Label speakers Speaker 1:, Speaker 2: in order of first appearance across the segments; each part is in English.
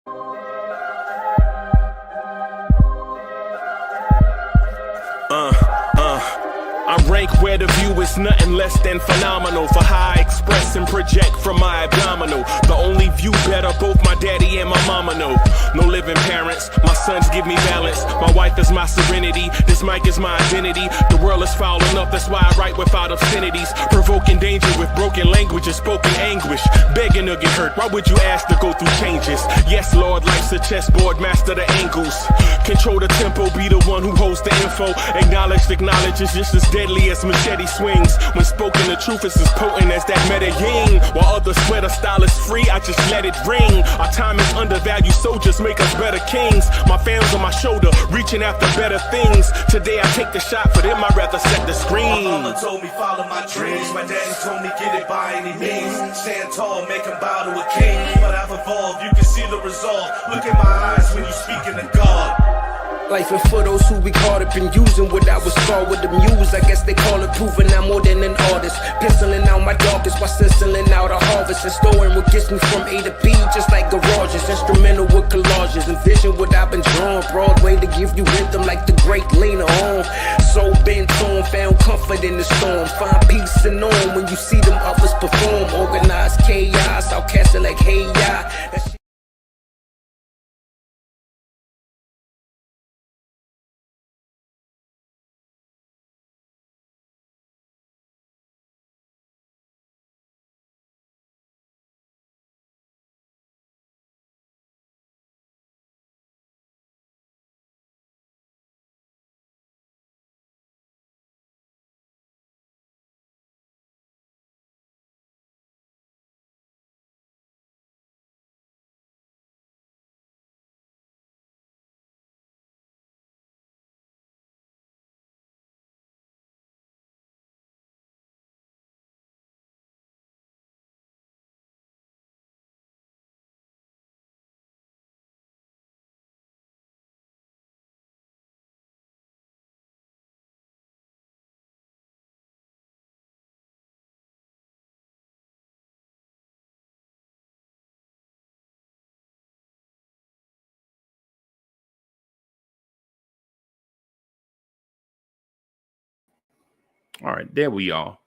Speaker 1: I rank where the view is nothing less than phenomenal. For how I express and project from my abdominal. The only view better, both my daddy and my mama know. No living parents, my sons give me balance. My wife is my serenity, this mic is my identity. The world is foul enough, that's why I write without obscenities. Provoking danger with broken language and spoken anguish. Begging to get hurt, why would you ask to go through changes? Yes, Lord, life's a chessboard, master the angles. Control the tempo, be the one who holds the info. Acknowledge is just as deadly as machete swings. When spoken, the truth is as potent as that Medellin. While others swear the style is free, I just let it ring. Our time is undervalued, soldiers make us better kings. My fans on my shoulder, reaching after better things. Today I take the shot, for them I'd rather set the screen.
Speaker 2: My mama told me follow my dreams. My daddy told me get it by any means. Stand tall, make him bow to a king. But I've evolved, you can see the resolve. Look in my eyes when you speaking to God.
Speaker 3: Life and for those who we caught up in using what I was scarred with the muse. I guess they call it proving I'm more than an artist. Penciling out my darkest while stenciling out a harvest. And storing what gets me from A to B, just like garages. Instrumental with collages. Envision what I've been drawing. Broadway to give you rhythm like the great Lena on. So bent on, found comfort in the storm. Find peace and on when you see them others perform. Organized chaos, outcasted like hey ya.
Speaker 4: All right, there we are.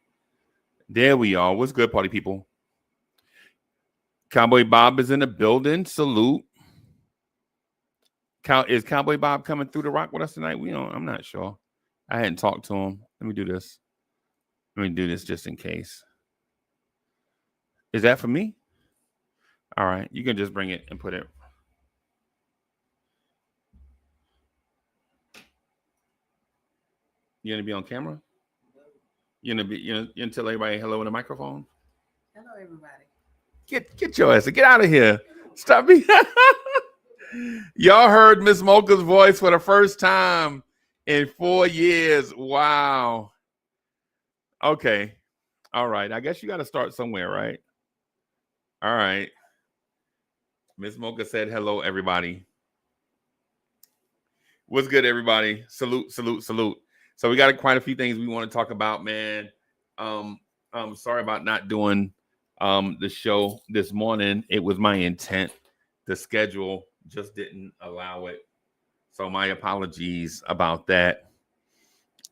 Speaker 4: There we are. What's good, party people? Cowboy Bob is in the building. Salute. Is Cowboy Bob coming through the rock with us tonight? I'm not sure. I hadn't talked to him. Let me do this. Let me do this just in case. Is that for me? All right. You can just bring it and put it. You gonna be on camera? You gonna tell everybody hello in the microphone?
Speaker 5: Hello, everybody.
Speaker 4: Get your ass. Get out of here. Stop me. Y'all heard Miss Mocha's voice for the first time in 4 years. Wow. Okay. All right. I guess you got to start somewhere, right? All right. Miss Mocha said hello, everybody. What's good, everybody? Salute, salute, salute. So we got quite a few things we want to talk about, man. I'm sorry about not doing the show this morning. It was my intent. The schedule just didn't allow it. So my apologies about that.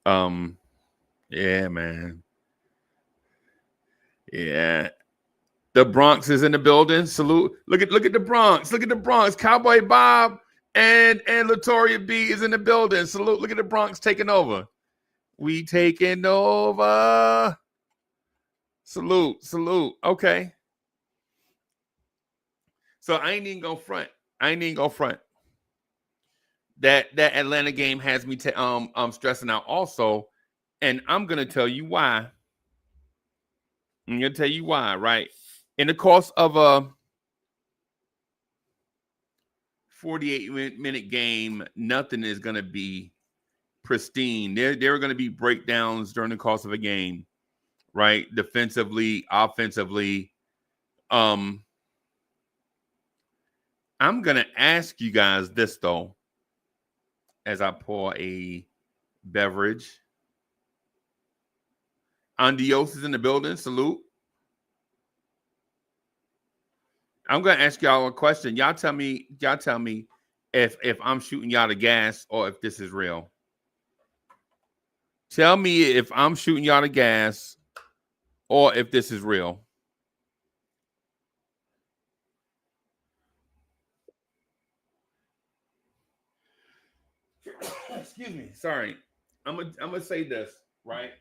Speaker 4: Yeah, man. Yeah. The Bronx is in the building. Salute. Look at the Bronx. Look at the Bronx. Cowboy Bob and Latoria B is in the building. Salute. Look at the Bronx taking over. We taking over. Salute. Salute. Okay. So I ain't even gonna front. That Atlanta game has me stressing out also, and I'm gonna tell you why. I'm gonna tell you why, right? In the course of a 48-minute game, nothing is gonna be pristine. There are gonna be breakdowns during the course of a game, right? Defensively, offensively. I'm gonna ask you guys this though, as I pour a beverage. Andios is in the building. Salute. I'm gonna ask y'all a question. Y'all tell me if I'm shooting y'all the gas or if this is real. Tell me if I'm shooting y'all the gas or if this is real. Excuse me. Sorry. I'm gonna say this, right?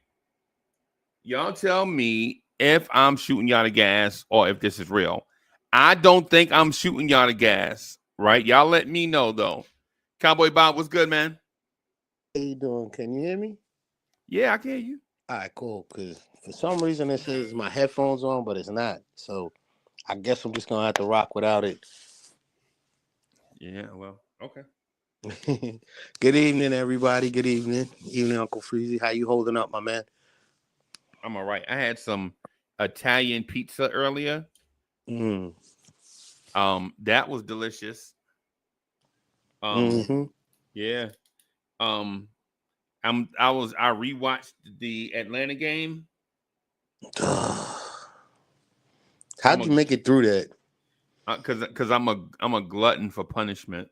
Speaker 4: Y'all tell me if I'm shooting y'all the gas or if this is real. I don't think I'm shooting y'all the gas, right? Y'all let me know though. Cowboy Bob, what's good, man?
Speaker 5: How you doing? Can you hear me?
Speaker 4: Yeah, I can hear you.
Speaker 5: All right, cool. Because for some reason it says my headphones on, but it's not. So I guess I'm just gonna have to rock without it.
Speaker 4: Yeah, well, okay.
Speaker 5: Good evening, everybody. Good evening. Evening, Uncle Freezy. How you holding up, my man?
Speaker 4: I'm all right. I had some Italian pizza earlier.
Speaker 5: Mm.
Speaker 4: That was delicious.
Speaker 5: Mm-hmm.
Speaker 4: Yeah. Um, I rewatched the Atlanta game. I'm
Speaker 5: How'd
Speaker 4: a
Speaker 5: you make it through that?
Speaker 4: because I'm a glutton for punishment.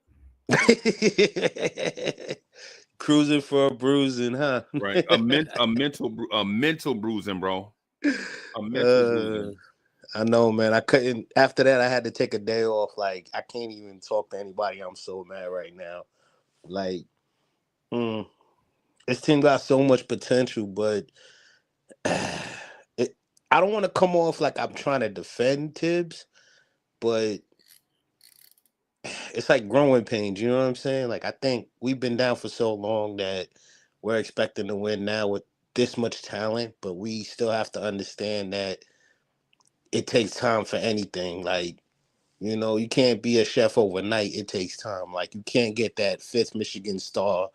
Speaker 5: Cruising for a bruising, huh?
Speaker 4: Right. A mental bruising, bro. A mental
Speaker 5: uh,
Speaker 4: bruising.
Speaker 5: I know, man. I couldn't. After that, I had to take a day off. Like, I can't even talk to anybody. I'm so mad right now. Like, mm, this team got so much potential, but it, I don't want to come off like I'm trying to defend Tibbs, but it's like growing pains. You know what I'm saying? Like, I think we've been down for so long that we're expecting to win now with this much talent, but we still have to understand that it takes time for anything. Like, you know, you can't be a chef overnight. It takes time. Like, you can't get that fifth Michigan star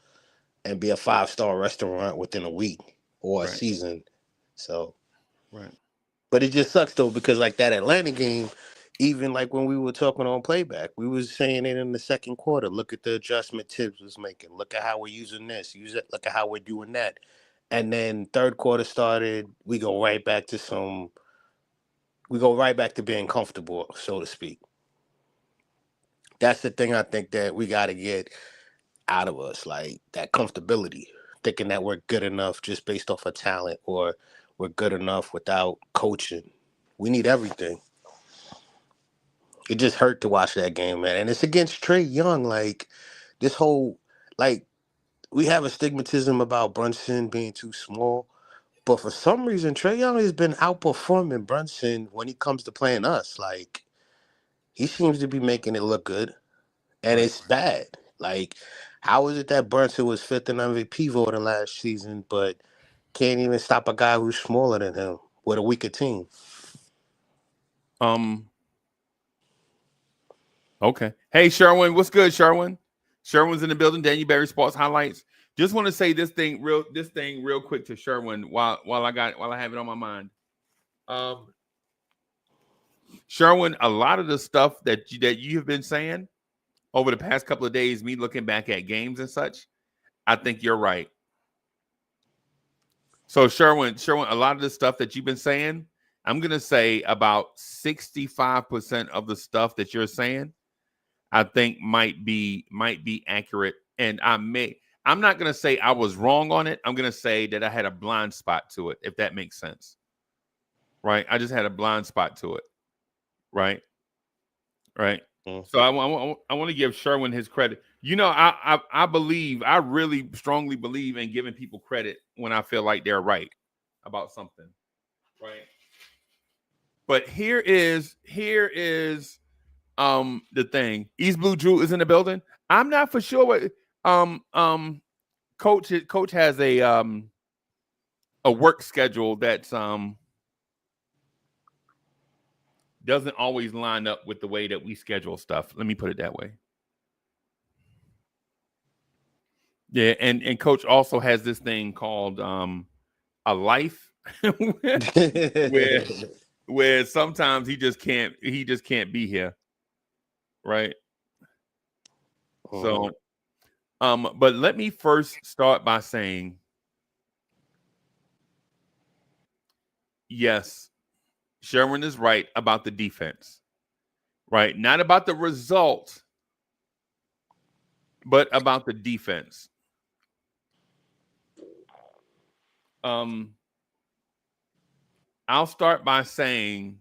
Speaker 5: and be a 5-star restaurant within a week or a
Speaker 4: Right.
Speaker 5: season. So,
Speaker 4: Right.
Speaker 5: but it just sucks though because like that Atlanta game, even like when we were talking on playback, we was saying it in the second quarter. Look at the adjustment Tibbs was making. Look at how we're using this. Use it. Look at how we're doing that. And then third quarter started. We go right back to some. We go right back to being comfortable, so to speak. That's the thing I think that we got to get out of us, like that comfortability, thinking that we're good enough just based off of talent or we're good enough without coaching. We need everything. It just hurt to watch that game, man. And it's against Trey Young. Like this whole, like we have a stigmatism about Brunson being too small, but for some reason Trey Young has been outperforming Brunson when he comes to playing us. Like he seems to be making it look good, and
Speaker 4: Right.
Speaker 5: it's bad. Like how is it that Brunson was fifth in MVP voting last season, but can't even stop a guy who's smaller than him with a weaker team?
Speaker 4: Um. Okay. Hey, Sherwin, what's good, Sherwin? Sherwin's in the building. Daniel Barry Sports Highlights. Just want to say this thing real quick to Sherwin while I have it on my mind. Sherwin, a lot of the stuff that you have been saying over the past couple of days, me looking back at games and such, I think you're right. So Sherwin, a lot of the stuff that you've been saying, I'm gonna say about 65% of the stuff that you're saying, I think might be accurate. And I'm not gonna say I was wrong on it. I'm gonna say that I had a blind spot to it, if that makes sense. Right? I just had a blind spot to it. Right? Right. So I want to give Sherwin his credit. You know, I really strongly believe in giving people credit when I feel like they're right about something. Right. But here is the thing. East Blue Drew is in the building. I'm not for sure what coach has a work schedule that's doesn't always line up with the way that we schedule stuff. Let me put it that way. Yeah, and coach also has this thing called a life where where sometimes he just can't be here, right? So but let me first start by saying yes, Sherwin is right about the defense. right? Not about the result, but about the defense. I'll start by saying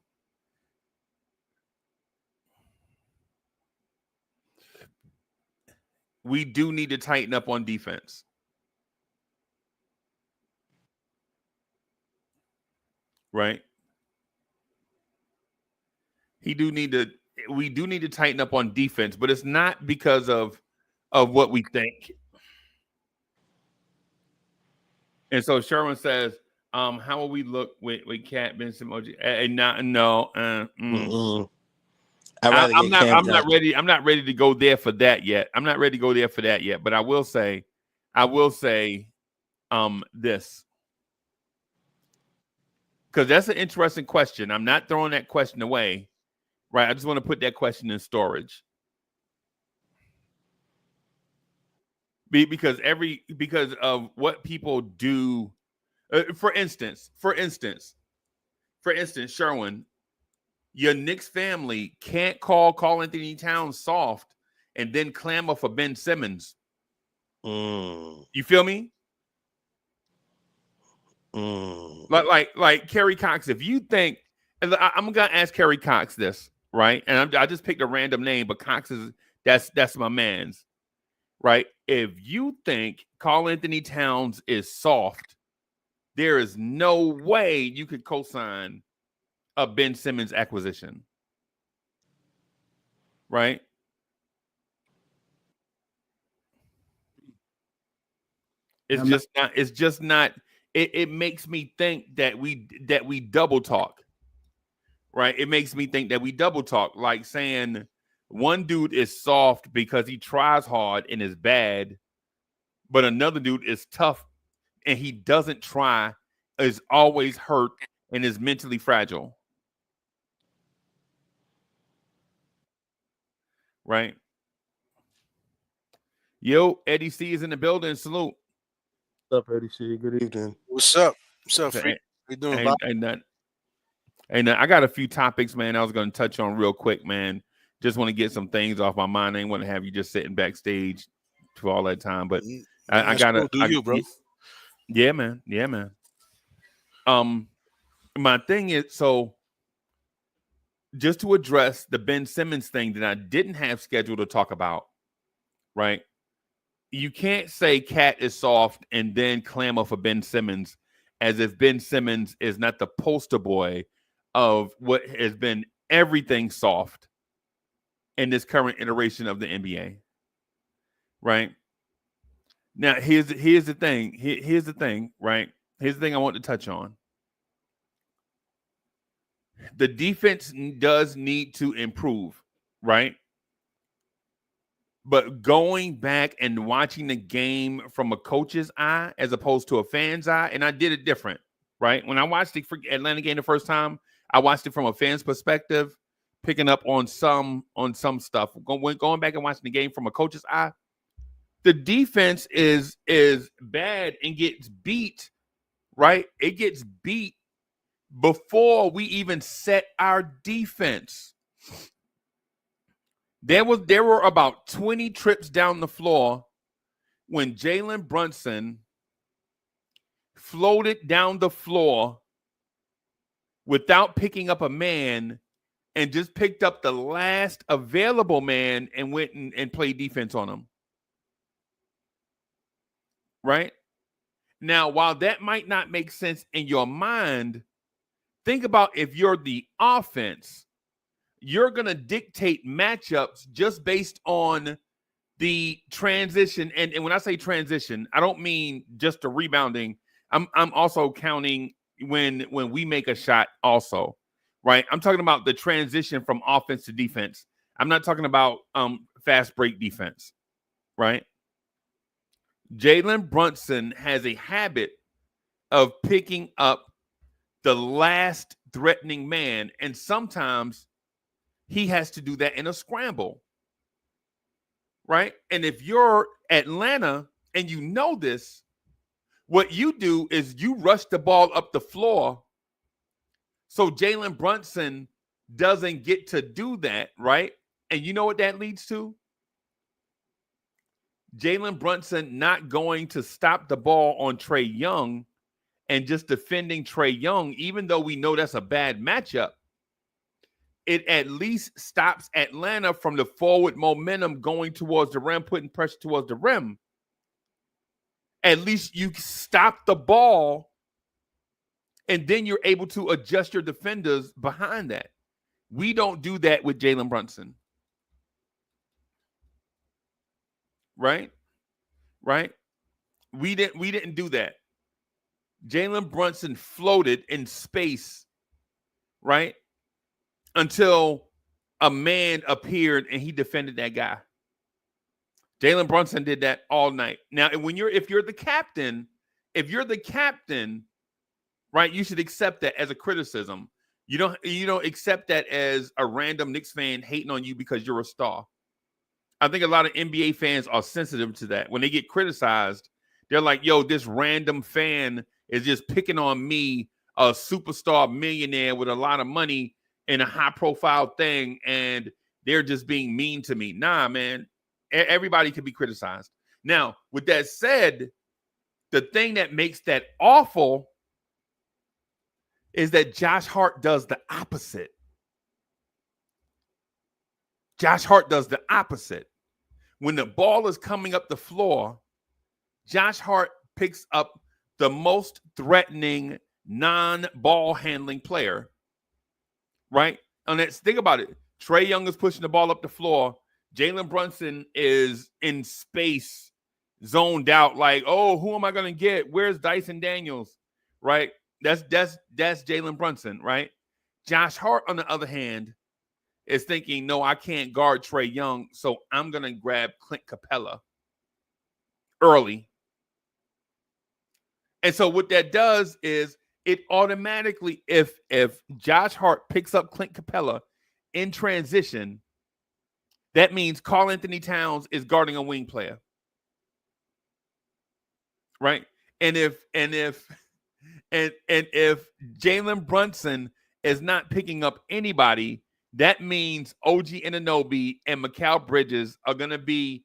Speaker 4: we do need to tighten up on defense. Right? We do need to tighten up on defense, but it's not because of what we think. And so Sherwin says, how will we look with Cat Benson emoji? I'm not ready. I'm not ready to go there for that yet. But I will say this. Because that's an interesting question. I'm not throwing that question away. Right. I just want to put that question in storage. Because of what people do. For instance, Sherwin, your Knicks family can't call Anthony Towns soft and then clamor for Ben Simmons. You feel me? Like Kerry Cox, if you think, I'm gonna ask Kerry Cox this, right? And I just picked a random name, but Cox that's my man's, right? If you think Karl Anthony Towns is soft, there is no way you could co-sign a Ben Simmons acquisition, right? It's just not. It makes me think that we double talk, right? It makes me think that we double talk, like saying one dude is soft because he tries hard and is bad, but another dude is tough and he doesn't try, is always hurt, and is mentally fragile. Right? Yo, Eddie C is in the building. Salute.
Speaker 5: What's up, Eddie C? Good evening.
Speaker 6: What's up? What's up, Freak? How you doing, Bob?
Speaker 4: I got a few topics, man, I was going to touch on real quick, man. Just want to get some things off my mind. I ain't want to have you just sitting backstage for all that time, but I got to
Speaker 6: do you, bro.
Speaker 4: Yeah, man. Yeah, man. My thing is, so just to address the Ben Simmons thing that I didn't have scheduled to talk about, right? You can't say Cat is soft and then clamor for Ben Simmons as if Ben Simmons is not the poster boy of what has been everything soft in this current iteration of the NBA. Right? Now, here's the thing. Here's the thing, right? Here's the thing I want to touch on. The defense does need to improve, right? But going back and watching the game from a coach's eye as opposed to a fan's eye, and I did it different, right? When I watched the Atlanta game the first time, I watched it from a fan's perspective, picking up on some stuff. Going back and watching the game from a coach's eye, the defense is bad and gets beat, right? It gets beat before we even set our defense. There were about 20 trips down the floor when Jalen Brunson floated down the floor without picking up a man and just picked up the last available man and went and played defense on him. Right? Now, while that might not make sense in your mind, think about if you're the offense. You're going to dictate matchups just based on the transition. And when I say transition, I don't mean just the rebounding. I'm also counting when we make a shot also, right? I'm talking about the transition from offense to defense. I'm not talking about fast break defense, right? Jalen Brunson has a habit of picking up the last threatening man, and sometimes he has to do that in a scramble, right? And if you're Atlanta and you know this, what you do is you rush the ball up the floor so Jalen Brunson doesn't get to do that, right? And you know what that leads to? Jalen Brunson not going to stop the ball on Trae Young and just defending Trae Young, even though we know that's a bad matchup. It at least stops Atlanta from the forward momentum going towards the rim, putting pressure towards the rim. At least you stop the ball, and then you're able to adjust your defenders behind that. We don't do that with Jalen Brunson. Right? We didn't do that. Jalen Brunson floated in space, right? Until a man appeared and he defended that guy. Jalen Brunson did that all night. Now, if you're the captain, right, you should accept that as a criticism. You don't accept that as a random Knicks fan hating on you because you're a star. I think a lot of NBA fans are sensitive to that. When they get criticized, they're like, yo, this random fan is just picking on me, a superstar millionaire with a lot of money and a high-profile thing, and they're just being mean to me. Nah, man. Everybody can be criticized. Now, with that said, the thing that makes that awful is that Josh Hart does the opposite. Josh Hart does the opposite. When the ball is coming up the floor, Josh Hart picks up the most threatening non-ball handling player, right? And let's think about it. Trae Young is pushing the ball up the floor. Jalen Brunson is in space, zoned out, like, oh, who am I going to get? Where's Dyson Daniels, right? That's Jalen Brunson, right? Josh Hart, on the other hand, is thinking, no, I can't guard Trae Young, so I'm going to grab Clint Capella early. And so what that does is it automatically, if Josh Hart picks up Clint Capella in transition, that means Karl Anthony Towns is guarding a wing player. Right? And if Jalen Brunson is not picking up anybody, that means OG Anunoby and Mikal Bridges are going to be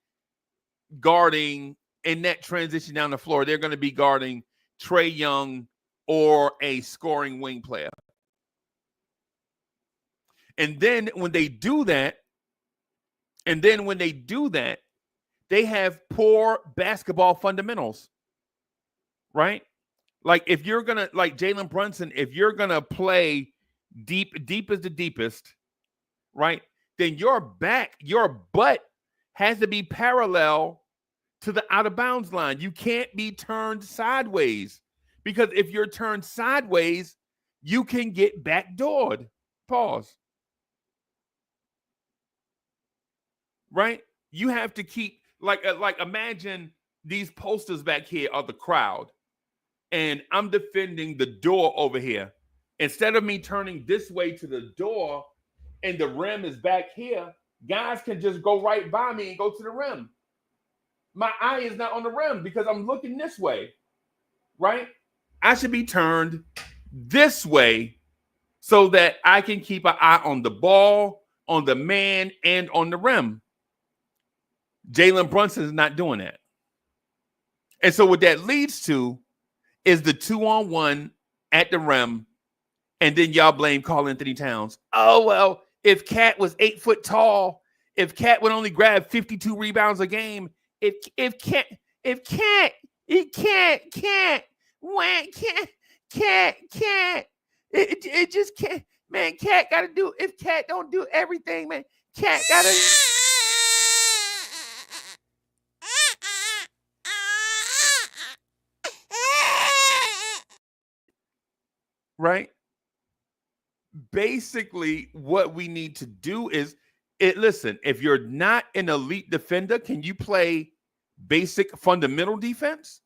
Speaker 4: guarding in that transition down the floor. They're going to be guarding Trae Young or a scoring wing player. And then when they do that, they have poor basketball fundamentals, right? Like if you're going to, like Jalen Brunson, if you're going to play deep as the deepest, right? Then your butt has to be parallel to the out of bounds line. You can't be turned sideways, because if you're turned sideways, you can get backdoored. Pause. Right? You have to keep like imagine these posters back here are the crowd, and I'm defending the door over here. Instead of me turning this way to the door and the rim is back here, guys can just go right by me and go to the rim. My eye is not on the rim because I'm looking this way, right? I should be turned this way so that I can keep an eye on the ball, on the man, and on the rim. Jalen Brunson is not doing that. And so what that leads to is the 2-on-1 at the rim, and then y'all blame Karl Anthony Towns. Oh, well, if Cat was 8 foot tall, if Cat would only grab 52 rebounds a game, Cat it just can't, man. Cat got to do, if Cat don't do everything, man, Cat got to. Right? Basically, what we need to do is listen, if you're not an elite defender, can you play basic fundamental defense?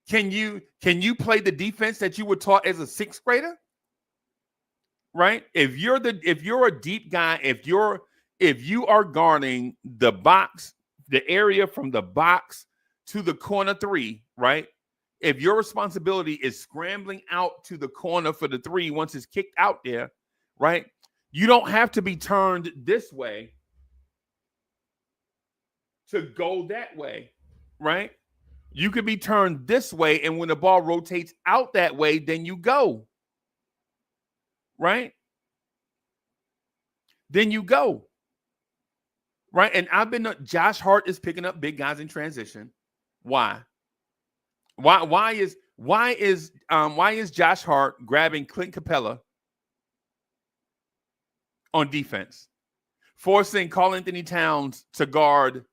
Speaker 4: Can you play the defense that you were taught as a sixth grader? Right? If you're a deep guy, if you are guarding the box, the area from the box to the corner three, right? If your responsibility is scrambling out to the corner for the three once it's kicked out there, right? You don't have to be turned this way to go that way, right? You could be turned this way, and when the ball rotates out that way, then you go, right? Then you go, right? And Josh Hart is picking up big guys in transition. Why? Why is Josh Hart grabbing Clint Capella on defense, forcing Karl Anthony Towns to guard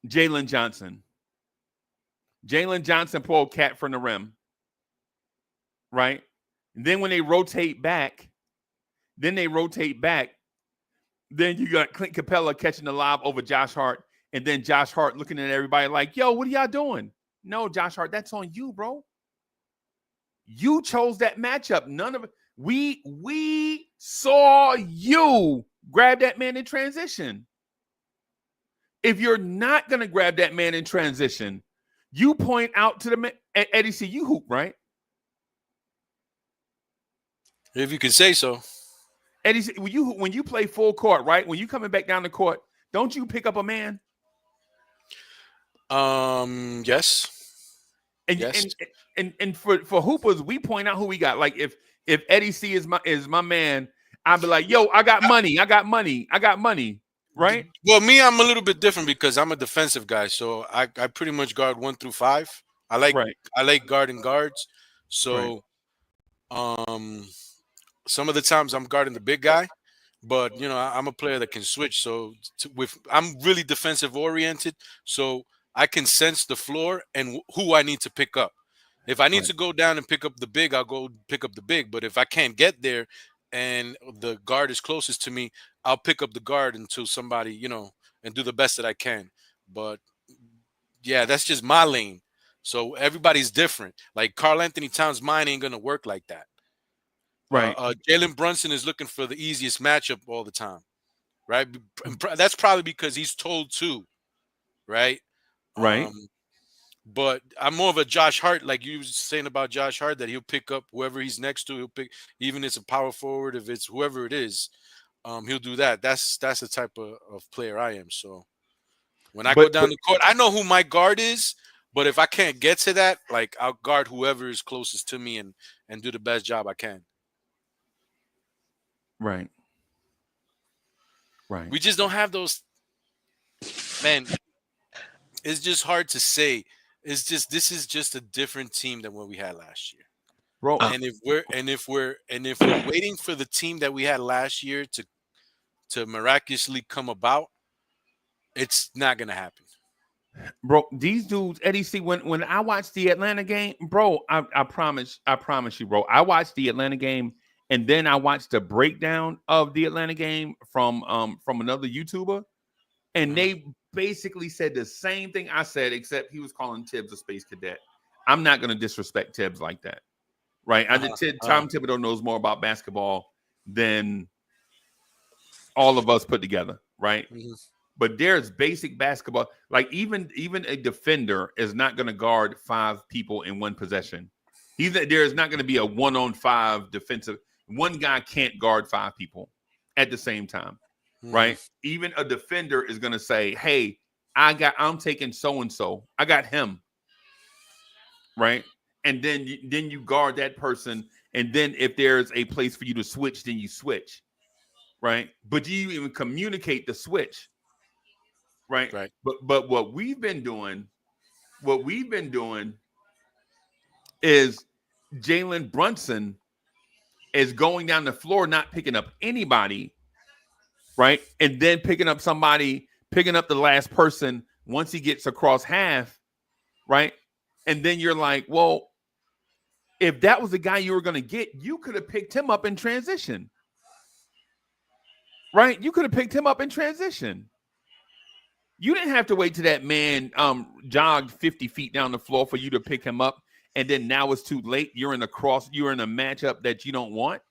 Speaker 4: Jalen Johnson? Jalen Johnson pulled cat from the rim, right? And then when they rotate back, then you got Clint Capella catching the lob over Josh Hart, and then Josh Hart looking at everybody like, yo, what are y'all doing? No, Josh Hart, that's on you, bro. You chose that matchup. None of it. We saw you grab that man in transition. If you're not going to grab that man in transition, you point out to the man. Eddie C, you hoop, right?
Speaker 6: If you can say so.
Speaker 4: Eddie C, when you play full court, right? When you coming back down the court, don't you pick up a man?
Speaker 6: Yes.
Speaker 4: And
Speaker 6: yes.
Speaker 4: And for hoopers, we point out who we got. Like if Eddie C is my man, I'd be like, yo, I got money, right?
Speaker 6: Well, me, I'm a little bit different because I'm a defensive guy, so I pretty much guard 1 through 5. I like guarding guards. So some of the times I'm guarding the big guy, but I'm a player that can switch. So I'm really defensive oriented, so I can sense the floor and who I need to pick up. If I need to go down and pick up the big, I'll go pick up the big. But if I can't get there and the guard is closest to me, I'll pick up the guard until somebody, and do the best that I can. But yeah, that's just my lane. So everybody's different. Like Karl Anthony Towns' mind ain't gonna work like that.
Speaker 4: Right.
Speaker 6: Jalen Brunson is looking for the easiest matchup all the time, right? That's probably because he's told to, right?
Speaker 4: Right.
Speaker 6: But I'm more of a Josh Hart, like you were saying about Josh Hart, that he'll pick up whoever he's next to. He'll pick, even if it's a power forward, if it's whoever it is, he'll do that. That's the type of player I am. So when I go down the court, I know who my guard is. But if I can't get to that, like I'll guard whoever is closest to me and do the best job I can.
Speaker 4: Right.
Speaker 6: We just don't have those. Man, it's just hard to say. This is just a different team than what we had last year,
Speaker 4: bro.
Speaker 6: And if we're waiting for the team that we had last year to miraculously come about, it's not gonna happen.
Speaker 4: Bro, these dudes, Eddie C, when I watched the Atlanta game, bro, I promise you, bro, I watched the Atlanta game and then I watched the breakdown of the Atlanta game from another YouTuber, and they basically said the same thing I said, except he was calling Tibbs a space cadet. I'm not going to disrespect Tibbs like that, right? Tom Thibodeau knows more about basketball than all of us put together, right? Mm-hmm. But there's basic basketball. Like even a defender is not going to guard 5 people in one possession. There is not going to be a 1-on-5 defensive. One guy can't guard 5 people at the same time. Right. Even a defender is going to say, hey, I'm taking so-and-so. I got him. Right. And then you guard that person. And then if there's a place for you to switch, then you switch. Right. But do you even communicate the switch? Right. But what we've been doing is Jalen Brunson is going down the floor, not picking up anybody. Right. And then picking up the last person once he gets across half. Right. And then you're like, well, if that was the guy you were going to get, you could have picked him up in transition. Right. You could have picked him up in transition. You didn't have to wait till that man jogged 50 feet down the floor for you to pick him up. And then now it's too late. You're in a matchup that you don't want.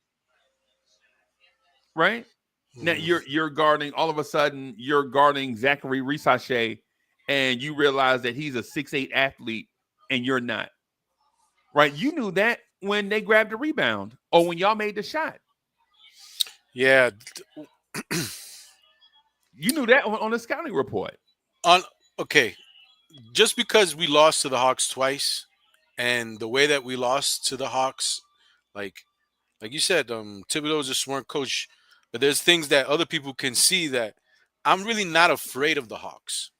Speaker 4: Right. Now you're guarding, all of a sudden you're guarding Zachary Risachet, and you realize that he's a 6'8" athlete and you're not. Right? You knew that when they grabbed the rebound or when y'all made the shot.
Speaker 6: Yeah.
Speaker 4: You knew that on the scouting report.
Speaker 6: On okay, just because we lost to the Hawks twice, and the way that we lost to the Hawks, like like you said, Thibodeau's a smart coach, but there's things that other people can see that I'm really not afraid of the Hawks.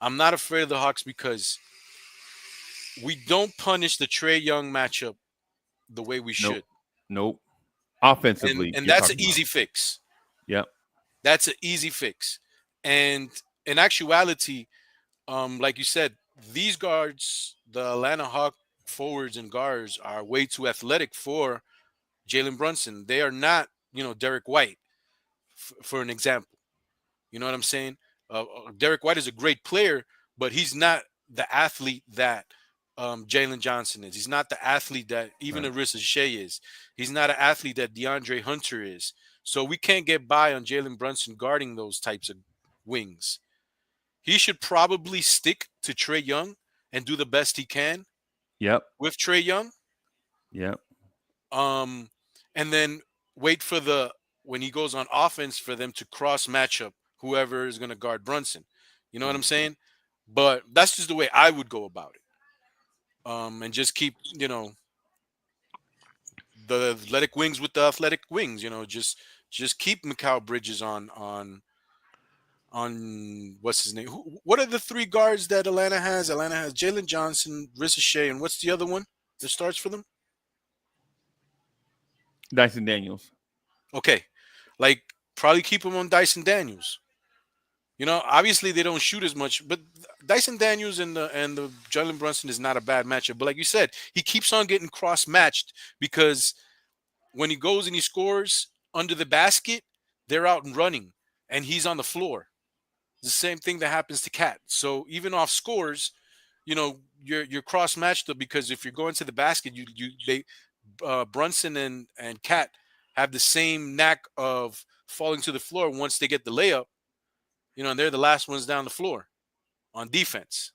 Speaker 6: I'm not afraid of the Hawks because we don't punish the Trey Young matchup the way we
Speaker 4: Nope.
Speaker 6: should.
Speaker 4: Nope.
Speaker 6: And
Speaker 4: Offensively,
Speaker 6: and
Speaker 4: you're
Speaker 6: that's an
Speaker 4: talking about.
Speaker 6: easy fix.
Speaker 4: Yep.
Speaker 6: That's an easy fix. And in actuality, like you said, these guards, the Atlanta Hawk forwards and guards are way too athletic for Jalen Brunson. They are not, Derek White, for an example. You know what I'm saying? Derek White is a great player, but he's not the athlete that Jalen Johnson is. He's not the athlete that even
Speaker 4: Right.
Speaker 6: Arissa Shea is. He's not an athlete that DeAndre Hunter is. So we can't get by on Jalen Brunson guarding those types of wings. He should probably stick to Trey Young and do the best he can
Speaker 4: Yep.
Speaker 6: with Trey Young.
Speaker 4: Yep.
Speaker 6: Um, and then wait for the when he goes on offense for them to cross matchup whoever is going to guard Brunson. You know what I'm saying? But that's just the way I would go about it. And just keep the athletic wings with the athletic wings. Just keep Mikal Bridges on what's his name? What are the three guards that Atlanta has? Atlanta has Jalen Johnson, Risa Shea, and what's the other one that starts for them?
Speaker 4: Dyson Daniels.
Speaker 6: Okay, like probably keep him on Dyson Daniels. Obviously they don't shoot as much, but Dyson Daniels and the Jalen Brunson is not a bad matchup. But like you said, he keeps on getting cross matched because when he goes and he scores under the basket, they're out and running, and he's on the floor. The same thing that happens to Cat. So even off scores, you're cross matched up because if you're going to the basket, Brunson and Cat have the same knack of falling to the floor once they get the layup. And they're the last ones down the floor on defense.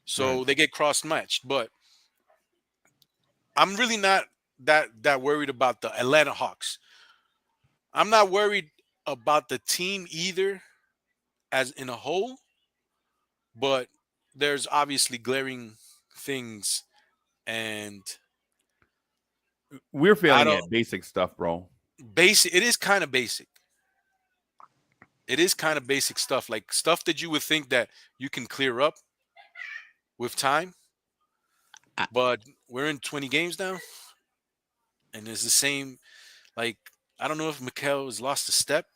Speaker 6: So
Speaker 4: Right.
Speaker 6: they get cross matched. But I'm really not that worried about the Atlanta Hawks. I'm not worried about the team either as in a whole, but there's obviously glaring things, and
Speaker 4: We're
Speaker 6: I
Speaker 4: failing
Speaker 6: don't
Speaker 4: at basic stuff, bro.
Speaker 6: basic. It is kind of basic. It is kind of basic stuff, like stuff that you would think that you can clear up with time.
Speaker 5: I-
Speaker 6: But we're in 20 games now, and it's the same. Like I don't know if Mikel has lost a step.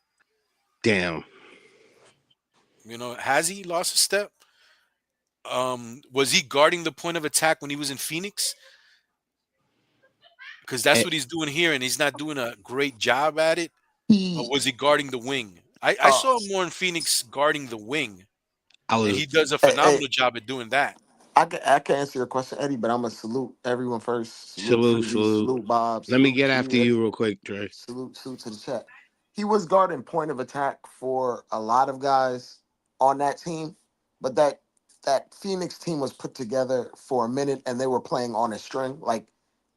Speaker 5: Damn.
Speaker 6: Has he lost a step? Was he guarding the point of attack when he was in Phoenix? Because that's
Speaker 5: Eh,
Speaker 6: what he's doing here, and he's not doing a great job at it. Or
Speaker 7: He,
Speaker 6: was he guarding the wing? I
Speaker 7: uh,
Speaker 6: saw him more in Phoenix guarding the wing,
Speaker 5: I
Speaker 6: and
Speaker 5: was
Speaker 6: he does a
Speaker 7: hey, hey,
Speaker 6: phenomenal job at doing that.
Speaker 7: I can answer your question, Eddie, but I'm gonna salute everyone first. Salute
Speaker 5: salute,
Speaker 7: Freezy,
Speaker 5: salute.
Speaker 7: salute Bob,
Speaker 5: Let me
Speaker 7: salute
Speaker 5: get
Speaker 7: to
Speaker 5: after
Speaker 7: you,
Speaker 5: you
Speaker 7: Eddie.
Speaker 5: real quick, Dre.
Speaker 7: Salute to the chat. He was guarding point of attack for a lot of guys on that team, but that Phoenix team was put together for a minute and they were playing on a string. Like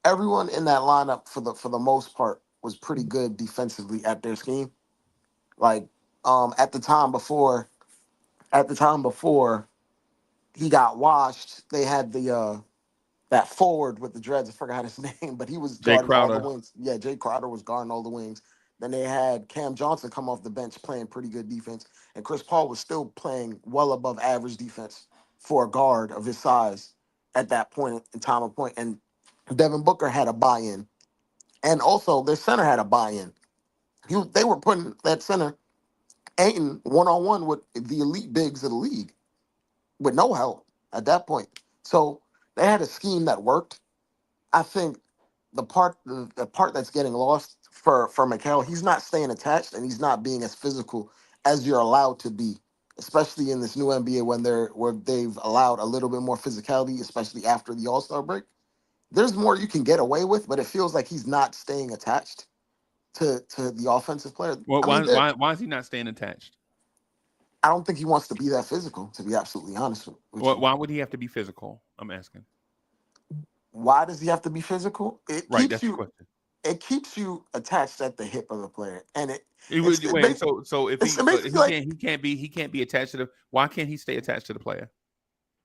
Speaker 7: everyone in that lineup for the most part was pretty good defensively at their scheme. Like at the time before he got washed, they had the that forward with the dreads. I forgot his name, but he was
Speaker 4: Jay
Speaker 7: guarding all the
Speaker 4: Crowder.
Speaker 7: wings. Yeah, Jay Crowder was guarding all the wings. Then they had Cam Johnson come off the bench playing pretty good defense, and Chris Paul was still playing well above average defense for a guard of his size at that point in time of point. And Devin Booker had a buy-in, and also their center had a buy-in. They were putting that center Aiton one on one with the elite bigs of the league with no help at that point. So they had a scheme that worked. I think the part that's getting lost for Mikel, he's not staying attached and he's not being as physical as you're allowed to be, especially in this new NBA where they've allowed a little bit more physicality, especially after the All-Star break. There's more you can get away with, but it feels like he's not staying attached to the offensive player.
Speaker 4: Well,
Speaker 7: I mean,
Speaker 4: why is he not staying attached?
Speaker 7: I don't think he wants to be that physical, to be absolutely honest with you.
Speaker 4: Why would he have to be physical? I'm asking.
Speaker 7: Why does he have to be physical? It
Speaker 4: Right,
Speaker 7: keeps
Speaker 4: that's the
Speaker 7: you
Speaker 4: question.
Speaker 7: it keeps you attached at the hip of the player, and
Speaker 4: He
Speaker 7: it's
Speaker 4: would wait. So if
Speaker 7: it's basically like
Speaker 4: he can't be attached to the. Why can't he stay attached to the player?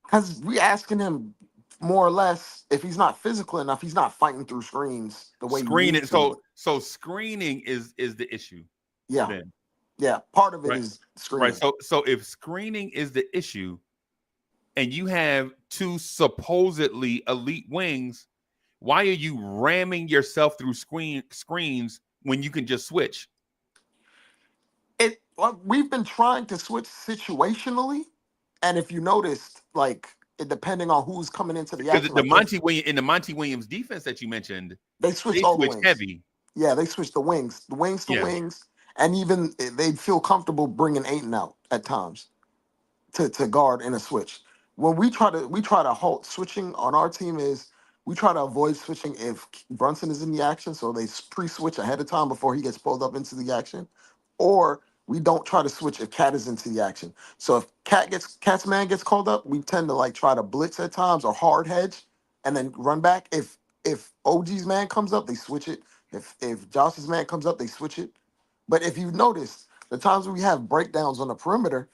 Speaker 7: because we asking him more or less if he's not physical enough, he's not fighting through screens the way you
Speaker 4: Screening.
Speaker 7: need to.
Speaker 4: So screening is the issue.
Speaker 7: Yeah,
Speaker 4: Then
Speaker 7: yeah. Part of it
Speaker 4: right,
Speaker 7: is
Speaker 4: right.
Speaker 7: screening.
Speaker 4: So if screening is the issue, and you have two supposedly elite wings, why are you ramming yourself through screens when you can just switch?
Speaker 7: We've been trying to switch situationally, and if you noticed, like depending on who's coming into the
Speaker 4: Because
Speaker 7: action, like if
Speaker 4: the Monty Williams defense that you mentioned,
Speaker 7: they switched
Speaker 4: they
Speaker 7: all the
Speaker 4: switch
Speaker 7: wings.
Speaker 4: heavy.
Speaker 7: Yeah, they switched the wings to
Speaker 4: Yeah.
Speaker 7: wings, and even they'd feel comfortable bringing Aiton out at times to guard in a switch. When we try to halt switching on our team is we try to avoid switching if Brunson is in the action, so they pre-switch ahead of time before he gets pulled up into the action, or we don't try to switch if Cat is into the action. So if Cat's man gets called up, we tend to like try to blitz at times or hard hedge and then run back. If OG's man comes up, they switch it. If Josh's man comes up, they switch it. But if you've noticed, the times we have breakdowns on the perimeter,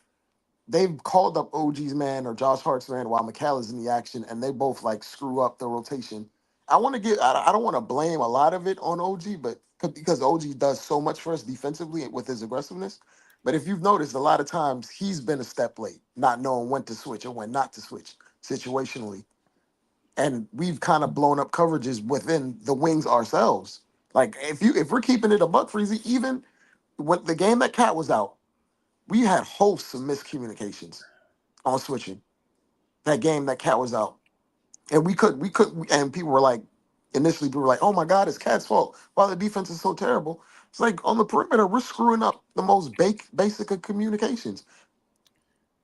Speaker 7: they've called up OG's man or Josh Hart's man while McCall is in the action, and they both like screw up the rotation. I don't want to blame a lot of it on OG, but because OG does so much for us defensively with his aggressiveness. But if you've noticed, a lot of times he's been a step late, not knowing when to switch or when not to switch situationally. And we've kind of blown up coverages within the wings ourselves. Like if we're keeping it a buck freezy, even when the game that Cat was out, we had hosts of miscommunications on switching. That game that Cat was out, and and people were like, initially people were like, "Oh my God, it's Cat's fault." While the defense is so terrible, it's like on the perimeter we're screwing up the most basic of communications.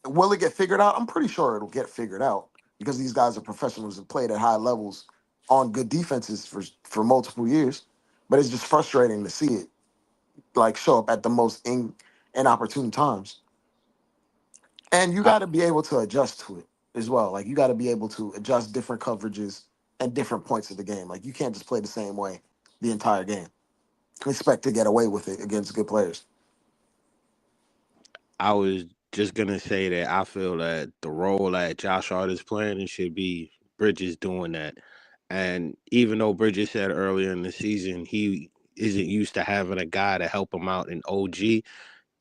Speaker 7: Will it get figured out? I'm pretty sure it'll get figured out because these guys are professionals and played at high levels on good defenses for multiple years. But it's just frustrating to see it like show up at the most inopportune times. And you got to be able to adjust to it as well. Like you got to be able to adjust different coverages at different points of the game. Like you can't just play the same way the entire game. Expect to get away with it against good players.
Speaker 5: I was just gonna say that I feel that the role that Josh Hart is playing, it should be Bridges doing that. And even though Bridges said earlier in the season he isn't used to having a guy to help him out in OG,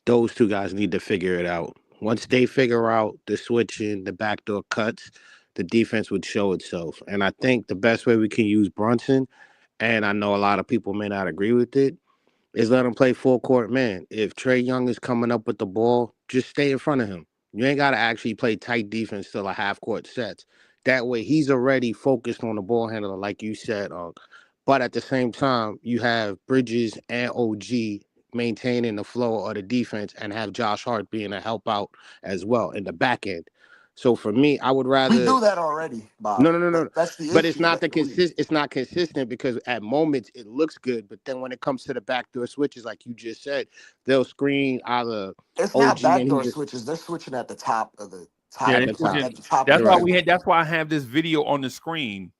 Speaker 5: those two guys need to figure it out. Once they figure out the switching, the backdoor cuts, the defense would show itself. And I think the best way we can use Brunson, and I know a lot of people may not agree with it, is let him play full court man. If Trey Young is coming up with the ball, just stay in front of him. You ain't got to actually play tight defense till a half court sets. That way, he's already focused on the ball handler, like you said. But at the same time, you have Bridges and OG maintaining the flow of the defense and have Josh Hart being a help out as well in the back end. So for me, I would
Speaker 7: We
Speaker 5: rather.
Speaker 7: do that already, Bob.
Speaker 5: No.
Speaker 7: That's the
Speaker 5: But it's
Speaker 7: issue.
Speaker 5: not it's not consistent because at moments it looks good, but then when it comes to the backdoor switches, like you just said, they'll screen either
Speaker 7: It's not
Speaker 5: OG and he
Speaker 7: backdoor
Speaker 5: just
Speaker 7: switches. They're switching at the top of the
Speaker 4: Yeah,
Speaker 7: top,
Speaker 5: at
Speaker 4: they
Speaker 5: the
Speaker 4: switching.
Speaker 5: top.
Speaker 7: at the top of
Speaker 4: That's
Speaker 7: the
Speaker 4: why
Speaker 5: Correct.
Speaker 7: key.
Speaker 4: that's why I have this video on the screen,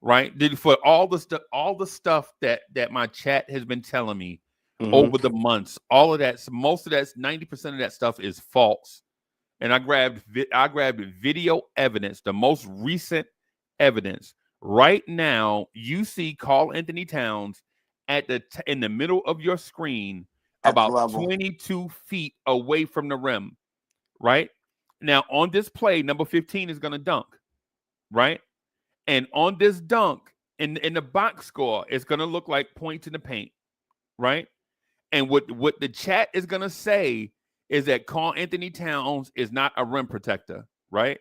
Speaker 4: right? For all the stuff that my chat has been telling me
Speaker 5: Hmm.
Speaker 4: over the months, all of that, most of that, 90% of that stuff is false. And I grabbed video evidence, the most recent evidence. Right now, you see Carl Anthony Towns in the middle of your screen,
Speaker 7: At the
Speaker 4: about
Speaker 7: level.
Speaker 4: 22 feet away from the rim. Right now, on this play, number 15 is going to dunk. Right, and on this dunk in the box score, it's going to look like points in the paint. Right, and what the chat is going to say is that Carl Anthony Towns is not a rim protector, right?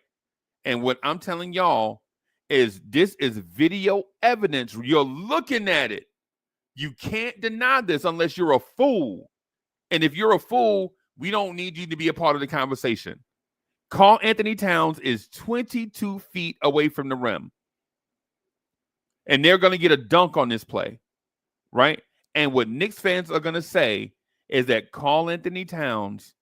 Speaker 4: And what I'm telling y'all is this is video evidence. You're looking at it. You can't deny this unless you're a fool. And if you're a fool, we don't need you to be a part of the conversation. Carl Anthony Towns is 22 feet away from the rim. And they're going to get a dunk on this play, right? And what Knicks fans are going to say is that Carl Anthony Towns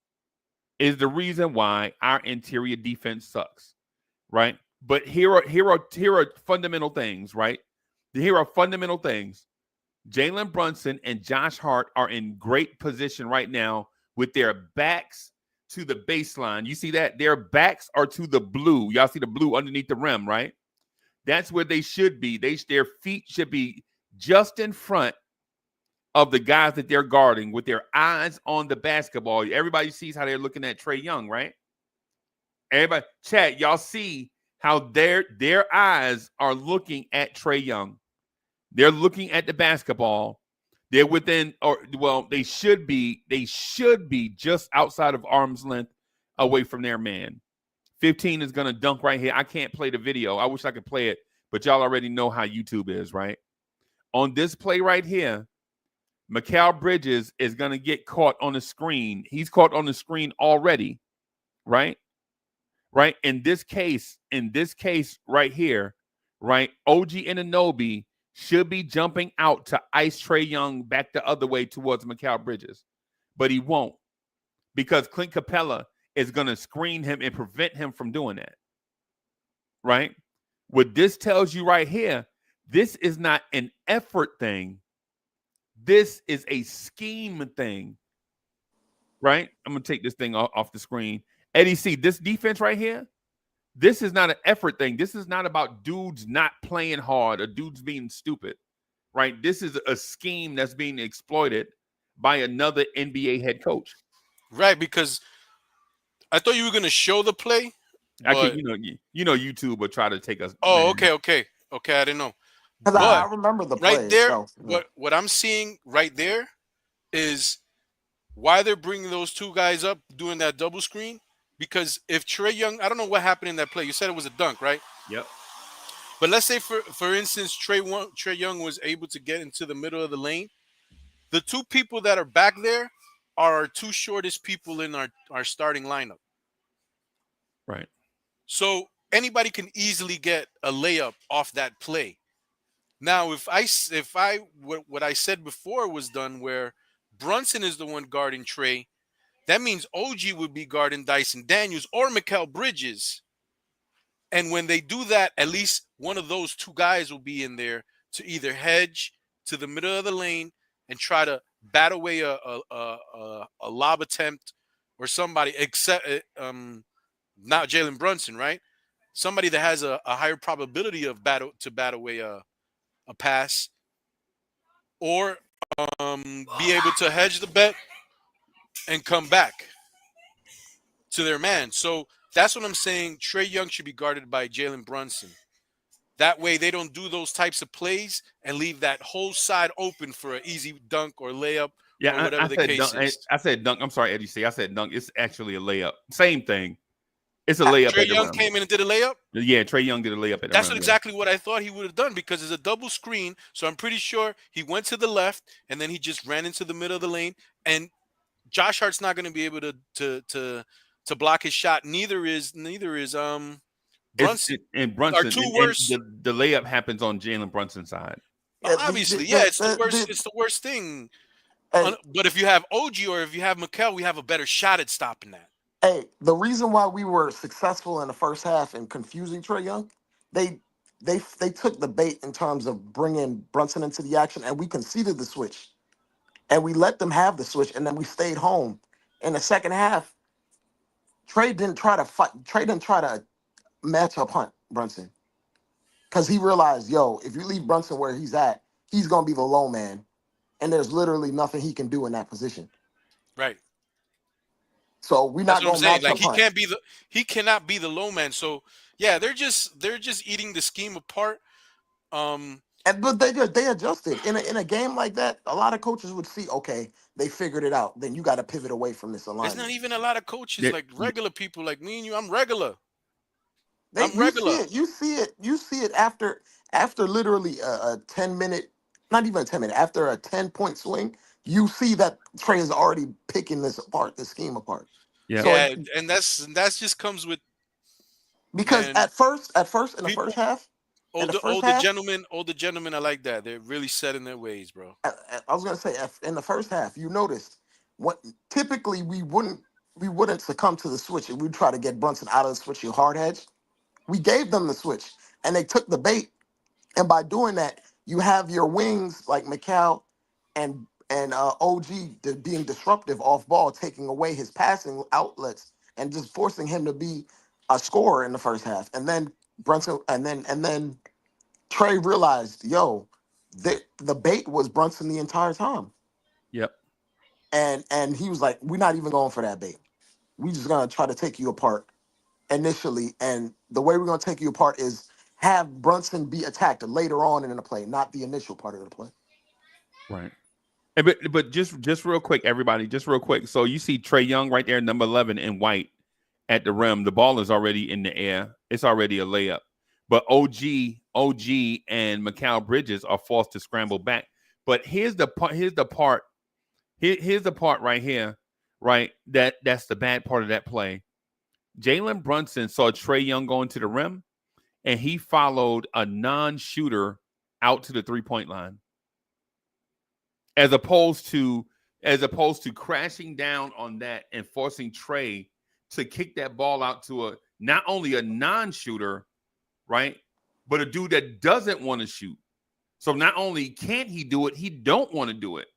Speaker 4: is the reason why our interior defense sucks, right? But here are fundamental things, right? Here are fundamental things. Jalen Brunson and Josh Hart are in great position right now with their backs to the baseline. You see that? Their backs are to the blue. Y'all see the blue underneath the rim, right? That's where they should be. Their feet should be just in front of the guys that they're guarding with their eyes on the basketball. Everybody sees how they're looking at Trae Young, right? Everybody, chat, y'all see how their eyes are looking at Trae Young. They're looking at the basketball. They're within, they should be just outside of arm's length away from their man. 15 is going to dunk right here. I can't play the video. I wish I could play it, but y'all already know how YouTube is, right? On this play right here, Mikal Bridges is going to get caught on the screen. He's caught on the screen already, right? Right? In this case right here, right, OG Anunoby should be jumping out to ice Trae Young back the other way towards Mikal Bridges. But he won't, because Clint Capella is going to screen him and prevent him from doing that. Right? What this tells you right here, this is not an effort thing. This is a scheme thing. Right? I'm going to take this thing off the screen. Eddie, see this defense right here? This is not an effort thing. This is not about dudes not playing hard or dudes being stupid. Right? This is a scheme that's being exploited by another NBA head coach.
Speaker 6: Right, because I thought you were going to show the play.
Speaker 4: Actually, YouTube will try to take us.
Speaker 6: Oh, okay. I didn't know.
Speaker 7: Because I remember the play
Speaker 6: right there.
Speaker 7: itself.
Speaker 6: What I'm seeing right there is why they're bringing those two guys up doing that double screen. Because if Trae Young, I don't know what happened in that play. You said it was a dunk, right?
Speaker 4: Yep.
Speaker 6: But let's say, for instance, Trae Young was able to get into the middle of the lane. The two people that are back there are our two shortest people in our starting lineup.
Speaker 4: Right.
Speaker 6: So anybody can easily get a layup off that play. Now, what I said before was done, where Brunson is the one guarding Trae, that means OG would be guarding Dyson Daniels or Mikal Bridges. And when they do that, at least one of those two guys will be in there to either hedge to the middle of the lane and try to bat away a lob attempt, or somebody, except not Jalen Brunson, right? Somebody that has a higher probability of bat away a pass, or be able to hedge the bet and come back to their man. So that's what I'm saying. Trae Young should be guarded by Jalen Brunson. That way they don't do those types of plays and leave that whole side open for an easy dunk or layup, or whatever the case is.
Speaker 4: I said dunk. I'm sorry, Eddie C. I said dunk. It's actually a layup. Same thing. It's a layup.
Speaker 6: Trae Young came in and did a layup?
Speaker 4: Yeah, Trae Young did a layup.
Speaker 6: That's exactly what I thought he would have done, because it's a double screen. So I'm pretty sure he went to the left and then he just ran into the middle of the lane. And Josh Hart's not going to be able to block his shot. Neither is Brunson.
Speaker 4: And Brunson,
Speaker 6: our two worst.
Speaker 4: The layup happens on Jalen Brunson's side.
Speaker 6: Obviously, it's the worst. It's the worst thing. But if you have OG or if you have Mikal, we have a better shot at stopping that.
Speaker 7: Hey, the reason why we were successful in the first half in confusing Trae Young, they took the bait in terms of bringing Brunson into the action, and we conceded the switch. And we let them have the switch, and then we stayed home. In the second half, Trae didn't try to fight. Trae didn't try to match up Hunt Brunson, because he realized, if you leave Brunson where he's at, he's gonna be the low man, and there's literally nothing he can do in that position.
Speaker 6: Right.
Speaker 7: So we're not going to match up Hunt.
Speaker 6: He cannot be the low man. So yeah, they're just eating the scheme apart.
Speaker 7: But they adjusted in a game like that. A lot of coaches would see, okay, they figured it out. Then you got to pivot away from this alignment.
Speaker 6: There's not even a lot of coaches, like regular people like me and you. I'm regular.
Speaker 7: You see it after literally a 10-minute, not even a 10-minute, after a 10-point swing. You see that Trae is already picking this scheme apart.
Speaker 4: Yeah,
Speaker 6: so and that's just comes with,
Speaker 7: because at first in the first half.
Speaker 6: Older gentlemen, I like that. They're really set in their ways, bro.
Speaker 7: I was gonna say, in the first half, you noticed what typically we wouldn't succumb to the switch, and we'd try to get Brunson out of the switch, you hard hedge. We gave them the switch, and they took the bait, and by doing that, you have your wings like McCall and OG being disruptive off ball, taking away his passing outlets and just forcing him to be a scorer in the first half. And then Brunson and then Trey realized, yo, the bait was Brunson the entire time.
Speaker 4: Yep.
Speaker 7: And he was like, we're not even going for that bait. We just gonna try to take you apart initially. And the way we're gonna take you apart is have Brunson be attacked later on in the play, not the initial part of the play.
Speaker 4: Right. And but just real quick, everybody, just real quick. So you see Trae Young right there, number 11 in white at the rim. The ball is already in the air. It's already a layup. But OG, and Mikal Bridges are forced to scramble back. But here's the part. Here's the part right here, right? That's the bad part of that play. Jalen Brunson saw Trae Young going to the rim, and he followed a non-shooter out to the 3-point line, as opposed to crashing down on that and forcing Trae to kick that ball out to not only a non-shooter, right, but a dude that doesn't want to shoot. So not only can't he do it, he don't want to do it.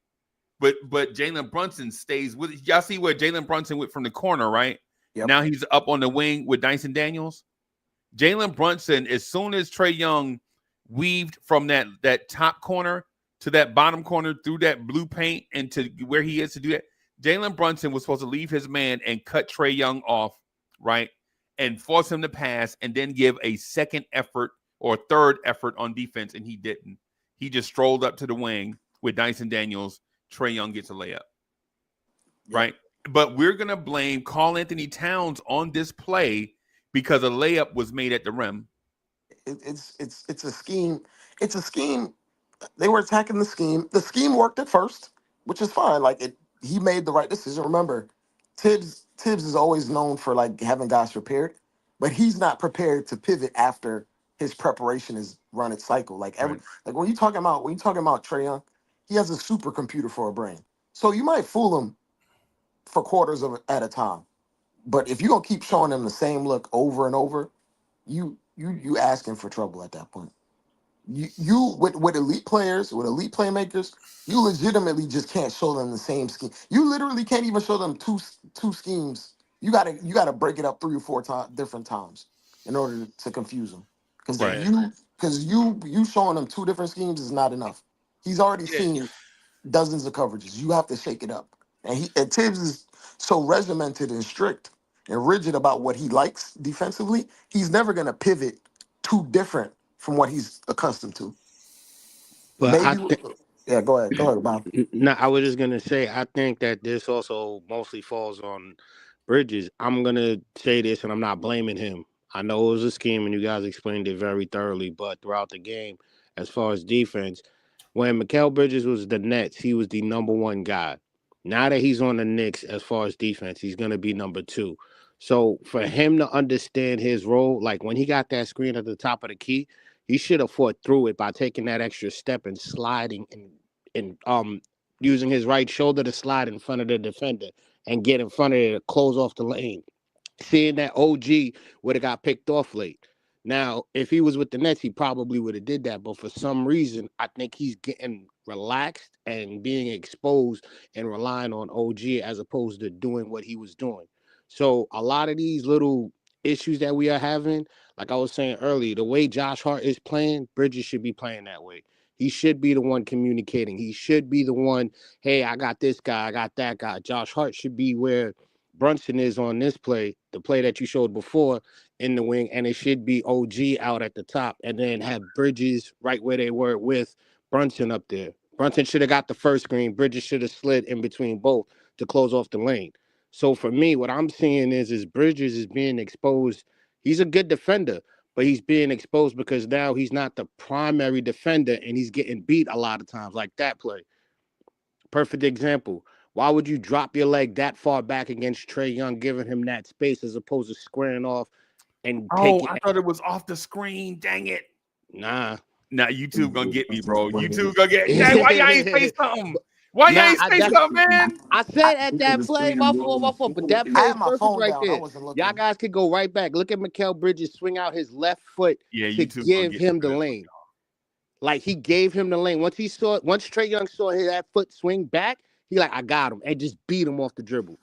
Speaker 4: But Jalen Brunson stays with it. Y'all see where Jalen Brunson went from the corner, right?
Speaker 7: Yep.
Speaker 4: Now he's up on the wing with Dyson Daniels. Jalen Brunson, as soon as Trae Young weaved from that top corner to that bottom corner through that blue paint and to where he is to do that, Jalen Brunson was supposed to leave his man and cut Trae Young off, right? And force him to pass and then give a second effort or third effort on defense, and he didn't. He just strolled up to the wing with Dyson Daniels. Trae Young gets a layup, right? But we're going to blame Karl Anthony Towns on this play because a layup was made at the rim.
Speaker 7: It's a scheme. It's a scheme. They were attacking the scheme. The scheme worked at first, which is fine. He made the right decision. Remember, Tibbs is always known for like having guys prepared, but he's not prepared to pivot after his preparation has run its cycle. Like when you talking about Trae Young, he has a supercomputer for a brain. So you might fool him for quarters at a time. But if you're gonna keep showing them the same look over and over, you asking for trouble at that point. You with elite players, with elite playmakers, you legitimately just can't show them the same scheme. You literally can't even show them two schemes. You gotta break it up 3 or 4 different times in order to confuse them. Because you showing them 2 different schemes is not enough. He's already seen dozens of coverages. You have to shake it up. And Tibbs is so regimented and strict and rigid about what he likes defensively. He's never gonna pivot too different from what he's accustomed to.
Speaker 5: But
Speaker 7: Go ahead, Bob.
Speaker 5: no, I was just gonna say I think that this also mostly falls on Bridges. I'm gonna say this, and I'm not blaming him. I know it was a scheme, and you guys explained it very thoroughly. But throughout the game, as far as defense, when Mikal Bridges was the Nets, he was the number 1 guy. Now that he's on the Knicks, as far as defense, he's gonna be number 2. So for him to understand his role, like when he got that screen at the top of the key, he should have fought through it by taking that extra step and sliding and using his right shoulder to slide in front of the defender and get in front of it to close off the lane. Seeing that OG would have got picked off late. Now, if he was with the Nets, he probably would have did that. But for some reason, I think he's getting relaxed and being exposed and relying on OG as opposed to doing what he was doing. So a lot of these little issues that we are having, like I was saying earlier, the way Josh Hart is playing, Bridges should be playing that way. He should be the one communicating. He should be the one, hey, I got this guy, I got that guy. Josh Hart should be where Brunson is on this play, the play that you showed before in the wing, and it should be OG out at the top and then have Bridges right where they were with Brunson up there. Brunson should have got the first screen. Bridges should have slid in between both to close off the lane. So for me, what I'm seeing is Bridges is being exposed. He's a good defender, but he's being exposed because now he's not the primary defender and he's getting beat a lot of times, like that play. Perfect example. Why would you drop your leg that far back against Trae Young, giving him that space as opposed to squaring off and taking?
Speaker 4: I thought it was off the screen. Dang it.
Speaker 5: Nah,
Speaker 4: YouTube gonna get me, bro. YouTube gonna get me. Dang, why y'all ain't say something? Why y'all ain't say something, man?
Speaker 5: I said at that play, my fault. But that play is
Speaker 7: my
Speaker 5: perfect
Speaker 7: phone
Speaker 5: right
Speaker 7: down. I
Speaker 5: there.
Speaker 7: wasn't looking.
Speaker 5: Y'all guys could go right back. Look at Mikal Bridges swing out his left foot to give him the lane. Like he gave him the lane. Once Trae Young saw that foot swing back, he like, I got him, and just beat him off the dribble.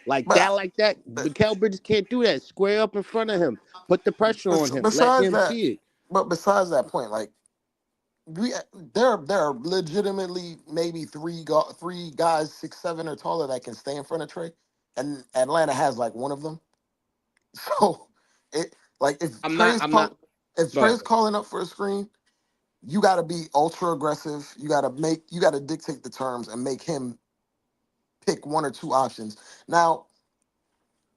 Speaker 5: Like
Speaker 7: But
Speaker 5: that. Mikael Bridges can't do that. Square up in front of him. Put the pressure on him. Let
Speaker 7: besides
Speaker 5: him
Speaker 7: that,
Speaker 5: see it.
Speaker 7: but besides that point, like there are legitimately maybe three guys 6'7" or taller that can stay in front of Trey, and Atlanta has like one of them. So it like if
Speaker 5: I'm
Speaker 7: Trey's
Speaker 5: not.
Speaker 7: if
Speaker 5: Go ahead.
Speaker 7: Trey's calling up for a screen, you got to be ultra aggressive. You got to dictate the terms and make him pick one or two options. Now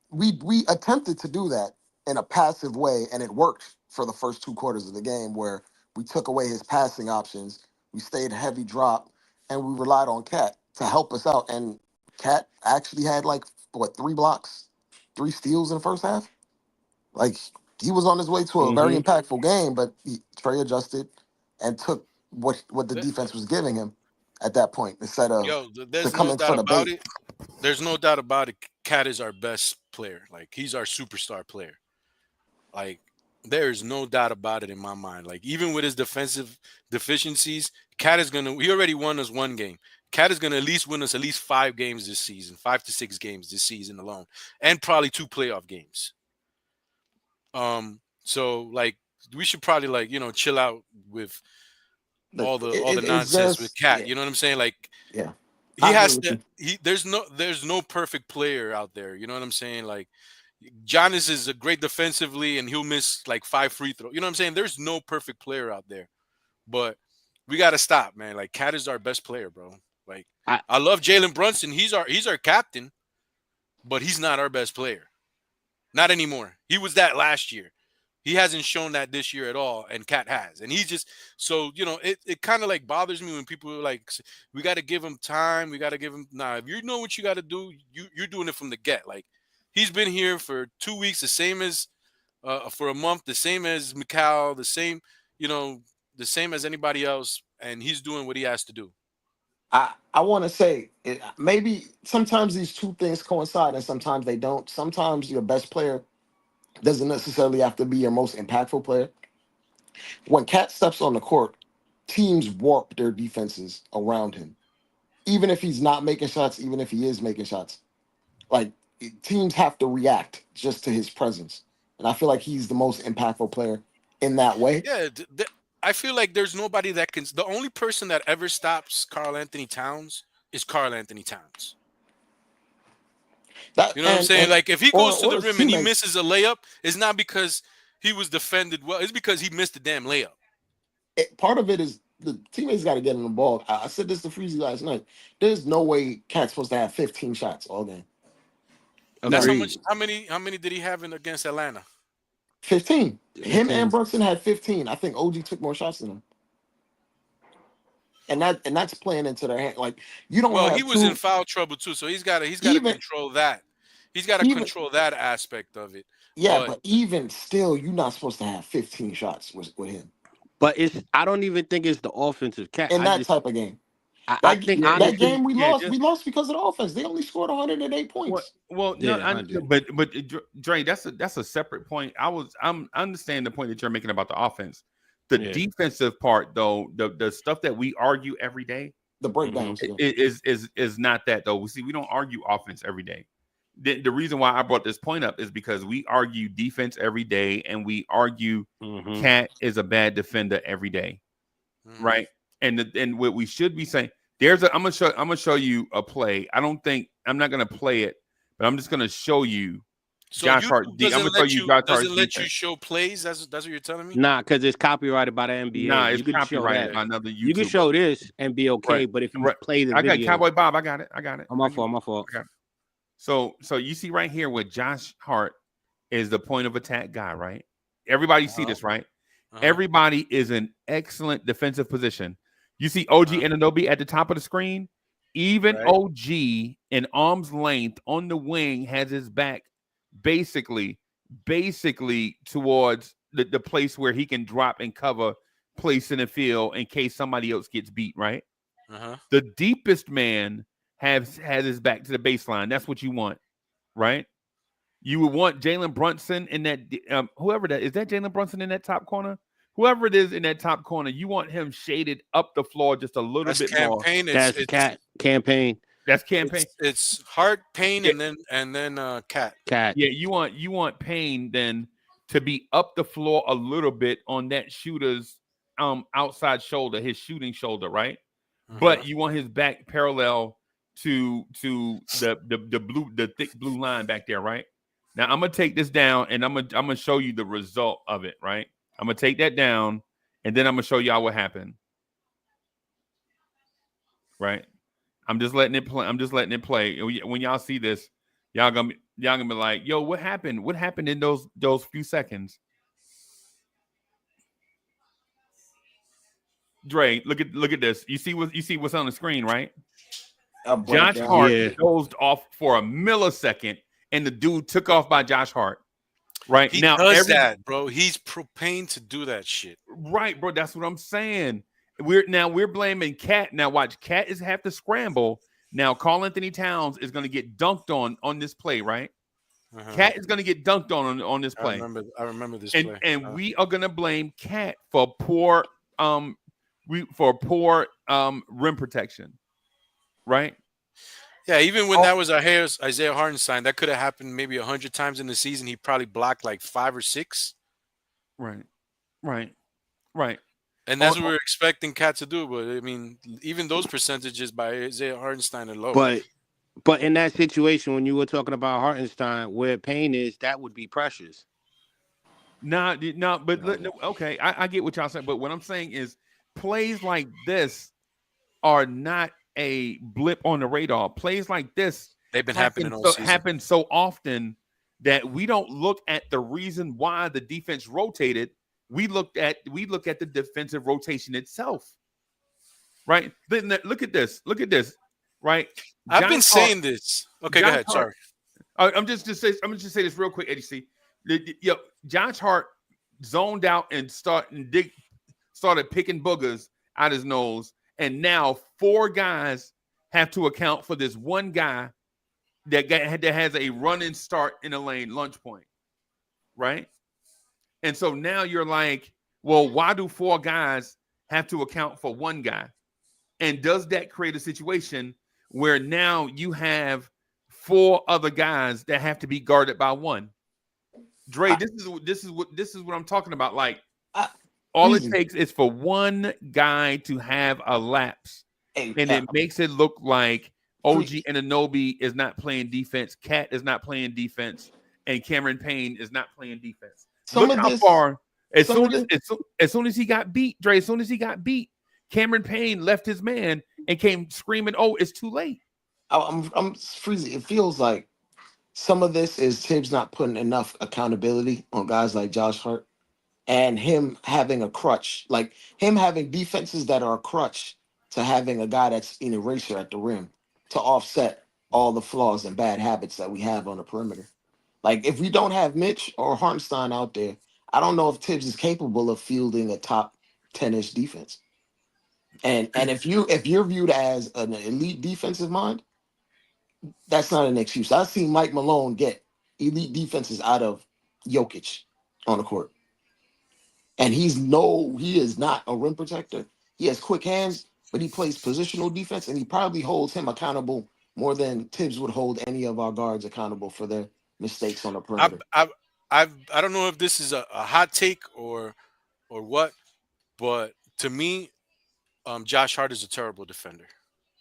Speaker 7: we attempted to do that in a passive way, and it worked for the first 2 quarters of the game where we took away his passing options. We stayed heavy drop, and we relied on Cat to help us out. And Cat actually had like 3 blocks, 3 steals in the first half. Like he was on his way to a very impactful game, but Trey adjusted and took what the defense was giving him at that point instead of
Speaker 6: There's no
Speaker 7: coming
Speaker 6: doubt
Speaker 7: for the
Speaker 6: about
Speaker 7: bait.
Speaker 6: it. There's no doubt about it. Cat is our best player. Like he's our superstar player. Like there is no doubt about it in my mind. Like even with his defensive deficiencies, Cat is gonna. He already won us 1 game. Cat is gonna at least win us at least 5 games this season, 5 to 6 games this season alone, and probably 2 playoff games. So like we should probably like chill out with all the
Speaker 7: It's
Speaker 6: nonsense with
Speaker 7: just
Speaker 6: Cat. You know what I'm saying? Like
Speaker 7: yeah.
Speaker 6: he
Speaker 7: I agree
Speaker 6: has
Speaker 7: with
Speaker 6: to.
Speaker 7: you.
Speaker 6: There's no perfect player out there. You know what I'm saying? Like Giannis is a great defensively, and he'll miss like 5 free throws. You know what I'm saying? There's no perfect player out there, but we got to stop, man. Like Cat is our best player, bro. Like I love Jalen Brunson. He's our captain, but he's not our best player. Not anymore. He was that last year. He hasn't shown that this year at all, and Cat has. And he just it kind of like bothers me when people are like, we got to give him time. We got to give him. Nah, if you know what you got to do, you're doing it from the get. Like he's been here for 2 weeks, the same as for a month, the same as Mikal, the same as anybody else, and he's doing what he has to do.
Speaker 7: I want to say maybe sometimes these two things coincide and sometimes they don't. Sometimes your best player doesn't necessarily have to be your most impactful player. When Cat steps on the court, teams warp their defenses around him. Even if he's not making shots, even if he is making shots, like teams have to react just to his presence. And I feel like he's the most impactful player in that way.
Speaker 6: Yeah, I feel like there's nobody that can. The only person that ever stops Karl Anthony Towns is Karl Anthony Towns. You know what I'm saying? Like if he goes to the rim and he misses a layup, it's not because he was defended well. It's because he missed the damn layup.
Speaker 7: Part of it is the teammates got to get him the ball. I said this to Freezy last night. There's no way Cat's supposed to have 15 shots all game.
Speaker 6: That's how much. How many did he have against Atlanta?
Speaker 7: 15. Him and Brunson had 15. I think OG took more shots than him. And that's playing into their hand. Like you don't.
Speaker 6: Well, he was in foul trouble too, so he's got to control that. He's got to control that aspect of it.
Speaker 7: Yeah, but even still, you're not supposed to have 15 shots with him.
Speaker 5: But I don't even think it's the offensive Cat
Speaker 7: in that type of game.
Speaker 5: I think
Speaker 7: that game we lost because of the offense. They only scored 108 points.
Speaker 4: Well, but Dre, that's a separate point. I understand the point that you're making about the offense. The defensive part, though, the stuff that we argue every day,
Speaker 7: the breakdowns
Speaker 4: is not that though. We don't argue offense every day. The reason why I brought this point up is because we argue defense every day, and we argue Cat is a bad defender every day, right? And what we should be saying, I'm gonna show you a play. I'm not gonna play it, but I'm just gonna show you.
Speaker 6: So Josh Hart. I'm gonna show you Josh Hart. Doesn't let you show plays. That's what you're telling me.
Speaker 5: Nah, because it's copyrighted by the NBA.
Speaker 4: Nah, it's copyrighted by another YouTuber.
Speaker 5: You can show this and be okay, right. But if you play the video,
Speaker 4: I got Cowboy Bob. I got it.
Speaker 5: I'm my fault.
Speaker 4: Okay. So you see right here where Josh Hart is the point of attack guy, right? Everybody see this, right? Everybody is in excellent defensive position. You see OG Anunoby at the top of the screen. Even OG in arm's length on the wing has his back basically towards the place where he can drop and cover place in the field in case somebody else gets beat, right? The deepest man has his back to the baseline. That's what you want, right? You would want Jalen Brunson in that whoever that is. That Jalen Brunson in that top corner? whoever it is in that top corner, you want him shaded up the floor just a little
Speaker 6: That's
Speaker 4: bit more.
Speaker 6: campaign.
Speaker 5: That's cat campaign.
Speaker 4: That's campaign.
Speaker 6: It's Hart, Payne,
Speaker 4: Yeah.
Speaker 6: and then Cat.
Speaker 5: Cat.
Speaker 4: Yeah, you want Payne then to be up the floor a little bit on that shooter's outside shoulder, his shooting shoulder, right? But you want his back parallel to the thick blue line back there, right? Now I'm gonna take this down and I'm gonna show you the result of it, right? I'm gonna take that down and then I'm gonna show y'all what happened. Right? I'm just letting it play. I'm just letting it play. When y'all see this, y'all gonna be like, "Yo, what happened? What happened in those few seconds?" Dre, look at this. You see what's on the screen, right? Josh Hart dozed off for a millisecond, and the dude took off by Josh Hart. Right
Speaker 6: He
Speaker 4: now,
Speaker 6: does that, bro. He's propane to do that shit.
Speaker 4: Right, bro. That's what I'm saying. We're blaming Cat. Now watch, Cat is have to scramble. Now Karl Anthony Towns is going to get dunked on this play, right? Cat is going to get dunked on this play.
Speaker 6: I remember this
Speaker 4: and,
Speaker 6: play.
Speaker 4: And we are going to blame Cat for poor rim protection, right?
Speaker 6: Yeah, even when that was Isaiah Hartenstein, that could have happened maybe 100 times in the season. He probably blocked like 5 or 6.
Speaker 4: Right.
Speaker 6: And that's what we're expecting Cat to do. But I mean, even those percentages by Isaiah Hartenstein are low.
Speaker 5: But in that situation, when you were talking about Hartenstein, where Payne is, that would be Precious.
Speaker 4: Okay, I get what y'all saying. But what I'm saying is, plays like this are not a blip on the radar. Plays like this
Speaker 6: they've been happening all season.
Speaker 4: Happen so often that we don't look at the reason why the defense rotated. We look at the defensive rotation itself, right? Look at this, right?
Speaker 6: I've been saying this. Okay, go ahead. Sorry,
Speaker 4: I'm just say this real quick, Eddie C. Josh Hart zoned out and started picking boogers out his nose, and now 4 guys have to account for this one guy that has a running start in the lane lunch point, right? And so now you're like, well, why do 4 guys have to account for one guy? And does that create a situation where now you have 4 other guys that have to be guarded by one? Dre, this is what I'm talking about. Like, all it takes is for one guy to have a lapse, and it makes it look like OG Anunoby is not playing defense, Cat is not playing defense, and Cameron Payne is not playing defense. Look how far. As soon as he got beat, Dre. As soon as he got beat, Cameron Payne left his man and came screaming, "Oh, it's too late."
Speaker 7: I'm freezing. It feels like some of this is Tibbs not putting enough accountability on guys like Josh Hart, and him having a crutch, like him having defenses that are a crutch to having a guy that's an eraser at the rim to offset all the flaws and bad habits that we have on the perimeter. Like, if we don't have Mitch or Hartenstein out there, I don't know if Tibbs is capable of fielding a top 10-ish defense. And if you're viewed as an elite defensive mind, that's not an excuse. I've seen Mike Malone get elite defenses out of Jokic on the court. And he is not a rim protector. He has quick hands, but he plays positional defense, and he probably holds him accountable more than Tibbs would hold any of our guards accountable for their mistakes on the perimeter.
Speaker 6: I don't know if this is a hot take or what, but to me, Josh Hart is a terrible defender.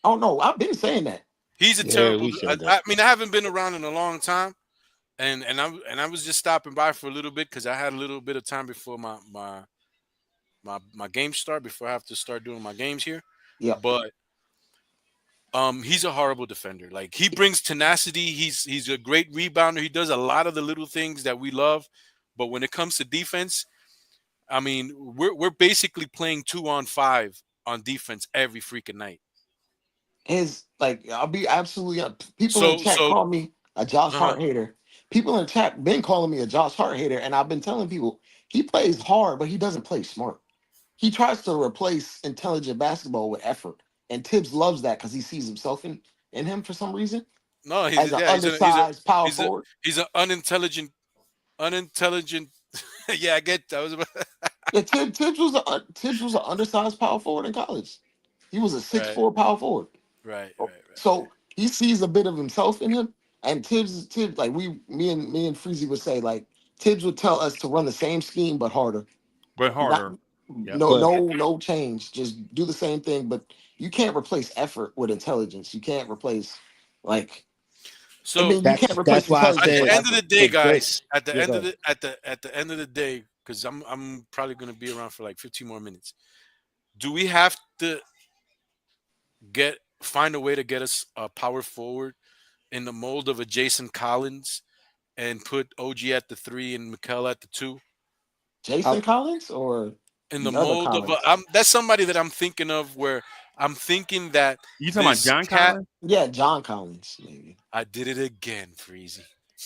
Speaker 7: Oh no, I've been saying that.
Speaker 6: He's a terrible. I mean, I haven't been around in a long time, and I was just stopping by for a little bit because I had a little bit of time before my game start, before I have to start doing my games here.
Speaker 7: Yeah,
Speaker 6: but he's a horrible defender. Like, he brings tenacity. He's a great rebounder. He does a lot of the little things that we love. But when it comes to defense, I mean, we're basically playing 2-on-5 on defense every freaking night.
Speaker 7: I'll be absolutely people in chat call me a Josh Hart hater. People in chat been calling me a Josh Hart hater, and I've been telling people he plays hard, but he doesn't play smart. He tries to replace intelligent basketball with effort. And Tibbs loves that because he sees himself in him for some reason.
Speaker 6: No,
Speaker 7: he's an undersized power forward.
Speaker 6: He's an unintelligent. Yeah, I get that.
Speaker 7: Yeah, Tibbs was an undersized power forward in college. He was a six
Speaker 6: Right,
Speaker 7: four power forward.
Speaker 6: right.
Speaker 7: So he sees a bit of himself in him. And Tibbs, like me and Freezy would say, like Tibbs would tell us to run the same scheme but harder.
Speaker 4: but
Speaker 7: Not
Speaker 4: harder. Yep.
Speaker 5: But
Speaker 7: no change. Just do the same thing. But you can't replace effort with intelligence. You can't replace like I
Speaker 6: So
Speaker 7: mean you can't replace
Speaker 5: that's why I
Speaker 6: at
Speaker 7: intelligence
Speaker 6: the
Speaker 7: with
Speaker 5: said
Speaker 6: end of
Speaker 7: effort.
Speaker 6: the day,
Speaker 5: with Britt.
Speaker 6: guys, at the
Speaker 5: Yeah,
Speaker 6: end
Speaker 5: go
Speaker 6: of
Speaker 5: ahead.
Speaker 6: the end of the day, because I'm probably gonna be around for like 15 more minutes. Do we have to find a way to get us a power forward in the mold of a Jason Collins and put OG at the 3 and Mikel at the 2?
Speaker 5: I,
Speaker 7: Jason Collins or
Speaker 6: In the
Speaker 7: the other
Speaker 6: mold of
Speaker 7: Collins?
Speaker 6: that's somebody that I'm thinking of where I'm thinking that
Speaker 4: You talking about
Speaker 6: this
Speaker 4: John
Speaker 6: cat.
Speaker 4: Collins?
Speaker 7: Yeah, John Collins, maybe.
Speaker 6: I did it again, Freezy.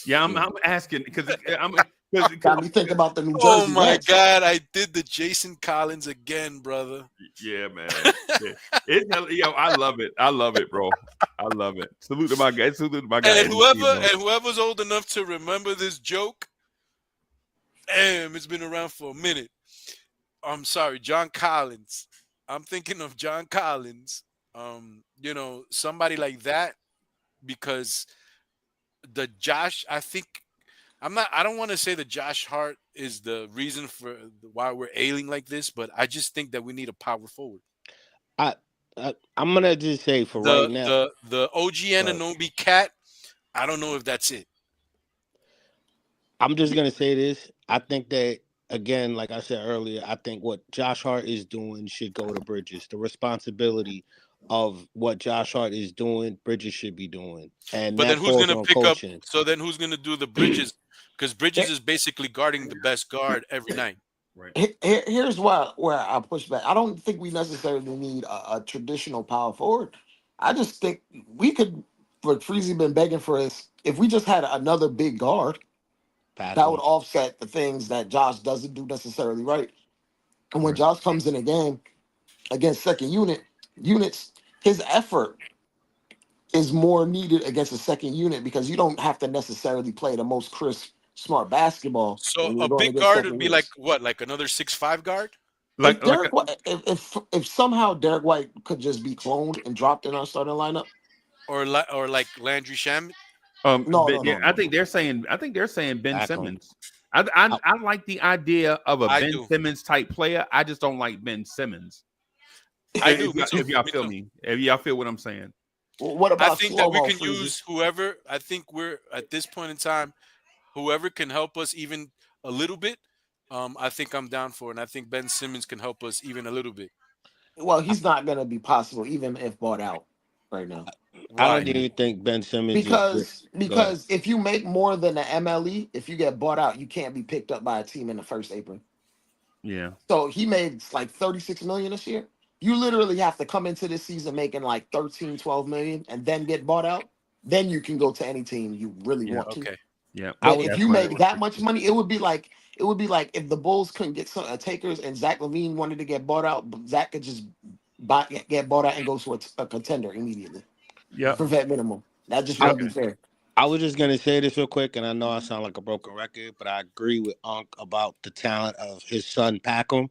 Speaker 4: Yeah, I'm,
Speaker 7: Yeah.
Speaker 4: I'm asking because because
Speaker 7: Got me think about the New
Speaker 6: Oh
Speaker 7: Jersey
Speaker 6: my
Speaker 7: Nets.
Speaker 6: God, I did the Jason Collins again, brother.
Speaker 4: yeah, man. Yeah. I love it. I love it, bro. I love it. Salute to my guy. Salute to my guy.
Speaker 6: And
Speaker 4: MVP, bro.
Speaker 6: whoever's old enough to remember this joke, damn, it's been around for a minute. I'm sorry, John Collins. I'm thinking of John Collins. Somebody like that because the Josh, I think I don't want to say that Josh Hart is the reason for why we're ailing like this, but I just think that we need a power forward.
Speaker 5: I'm gonna just say for right
Speaker 6: The
Speaker 5: now.
Speaker 6: the OG Anunoby cat, I don't know if that's it.
Speaker 5: I'm just gonna say this. I think that again, like I said earlier, I think what Josh Hart is doing should go to Bridges. The responsibility of what Josh Hart is doing, Bridges should be doing, and
Speaker 6: But then
Speaker 5: that
Speaker 6: who's
Speaker 5: falls
Speaker 6: gonna
Speaker 5: on
Speaker 6: pick up?
Speaker 5: coaching.
Speaker 6: So then who's gonna do the Bridges? Because Bridges is basically guarding the best guard every night.
Speaker 4: Right.
Speaker 7: Here's where I push back. I don't think we necessarily need a traditional power forward. I just think we could. What Freezy been begging for is if we just had another big guard
Speaker 5: Pack
Speaker 7: that would
Speaker 5: him.
Speaker 7: offset the things that Josh doesn't do necessarily right. And when
Speaker 4: Right.
Speaker 7: Josh comes in a game against second units, his effort is more needed against a second unit because you don't have to necessarily play the most crisp, smart basketball
Speaker 6: So
Speaker 7: when you're
Speaker 6: a
Speaker 7: going
Speaker 6: big
Speaker 7: against
Speaker 6: guard would
Speaker 7: second
Speaker 6: be like
Speaker 7: units.
Speaker 6: what, like another 6'5" guard,
Speaker 7: If
Speaker 4: Like
Speaker 7: Derek White, if somehow Derek White could just be cloned and dropped in our starting lineup,
Speaker 6: or like Landry Shamet.
Speaker 7: no,
Speaker 4: but
Speaker 7: no,
Speaker 4: yeah,
Speaker 7: no,
Speaker 4: I
Speaker 7: no,
Speaker 4: think
Speaker 7: no.
Speaker 4: they're saying Ben
Speaker 5: Pack him.
Speaker 4: Simmons. I like the idea of a
Speaker 6: I
Speaker 4: Ben
Speaker 6: do.
Speaker 4: Simmons type player. I just don't like Ben Simmons.
Speaker 6: I do. Me too.
Speaker 4: If y'all
Speaker 6: Me
Speaker 4: feel
Speaker 6: too.
Speaker 4: me, if y'all feel what I'm saying.
Speaker 7: Well, what
Speaker 6: I
Speaker 7: about
Speaker 6: think that
Speaker 7: slow
Speaker 6: we
Speaker 7: mo
Speaker 6: can
Speaker 7: freezes?
Speaker 6: use whoever. I think we're at this point in time, whoever can help us even a little bit. I think I'm down for it, and I think Ben Simmons can help us even a little bit.
Speaker 7: Well, he's not going to be possible even if bought out right now.
Speaker 5: I don't
Speaker 6: Why?
Speaker 4: Yeah,
Speaker 5: even think Ben Simmons is good.
Speaker 7: Because
Speaker 5: Go ahead.
Speaker 7: because if you make more than the MLE, if you get bought out, you can't be picked up by a team in the first apron.
Speaker 4: yeah,
Speaker 7: So he made like 36 million this year. You literally have to come into this season making like 13, 12 million and then get bought out. Then you can go to any team you really
Speaker 4: yeah,
Speaker 7: want to.
Speaker 6: Okay.
Speaker 4: yeah.
Speaker 5: I
Speaker 7: But
Speaker 5: would.
Speaker 7: if
Speaker 4: That's
Speaker 7: you
Speaker 4: my
Speaker 7: make that much money, it would be like if the Bulls couldn't get some takers and Zach LaVine wanted to get bought out, Zach could just get bought out and go to a contender immediately
Speaker 4: Yep.
Speaker 7: for vet minimum. That just
Speaker 5: I,
Speaker 7: wouldn't be fair.
Speaker 5: I was just gonna say this real quick, and I know I sound like a broken record, but I agree with Unc about the talent of his son Packham,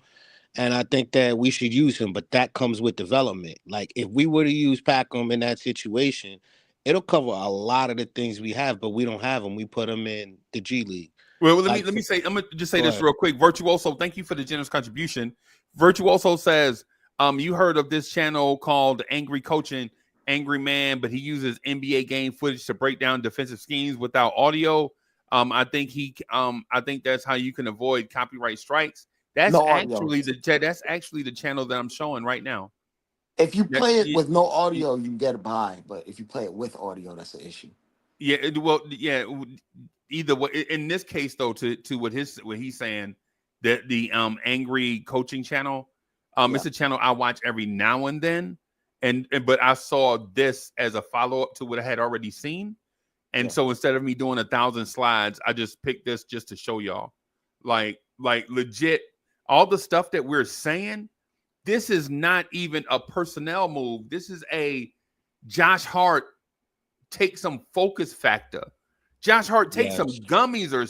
Speaker 5: and I think that we should use him. But that comes with development. Like if we were to use Packham in that situation, it'll cover a lot of the things we have, but we don't have him. We put him in the G League.
Speaker 4: Well,
Speaker 5: Like,
Speaker 4: let me say. I'm gonna just say
Speaker 5: go
Speaker 4: this
Speaker 5: ahead.
Speaker 4: real quick. Virtuoso, thank you for the generous contribution. Virtuoso says, you heard of this channel called Angry Coaching, Angry Man, but he uses NBA game footage to break down defensive schemes without audio. I think that's how you can avoid copyright strikes. That's
Speaker 7: No audio.
Speaker 4: actually the channel that I'm showing right now.
Speaker 7: If you
Speaker 4: That,
Speaker 7: play it with no audio, you get it by. But if you play it with audio, that's an issue.
Speaker 4: yeah, either way. In this case, though, to what he's saying, that the Angry Coaching channel,
Speaker 7: Yeah.
Speaker 4: it's a channel I watch every now and then, but I saw this as a follow up to what I had already seen, and
Speaker 7: Yeah.
Speaker 4: so instead of me doing 1,000 slides, I just picked this just to show y'all, like legit, all the stuff that we're saying. This is not even a personnel move. This is a Josh Hart take some focus factor. Josh Hart take some
Speaker 5: Yes.
Speaker 4: gummies or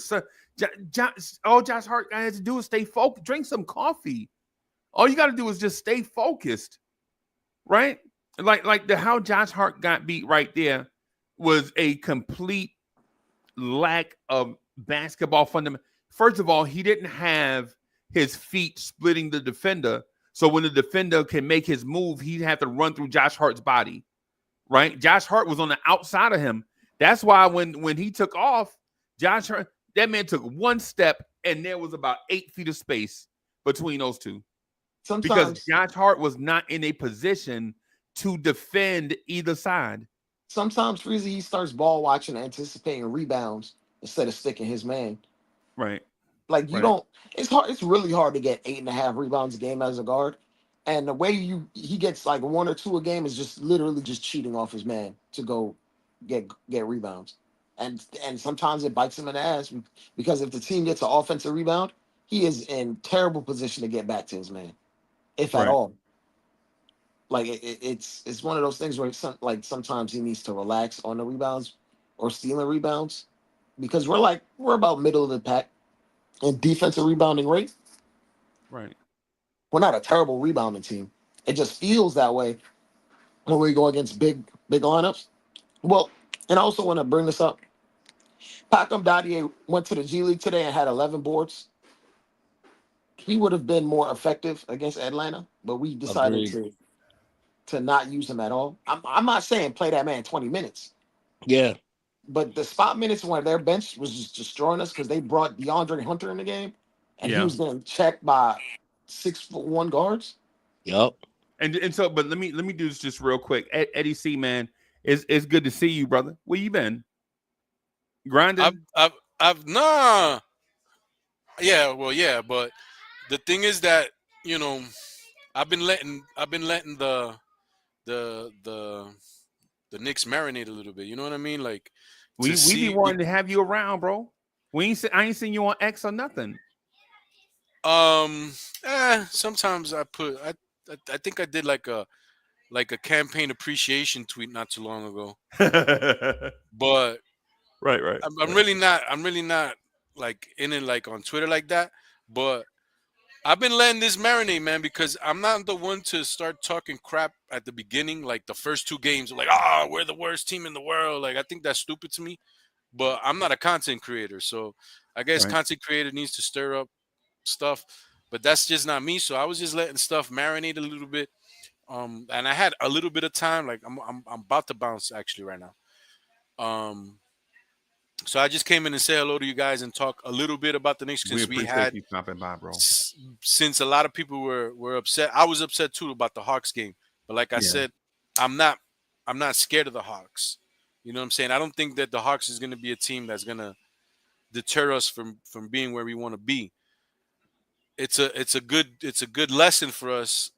Speaker 4: All Josh Hart has to do is stay focused. Drink some coffee. All you got to do is just stay focused, right? Like how Josh Hart got beat right there was a complete lack of basketball fundamental. First of all, he didn't have his feet splitting the defender. So when the defender can make his move, he'd have to run through Josh Hart's body, right? Josh Hart was on the outside of him. That's why when he took off, Josh Hart, that man took one step and there was about 8 feet of space between those two. Because Josh Hart was not in a position to defend either side.
Speaker 7: Sometimes Freezy, he starts ball watching, anticipating rebounds instead of sticking his man.
Speaker 4: Right.
Speaker 7: Like you don't. It's hard. It's really hard to get 8.5 rebounds a game as a guard. And the way he gets like 1 or 2 a game is just literally just cheating off his man to go get rebounds. And sometimes it bites him in the ass because if the team gets an offensive rebound, he is in terrible position to get back to his man, if at all. Like it's one of those things where sometimes he needs to relax on the rebounds or stealing rebounds because we're about middle of the pack in defensive rebounding rate.
Speaker 4: Right.
Speaker 7: We're not a terrible rebounding team. It just feels that way when we go against big lineups. Well, and I also want to bring this up. Pacom Dadier went to the G League today and had 11 boards. He would have been more effective against Atlanta, but we decided to not use him at all. I'm not saying play that man 20 minutes.
Speaker 5: Yeah.
Speaker 7: But the spot minutes when their bench was just destroying us because they brought DeAndre Hunter in the game and he was getting checked by 6'1" guards.
Speaker 5: Yep.
Speaker 4: And so, but let me do this just real quick. Eddie C, man, it's good to see you, brother. Where you been? Grinding?
Speaker 6: I've nah. Yeah, well, yeah, but the thing is that, you know, I've been letting the Knicks marinate a little bit. You know what I mean? Like
Speaker 4: we be wanting to have you around, bro. I ain't seen you on X or nothing.
Speaker 6: Sometimes I think I did like a campaign appreciation tweet not too long ago. But
Speaker 4: right.
Speaker 6: I'm really not like in it like on Twitter like that. But I've been letting this marinate, man, because I'm not the one to start talking crap at the beginning, like the first 2 games, like, we're the worst team in the world. Like, I think that's stupid to me, but I'm not a content creator. So I guess content creator needs to stir up stuff, but that's just not me. So I was just letting stuff marinate a little bit. And I had a little bit of time. Like I'm about to bounce actually right now. So I just came in and say hello to you guys and talk a little bit about the Knicks because we had
Speaker 4: you stopping by, bro.
Speaker 6: Since a lot of people were upset. I was upset too about the Hawks game, but like I said, I'm not scared of the Hawks. You know what I'm saying? I don't think that the Hawks is going to be a team that's going to deter us from being where we want to be. It's a good lesson for us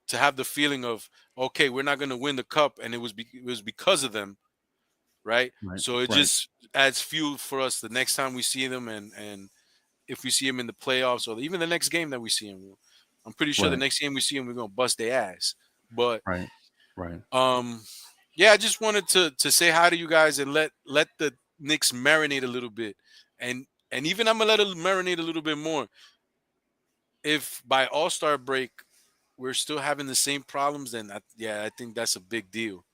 Speaker 6: to have the feeling of, okay, we're not going to win the cup, and it was because of them. Right. So it just adds fuel for us the next time we see them. And if we see them in the playoffs or even the next game that we see them, I'm pretty sure the next game we see them, we're going to bust their ass. But yeah, I just wanted to say hi to you guys and let the Knicks marinate a little bit. And even I'm going to let it marinate a little bit more. If by All-Star break, we're still having the same problems, then I think that's a big deal.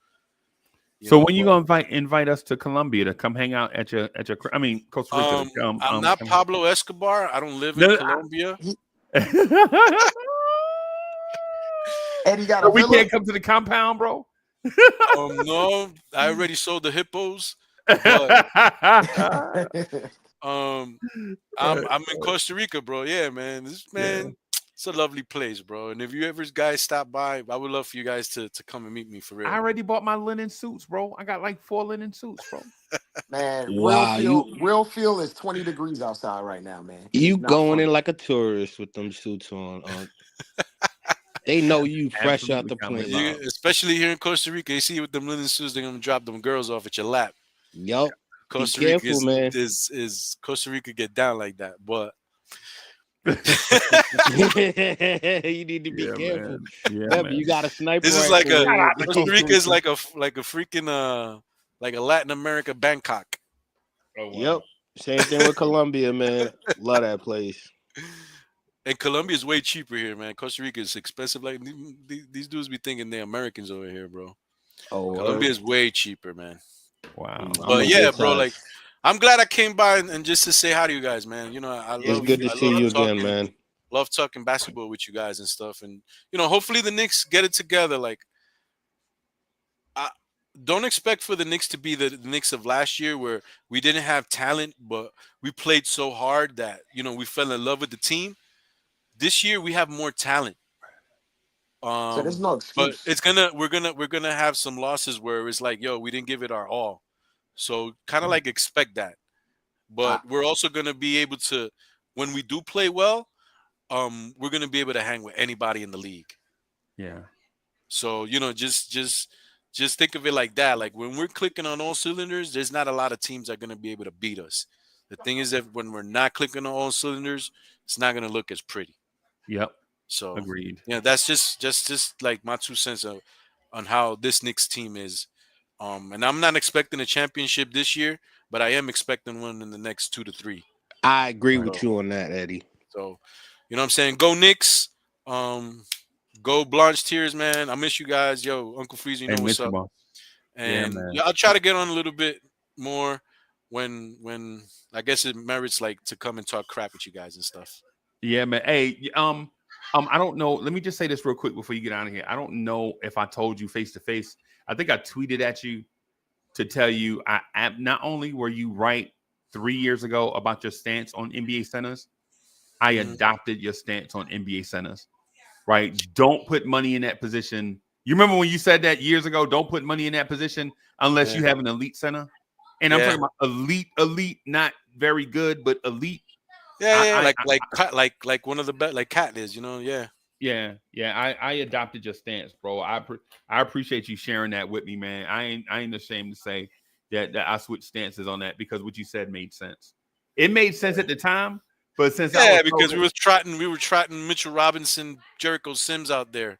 Speaker 4: So when you gonna invite us to Colombia to come hang out at your Costa Rica?
Speaker 6: I'm not Pablo Escobar. I don't live in Colombia.
Speaker 7: Eddie got
Speaker 4: we can't come to the compound, bro.
Speaker 6: No, I already sold the hippos. But, I'm in Costa Rica, bro. Yeah, man. It's a lovely place, bro. And if you ever guys stop by, I would love for you guys to come and meet me for real.
Speaker 4: I already bought my linen suits, bro. I got like 4 linen suits, bro.
Speaker 7: Man, wow, real feel is 20 degrees outside right now, man.
Speaker 5: You going in like a tourist with them suits on. They know you fresh out the plane.
Speaker 6: Especially here in Costa Rica. You see with them linen suits, they're gonna drop them girls off at your lap.
Speaker 5: Yup.
Speaker 6: Costa
Speaker 5: Be
Speaker 6: Rica
Speaker 5: careful, man.
Speaker 6: is Costa Rica get down like that, but
Speaker 5: you need to be careful.
Speaker 4: Yeah,
Speaker 5: man. You got a sniper.
Speaker 6: This is like Costa Rica is like a freaking like a Latin America Bangkok.
Speaker 5: Oh, wow. Yep. Same thing with Colombia, man. Love that place.
Speaker 6: And Colombia is way cheaper here, man. Costa Rica is expensive. Like these dudes be thinking they're Americans over here, bro.
Speaker 5: Oh,
Speaker 6: Colombia is way cheaper, man.
Speaker 4: Wow.
Speaker 5: I'm
Speaker 6: But
Speaker 5: a
Speaker 6: yeah,
Speaker 5: good
Speaker 6: bro,
Speaker 5: time.
Speaker 6: like I'm glad I came by and just to say hi to you guys, man. You know,
Speaker 5: It's good to see you again, man.
Speaker 6: love talking basketball with you guys and stuff. And you know, hopefully the Knicks get it together. Like, I don't expect for the Knicks to be the Knicks of last year, where we didn't have talent, but we played so hard that we fell in love with the team. This year we have more talent.
Speaker 7: So there's no
Speaker 6: But
Speaker 7: excuse.
Speaker 6: it's we're gonna have some losses where it's like, yo, we didn't give it our all. So kind of like expect that.
Speaker 7: I,
Speaker 6: But we're also gonna be able to, when we do play well, we're gonna be able to hang with anybody in the league.
Speaker 4: Yeah.
Speaker 6: So just think of it like that. Like when we're clicking on all cylinders, there's not a lot of teams that are gonna be able to beat us. The thing is that when we're not clicking on all cylinders, it's not gonna look as pretty.
Speaker 4: Yep.
Speaker 6: So
Speaker 4: Agreed.
Speaker 6: yeah, that's just like my 2 cents on how this Knicks team is. And I'm not expecting a championship this year, but I am expecting one in the next 2 to 3.
Speaker 5: I agree
Speaker 4: Right.
Speaker 5: with you on that, Eddie.
Speaker 6: So, you know what I'm saying? Go Knicks. Go Blanche Tears, man. I miss you guys. Yo, Uncle Freeze, you know
Speaker 4: And
Speaker 6: what's
Speaker 4: Mr.
Speaker 6: up.
Speaker 4: Boss. Yeah,
Speaker 6: And
Speaker 4: man.
Speaker 6: yeah, I'll try to get on a little bit more when I guess it merits like to come and talk crap with you guys and stuff.
Speaker 4: Yeah, man. Hey, I don't know. Let me just say this real quick before you get out of here. I don't know if I told you face to face. I think I tweeted at you to tell you not only were you right 3 years ago about your stance on NBA centers, I
Speaker 6: Mhm.
Speaker 4: adopted your stance on NBA centers. Right? Don't put money in that position. You remember when you said that years ago? Don't put money in that position unless
Speaker 6: Yeah.
Speaker 4: you have an elite center. And I'm
Speaker 6: Yeah.
Speaker 4: talking about elite, not very good, but elite.
Speaker 6: Yeah,
Speaker 4: I
Speaker 6: like one of the best, like Cat is, yeah.
Speaker 4: Yeah, I adopted your stance, bro. I appreciate you sharing that with me, man. I ain't ashamed to say that I switched stances on that because what you said made sense. It made sense at the time, but since I was
Speaker 6: Yeah, because we were trotting Mitchell Robinson, Jericho Sims out there,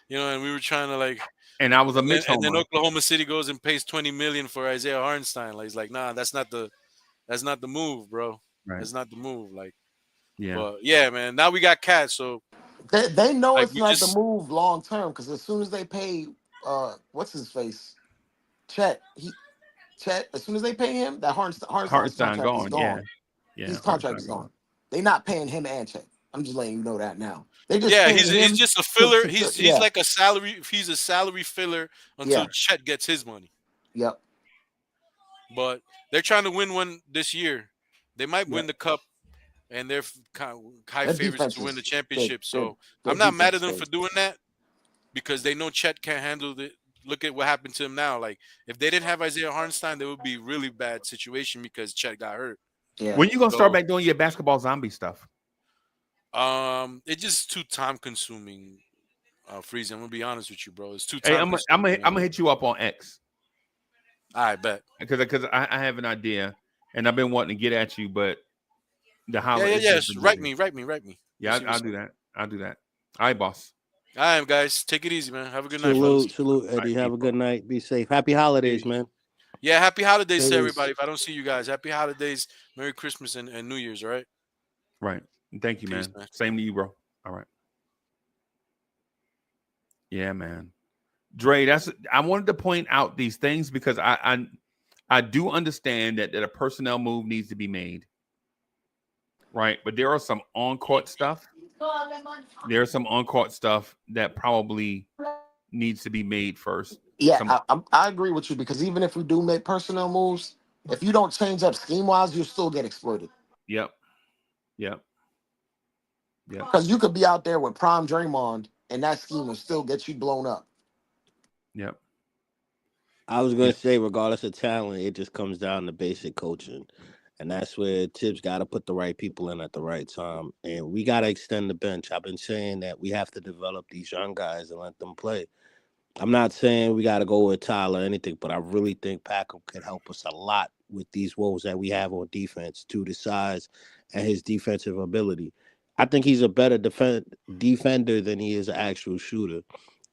Speaker 6: and we were trying to like,
Speaker 4: and I was a Mitch
Speaker 6: and then
Speaker 4: homer.
Speaker 6: Oklahoma City goes and pays $20 million for Isaiah Hartenstein. Like, he's like, nah, that's not the move, bro.
Speaker 4: Right.
Speaker 6: That's not the move. Like,
Speaker 4: Yeah.
Speaker 6: but yeah, man. Now we got Cat, so
Speaker 7: they know
Speaker 6: like
Speaker 7: it's
Speaker 6: we
Speaker 7: not the
Speaker 6: just
Speaker 7: move long term because as soon as they pay, what's his face, Chet, Chet. As soon as they pay him, that Hartenstein's
Speaker 4: Hartenstein
Speaker 7: contract is
Speaker 4: gone. Yeah.
Speaker 7: gone.
Speaker 4: Yeah.
Speaker 7: His contract
Speaker 4: Hartenstein
Speaker 7: is
Speaker 4: gone.
Speaker 7: gone. They not paying him and Chet. I'm just letting you know that now. They just
Speaker 6: yeah,
Speaker 7: paying
Speaker 6: he's
Speaker 7: him
Speaker 6: just a filler.
Speaker 7: to
Speaker 6: He's like a salary. He's a salary filler until
Speaker 7: yeah,
Speaker 6: Chet gets his money.
Speaker 7: yep.
Speaker 6: But they're trying to win one this year. They might
Speaker 7: Yeah.
Speaker 6: win the cup, and they're high
Speaker 7: Their
Speaker 6: favorites
Speaker 7: defense
Speaker 6: to win the
Speaker 7: is their,
Speaker 6: championship.
Speaker 7: their,
Speaker 6: So
Speaker 7: their
Speaker 6: I'm not mad
Speaker 7: defense
Speaker 6: at them for
Speaker 7: is
Speaker 6: doing that because they know Chet can't handle it. Look at what happened to him now. Like if they didn't have Isaiah Hartenstein, there would be really bad situation because Chet got hurt.
Speaker 7: yeah.
Speaker 4: When you gonna start
Speaker 6: So
Speaker 4: back doing your basketball zombie stuff?
Speaker 6: it's just too time consuming. Freeze. I'm gonna be honest with you, bro. It's too
Speaker 4: Hey,
Speaker 6: time consuming.
Speaker 4: I'm gonna hit you up on X
Speaker 6: I bet.
Speaker 4: because I have an idea and I've been wanting to get at you, but the holler
Speaker 6: Yeah.
Speaker 4: is just been
Speaker 6: Write
Speaker 4: busy.
Speaker 6: me.
Speaker 4: Yeah,
Speaker 6: Let's see
Speaker 4: I'll
Speaker 6: what's
Speaker 4: do
Speaker 6: up.
Speaker 4: that. I'll do that. All right, boss.
Speaker 6: All right, guys. Take it easy, man. Have a good night, fellas.
Speaker 5: Salute,
Speaker 4: All right,
Speaker 5: Eddie. Have a
Speaker 4: peace, bro.
Speaker 5: good night. Be safe. Happy holidays, man.
Speaker 6: Yeah, happy holidays to
Speaker 7: Peace.
Speaker 6: everybody. If I don't see you guys, happy holidays, Merry Christmas, and New Year's. All right.
Speaker 4: Right. Thank you,
Speaker 6: Peace,
Speaker 4: man.
Speaker 6: man.
Speaker 4: Same to you, bro. All right. Yeah, man. Dre, I wanted to point out these things because I do understand that a personnel move needs to be made. Right. But there are some on-court stuff. There's some on-court stuff that probably needs to be made first.
Speaker 7: Yeah, I agree with you because even if we do make personnel moves, if you don't change up scheme wise, you'll still get exploited.
Speaker 4: Yep.
Speaker 7: Because you could be out there with prime Draymond and that scheme will still get you blown up.
Speaker 4: Yep.
Speaker 5: I was gonna say, regardless of talent, it just comes down to basic coaching. And that's where Tibbs got to put the right people in at the right time. And we got to extend the bench. I've been saying that we have to develop these young guys and let them play. I'm not saying we got to go with Tyler or anything, but I really think Packham could help us a lot with these woes that we have on defense, to the size and his defensive ability. I think he's a better defender than he is an actual shooter.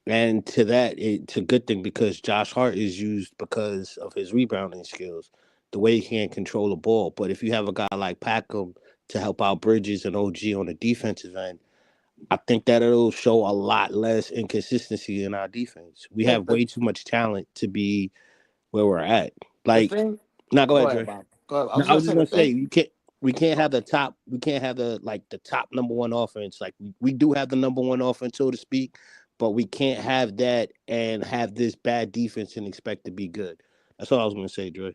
Speaker 5: And to that, it's a good thing because Josh Hart is used because of his rebounding skills. the way he can't control the ball. But if you have a guy like Packham to help out Bridges and OG on the defensive end, I think that it'll show a lot less inconsistency in our defense. We
Speaker 7: The,
Speaker 5: have
Speaker 7: the,
Speaker 5: way too much talent to be where we're at.
Speaker 7: the
Speaker 5: Like,
Speaker 7: thing.
Speaker 5: now go
Speaker 7: Go
Speaker 5: ahead,
Speaker 7: ahead,
Speaker 5: Dre.
Speaker 7: Bob. Go ahead. I
Speaker 5: No,
Speaker 7: was
Speaker 5: I
Speaker 7: gonna
Speaker 5: was just
Speaker 7: say the
Speaker 5: gonna say
Speaker 7: thing.
Speaker 5: we can't have the top number one offense. Like we do have the number one offense, so to speak, but we can't have that and have this bad defense and expect to be good. That's all I was gonna say, Dre.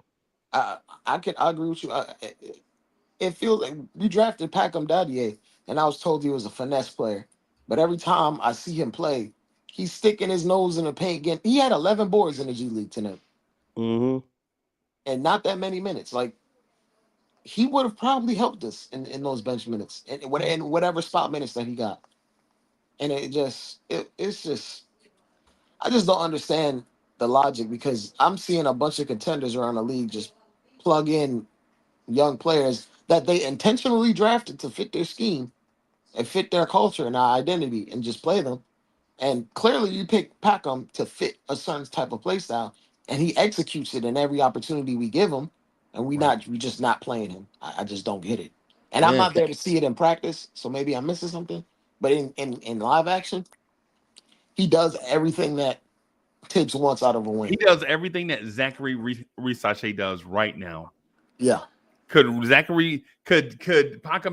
Speaker 7: I I agree with you. It feels like we drafted Packham Dadier, and I was told he was a finesse player. But every time I see him play, he's sticking his nose in the paint. Again, he had 11 boards in the G League tonight,
Speaker 5: Mm-hmm.
Speaker 7: and not that many minutes. Like he would have probably helped us in those bench minutes and whatever spot minutes that he got. And it's just I just don't understand the logic because I'm seeing a bunch of contenders around the league just plug in young players that they intentionally drafted to fit their scheme and fit their culture and our identity and just play them. And clearly, you pick Packham to fit a certain type of play style, and he executes it in every opportunity we give him. And
Speaker 5: Right.
Speaker 7: we just not playing him. I just don't get it. And I'm
Speaker 5: Yeah.
Speaker 7: not there to see it in practice, so maybe I'm missing something. But in live action, he does everything that Tibbs wants out of a
Speaker 4: He
Speaker 7: wing.
Speaker 4: does everything that Zachary Risache does right now.
Speaker 7: Yeah,
Speaker 4: Could Pacom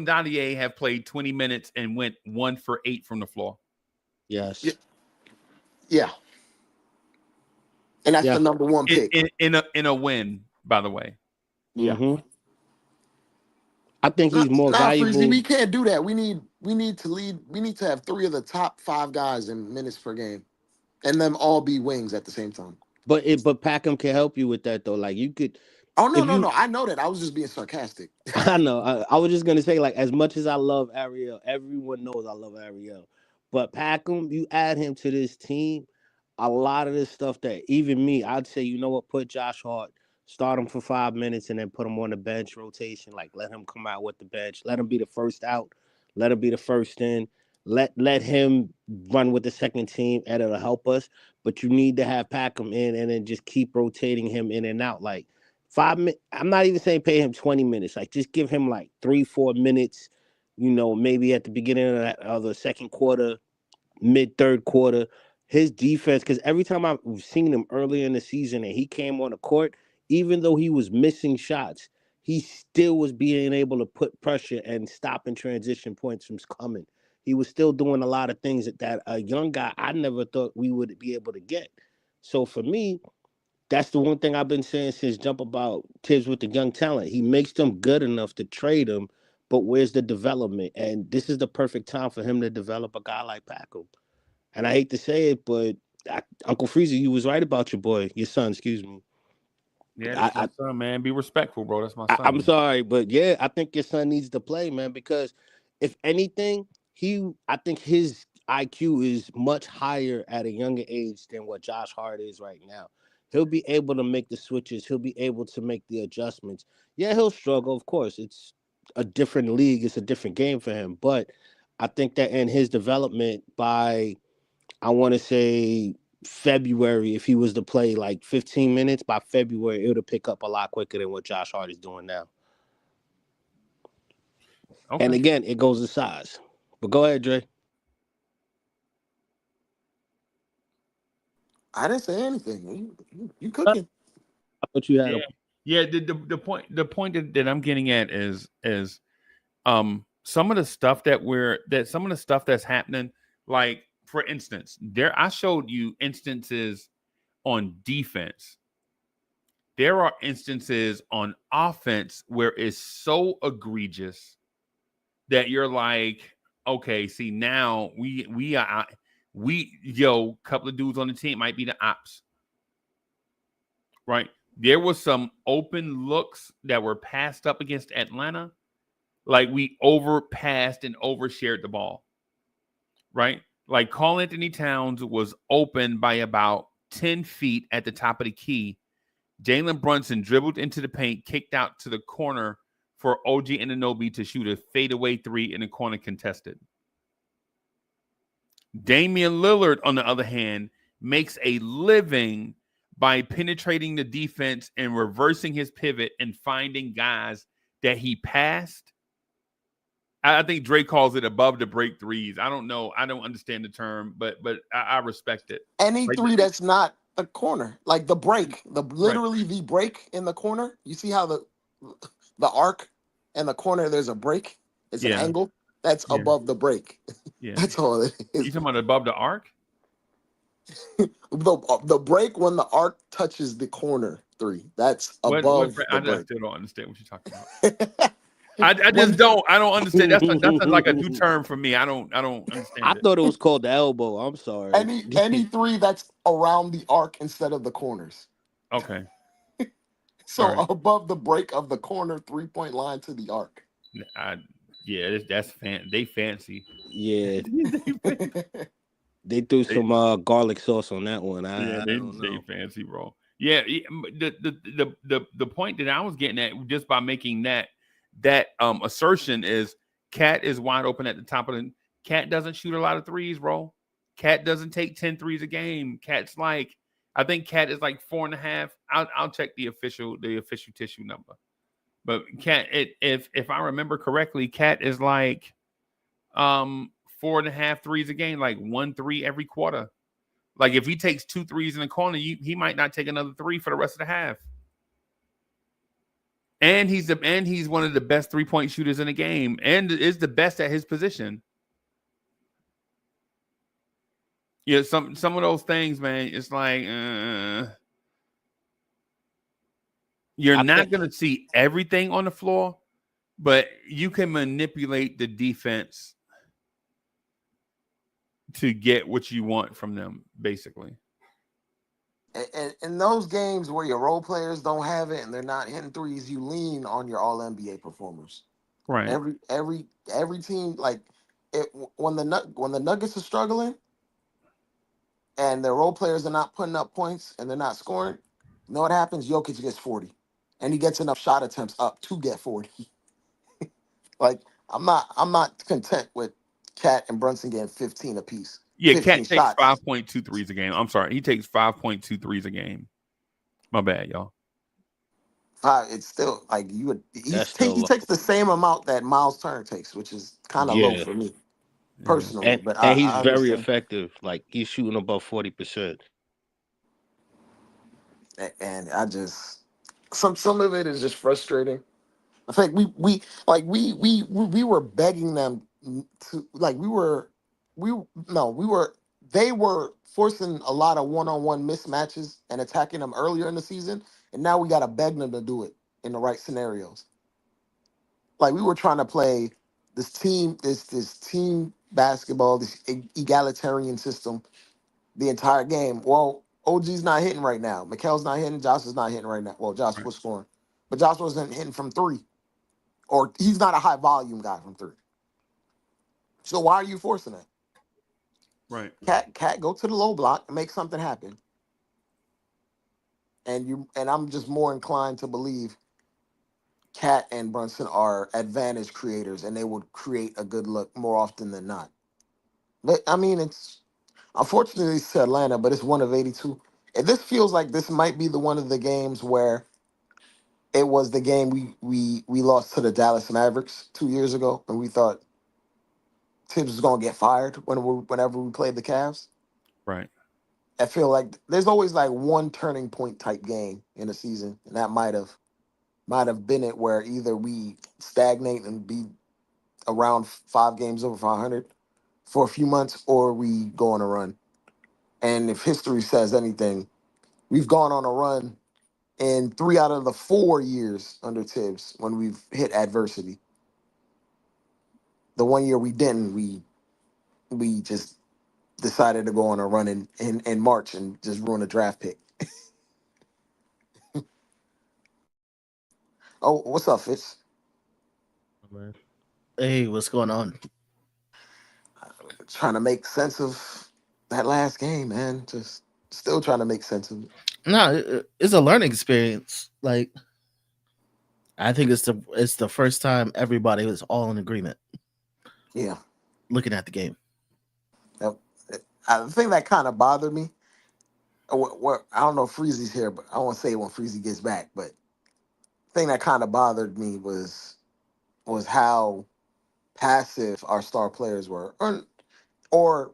Speaker 4: Dadier have played 20 minutes and went 1 for 8 from the floor?
Speaker 5: Yes.
Speaker 7: yeah, yeah. And that's
Speaker 5: Yeah.
Speaker 7: the number one pick.
Speaker 4: In a win, by the way.
Speaker 7: Yeah.
Speaker 5: Mm-hmm. I think he's more
Speaker 7: Nah, Freezy,
Speaker 5: valuable.
Speaker 7: we can't do that. We need to lead. We need to have 3 of the top 5 guys in minutes per game, and them all be wings at the same time.
Speaker 5: But Packham can help you with that though. Like you could,
Speaker 7: Oh no,
Speaker 5: if
Speaker 7: no,
Speaker 5: you
Speaker 7: no! I know that. I was just being sarcastic.
Speaker 5: I know. I was just gonna say, like, as much as I love Ariel, everyone knows I love Ariel. But Packham, you add him to this team, a lot of this stuff that even me, I'd say, you know what, put Josh Hart, start him for 5 minutes, and then put him on the bench rotation. Like, let him come out with the bench. Let him be the first out. Let him be the first in. Let him run with the second team, and it'll help us. But you need to have Packham in, and then just keep rotating him in and out. Like 5 minutes. I'm not even saying pay him 20 minutes. Like just give him like 3-4 minutes. Maybe at the beginning of the second quarter, mid third quarter. His defense, because every time I've seen him earlier in the season and he came on the court, even though he was missing shots, he still was being able to put pressure and stopping transition points from coming. He was still doing a lot of things that a young guy I never thought we would be able to get. So for me, that's the one thing I've been saying since jump about Tibbs with the young talent. He makes them good enough to trade them, but where's the development? And this is the perfect time for him to develop a guy like Packham. And I hate to say it, but Uncle Freezy, you was right about your son, excuse me.
Speaker 4: Yeah, that's my
Speaker 5: I,
Speaker 4: son, man. Be respectful, bro. That's my
Speaker 5: I,
Speaker 4: son,
Speaker 5: I'm
Speaker 4: man.
Speaker 5: sorry, but yeah, I think your son needs to play, man, because if anything, I think his IQ is much higher at a younger age than what Josh Hart is right now. He'll be able to make the switches. He'll be able to make the adjustments. Yeah, he'll struggle, of course. It's a different league. It's a different game for him. But I think that in his development by, I want to say February, if he was to play like 15 minutes by February, it'll pick up a lot quicker than what Josh Hart is doing now.
Speaker 4: Okay.
Speaker 5: And again, it goes to size. But go ahead, Dre.
Speaker 7: I didn't say anything. You cooking?
Speaker 5: I thought you had
Speaker 4: Yeah.
Speaker 5: a
Speaker 4: Yeah, the point that I'm getting at is some of the stuff some of the stuff that's happening, like for instance, I showed you instances on defense. There are instances on offense where it's so egregious that you're like, okay, see now couple of dudes on the team might be the ops, right? There was some open looks that were passed up against Atlanta, like we overpassed and overshared the ball, right? Like Karl Anthony Towns was open by about 10 feet at the top of the key. Jalen Brunson dribbled into the paint, kicked out to the corner for OG Anunoby to shoot a fadeaway 3 in the corner contested. Damian Lillard, on the other hand, makes a living by penetrating the defense and reversing his pivot and finding guys that he passed. I think Drake calls it above the break threes. I don't know. I don't understand the term, but I respect it.
Speaker 7: Any
Speaker 4: Like,
Speaker 7: three that's not a corner, like the break, literally the break in the corner. You see how the arc and the corner, there's a break. It's an
Speaker 4: yeah,
Speaker 7: angle. That's
Speaker 4: yeah,
Speaker 7: above the break.
Speaker 4: yeah.
Speaker 7: That's all it
Speaker 4: You
Speaker 7: is.
Speaker 4: talking about above the arc?
Speaker 7: The break when the arc touches the corner three. That's
Speaker 4: What?
Speaker 7: above the
Speaker 4: I
Speaker 7: break.
Speaker 4: still don't understand what you're talking about. I just
Speaker 7: When-
Speaker 4: don't. I don't understand. That's like a new term for me. I don't
Speaker 5: I
Speaker 4: understand it.
Speaker 5: thought it was called the elbow. I'm sorry.
Speaker 7: any three that's around the arc instead of the corners.
Speaker 4: Okay.
Speaker 7: So
Speaker 4: All right.
Speaker 7: above the break of the corner 3-point line to the arc.
Speaker 4: Yeah, that's they fancy.
Speaker 5: Yeah, they threw some garlic sauce on that one. I
Speaker 4: They
Speaker 5: don't know.
Speaker 4: fancy, bro. Yeah, the point that I was getting at just by making that assertion is Cat is wide open at the top of the. Cat doesn't shoot a lot of threes, bro. Cat doesn't take 10 threes a game. Cat's like, I think Cat is like 4.5. I'll check the official tissue number. But Cat, if I remember correctly, Cat is like 4.5 threes a game, like 1 3 every quarter. Like if he takes 2 threes in the corner, he might not take another 3 for the rest of the half. And he's one of the best 3-point shooters in the game, and is the best at his position. Yeah, some of those things, man. It's like you're not going to see everything on the floor, but you can manipulate the defense to get what you want from them, basically.
Speaker 7: And in those games where your role players don't have it and they're not hitting threes, you lean on your All NBA performers.
Speaker 4: Right.
Speaker 7: Every team, like when the Nuggets are struggling and their role players are not putting up points and they're not scoring, you know what happens? Jokic gets 40, and he gets enough shot attempts up to get 40. Like I'm not content with Cat and Brunson getting 15 apiece.
Speaker 4: Yeah, Cat takes
Speaker 7: shots.
Speaker 4: 5.2 threes a game. I'm sorry, he takes 5.2 threes a game. My bad, y'all.
Speaker 7: It's still like you would. He takes the same amount that Miles Turner takes, which is kind of low for me personally.
Speaker 5: And,
Speaker 7: but
Speaker 5: and he's
Speaker 7: I
Speaker 5: very
Speaker 7: understand.
Speaker 5: effective. Like he's shooting above 40%.
Speaker 7: And I just some of it is just frustrating. I think we were begging them to they were forcing a lot of one-on-one mismatches and attacking them earlier in the season, and now we got to beg them to do it in the right scenarios. Like we were trying to play this team basketball, this egalitarian system the entire game. Well, OG's not hitting right now. Mikel's not hitting. Josh is not hitting right now. Well, Josh was scoring, but Josh wasn't hitting from 3. Or he's not a high volume guy from 3. So why are you forcing it?
Speaker 4: Right.
Speaker 7: Cat, go to the low block and make something happen. And I'm just more inclined to believe Cat and Brunson are advantage creators, and they would create a good look more often than not. But I mean, it's unfortunately it's to Atlanta, but it's 1 of 82. And this feels like this might be one of the games where it was the game we lost to the Dallas Mavericks 2 years ago, and we thought Tibbs was gonna get fired whenever we played the Cavs.
Speaker 4: Right.
Speaker 7: I feel like there's always like one turning point type game in a season, and that might have been it, where either we stagnate and be around 5 games over 500 for a few months, or we go on a run. And if history says anything, we've gone on a run in 3 out of the 4 years under Tibbs when we've hit adversity. The 1 year we didn't, we just decided to go on a run in March and just ruin a draft pick. Oh, what's up, Fitz?
Speaker 8: Hey, what's going on?
Speaker 7: Trying to make sense of that last game, man. Just still trying to make sense of it.
Speaker 8: No, it's a learning experience. Like, I think it's the first time everybody was all in agreement.
Speaker 7: Yeah.
Speaker 8: Looking at the game.
Speaker 7: The thing that kind of bothered me what I don't know if Freezy's here, but I won't say it when Freezy gets back. But the thing that kind of bothered me was how passive our star players were, or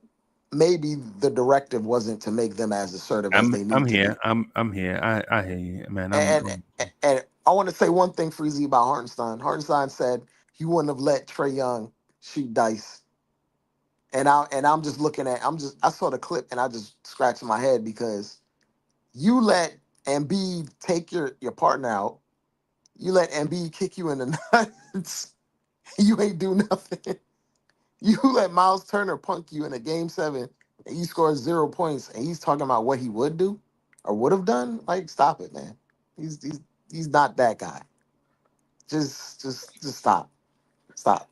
Speaker 7: maybe the directive wasn't to make them as assertive as they
Speaker 4: I'm
Speaker 7: need to be.
Speaker 4: here. I'm here. I hear you, man.
Speaker 7: And I want to say one thing, Freezy, about Hartenstein. Hartenstein said he wouldn't have let Trey Young shoot dice. I'm just looking at I saw the clip and I just scratched my head because you let Embiid take your partner out. You let Embiid kick you in the nuts. You ain't do nothing. You let Miles Turner punk you in a game 7 and you score 0 points and he's talking about what he would do or would have done. Like, stop it, man. He's not that guy. Just stop. Stop.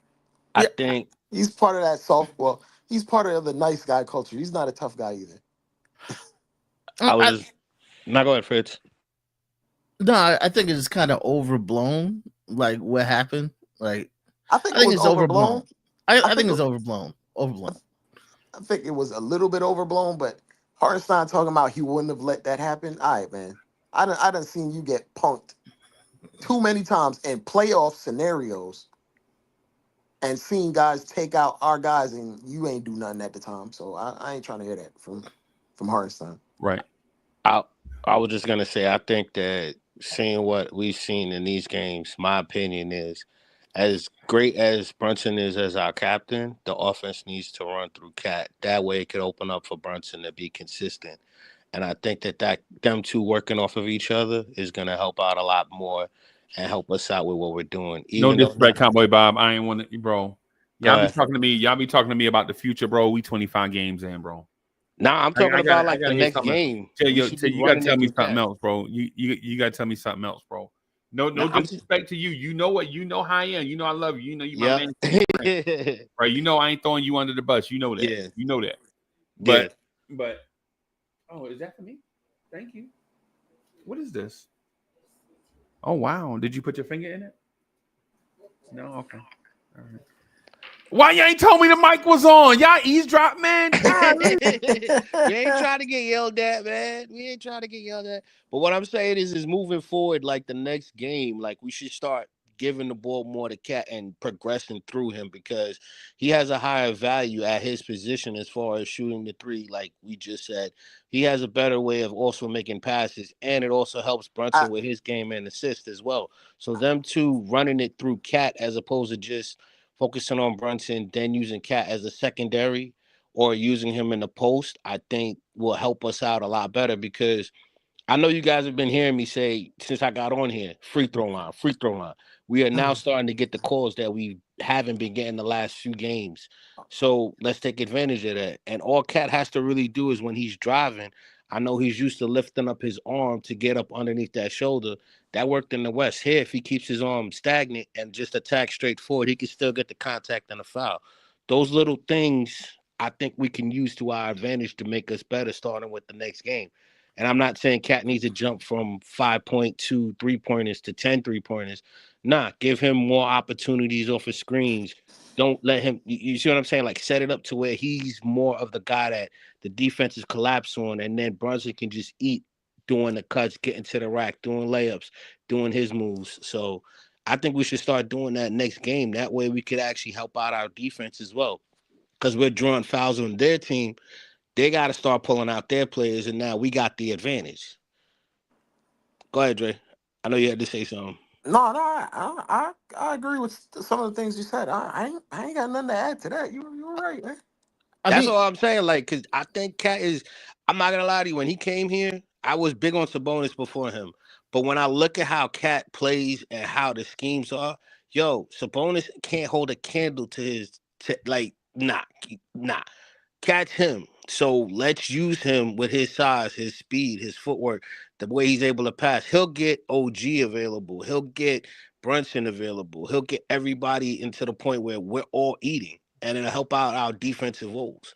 Speaker 5: I
Speaker 7: Yeah,
Speaker 5: think
Speaker 7: he's part of that he's part of the nice guy culture. He's not a tough guy either.
Speaker 5: I was just not go ahead, Fritz.
Speaker 8: I think it's kind of overblown. Like what happened. Like
Speaker 7: I think
Speaker 8: I
Speaker 7: it
Speaker 8: think
Speaker 7: was
Speaker 8: it's
Speaker 7: overblown.
Speaker 8: I think it's overblown.
Speaker 7: I think it was a little bit overblown, but Hartenstein talking about he wouldn't have let that happen. All right, man. I done seen you get punked too many times in playoff scenarios and seen guys take out our guys and you ain't do nothing at the time. So I ain't trying to hear that from Hartenstein.
Speaker 4: right.
Speaker 5: I was just gonna say I think that seeing what we've seen in these games, my opinion is as great as Brunson is as our captain, the offense needs to run through Cat. That way it could open up for Brunson to be consistent. And I think that them two working off of each other is gonna help out a lot more and help us out with what we're doing.
Speaker 4: No
Speaker 5: Even though
Speaker 4: disrespect, Cowboy Bob. I ain't want to, bro.
Speaker 5: go
Speaker 4: Y'all be
Speaker 5: ahead.
Speaker 4: talking to me. Y'all be talking to me about the future, bro. We 25 games in, bro.
Speaker 5: Nah, I'm talking about
Speaker 4: I
Speaker 5: like the
Speaker 4: gotta hear
Speaker 5: next
Speaker 4: something.
Speaker 5: game.
Speaker 4: Tell
Speaker 5: We
Speaker 4: you,
Speaker 5: should be
Speaker 4: you gotta
Speaker 5: running
Speaker 4: tell
Speaker 5: it
Speaker 4: me
Speaker 5: through
Speaker 4: something
Speaker 5: Cat.
Speaker 4: else, bro. You gotta tell me something else, bro. No
Speaker 5: Nah,
Speaker 4: disrespect to you. You know what? You know how I am. You know I love you. You know you my
Speaker 5: yeah.
Speaker 4: man. Right? You know I ain't throwing you under the bus. You know that.
Speaker 5: Yeah.
Speaker 4: You know that.
Speaker 5: Yeah.
Speaker 4: But oh, is that for me? Thank you. What is this? Oh wow! Did you put your finger in it? No. Okay. All right. Why you ain't told me the mic was on? Y'all eavesdrop, man.
Speaker 5: We ain't trying to get yelled at, man. We ain't trying to get yelled at. But what I'm saying is moving forward, like the next game, like we should start giving the ball more to Cat and progressing through him because he has a higher value at his position as far as shooting the three. Like we just said, he has a better way of also making passes, and it also helps
Speaker 7: I,
Speaker 5: Brunson with his game and assist as well. So them two running it through Cat as opposed to just focusing on Brunson, then using Cat as a secondary or using him in the post, I think will help us out a lot better because I know you guys have been hearing me say since I got on here, free throw line, free throw line. We are now starting to get the calls that we haven't been getting the last few games. So let's take advantage of that. And all Cat has to really do is when he's driving, I know he's used to lifting up his arm to get up underneath that shoulder. That worked in the West. Here, if he keeps his arm stagnant and just attack straight forward, he can still get the contact and the foul. Those little things I think we can use to our advantage to make us better starting with the next game. And I'm not saying Cat needs to jump from 5.2 3-pointers to 10 3-pointers. Nah, give him more opportunities off of screens. Don't let him, you see what I'm saying? Like set it up to where he's more of the guy that the defenses collapse on, and then Brunson can just eat doing the cuts, getting to the rack, doing layups, doing his moves. So I think we should start doing that next game. That way we could actually help out our defense as well. Because we're drawing fouls on their team. They got to start pulling out their players, and now we got the advantage. Go ahead, Dre. I know you had to say something.
Speaker 7: no, I agree with some of the things you said. I ain't got nothing to add to that. You were right, man.
Speaker 8: I
Speaker 5: That's
Speaker 8: mean,
Speaker 5: all I'm saying. Like, because I think Cat is, I'm not going to lie to you. When he came here, I was big on Sabonis before him. But when I look at how Cat plays and how the schemes are, yo, Sabonis can't hold a candle to his, nah. Catch him. So let's use him with his size, his speed, his footwork, the way he's able to pass. He'll get OG available. He'll get Brunson available. He'll get everybody into the point where we're all eating, and it'll help out our defensive woes.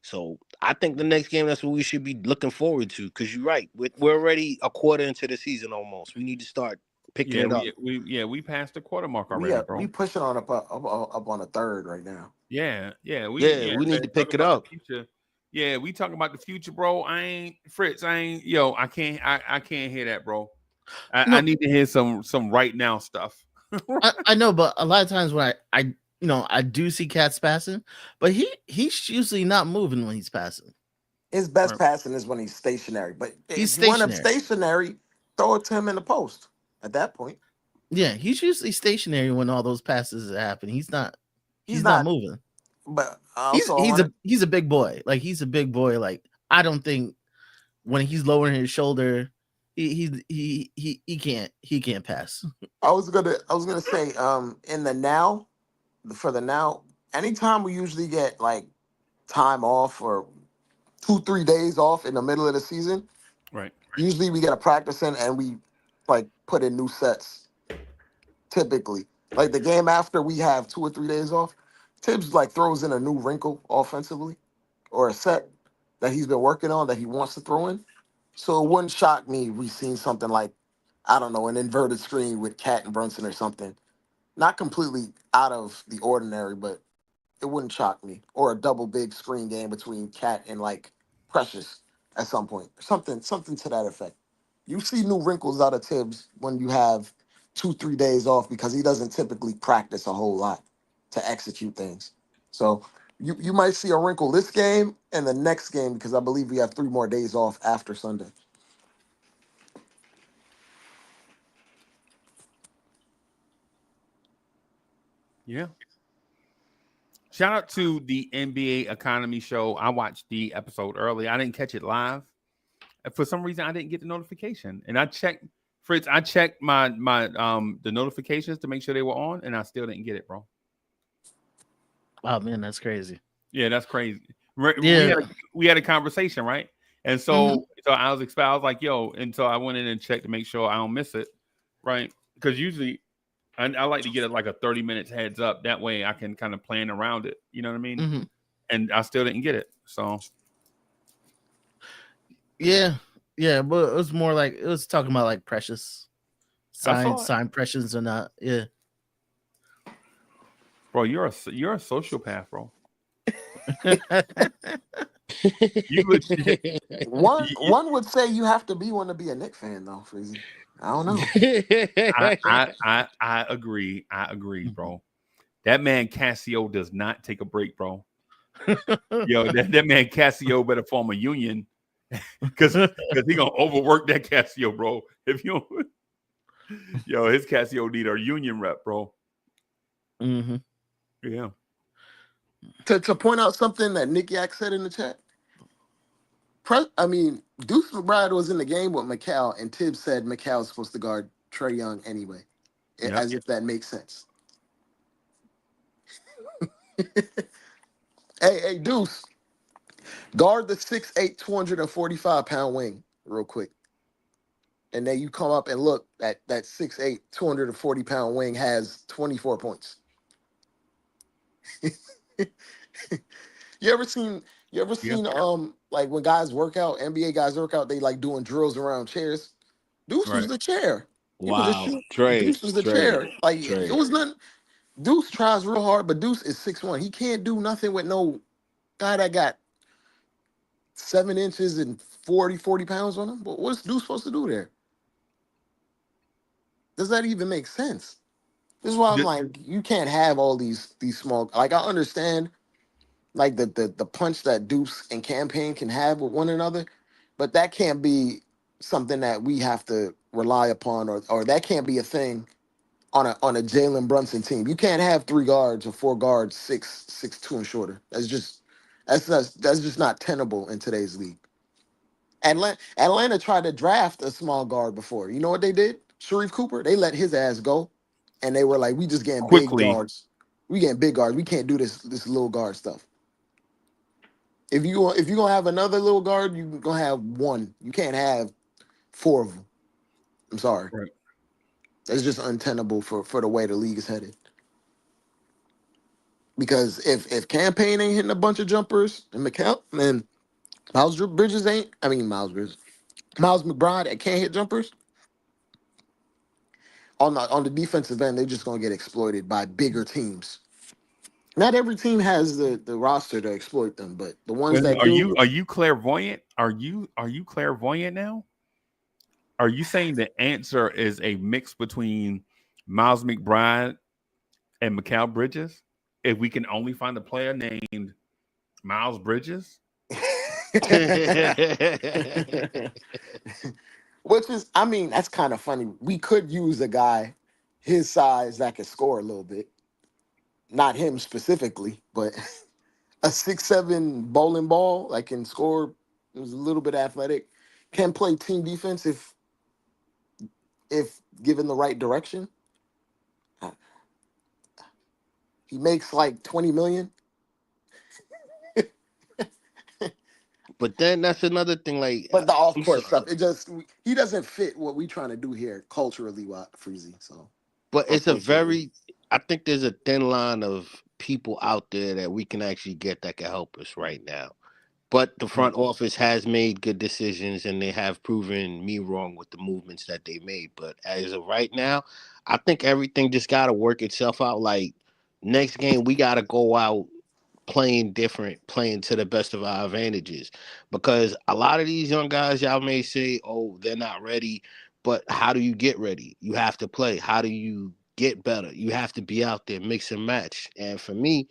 Speaker 5: So I think the next game, that's what we should be looking forward to. Because you're right, we're already a quarter into the season almost. We need to start picking
Speaker 4: Yeah,
Speaker 5: it up.
Speaker 4: we passed the quarter mark
Speaker 7: We
Speaker 4: already,
Speaker 7: we
Speaker 4: bro.
Speaker 7: pushing on up on a third right now.
Speaker 4: Yeah,
Speaker 5: Yeah, we need to
Speaker 4: talk
Speaker 5: pick it
Speaker 4: about
Speaker 5: up.
Speaker 4: the future. Yeah, we talking about the future, bro. I ain't Fritz. I can't hear that, bro. I
Speaker 8: No,
Speaker 4: need to hear some right now stuff.
Speaker 8: I know, but a lot of times when I do see cats passing, but he's usually not moving when he's passing.
Speaker 7: His best
Speaker 4: Right.
Speaker 7: passing is when he's stationary. But
Speaker 8: He's
Speaker 7: if you want him
Speaker 8: stationary.
Speaker 7: stationary, throw it to him in the post. At that point,
Speaker 8: Yeah, he's usually stationary when all those passes happen.
Speaker 7: he's
Speaker 8: He's not
Speaker 7: not.
Speaker 8: moving.
Speaker 7: But also, I want to.
Speaker 8: He's a big boy. Like he's a big boy. Like I don't think when he's lowering his shoulder, he can't pass.
Speaker 7: I was gonna say, in the now, for the now, anytime we usually get like time off or 2-3 days off in the middle of the season,
Speaker 4: Right.
Speaker 7: usually we get a practice in and we like put in new sets. Typically, like the game after we have 2 or 3 days off, Tibbs like throws in a new wrinkle offensively or a set that he's been working on that he wants to throw in. So it wouldn't shock me if we seen something like, I don't know, an inverted screen with Cat and Brunson or something. Not completely out of the ordinary, but it wouldn't shock me. Or a double big screen game between Cat and like Precious at some point. Something to that effect. You see new wrinkles out of Tibbs when you have 2-3 days off because he doesn't typically practice a whole lot to execute things. So you might see a wrinkle this game and the next game because I believe we have 3 more days off after Sunday.
Speaker 4: Yeah. Shout out to the NBA Economy Show. I watched the episode early. I didn't catch it live. For some reason, I didn't get the notification, and I checked. Fritz, I checked my the notifications to make sure they were on, and I still didn't get it, bro.
Speaker 8: Oh man, that's crazy.
Speaker 4: Yeah, that's crazy.
Speaker 8: Yeah.
Speaker 4: We had a conversation, right? And so I was expecting. I was like, "Yo," and so I went in and checked to make sure I don't miss it, right? Because usually, I like to get it like a 30 minutes heads up. That way, I can kind of plan around it. You know what I mean?
Speaker 8: Mm-hmm.
Speaker 4: And I still didn't get it. So
Speaker 8: Yeah, but it was more like it was talking about like Precious
Speaker 4: I saw it.
Speaker 8: sign Precious or not. Yeah.
Speaker 4: Bro, you're a sociopath, bro. You legit,
Speaker 7: One would say you have to be one to be a Knicks fan though, Freezy. I don't know.
Speaker 4: I agree. I agree, bro. That man Cassio does not take a break, bro. Yo, that man Cassio better form a union because he gonna overwork that Cassio, bro. If you don't, yo, his Cassio need a union rep, bro.
Speaker 8: Mm-hmm.
Speaker 4: Yeah.
Speaker 7: To point out something that Nick Yak said in the chat. Deuce McBride was in the game with McCall, and Tibbs said McCall's supposed to guard Trae Young anyway,
Speaker 4: Yep.
Speaker 7: as if that makes sense. Hey, Deuce, guard the 6'8", 245-pound wing real quick. And then you come up and look at that 6'8", 240-pound wing has 24 points. You ever seen like when guys work out, NBA guys work out, they like doing drills around chairs? Deuce was
Speaker 4: Right.
Speaker 7: the chair.
Speaker 5: Wow.
Speaker 7: Deuce was the chair. Like
Speaker 5: Trey.
Speaker 7: it was nothing. Deuce tries real hard, but Deuce is 6'1". He can't do nothing with no guy that got 7 inches and 40 pounds on him. But what's Deuce supposed to do there? Does that even make sense? This is why I'm like, you can't have all these small. Like I understand, like the punch that Deuce and Campaign can have with one another, but that can't be something that we have to rely upon, or that can't be a thing on a Jalen Brunson team. You can't have 3 guards or 4 guards 6'2" and shorter. That's just not tenable in today's league. Atlanta tried to draft a small guard before. You know what they did? Sharif Cooper. They let his ass go, and they were like, "We just getting big
Speaker 4: Quickly.
Speaker 7: guards. We getting big guards. We can't do this little guard stuff." If you're gonna have another little guard, you're gonna have one. You can't have 4 of them. I'm sorry.
Speaker 4: Right.
Speaker 7: That's just untenable for the way the league is headed. Because if Campaign ain't hitting a bunch of jumpers and McCall, then Miles McBride can't hit jumpers. On the defensive end, they're just gonna get exploited by bigger teams. Not every team has the roster to exploit them, but the ones
Speaker 4: Listen,
Speaker 7: that do,
Speaker 4: are you clairvoyant? Are you clairvoyant now? Are you saying the answer is a mix between Miles McBride and Mikal Bridges? If we can only find a player named Miles Bridges?
Speaker 7: which is, I mean, that's kind of funny. We could use a guy his size that could score a little bit. Not him specifically, but a 6'7" bowling ball that can score, is a little bit athletic, can play team defense if given the right direction. Uh, He makes like 20 million.
Speaker 5: But then that's another thing. Like,
Speaker 7: But the off
Speaker 5: I'm
Speaker 7: court
Speaker 5: sorry,
Speaker 7: stuff, he doesn't fit what we trying to do here culturally, Freezy. So
Speaker 5: but it's a
Speaker 7: unfortunately,
Speaker 5: very. I think there's a thin line of people out there that we can actually get that can help us right now. But the front office has made good decisions, and they have proven me wrong with the movements that they made. But as of right now, I think everything just got to work itself out. Like, next game, we got to go out playing different, playing to the best of our advantages. Because a lot of these young guys, y'all may say, oh, they're not ready. But how do you get ready? You have to play. How do you get better? You have to be out there, mix and match. And for me,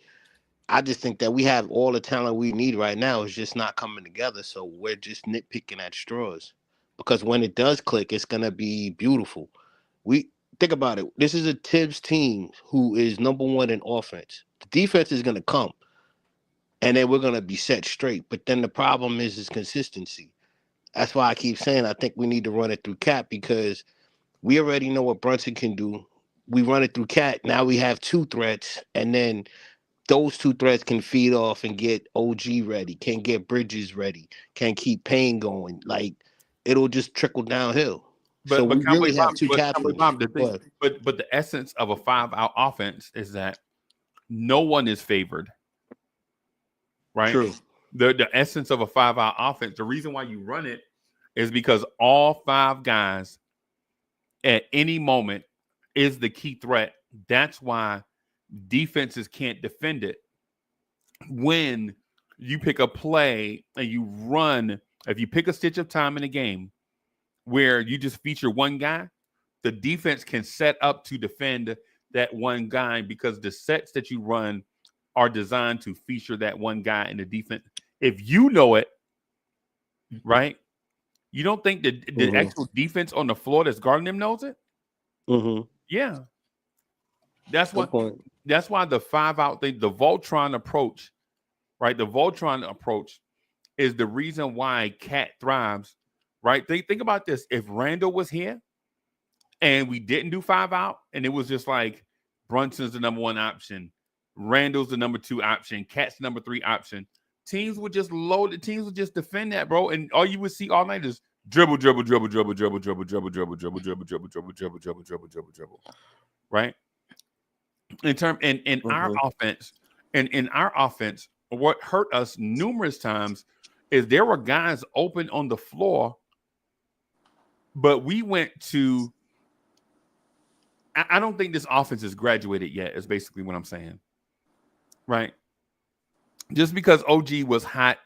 Speaker 5: I just think that we have all the talent we need right now. It's just not coming together. So we're just nitpicking at straws. Because when it does click, it's gonna be beautiful. We think about it. This is a Tibbs team who is number one in offense. The defense is gonna come, and then we're gonna be set straight. But then the problem is consistency. That's why I keep saying I think we need to run it through Cap because we already know what Brunson can do. We run it through Cat. Now we have two threats, and then those two threats can feed off and get OG ready, can get Bridges ready, can keep Payne going. Like it'll just trickle downhill. So we really have two
Speaker 4: Cowboy
Speaker 5: captains.
Speaker 4: Bomb, the thing, but the essence of a 5-out offense is that no one is favored, right?
Speaker 5: True.
Speaker 4: The essence of a 5-out offense, the reason why you run it is because all five guys at any moment is the key threat. That's why defenses can't defend it. When you pick a play and you run, if you pick a stitch of time in a game where you just feature one guy, the defense can set up to defend that one guy because the sets that you run are designed to feature that one guy in the defense. If you know it, right? You don't think that the actual defense on the floor that's guarding them knows it?
Speaker 5: Mm-hmm.
Speaker 4: Yeah. That's
Speaker 5: Good
Speaker 4: what.
Speaker 5: point.
Speaker 4: That's why the 5-out thing, the Voltron approach, right? The Voltron approach is the reason why Cat thrives, right? Think about this. If Randall was here and we didn't do 5-out and it was just like Brunson's the number one option, Randall's the number two option, Cat's the number three option, teams would just load it. Teams would just defend that, bro. And all you would see all night is dribble, dribble, dribble, dribble, dribble, dribble, dribble, dribble, dribble, dribble, dribble, dribble, dribble, dribble, dribble, dribble, dribble, right? In our offense, and in our offense, what hurt us numerous times is there were guys open on the floor, but we went to. I don't think this offense is graduated yet. Is basically what I'm saying, right? Just because OG was hot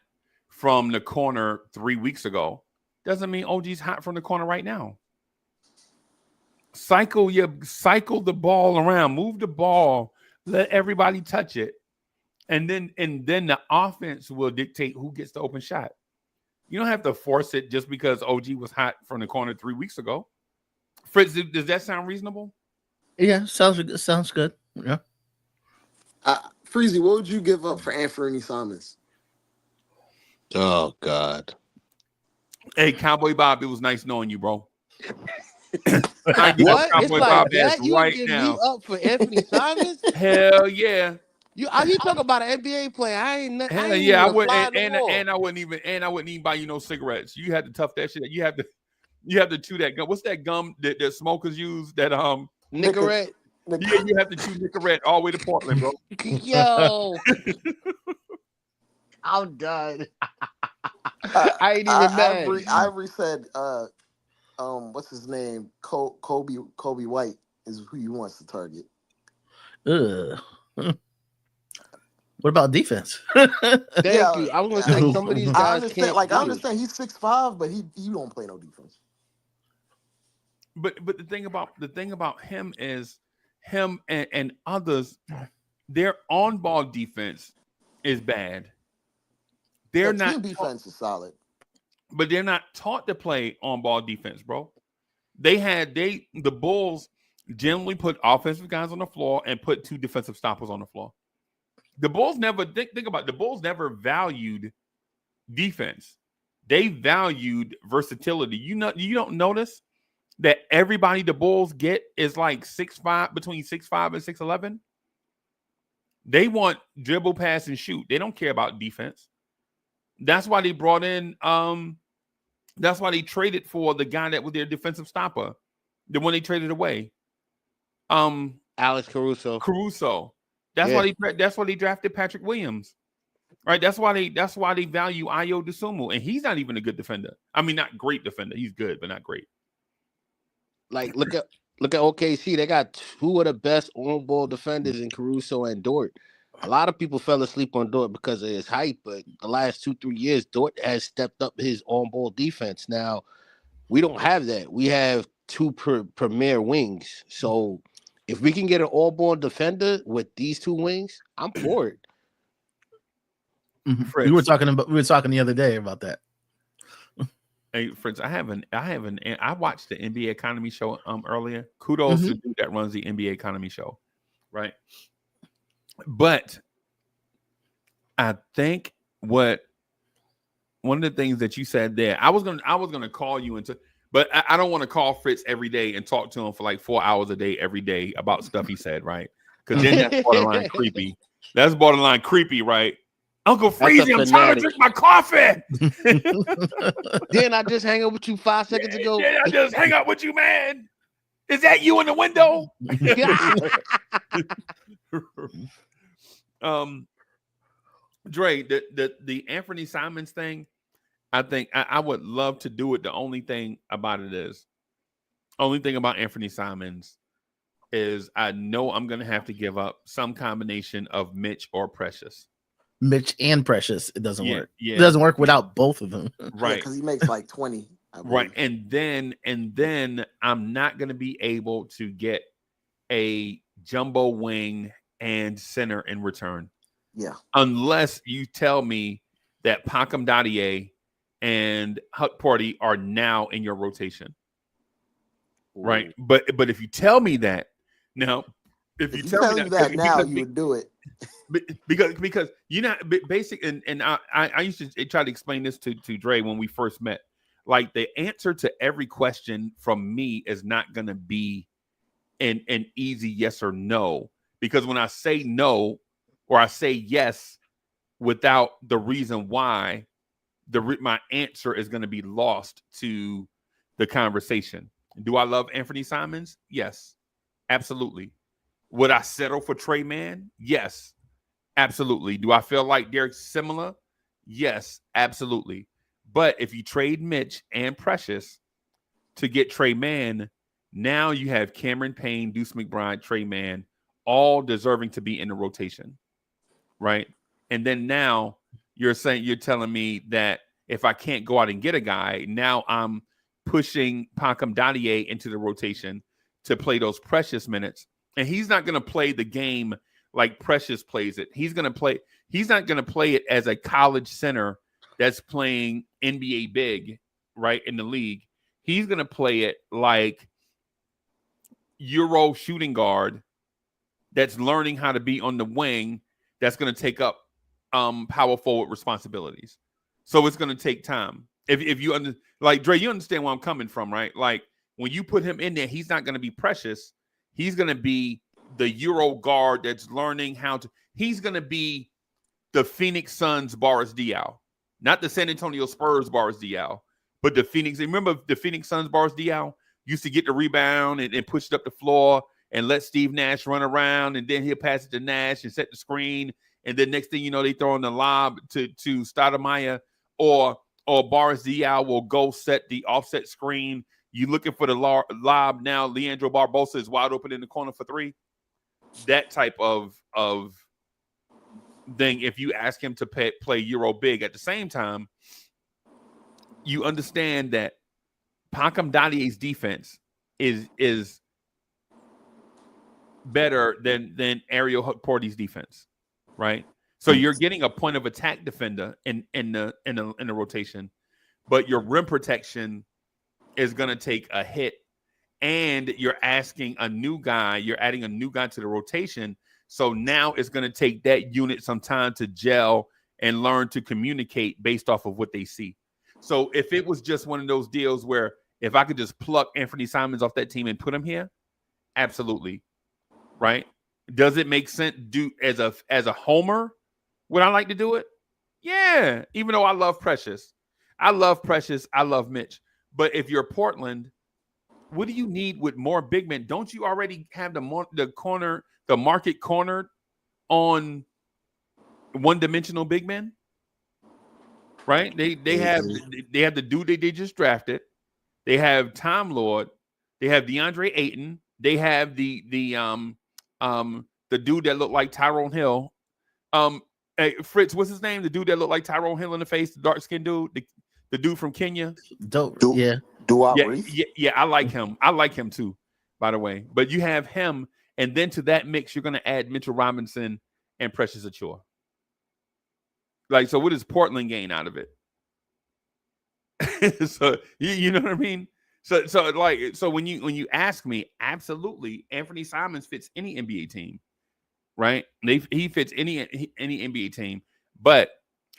Speaker 4: from the corner 3 weeks ago doesn't mean OG's hot from the corner right now. Cycle the ball around, move the ball, let everybody touch it, and then the offense will dictate who gets the open shot. You don't have to force it just because OG was hot from the corner 3 weeks ago. Fritz, does that sound reasonable?
Speaker 8: Yeah, sounds good. Yeah.
Speaker 7: Freezy, what would you give up for Anthony Simons?
Speaker 5: Oh God.
Speaker 4: Hey, Cowboy Bob, it was nice knowing you, bro.
Speaker 5: What? It's like
Speaker 4: Bob
Speaker 5: that? You
Speaker 4: right
Speaker 5: give
Speaker 4: now.
Speaker 5: me up for Anthony Simons?
Speaker 4: Hell yeah.
Speaker 5: You talking about an NBA player? I ain't
Speaker 4: I
Speaker 5: even
Speaker 4: wouldn't, and I wouldn't even buy you no cigarettes. You had to tough that shit. You have to chew that gum. What's that gum that smokers use? That
Speaker 5: Nicorette.
Speaker 4: Yeah, you have to chew Nicorette all the way to Portland, bro.
Speaker 5: Yo, I'm done. I ain't even mad.
Speaker 7: Ivory said, what's his name? Kobe White is who he wants to target.
Speaker 8: Ugh. What about defense?
Speaker 5: Thank you. I was gonna say some of these
Speaker 7: I
Speaker 5: guys
Speaker 7: understand.
Speaker 5: can't.
Speaker 7: Like I
Speaker 5: do it.
Speaker 7: understand he's 6'5", but he don't play no defense.
Speaker 4: But the thing about him is him and others, their on ball defense is bad. They're
Speaker 7: Their
Speaker 4: not
Speaker 7: team defense is solid.
Speaker 4: but they're not taught to play on ball defense, bro. The Bulls generally put offensive guys on the floor and put 2 defensive stoppers on the floor. The Bulls never think about it. The Bulls never valued defense. They valued versatility. You don't notice that everybody the Bulls get is like 6'5", between 6'5" and 6'11". They want dribble, pass, and shoot. They don't care about defense. That's why they brought in that's why they traded for the guy that was their defensive stopper, the one they traded away.
Speaker 5: Alex Caruso.
Speaker 4: That's why they drafted Patrick Williams. Right? That's why they value Ayo Dosunmu, and he's not even a good defender. I mean, not great defender. He's good, but not great.
Speaker 5: Like look at OKC. They got 2 of the best on-ball defenders in Caruso and Dort. A lot of people fell asleep on Dort because of his height, but the last 2-3 years, Dort has stepped up his on-ball defense. Now, we don't have that. We have 2 premier wings. So if we can get an all-ball defender with these 2 wings, I'm for it.
Speaker 8: We were talking the other day about that.
Speaker 4: Hey, Fritz, I watched the NBA Economy show earlier. Kudos to the dude that runs the NBA Economy show, right? But I think one of the things that you said there, I was gonna call you but I don't want to call Fritz every day and talk to him for like 4 hours a day every day about stuff he said, right? Because then that's borderline creepy. That's borderline creepy, right? Uncle Freezy, I'm trying to drink my coffee.
Speaker 5: Didn't I just hang up with you 5 seconds ago?
Speaker 4: Did I just hang up with you, man? Is that you in the window? Dre, the Anthony Simons thing, I think I would love to do it. The only thing about Anthony Simons is I know I'm going to have to give up some combination of Mitch or Precious.
Speaker 8: Mitch and Precious, it doesn't work.
Speaker 4: Yeah.
Speaker 8: It doesn't work without both of them.
Speaker 4: Right.
Speaker 7: Because he makes like 20.
Speaker 4: Right. And then I'm not going to be able to get a jumbo wing and center in return.
Speaker 7: Yeah.
Speaker 4: Unless you tell me that Pacom Dadier and Hut Party are now in your rotation.
Speaker 5: Ooh.
Speaker 4: Right. But if you tell me that now, if you tell me that
Speaker 7: now, you would do it.
Speaker 4: Because you know, basic and I used to try to explain this to Dre when we first met. Like the answer to every question from me is not going to be an easy yes or no, because when I say no or I say yes without the reason why, my answer is going to be lost to the conversation. Do I love Anthony Simons? Yes, absolutely. Would I settle for Trey Mann? Yes, absolutely. Do I feel like they're similar? Yes, absolutely. But if you trade Mitch and Precious to get Trey Mann, now you have Cameron Payne, Deuce McBride, Trey Mann, all deserving to be in the rotation, right? And then now you're telling me that if I can't go out and get a guy, now I'm pushing Pacom Dadier into the rotation to play those Precious minutes. And he's not going to play the game like Precious plays it. He's not going to play it as a college center that's playing NBA big, right, in the league. He's going to play it like Euro shooting guard that's learning how to be on the wing, that's going to take up power forward responsibilities. So it's going to take time. If you like Dre, you understand where I'm coming from, right? Like when you put him in there, he's not going to be Precious. He's going to be the Euro guard that's learning how to. He's going to be the Phoenix Suns Boris Diaw, not the San Antonio Spurs Boris Diaw, but the Phoenix. Remember the Phoenix Suns Boris Diaw used to get the rebound and push it up the floor and let Steve Nash run around, and then he'll pass it to Nash and set the screen, and then next thing you know, they throw in the lob to Stoudemire, or Boris Diaw will go set the offset screen. You looking for the lob now? Leandro Barbosa is wide open in the corner for 3. That type of than if you ask him to play Euro big. At the same time, you understand that Pankam Dadie's defense is better than Ariel Porty's defense, right? So you're getting a point of attack defender in the rotation, but your rim protection is going to take a hit, and you're asking a new guy. You're adding a new guy to the rotation. So now it's going to take that unit some time to gel and learn to communicate based off of what they see. So if it was just one of those deals where if I could just pluck Anthony Simons off that team and put him here, absolutely, right? Does it make sense? Do as a homer, would I like to do it? Yeah. Even though I love Precious, I love Mitch. But if you're Portland, what do you need with more big men? Don't you already have the market cornered on one-dimensional big men? Right? They have the dude they just drafted. They have Time Lord. They have DeAndre Ayton. They have the dude that looked like Tyrone Hill. Hey, Fritz, what's his name? The dude that looked like Tyrone Hill in the face, the dark-skinned dude, the dude from Kenya.
Speaker 8: Dope.
Speaker 7: Yeah.
Speaker 4: I like him. I like him too, by the way. But you have him, and then to that mix, you're going to add Mitchell Robinson and Precious Achiuwa. Like, so what does Portland gain out of it? So you know what I mean? So when you ask me, absolutely, Anthony Simons fits any NBA team, right? He fits any NBA team. But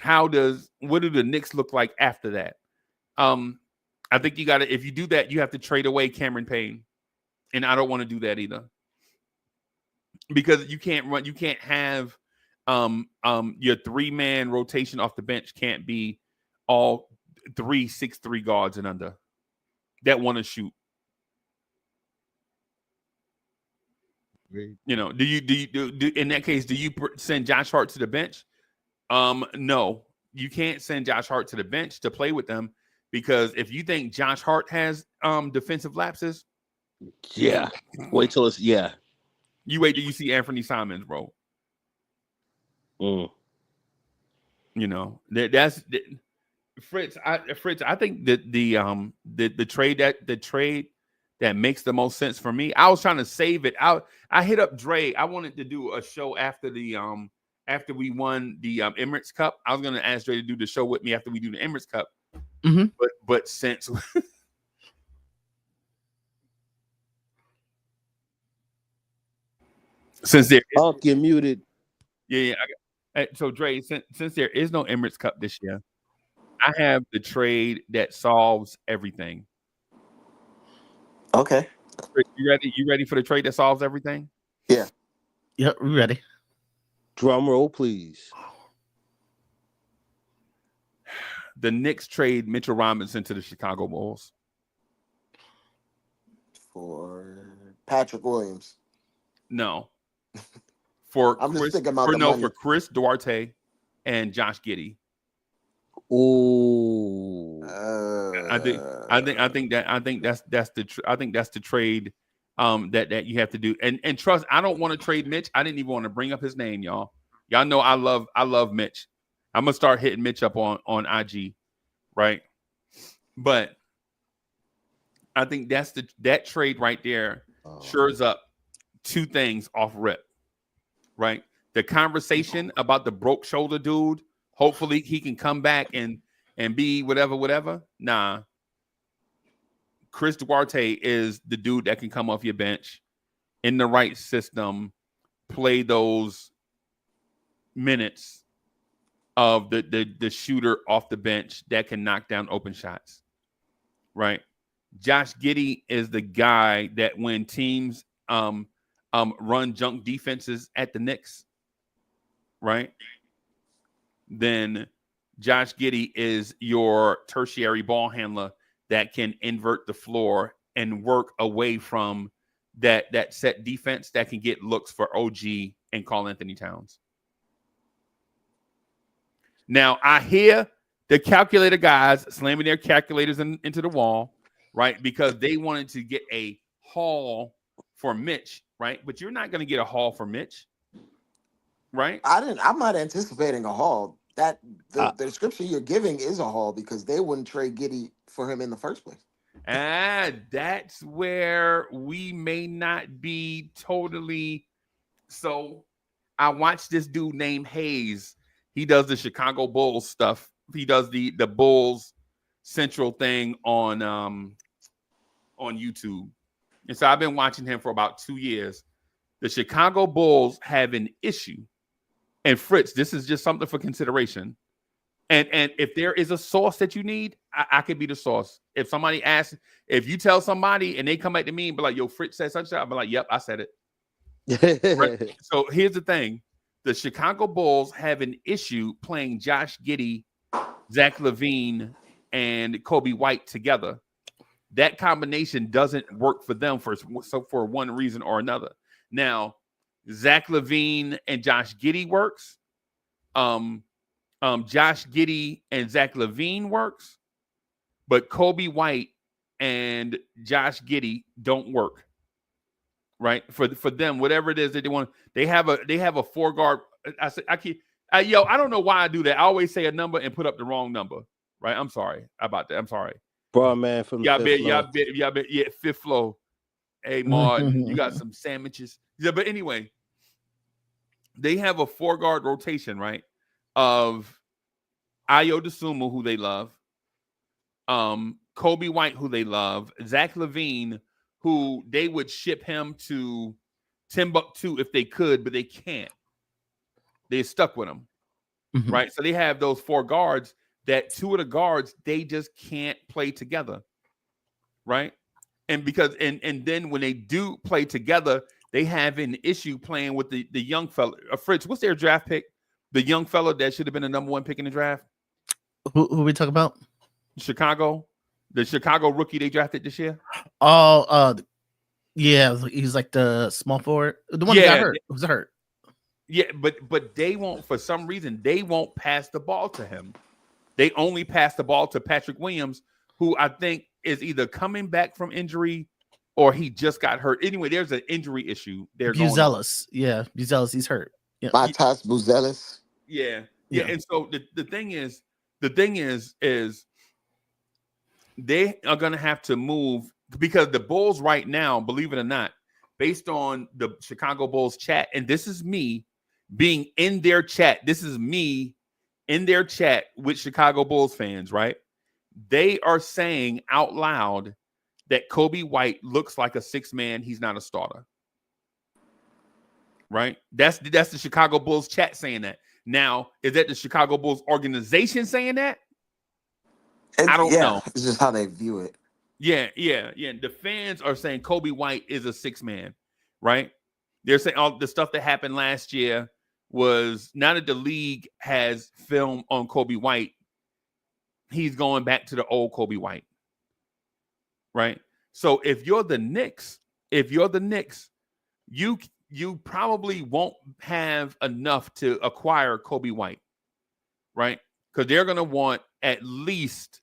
Speaker 4: what do the Knicks look like after that? I think you got to, if you do that, you have to trade away Cameron Payne, and I don't want to do that either, because you can't have your 3-man rotation off the bench can't be all 6'3" guards and under that want to shoot. You know, do you in that case, do you send Josh Hart to the bench? No, you can't send Josh Hart to the bench to play with them, because if you think Josh Hart has defensive lapses,
Speaker 5: wait till it's
Speaker 4: you wait till you see Anthony Simons, bro. You know, that's Fritz. I think that the trade that makes the most sense for me. I was trying to save it out. I hit up Dre. I wanted to do a show after we won the Emirates Cup. I was going to ask Dre to do the show with me after we do the Emirates Cup.
Speaker 8: Mm-hmm.
Speaker 4: But since there,
Speaker 5: you're muted.
Speaker 4: Yeah. So Dre, since there is no Emirates Cup this year, I have the trade that solves everything.
Speaker 7: Okay.
Speaker 4: You ready? You ready for the trade that solves everything?
Speaker 7: Yeah.
Speaker 8: Yep, we ready.
Speaker 5: Drum roll, please.
Speaker 4: The Knicks trade Mitchell Robinson to the Chicago Bulls
Speaker 7: For Patrick Williams.
Speaker 4: No. For Chris Duarte and Josh Giddey.
Speaker 5: Oh,
Speaker 4: I think that's the trade that you have to do. And trust, I don't want to trade Mitch. I didn't even want to bring up his name, y'all. Y'all know I love Mitch. I'm gonna start hitting Mitch up on IG, right? But I think that trade right there shores up two things off rip, right? The conversation about the broke shoulder dude. Hopefully he can come back and be whatever. Nah. Chris Duarte is the dude that can come off your bench in the right system, play those minutes of the shooter off the bench that can knock down open shots, right? Josh Giddey is the guy that when teams run junk defenses at the Knicks, right? Then Josh Giddey is your tertiary ball handler that can invert the floor and work away from that set defense that can get looks for OG and Karl Anthony Towns. Now, I hear the calculator guys slamming their calculators into the wall, right? Because they wanted to get a haul for Mitch, right? But you're not going to get a haul for Mitch. right?
Speaker 7: I'm not anticipating a haul. That
Speaker 5: Uh,
Speaker 7: the description you're giving is a haul because they wouldn't trade Giddey for him in the first place.
Speaker 4: That's where we may not be totally. So I watched this dude named Hayes. He does the Chicago Bulls stuff. He does the Bulls Central thing on YouTube. And so I've been watching him for about 2 years. The Chicago Bulls have an issue. And Fritz, this is just something for consideration. And if there is a source that you need, I could be the source. If somebody asks, if you tell somebody and they come back to me and be like, yo, Fritz said such, I'll be like, yep, I said it. Right? So here's the thing. The Chicago Bulls have an issue playing Josh Giddey, Zach LaVine, and Kobe White together. That combination doesn't work for them for one reason or another. Now, Zach LaVine and Josh Giddey works. Josh Giddey and Zach LaVine works, but Kobe White and Josh Giddey don't work. Right? For them, whatever it is that they want, they have a 4-guard. I don't know why I do that. I always say a number and put up the wrong number. Right? I'm sorry about that. I'm sorry.
Speaker 5: Broad man from the
Speaker 4: fifth floor. Hey, Maud, you got some sandwiches. Yeah, but anyway, they have a 4-guard rotation, right? Of Ayo Dosunmu, who they love, Kobe White, who they love, Zach LaVine, who they would ship him to Timbuktu if they could, but they can't. They're stuck with him, right? So they have those 4 guards that 2 of the guards, they just can't play together, right? And because and then when they do play together, they have an issue playing with the young fella. Fritz, what's their draft pick? The young fella that should have been the number 1 pick in the draft.
Speaker 8: Who we talking about?
Speaker 4: Chicago, the Chicago rookie they drafted this year.
Speaker 8: Oh, yeah, he's like the small forward, the one that got hurt. Was hurt.
Speaker 4: Yeah, but they won't, for some reason, they won't pass the ball to him. They only pass the ball to Patrick Williams, who I think is either coming back from injury or he just got hurt. Anyway, there's an injury issue there.
Speaker 8: Buzelis, Buzelis, he's hurt. Yeah.
Speaker 7: Matas Buzelis.
Speaker 4: Yeah. And so the thing is they are going to have to move because the Bulls right now, believe it or not, based on the Chicago Bulls chat, and this is me being in their chat. This is me in their chat with Chicago Bulls fans, right? They are saying out loud that Kobe White looks like a 6-man. He's not a starter. Right? That's the Chicago Bulls chat saying that. Now, is that the Chicago Bulls organization saying that? I don't know.
Speaker 7: It's just how they view it.
Speaker 4: Yeah. The fans are saying Kobe White is a 6-man, right? They're saying all the stuff that happened last year was, now that the league has film on Kobe White, he's going back to the old Kobe White, right? So if you're the Knicks, you probably won't have enough to acquire Kobe White, right? Because they're going to want at least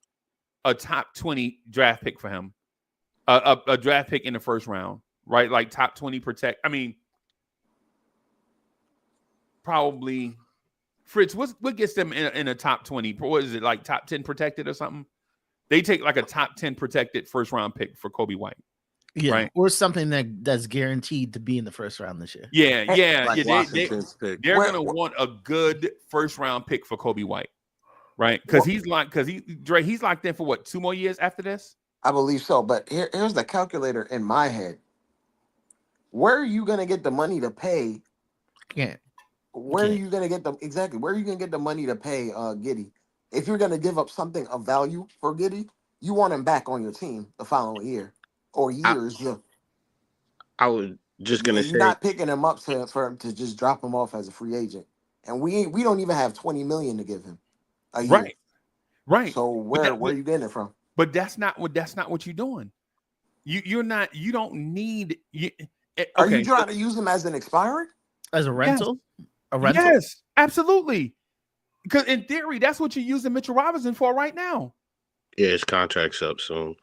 Speaker 4: a top 20 draft pick for him, a draft pick in the first round, right? Like top 20 protect. I mean, probably, Fritz, what gets them in a top 20? What is it, like top 10 protected or something? They take like a top 10 protected first round pick for Kobe White.
Speaker 8: Yeah,
Speaker 4: right?
Speaker 8: Or something that's guaranteed to be in the first round this year.
Speaker 4: Yeah.
Speaker 7: Like
Speaker 4: They're going to want a good first round pick for Kobe White, right? Because he's locked in for what, 2 more years after this?
Speaker 7: I believe so. But here's the calculator in my head. Where are you going to get the money to pay?
Speaker 8: Yeah.
Speaker 7: Where are you going to get where are you going to get the money to pay Giddey? If you're going to give up something of value for Giddey, you want him back on your team the following year or years.
Speaker 5: I was just going to say,
Speaker 7: you're not picking him up for him to just drop him off as a free agent. And we don't even have $20 million to give him a year.
Speaker 4: Right.
Speaker 7: So where are you getting it from?
Speaker 4: But that's not what you're doing. You don't need.
Speaker 7: Are you trying to use him as an expiring?
Speaker 8: As a rental?
Speaker 4: Yes.
Speaker 8: A rental?
Speaker 4: Yes, absolutely. Because in theory, that's what you're using Mitchell Robinson for right now.
Speaker 5: Yeah, his contract's up soon.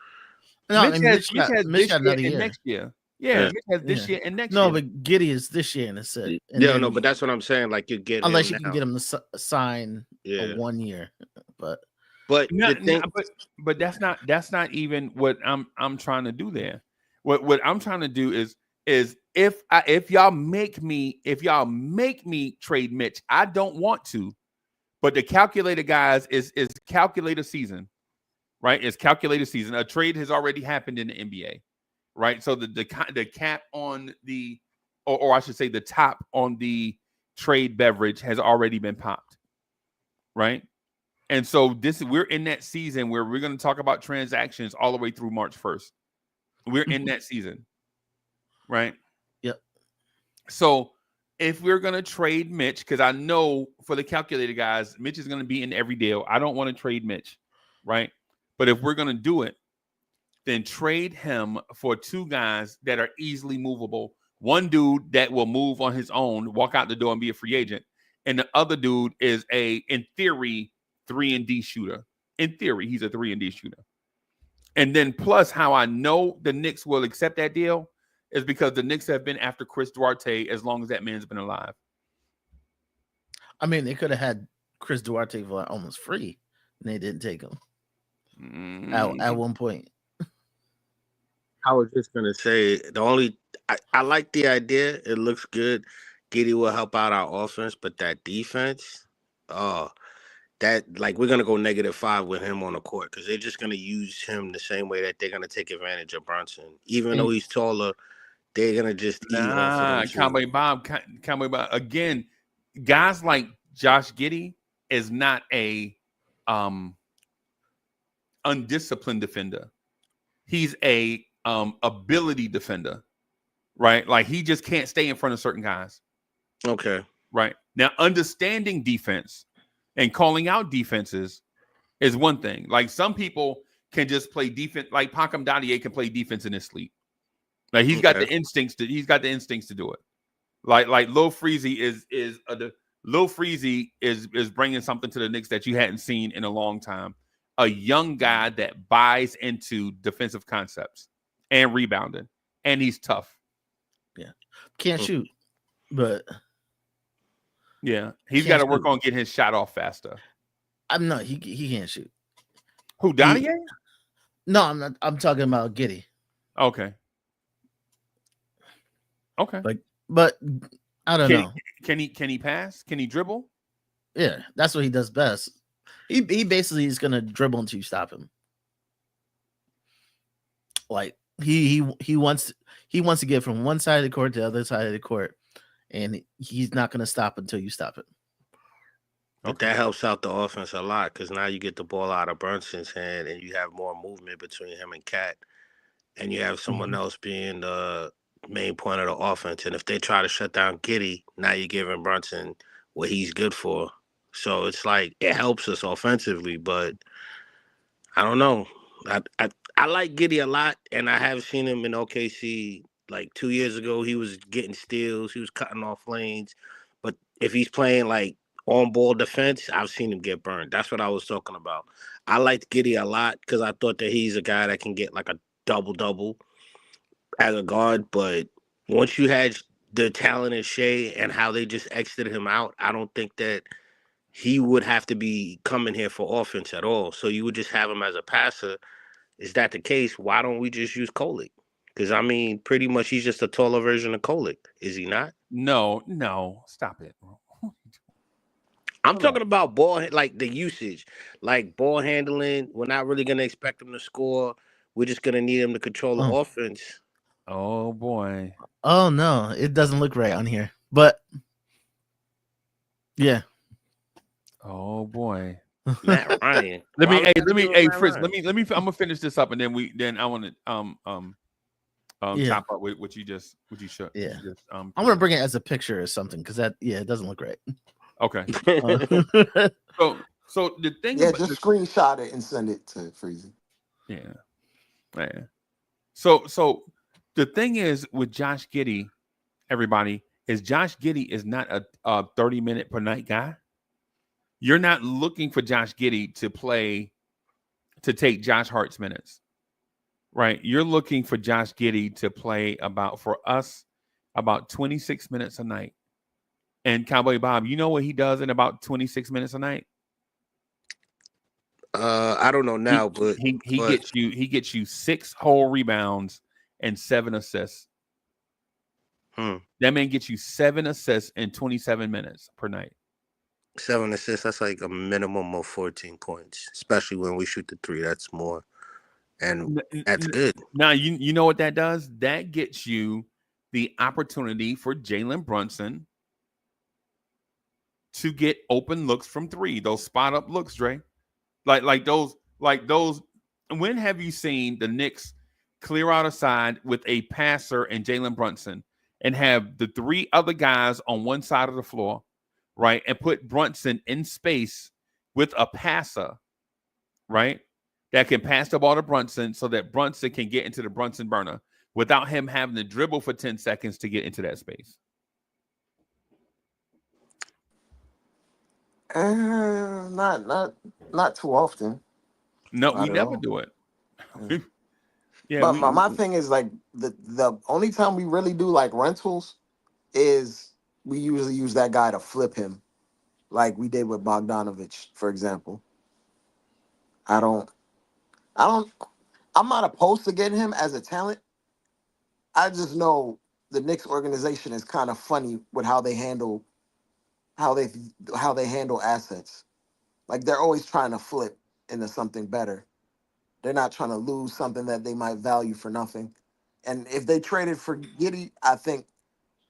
Speaker 8: No,
Speaker 4: Mitch has
Speaker 8: another year.
Speaker 4: next year. Yeah,
Speaker 5: Yeah.
Speaker 4: Mitch has this year and next
Speaker 8: No,
Speaker 4: year.
Speaker 8: but Giddy is this year, and it's it. And
Speaker 5: Yeah,
Speaker 8: then
Speaker 5: no, but that's what I'm saying. Like, you get
Speaker 8: unless
Speaker 5: him
Speaker 8: you can
Speaker 5: now.
Speaker 8: get him to sign
Speaker 5: Yeah.
Speaker 8: a 1 year, but
Speaker 5: But
Speaker 4: No,
Speaker 5: the thing,
Speaker 4: but that's not even what I'm trying to do there. What I'm trying to do is if y'all make me trade Mitch, I don't want to. But the calculator, guys, is calculator season, right? It's calculator season. A trade has already happened in the NBA, right? So the cap on the, or I should say, the top on the trade beverage has already been popped, right? And so we're in that season where we're going to talk about transactions all the way through March 1st. We're in that season, right?
Speaker 8: Yep.
Speaker 4: So if we're going to trade Mitch, because I know for the calculator guys, Mitch is going to be in every deal. I don't want to trade Mitch, right? But if we're going to do it, then trade him for two guys that are easily movable. One dude that will move on his own, walk out the door and be a free agent. And the other dude is in theory, 3-and-D shooter. In theory, he's a 3-and-D shooter. And then plus how I know the Knicks will accept that deal is because the Knicks have been after Chris Duarte as long as that man's been alive.
Speaker 8: I mean, they could have had Chris Duarte for almost free, and they didn't take him at one point.
Speaker 5: I was just gonna say I like the idea. It looks good. Giddey will help out our offense, but that defense, that, like, we're gonna go -5 with him on the court because they're just gonna use him the same way that they're gonna take advantage of Brunson. Even though he's taller, they're gonna just eat off of him.
Speaker 4: Cowboy Bob. Again, guys like Josh Giddey is not a undisciplined defender. He's a ability defender, right? Like, he just can't stay in front of certain guys.
Speaker 5: Okay.
Speaker 4: Right. Now, understanding defense and calling out defenses is one thing. Like, some people can just play defense. Like Pankam Dadier can play defense in his sleep. Like, he's got the instincts to do it. Like Lil Freezy is bringing something to the Knicks that you hadn't seen in a long time. A young guy that buys into defensive concepts and rebounding, and he's tough.
Speaker 8: Yeah, can't shoot, but
Speaker 4: yeah, he's got to work on getting his shot off faster.
Speaker 8: He can't shoot.
Speaker 4: Who, Dadier?
Speaker 8: No, I'm not. I'm talking about Giddey.
Speaker 4: Okay.
Speaker 8: But I don't know.
Speaker 4: Can he pass? Can he dribble?
Speaker 8: Yeah, that's what he does best. He basically is gonna dribble until you stop him. Like he wants to get from one side of the court to the other side of the court, and he's not gonna stop until you stop it.
Speaker 5: But that helps out the offense a lot because now you get the ball out of Brunson's hand and you have more movement between him and Cat, and you have someone else being the main point of the offense. And if they try to shut down Giddey, now you're giving Brunson what he's good for. So it's like it helps us offensively, but I don't know. I like Giddey a lot, and I have seen him in OKC. Like 2 years ago, he was getting steals, he was cutting off lanes. But if he's playing like on-ball defense, I've seen him get burned. That's what I was talking about. I liked Giddey a lot because I thought that he's a guy that can get like a double-double as a guard. But once you had the talent in Shea and how they just exited him out, I don't think that he would have to be coming here for offense at all. So you would just have him as a passer. Is that the case? Why don't we just use Kolek? Because, I mean, pretty much he's just a taller version of Kolek. Is he not?
Speaker 4: No. Stop it.
Speaker 5: I'm talking about ball, like the usage, like ball handling. We're not really going to expect him to score. We're just going to need him to control the offense.
Speaker 4: Oh, boy.
Speaker 8: Oh, no. It doesn't look right on here. But, yeah.
Speaker 4: Oh, boy.
Speaker 5: Matt Ryan.
Speaker 4: Fritz, I'm gonna finish this up, and then I want to top up with what you showed.
Speaker 8: Yeah, I'm gonna bring it as a picture or something because it doesn't look right.
Speaker 4: Okay. So the thing,
Speaker 7: just screenshot it and send it to Freezy.
Speaker 4: Yeah. So the thing is with Josh Giddey, everybody, is Josh Giddey is not a 30-minute per night guy. You're not looking for Josh Giddey to take Josh Hart's minutes, right? You're looking for Josh Giddey to play about 26 minutes a night. And Cowboy Bob, you know what he does in about 26 minutes a night?
Speaker 5: I don't know now, but
Speaker 4: He gets you 6 whole rebounds and 7 assists. That man gets you 7 assists in 27 minutes per night.
Speaker 5: 7 assists, that's like a minimum of 14 points, especially when we shoot the 3. That's more. And that's good.
Speaker 4: Now, you know what that does? That gets you the opportunity for Jalen Brunson to get open looks from 3, those spot up looks, Dre. Like those. When have you seen the Knicks clear out a side with a passer and Jalen Brunson and have the 3 other guys on one side of the floor, right? And put Brunson in space with a passer, right? That can pass the ball to Brunson so that Brunson can get into the Brunson burner without him having to dribble for 10 seconds to get into that space.
Speaker 7: Not too often.
Speaker 4: No, we never do it.
Speaker 7: Yeah, but my thing is like the only time we really do like rentals is we usually use that guy to flip him, like we did with Bogdanovich, for example. I'm not opposed to getting him as a talent. I just know the Knicks organization is kind of funny with how they handle assets. Like they're always trying to flip into something better. They're not trying to lose something that they might value for nothing. And if they traded for Giddey, I think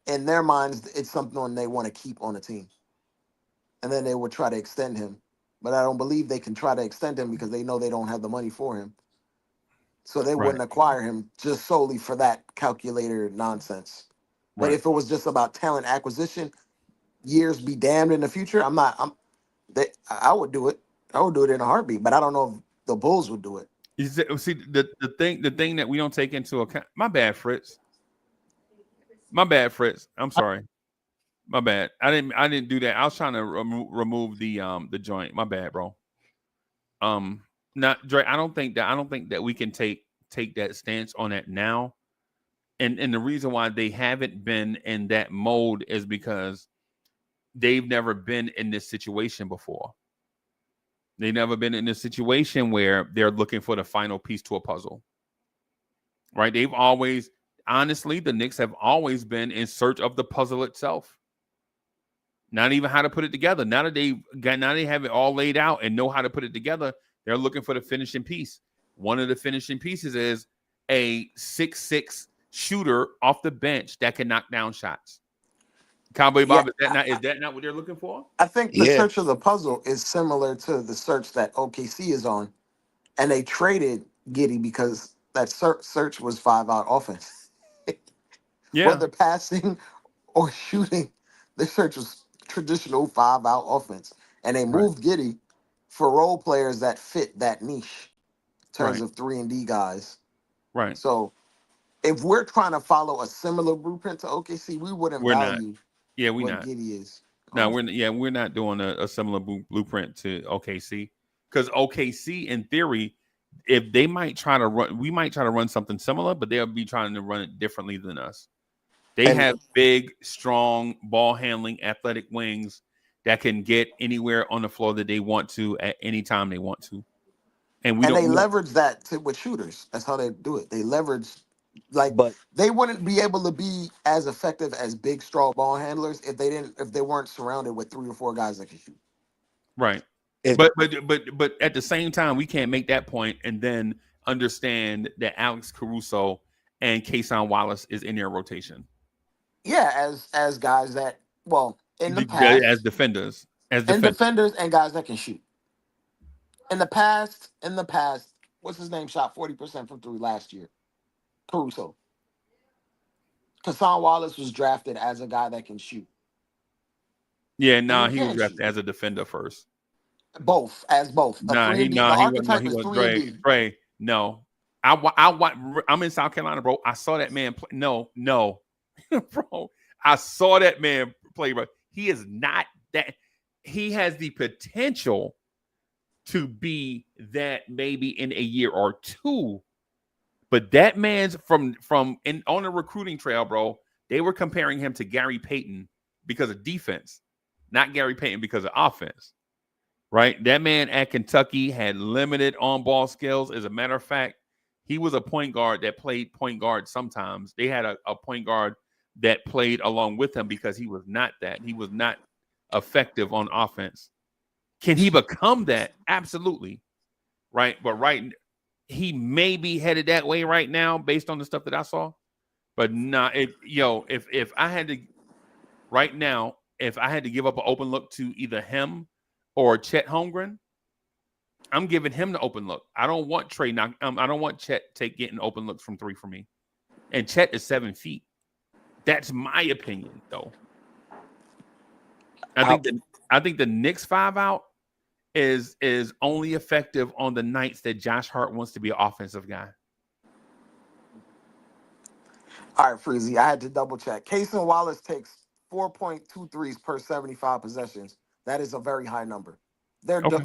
Speaker 7: in their minds it's something they want to keep on the team. And then they would try to extend him. But I don't believe they can try to extend him because they know they don't have the money for him. So they wouldn't acquire him just solely for that calculator nonsense. But if it was just about talent acquisition, years be damned in the future, I would do it. I would do it in a heartbeat. But I don't know if the Bulls would do it.
Speaker 4: See, the thing that we don't take into account. My bad, Fritz. I'm sorry. My bad. I didn't do that. I was trying to remove the joint. My bad, bro. Not Dre. I don't think that we can take that stance on that now. And the reason why they haven't been in that mode is because they've never been in this situation before. They've never been in a situation where they're looking for the final piece to a puzzle. Right? Honestly, the Knicks have always been in search of the puzzle itself. Not even how to put it together. Now that they have it all laid out and know how to put it together, they're looking for the finishing piece. One of the finishing pieces is a 6'6" shooter off the bench that can knock down shots. Cowboy Bob, is that not what they're looking for?
Speaker 7: I think the search of the puzzle is similar to the search that OKC is on. And they traded Giddey because that search was 5-out offense. Whether passing or shooting, the search was traditional 5-out offense. And they moved Giddey for role players that fit that niche in terms of 3-and-D guys.
Speaker 4: Right.
Speaker 7: So if we're trying to follow a similar blueprint to OKC, we wouldn't value what Giddey is.
Speaker 4: No, we're not doing a similar blueprint to OKC, because OKC, in theory, if they might try to run, we might try to run something similar, but they'll be trying to run it differently than us. They have big, strong, ball handling, athletic wings that can get anywhere on the floor that they want to at any time they want to, and they
Speaker 7: leverage that with shooters. That's how they do it. They leverage. But they wouldn't be able to be as effective as big, strong ball handlers if they weren't surrounded with 3 or 4 guys that can shoot.
Speaker 4: Right. But at the same time, we can't make that point and then understand that Alex Caruso and Kason Wallace is in their rotation.
Speaker 7: Yeah, as guys that in the past
Speaker 4: as defenders,
Speaker 7: and guys that can shoot. In the past, what's his name shot 40% from 3 last year? Caruso. Kason Wallace was drafted as a guy that can shoot.
Speaker 4: Yeah, he was drafted as a defender first.
Speaker 7: Both. He wasn't.
Speaker 4: Dre, no. I'm in South Carolina, bro. I saw that man play. No, bro. I saw that man play, bro. He is not that. He has the potential to be that maybe in a year or two. But that man's on the recruiting trail, bro. They were comparing him to Gary Payton because of defense, not Gary Payton because of offense. Right? That man at Kentucky had limited on-ball skills. As a matter of fact, he was a point guard that played point guard sometimes. They had a point guard that played along with him because he was not that. He was not effective on offense. Can he become that? Absolutely. Right? But he may be headed that way right now based on the stuff that I saw. But not if I had to right now, if I had to give up an open look to either him or Chet Holmgren, I'm giving him the open look. I don't want Trey. I don't want Chet getting open looks from 3 for me. And Chet is 7 feet. That's my opinion, though. I think the Knicks 5 out is only effective on the nights that Josh Hart wants to be an offensive guy.
Speaker 7: All right, Freezy, I had to double check. Cason Wallace takes 4.2 threes per 75 possessions. That is a very high number.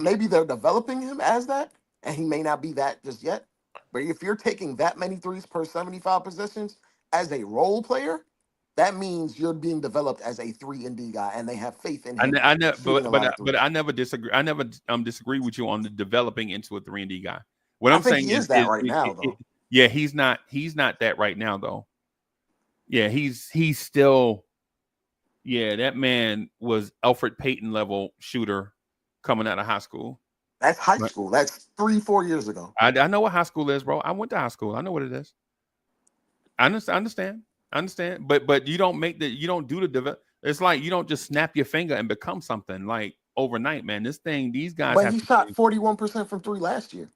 Speaker 7: Maybe they're developing him as that, and he may not be that just yet. But if you're taking that many threes per 75 possessions as a role player, that means you're being developed as a 3-and-D guy, and they have faith in him.
Speaker 4: But I never disagree. I never disagree with you on the developing into a 3-and-D guy. What I'm saying
Speaker 7: is that right now, though.
Speaker 4: Yeah, he's not that right now, though. Yeah, he's still. Yeah, that man was Alfred Payton level shooter coming out of high school.
Speaker 7: That's high school. That's 3-4 years ago.
Speaker 4: I know what high school is, bro. I went to high school. I know what it is. I understand. But you don't do the develop. It's like you don't just snap your finger and become something like overnight, man. These guys.
Speaker 7: But he shot 41% from 3 last year.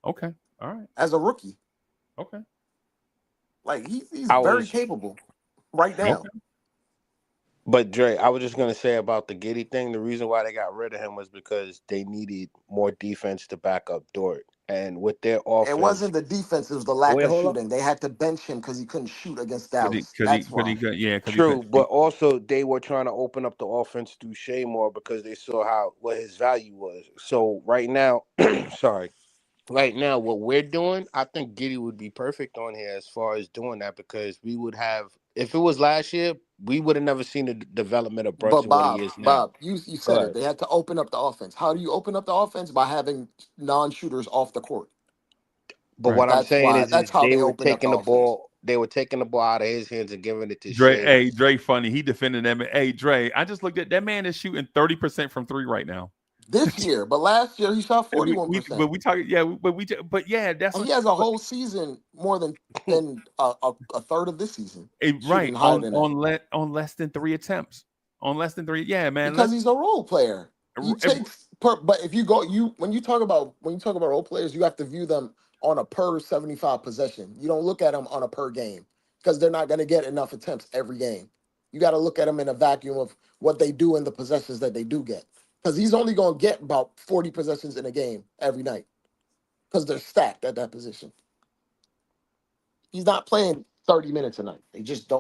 Speaker 4: Okay, all right.
Speaker 7: As a rookie.
Speaker 4: Okay.
Speaker 7: Like he's very capable right now.
Speaker 4: Okay.
Speaker 5: But Dre, I was just gonna say about the Giddey thing. The reason why they got rid of him was because they needed more defense to back up Dort, and with their offense,
Speaker 7: it wasn't the defense; it was the lack of shooting. They had to bench him because he couldn't shoot against Dallas.
Speaker 5: True, but also they were trying to open up the offense through Shea more because they saw what his value was. So right now, right now, what we're doing, I think Giddey would be perfect on here as far as doing that because we would have, if it was last year, we would have never seen the development of Brunson what he is now.
Speaker 7: Bob, you said it. They had to open up the offense. How do you open up the offense? By having non-shooters off the court.
Speaker 5: But what I'm saying is they were taking the ball. They were taking the ball out of his hands and giving it to
Speaker 4: Dre.
Speaker 5: Shea.
Speaker 4: Hey, Dre, funny. He defended them. Hey, Dre, I just looked at that man is shooting 30% from 3 right now.
Speaker 7: This year, but last year he shot 41%.
Speaker 4: But that's
Speaker 7: and he has a whole season more than a third of this season.
Speaker 4: Right on less than 3 attempts. On less than 3, yeah, man.
Speaker 7: Because he's a role player. But if you go, when you talk about role players, you have to view them on a per 75 possession. You don't look at them on a per game because they're not going to get enough attempts every game. You got to look at them in a vacuum of what they do in the possessions that they do get. Because he's only going to get about 40 possessions in a game every night. Because they're stacked at that position. He's not playing 30 minutes a night. They just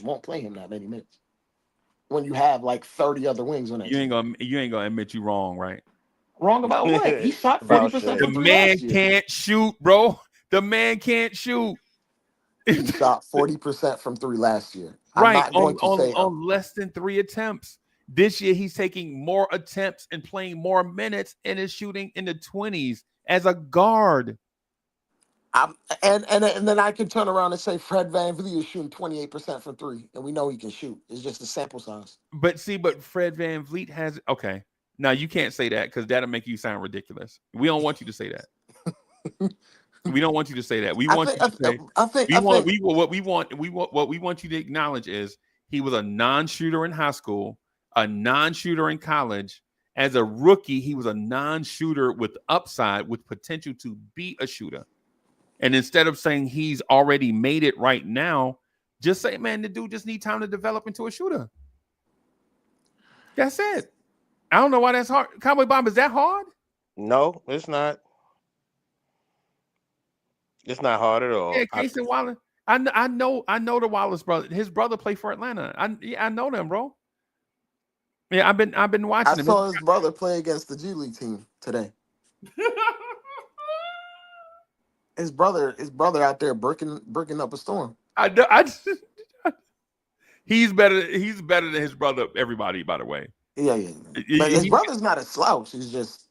Speaker 7: won't play him that many minutes. When you have like 30 other wings on that
Speaker 4: you ain't gonna admit you wrong, right?
Speaker 7: Wrong about what? He shot 40%.
Speaker 4: The man can't shoot, bro. The man can't shoot.
Speaker 7: He shot 40% from 3 last year.
Speaker 4: Right, on less than 3 attempts. This year, he's taking more attempts and playing more minutes and is shooting in the 20s as a guard.
Speaker 7: And then I can turn around and say Fred VanVleet is shooting 28% from 3, and we know he can shoot. It's just the sample size.
Speaker 4: But Fred VanVleet has Now you can't say that because that'll make you sound ridiculous. We don't want you to say that. We don't want you to say that. We want you to say. What we want you to acknowledge is he was a non-shooter in high school, a non-shooter in college. As a rookie, he was a non-shooter with upside, with potential to be a shooter. And instead of saying he's already made it right now, just say, man, the dude just need time to develop into a shooter. That's it. I don't know why that's hard. Cowboy Bob, is that hard?
Speaker 5: No, it's not. It's not hard at all.
Speaker 4: Yeah, Casey Wallace. I know the Wallace brother. His brother played for Atlanta. I know them, bro. Yeah, I've been watching.
Speaker 7: I saw his brother play against the G League team today. His brother out there breaking up a storm.
Speaker 4: He's better than his brother. Everybody, by the way.
Speaker 7: Yeah. But his
Speaker 4: He-
Speaker 7: brother's not a slouch. He's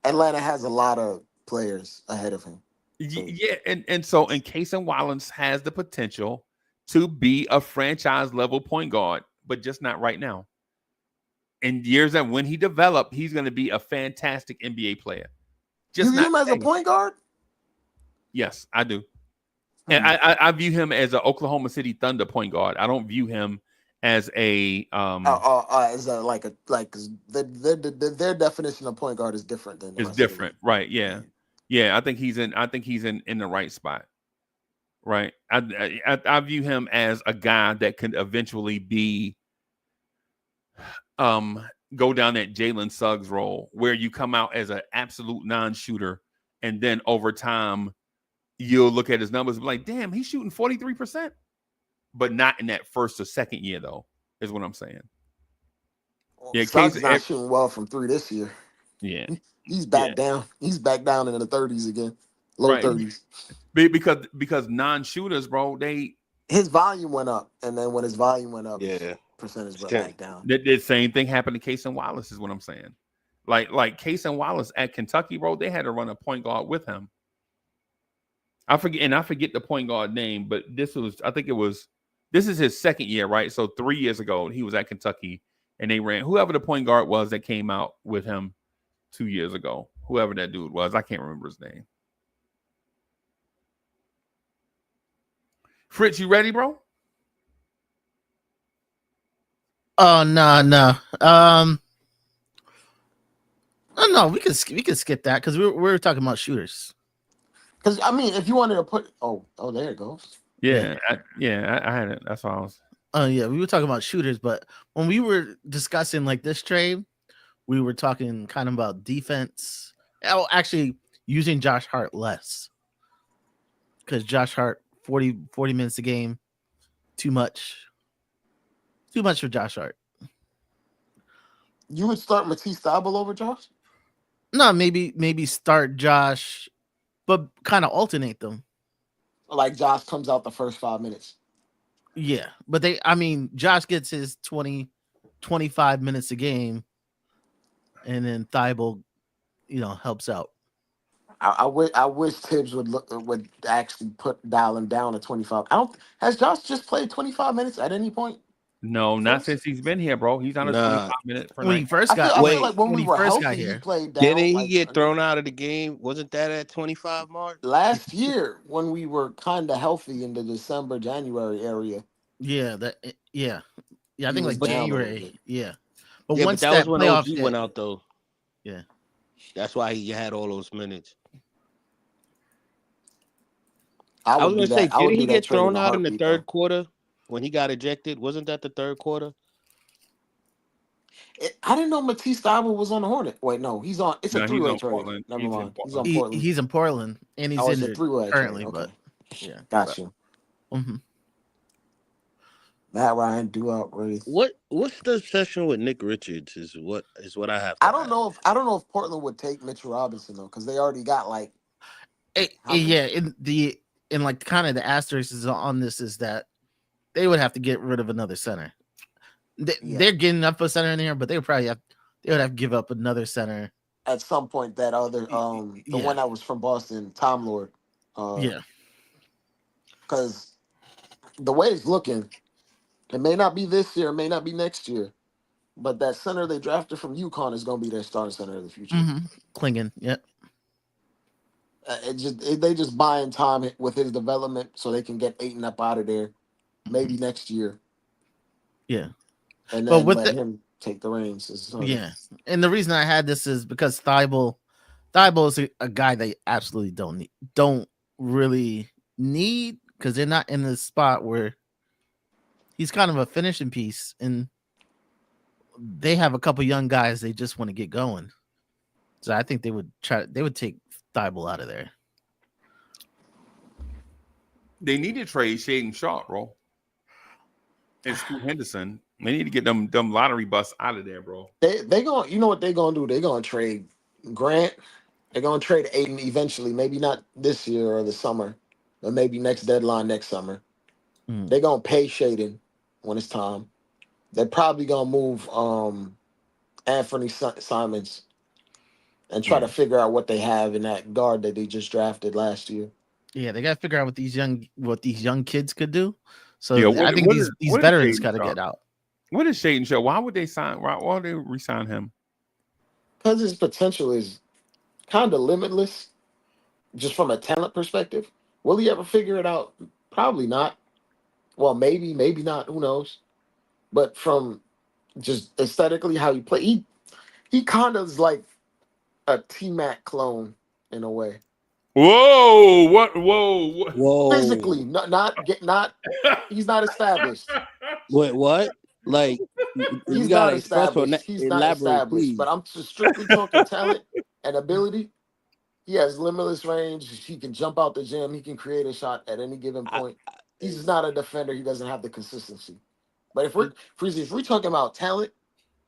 Speaker 7: Atlanta has a lot of players ahead of him. So
Speaker 4: yeah, and so and Casey Wallace has the potential to be a franchise level point guard, but just not right now. In years that when he developed, he's going to be a fantastic NBA player.
Speaker 7: you
Speaker 4: Just
Speaker 7: view
Speaker 4: not
Speaker 7: him as a
Speaker 4: today.
Speaker 7: point guard?
Speaker 4: Yes, I do. And I view him as an Oklahoma City Thunder point guard. I don't view him as a
Speaker 7: As their definition of point guard is different than the
Speaker 4: is
Speaker 7: rest of the
Speaker 4: different,
Speaker 7: league.
Speaker 4: right? Yeah. I think he's in the right spot, right? I view him as a guy that could eventually be go down that Jalen Suggs role where you come out as an absolute non-shooter, and then over time you'll look at his numbers and be like, damn, he's shooting 43%, but not in that first or second year, though, is what I'm saying. Yeah,
Speaker 7: Suggs not shooting well from 3 this year.
Speaker 4: Yeah.
Speaker 7: He's back down. He's back down in the 30s again. Low
Speaker 4: Right.
Speaker 7: 30s.
Speaker 4: Because non-shooters, bro,
Speaker 7: his volume went up, and then when his volume went up,
Speaker 5: Yeah.
Speaker 7: percentage went back down.
Speaker 4: the same thing happened to Casey Wallace, is what I'm saying. Like Casey Wallace at Kentucky, bro, they had to run a point guard with him. I forget the point guard name, but this is his second year, right? So 3 years ago, he was at Kentucky, and they ran whoever the point guard was that came out with him 2 years ago. Whoever that dude was, I can't remember his name. Fritz, you ready, bro?
Speaker 8: Oh no. No, we can skip that because we're talking about shooters.
Speaker 7: Because I mean, if you wanted to put, there it goes.
Speaker 4: Yeah, I had it. That's all I was.
Speaker 8: Oh yeah, we were talking about shooters, but when we were discussing like this trade, we were talking kind of about defense. Oh, actually, using Josh Hart less because Josh Hart 40 minutes a game, too much for Josh Hart.
Speaker 7: You would start Matisse Thybulle over Josh?
Speaker 8: No, maybe start Josh, but kind of alternate them.
Speaker 7: Like Josh comes out the first 5 minutes.
Speaker 8: Yeah, but Josh gets his 25 minutes a game, and then Thybulle, helps out.
Speaker 7: I wish Tibbs would actually dial him down to 25. Has Josh just played 25 minutes at any point?
Speaker 4: No, not since he's been here, bro. He's on a 25-minute per
Speaker 8: when
Speaker 4: night.
Speaker 8: he first got.
Speaker 7: I feel like when we were
Speaker 8: first
Speaker 7: healthy,
Speaker 8: got here,
Speaker 7: he played down.
Speaker 5: Didn't he get thrown out of the game? Wasn't that at 25 mark?
Speaker 7: Last year when we were kind of healthy in the December, January area.
Speaker 8: Yeah, I think like January. Yeah, but
Speaker 5: Yeah,
Speaker 8: once
Speaker 5: but that was when OG
Speaker 8: hit,
Speaker 5: went out though.
Speaker 8: Yeah,
Speaker 5: that's why he had all those minutes.
Speaker 7: I
Speaker 5: was gonna say, didn't he get thrown out in the third
Speaker 7: quarter?
Speaker 5: quarter when he got ejected? Wasn't that the third quarter?
Speaker 7: I didn't know Matisse Thybulle was on the Hornet. Wait, no, he's on. It's a three-way trade. Never mind. He's on Portland.
Speaker 8: He's in Portland, and he's in currently.
Speaker 7: Okay.
Speaker 8: But yeah,
Speaker 7: gotcha.
Speaker 8: Mm-hmm.
Speaker 7: Matt Ryan do outrageous.
Speaker 5: What's the session with Nick Richards? Is what I have.
Speaker 7: I don't know if Portland would take Mitchell Robinson though, because they already got like.
Speaker 8: In like kind of the asterisk is on this is that they would have to get rid of another center. They're getting up a center in here, but they would have to give up another center
Speaker 7: at some point. That other the one that was from Boston, Tom Lord. Because the way it's looking, it may not be this year, it may not be next year, but that center they drafted from UConn is going to be their starting center of the future.
Speaker 8: Mm-hmm. Klingon, yep.
Speaker 7: They just buying time with his development so they can get Ayton up out of there, maybe next year.
Speaker 8: Yeah,
Speaker 7: and then let him take the reins.
Speaker 8: Yeah, and the reason I had this is because Thybulle is a guy they absolutely don't really need because they're not in the spot where he's kind of a finishing piece, and they have a couple young guys they just want to get going. So I think they would take Thybulle out of there.
Speaker 4: They need to trade Shaden Sharp, bro. And Scoot Henderson. They need to get them lottery busts out of there, bro.
Speaker 7: They going, you know what they're gonna do? They're gonna trade Grant, They're gonna trade Aiden eventually. Maybe not this year or the summer, but maybe next deadline next summer.
Speaker 8: Mm.
Speaker 7: They're gonna pay Shaden when it's time. They're probably gonna move Anthony Simons and try to
Speaker 4: Yeah.
Speaker 7: figure out what they have in that guard that they just drafted last year.
Speaker 8: Yeah, they got to figure out what these young kids could do.
Speaker 4: Yeah.
Speaker 8: So I think these
Speaker 4: What is
Speaker 8: veterans
Speaker 4: Shaden
Speaker 8: got to
Speaker 4: Sharp?
Speaker 8: get out.
Speaker 4: What is Shaden Sharp? Why would they sign? Why would they re-sign him?
Speaker 7: Because his potential is kind of limitless, just from a talent perspective. Will he ever figure it out? Probably not. Well, maybe not. Who knows? But from just aesthetically, how he play, he kind of is like a T Mac clone in a way.
Speaker 4: Whoa! What? Whoa!
Speaker 7: Physically,
Speaker 5: Whoa.
Speaker 7: not. He's not established.
Speaker 5: Wait, what? Like, you
Speaker 7: He's
Speaker 5: gotta
Speaker 7: not
Speaker 5: express or
Speaker 7: established. He's not
Speaker 5: elaborate,
Speaker 7: established.
Speaker 5: please.
Speaker 7: But I'm just strictly talking talent and ability. He has limitless range. He can jump out the gym. He can create a shot at any given
Speaker 5: I,
Speaker 7: point. He's just not a defender. He doesn't have the consistency. But if we're talking about talent,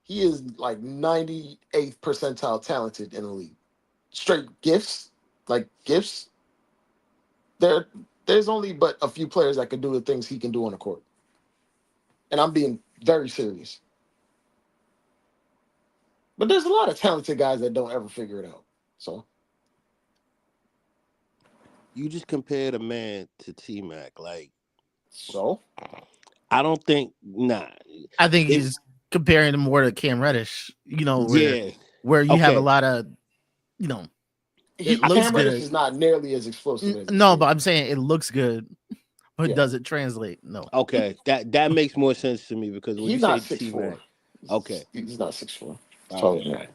Speaker 7: he is like 98th percentile talented in the league. Straight gifts, like gifts. There's only but a few players that can do the things he can do on the court. And I'm being very serious. But there's a lot of talented guys that don't ever figure it out. So
Speaker 5: you just compared a man to T Mac. Like,
Speaker 7: so
Speaker 5: I don't think. Nah.
Speaker 8: I think
Speaker 5: It,
Speaker 8: he's comparing them more to Cam Reddish.
Speaker 5: yeah.
Speaker 8: Where you have a
Speaker 5: Okay.
Speaker 8: lot of, it looks
Speaker 7: Cam Reddish
Speaker 8: good.
Speaker 7: is not nearly as explosive as this
Speaker 8: No, but
Speaker 7: kid.
Speaker 8: I'm saying it looks good, but
Speaker 7: Yeah.
Speaker 8: does it translate? No.
Speaker 5: Okay. That makes more sense to me because when you
Speaker 7: He's
Speaker 5: say
Speaker 7: not
Speaker 5: T
Speaker 7: 6'4".
Speaker 5: Mac, okay.
Speaker 7: He's not 6'4". He's
Speaker 5: All
Speaker 7: taller
Speaker 5: right.
Speaker 7: than that.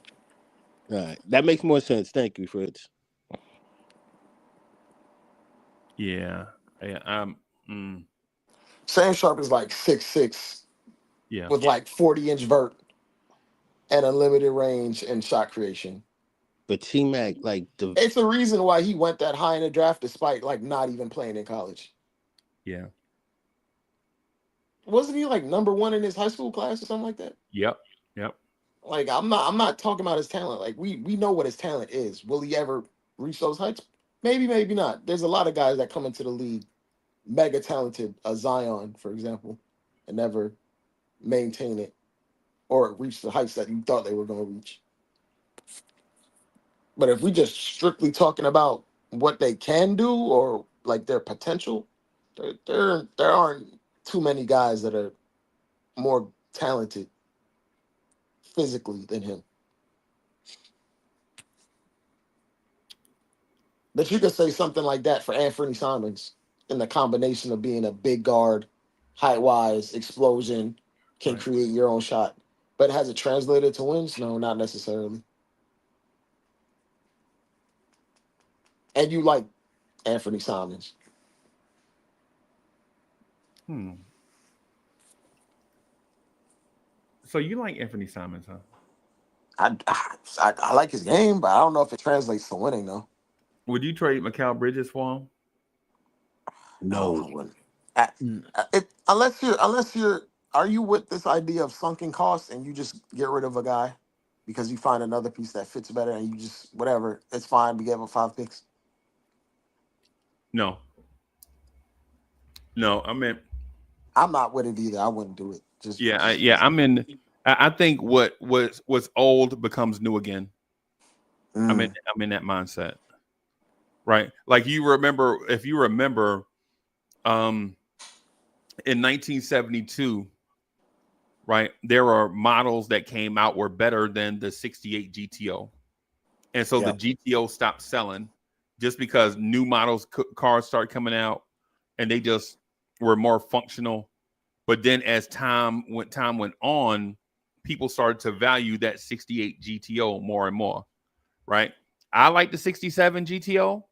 Speaker 5: All right. That makes more sense. Thank you, Fritz.
Speaker 4: Yeah. Yeah.
Speaker 7: Sam Sharp is like 6'6"
Speaker 4: Yeah.
Speaker 7: with like 40-inch vert and a limited range and shot creation.
Speaker 5: But T Mac, like the
Speaker 7: It's the reason why he went that high in the draft despite like not even playing in college.
Speaker 4: Yeah.
Speaker 7: Wasn't he like number one in his high school class or something like that?
Speaker 4: Yep. Yep.
Speaker 7: Like I'm not talking about his talent. Like we know what his talent is. Will he ever reach those heights? Maybe, maybe not. There's a lot of guys that come into the league mega talented, a Zion, for example, and never maintain it or reach the heights that you thought they were going to reach. But if we just strictly talking about what they can do or like their potential, there aren't too many guys that are more talented physically than him. But you could say something like that for Anthony Simons in the combination of being a big guard, height wise, explosion, can
Speaker 4: Right.
Speaker 7: create your own shot. But has it translated to wins? No, not necessarily. And you like Anthony Simons.
Speaker 4: So you like Anthony Simons, huh?
Speaker 7: I like his game, but I don't know if it translates to winning though.
Speaker 4: Would you trade Mikal Bridges for him?
Speaker 7: No,
Speaker 5: no.
Speaker 7: I wouldn't. Unless you're are you with this idea of sunken costs and you just get rid of a guy because you find another piece that fits better and you just whatever, it's fine. We gave him 5 picks.
Speaker 4: No. No. I mean,
Speaker 7: I'm not with it either. I wouldn't do it.
Speaker 4: I'm in. I think what's old becomes new again.
Speaker 7: Mm,
Speaker 4: I'm in that mindset. Right. Like if you remember, in 1972, right, there are models that came out were better than the 68 GTO. And so the
Speaker 7: yeah.
Speaker 4: GTO stopped selling just because new models cars started coming out and they just were more functional. But then as time went on, people started to value that 68 GTO more and more, right? I like the 67 GTO,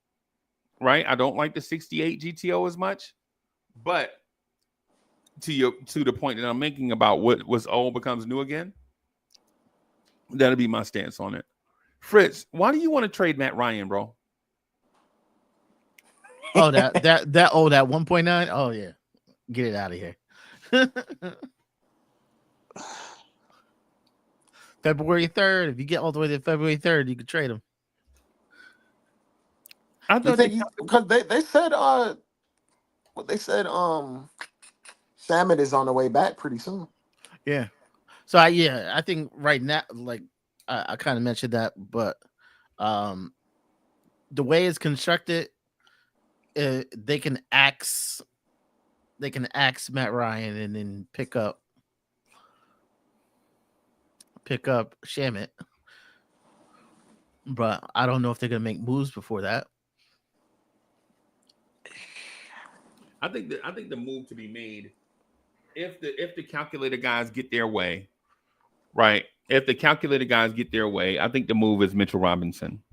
Speaker 4: right? I don't like the 68 GTO as much. But to the point that I'm making about what was old becomes new again, that'll be my stance on it. Fritz, why do you want to trade Matt Ryan, bro?
Speaker 8: Oh, that 1.9. Oh yeah, get it out of here. February 3rd. If you get all the way to February 3rd, you can trade him.
Speaker 4: I
Speaker 7: You
Speaker 4: thought
Speaker 7: think because they said what they said Salmon is on the way back pretty soon.
Speaker 8: Yeah. So I think right now, like I kind of mentioned that, but um, the way it's constructed, they can axe Matt Ryan and then pick up Shamit. But I don't know if they're gonna make moves before that.
Speaker 4: I think the move to be made if the calculator guys get their way, right? If the calculator guys get their way, I think the move is Mitchell Robinson.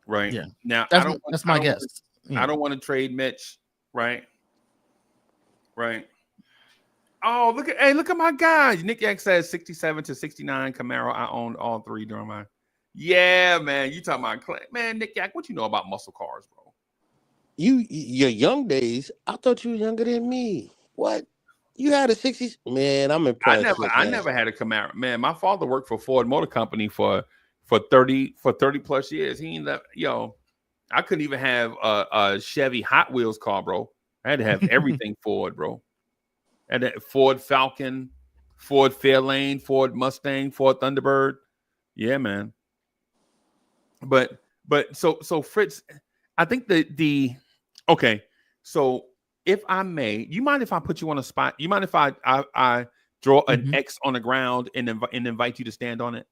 Speaker 4: Right.
Speaker 8: Yeah.
Speaker 4: Now
Speaker 8: That's my guess.
Speaker 4: I don't want to trade Mitch, right? Right. Oh, look at my guys. Nick Yak says 67 to 69 Camaro. I owned all three during my. Yeah, man. You talking about man, Nick Yak? What you know about muscle cars, bro?
Speaker 5: Your young days. I thought you were younger than me. What? You had a 60s? Man, I'm impressed.
Speaker 4: I never had a Camaro. Man, my father worked for Ford Motor Company for 30 plus years. He ended up, I couldn't even have a Chevy Hot Wheels car, bro. I had to have everything Ford, bro. I had that Ford Falcon, Ford Fairlane, Ford Mustang, Ford Thunderbird. Yeah, man. But so Fritz, I think okay. So if I may, you mind if I put you on a spot? You mind if I draw an X on the ground and invite you to stand on it?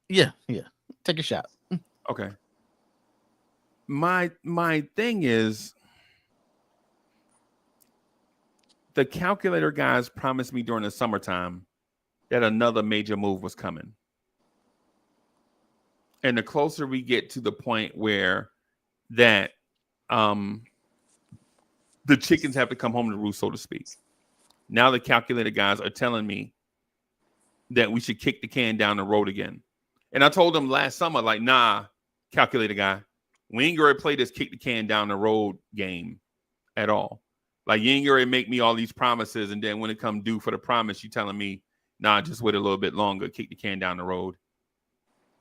Speaker 8: Yeah. Take a shot.
Speaker 4: Okay. My thing is, the calculator guys promised me during the summertime that another major move was coming. And the closer we get to the point where that the chickens have to come home to roost, so to speak. Now the calculator guys are telling me that we should kick the can down the road again. And I told them last summer, like, nah, calculator guy, we ain't going to play this kick the can down the road game at all. Like, you ain't going to make me all these promises, and then when it come due for the promise, you telling me, nah, just wait a little bit longer, kick the can down the road.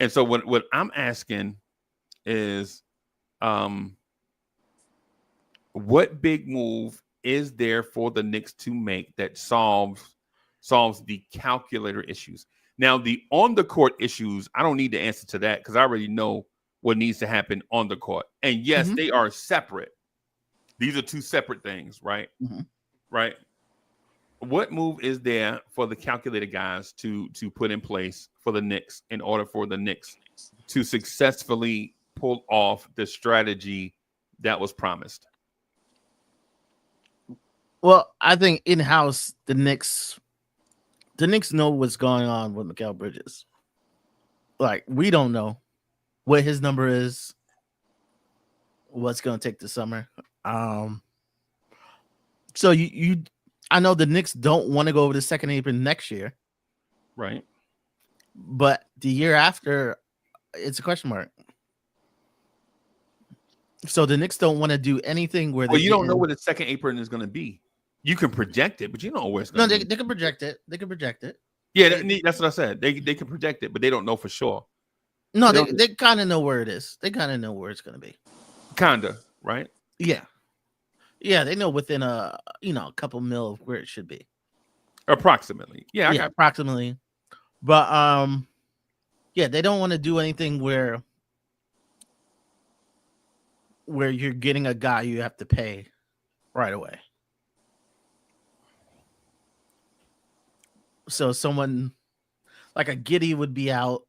Speaker 4: And so what I'm asking is, what big move is there for the Knicks to make that solves the calculator issues? Now, the on-the-court issues, I don't need the answer to that because I already know what needs to happen on the court. And yes, they are separate. These are two separate things, right? Right. What move is there for the calculator guys to put in place for the Knicks in order for the Knicks to successfully pull off the strategy that was promised?
Speaker 8: Well, I think in-house, the Knicks know what's going on with Mikal Bridges. Like, we don't know what his number is, what's going to take the summer. So I know the Knicks don't want to go over the second apron next year.
Speaker 4: Right.
Speaker 8: But the year after, it's a question mark. So the Knicks don't want to do anything where
Speaker 4: you don't know what the second apron is going to be. You can project it, but you don't know where it's going to be.
Speaker 8: No, they can project it. They can project it.
Speaker 4: Yeah, that's what I said. They can project it, but they don't know for sure.
Speaker 8: No, they kind of know where it is. They kind of know where it's going to be.
Speaker 4: Kinda, right?
Speaker 8: Yeah. Yeah, they know within a couple mil of where it should be.
Speaker 4: Approximately. Yeah,
Speaker 8: approximately. But they don't want to do anything where you're getting a guy you have to pay right away. So someone like a Giddey would be out.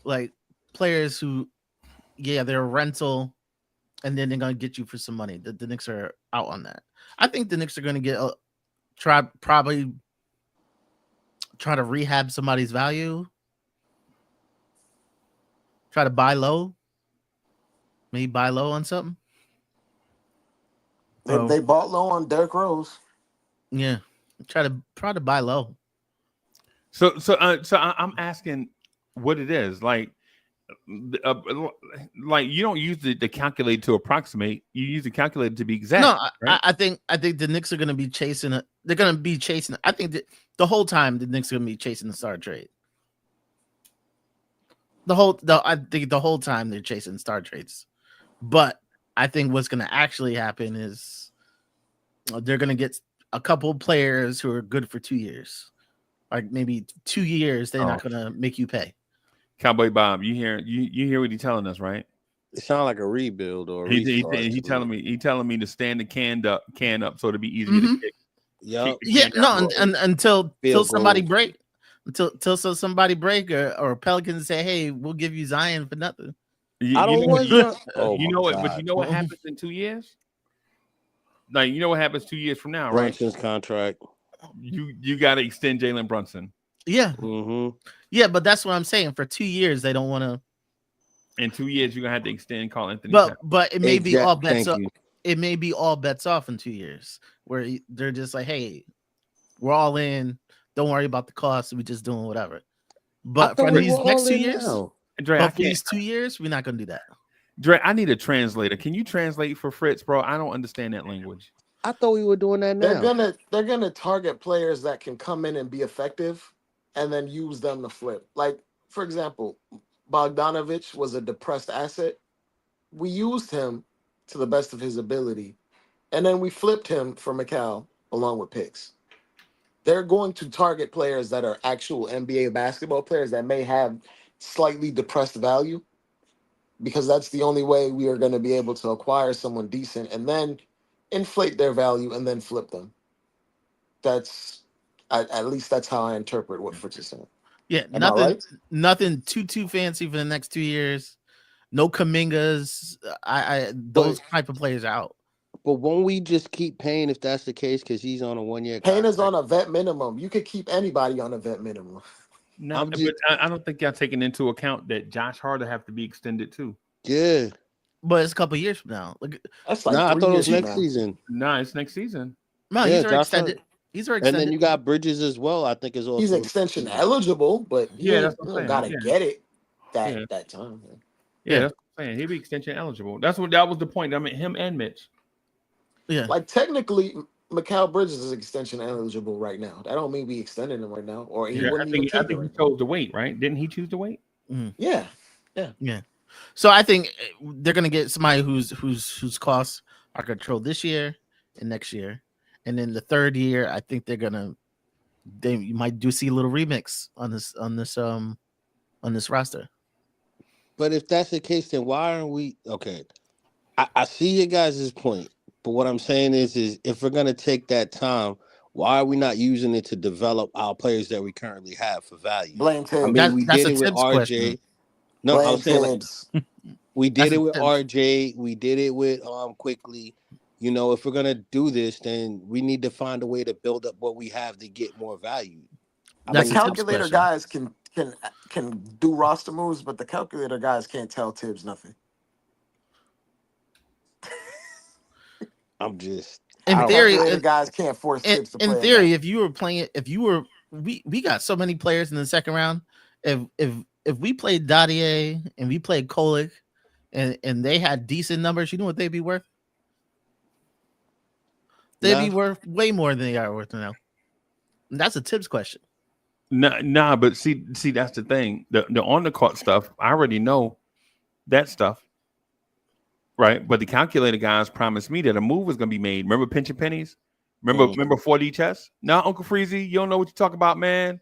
Speaker 8: Like players who, they're a rental, and then they're gonna get you for some money. The Knicks are out on that. I think the Knicks are gonna get probably try to rehab somebody's value. Try to buy low. Maybe buy low on something.
Speaker 7: They bought low on Derrick Rose.
Speaker 8: Yeah. Try to buy low.
Speaker 4: So I'm asking what it is. Like you don't use the calculator to approximate. You use the calculator to be exact.
Speaker 8: No,
Speaker 4: right?
Speaker 8: I think the Knicks are going to be chasing it. They're going to be chasing. I think that the whole time the Knicks are going to be chasing the star trade. I think the whole time they're chasing star trades But I think what's going to actually happen is they're going to get a couple players who are good for 2 years. Like maybe 2 years, they're not going to make you pay.
Speaker 4: Cowboy Bob, you hear what he's telling us, right?
Speaker 5: It sounds like a rebuild or a
Speaker 4: He
Speaker 5: restart.
Speaker 4: telling me to stand the can up so it'll be easier to kick.
Speaker 5: Yep.
Speaker 8: Yeah, no, until somebody
Speaker 5: goal.
Speaker 8: break, until somebody break or Pelicans say, "Hey, we'll give you Zion for nothing."
Speaker 5: I don't want Zion. Oh
Speaker 4: you
Speaker 5: my
Speaker 4: know what?
Speaker 5: God.
Speaker 4: But you know what happens in 2 years? Like you know what happens 2 years from now,
Speaker 5: Brunson's
Speaker 4: right?
Speaker 5: contract.
Speaker 4: You got to extend Jalen Brunson.
Speaker 8: Yeah,
Speaker 5: Mm-hmm.
Speaker 8: yeah, but that's what I'm saying. For 2 years, they don't want to.
Speaker 4: In 2 years, you're gonna have to extend Carl Anthony.
Speaker 8: But it may be all bets
Speaker 5: Thank
Speaker 8: off.
Speaker 5: you.
Speaker 8: It may be all bets off in 2 years, where they're just like, "Hey, we're all in. Don't worry about the cost. We're just doing whatever." But for these next 2 years,
Speaker 4: Dre,
Speaker 8: but for these 2 years, we're not gonna do that.
Speaker 4: Dre, I need a translator. Can you translate for Fritz, bro? I don't understand that language.
Speaker 5: I thought we were doing that now.
Speaker 7: They're gonna target players that can come in and be effective, and then use them to flip. Like for example, Bogdanovich was a depressed asset. We used him to the best of his ability, and then we flipped him for Mikal along with picks. They're going to target players that are actual NBA basketball players that may have slightly depressed value, because that's the only way we are going to be able to acquire someone decent and then inflate their value and then flip them. That's at least that's how I interpret what Fritz is saying.
Speaker 8: Yeah,
Speaker 7: Am I right?
Speaker 8: nothing too fancy for the next 2 years. No Kamingas. Those type of players are out.
Speaker 5: But won't we just keep paying if that's the case? Because he's on a 1-year
Speaker 7: Payne
Speaker 5: contract.
Speaker 7: is on a vet minimum. You could keep anybody on a vet minimum.
Speaker 4: No, but I don't think y'all taking into account that Josh Hart have to be extended too.
Speaker 5: Yeah,
Speaker 8: but it's a couple years from now.
Speaker 7: That's like
Speaker 5: I
Speaker 7: 3
Speaker 5: thought it was
Speaker 7: years
Speaker 5: next
Speaker 7: now.
Speaker 5: season.
Speaker 4: No, it's next season.
Speaker 8: No,
Speaker 5: Yeah,
Speaker 8: he's already
Speaker 5: Josh
Speaker 8: extended.
Speaker 5: Hart.
Speaker 8: He's already
Speaker 5: And
Speaker 8: extended.
Speaker 5: then you got Bridges as well. I think is also
Speaker 7: He's extension eligible, but he
Speaker 4: Yeah, that's what I'm saying.
Speaker 7: gotta
Speaker 4: Yeah.
Speaker 7: get it that time.
Speaker 4: Yeah, that's what I'm saying. He'll be extension eligible. That was the point. I mean, him and Mitch.
Speaker 8: Yeah,
Speaker 7: Like technically, Mikal Bridges is extension eligible right now. That don't mean we extended him right now, or he wouldn't even take
Speaker 4: I think he chose to wait, right? Didn't he choose to wait?
Speaker 7: Yeah.
Speaker 8: So I think they're gonna get somebody whose costs are controlled this year and next year, and then the third year, I think you might see a little remix on this roster.
Speaker 5: But if that's the case, then why aren't we okay? I see you guys' point, but what I'm saying is if we're gonna take that time, why are we not using it to develop our players that we currently have for value?
Speaker 7: Blame Tibbs.
Speaker 5: I mean, we
Speaker 8: that's
Speaker 5: did
Speaker 8: a
Speaker 5: it with
Speaker 8: Tibbs
Speaker 5: RJ.
Speaker 8: question.
Speaker 5: No,
Speaker 7: Blame
Speaker 5: I was saying
Speaker 7: Tibbs.
Speaker 5: we did
Speaker 8: That's
Speaker 5: it
Speaker 8: a
Speaker 5: with
Speaker 8: Tibbs.
Speaker 5: RJ. We did it with Quickly. You know, if we're gonna do this, then we need to find a way to build up what we have to get more value.
Speaker 8: That's
Speaker 7: The
Speaker 8: a Tibbs
Speaker 7: calculator
Speaker 8: question.
Speaker 7: guys can do roster moves, but the calculator guys can't tell Tibbs nothing.
Speaker 5: I'm just
Speaker 8: In theory,
Speaker 7: Calculator guys can't force Tibbs to play.
Speaker 8: in theory, if you were we got so many players in the second round. If we played Dadier and we played Kolick and they had decent numbers, you know what they'd be worth? They'd be worth way more than they are worth now. And that's a Tibbs question.
Speaker 4: Nah, but see, that's the thing. The on the court stuff, I already know that stuff. Right. But the calculator guys promised me that a move was gonna be made. Remember pinching pennies? Remember 4D chess? Now, Uncle Freezy, you don't know what you talk about, man.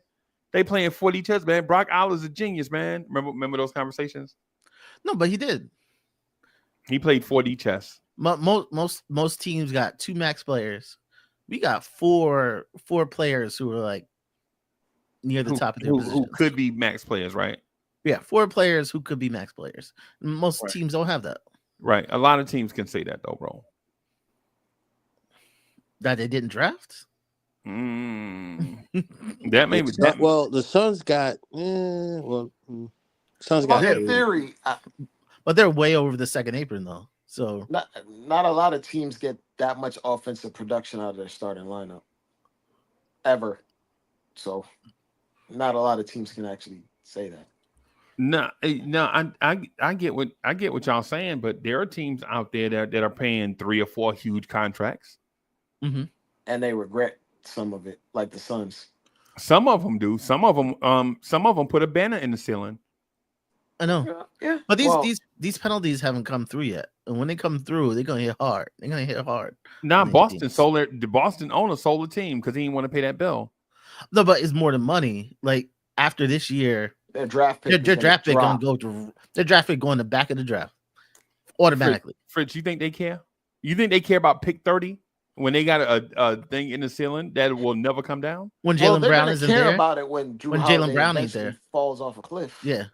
Speaker 4: They playing 4D chess, man. Brock Aller's a genius, man. Remember those conversations?
Speaker 8: No, but he did.
Speaker 4: He played 4D chess.
Speaker 8: Most teams got 2 max players. We got four players who are like near the top of their positions.
Speaker 4: Who could be max players, right?
Speaker 8: Yeah, 4 players who could be max players. Most teams don't have that.
Speaker 4: Right. A lot of teams can say that though, bro.
Speaker 8: That they didn't draft?
Speaker 4: That may be
Speaker 5: well, the Suns got Suns got
Speaker 7: in theory,
Speaker 8: but they're way over the second apron though. So
Speaker 7: not a lot of teams get that much offensive production out of their starting lineup ever. So not a lot of teams can actually say that.
Speaker 4: No, I get what y'all saying, but there are teams out there that are paying 3 or 4 huge contracts,
Speaker 7: and they regret some of it, like the Suns.
Speaker 4: Some of them do. Some of them put a banner in the ceiling.
Speaker 8: I know.
Speaker 7: Yeah.
Speaker 8: But
Speaker 7: Well,
Speaker 8: these penalties haven't come through yet. And when they come through, they're gonna hit hard. They're gonna hit hard.
Speaker 4: Now
Speaker 8: on these
Speaker 4: Boston
Speaker 8: teams.
Speaker 4: sold the Boston owner sold the team because he didn't want to pay that bill.
Speaker 8: No, but it's more than money. Like after this year,
Speaker 7: their draft pick.
Speaker 8: their draft pick gonna
Speaker 7: drop.
Speaker 8: go to their draft pick going to the back of the draft automatically.
Speaker 4: Fritz, you think they care? You think they care about pick 30 when they got a thing in the ceiling that will never come down?
Speaker 8: When Jalen
Speaker 7: they're
Speaker 8: Brown
Speaker 7: gonna
Speaker 8: isn't
Speaker 7: care
Speaker 8: there,
Speaker 7: about it when
Speaker 8: Jalen
Speaker 7: Holiday
Speaker 8: Brown ain't
Speaker 7: eventually
Speaker 8: there.
Speaker 7: falls off a cliff.
Speaker 8: yeah.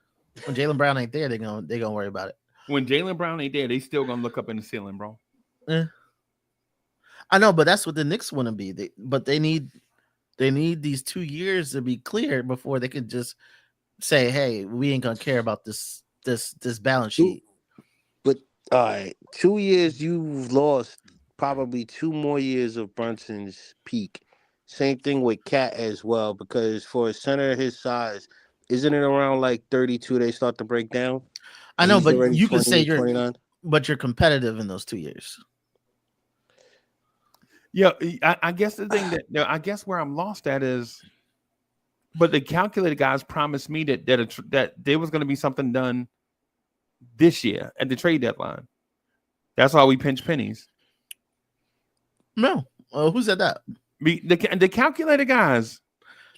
Speaker 8: When Jalen Brown ain't there, they're gonna worry about it.
Speaker 4: When Jalen Brown ain't there, they still gonna look up in the ceiling, bro.
Speaker 8: I know, but that's what the Knicks want to be. They need these 2 years to be clear before they could just say, "Hey, we ain't gonna care about this balance sheet."
Speaker 5: But all right, 2 years you've lost probably 2 more years of Brunson's peak. Same thing with Cat as well, because for a center his size, isn't it around like 32 they start to break down?
Speaker 8: I know,
Speaker 5: He's
Speaker 8: but
Speaker 5: already
Speaker 8: you could say
Speaker 5: 29.
Speaker 8: you're competitive in those 2 years.
Speaker 4: Yeah, I guess the thing I guess where I'm lost at is, but the calculated guys promised me that there was going to be something done this year at the trade deadline. That's why we pinch pennies.
Speaker 8: No, who said that?
Speaker 4: The calculated guys.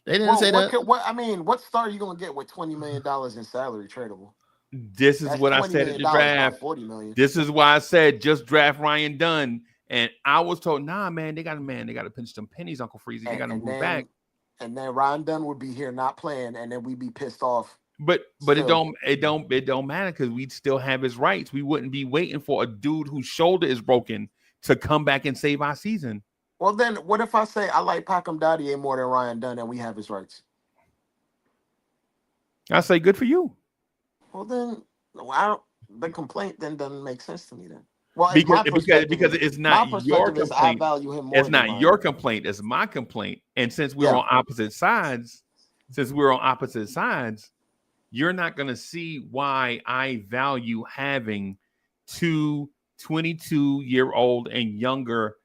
Speaker 8: They didn't say that.
Speaker 7: What star are you gonna get with $20 million in salary tradable?
Speaker 4: This is what I said at the draft.
Speaker 7: $40 million.
Speaker 4: This is why I said just draft Ryan Dunn. And I was told, nah, man, they got to pinch some pennies, Uncle Freezy. They got to move back.
Speaker 7: And then Ryan Dunn would be here not playing, and then we'd be pissed off.
Speaker 4: But it don't matter because we'd still have his rights. We wouldn't be waiting for a dude whose shoulder is broken to come back and save our season.
Speaker 7: Well, then what if I say I like Pacom Dadier more than Ryan Dunn and we have his rights?
Speaker 4: I say good for you.
Speaker 7: Well, then the complaint then doesn't make sense to me then. Well,
Speaker 4: because it's not your complaint.
Speaker 7: I value him more.
Speaker 4: It's not your complaint. It's my complaint. And since we're on opposite sides, you're not going to see why I value having 2 22-year-old and younger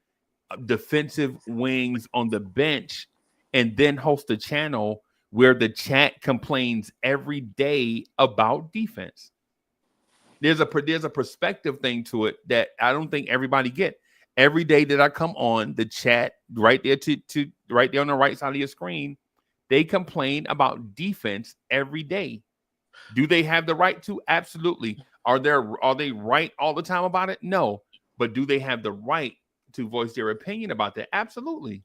Speaker 4: defensive wings on the bench and then host a channel where the chat complains every day about defense. There's a perspective thing to it that I don't think everybody get. Every day that I come on the chat right there to right there on the right side of your screen, they complain about defense every day. Do they have the right to? Absolutely. Are they right all the time about it? No. But do they have the right to voice their opinion about that? Absolutely.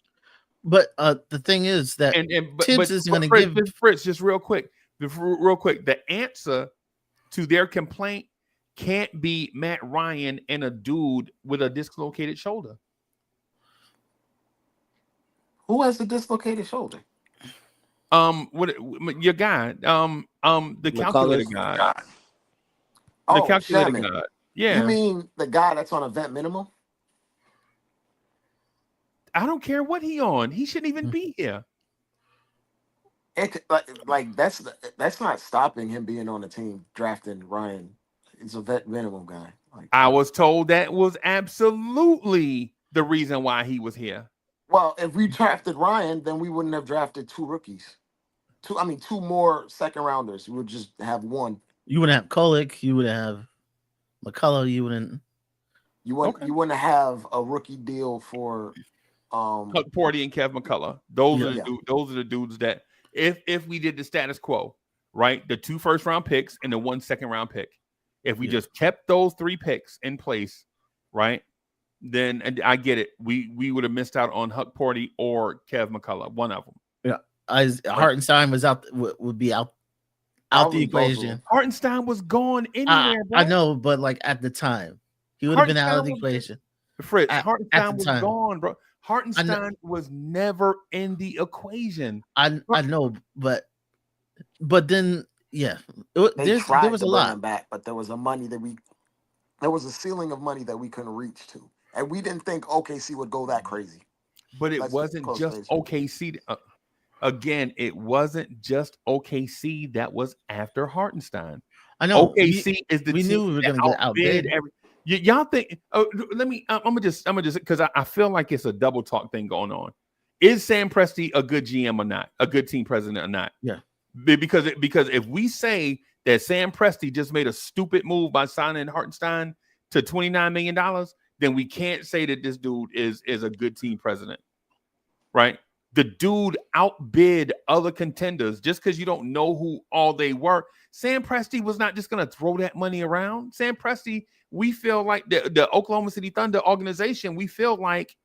Speaker 8: But the thing is that Tibbs is going to give
Speaker 4: Fritz just real quick. The answer to their complaint can't be Matt Ryan and a dude with a dislocated shoulder.
Speaker 7: Who has the dislocated shoulder?
Speaker 4: Your guy, the calculator guy.
Speaker 7: Oh,
Speaker 4: the calculator
Speaker 7: Sherman.
Speaker 4: guy. Yeah.
Speaker 7: You mean the guy that's on a vet minimum?
Speaker 4: I don't care what he on. He shouldn't even be here.
Speaker 7: That's not stopping him being on the team drafting Ryan. It's a vet minimum guy.
Speaker 4: I was told that was absolutely the reason why he was here.
Speaker 7: Well, if we drafted Ryan, then we wouldn't have drafted 2 rookies. 2 more second rounders. We would just have 1.
Speaker 8: You wouldn't have Kolek. You would have McCullough. You wouldn't.
Speaker 7: You wouldn't have a rookie deal for
Speaker 4: Porty and Kev McCullough. Those are the dudes that if we did the status quo, right? The 2 first-round picks and the 1 second-round pick. If we just kept those 3 picks in place, right? Then and I get it. We would have missed out on Huck Porty or Kev McCullough, one of them.
Speaker 8: Yeah, Hartenstein was out. Would be out the equation.
Speaker 4: Hartenstein was gone anywhere.
Speaker 8: I know, but like at the time, he would have been out of the equation.
Speaker 4: Fritz, Hartenstein was gone, bro. Hartenstein was never in the equation.
Speaker 8: I know, but then there was a lot.
Speaker 7: Back, but there was a ceiling of money that we couldn't reach to, and we didn't think OKC would go that crazy.
Speaker 4: But it wasn't just OKC. Again, it wasn't just OKC. That was after Hartenstein.
Speaker 8: I know
Speaker 4: OKC is the
Speaker 8: we
Speaker 4: team
Speaker 8: knew we were going to get outbid.
Speaker 4: Y'all think? Let me. I'm gonna just because I feel like it's a double talk thing going on. Is Sam Presti a good GM or not? A good team president or not?
Speaker 8: Yeah.
Speaker 4: because if we say that Sam Presti just made a stupid move by signing Hartenstein to $29 million, then we can't say that this dude is a good team president, right? The dude outbid other contenders just because you don't know who all they were. Sam Presti was not just going to throw that money around. Sam Presti, we feel like the Oklahoma City Thunder organization, we feel like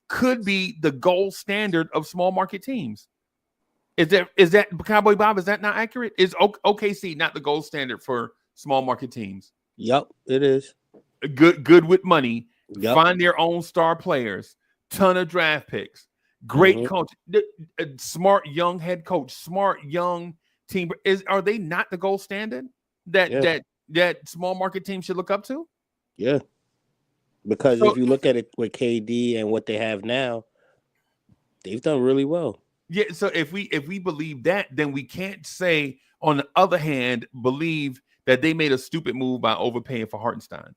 Speaker 4: could be the gold standard of small market teams. Is that Cowboy Bob? Is that not accurate? Is OKC not the gold standard for small market teams?
Speaker 5: Yep, it is.
Speaker 4: Good with money.
Speaker 5: Yep.
Speaker 4: Find their own star players. Ton of draft picks. Great coach. Smart young head coach. Smart young team. Are they not the gold standard that small market teams should look up to?
Speaker 5: Yeah. Because if you look at it with KD and what they have now, they've done really well.
Speaker 4: Yeah, so if we believe that, then we can't say, on the other hand, believe that they made a stupid move by overpaying for Hartenstein.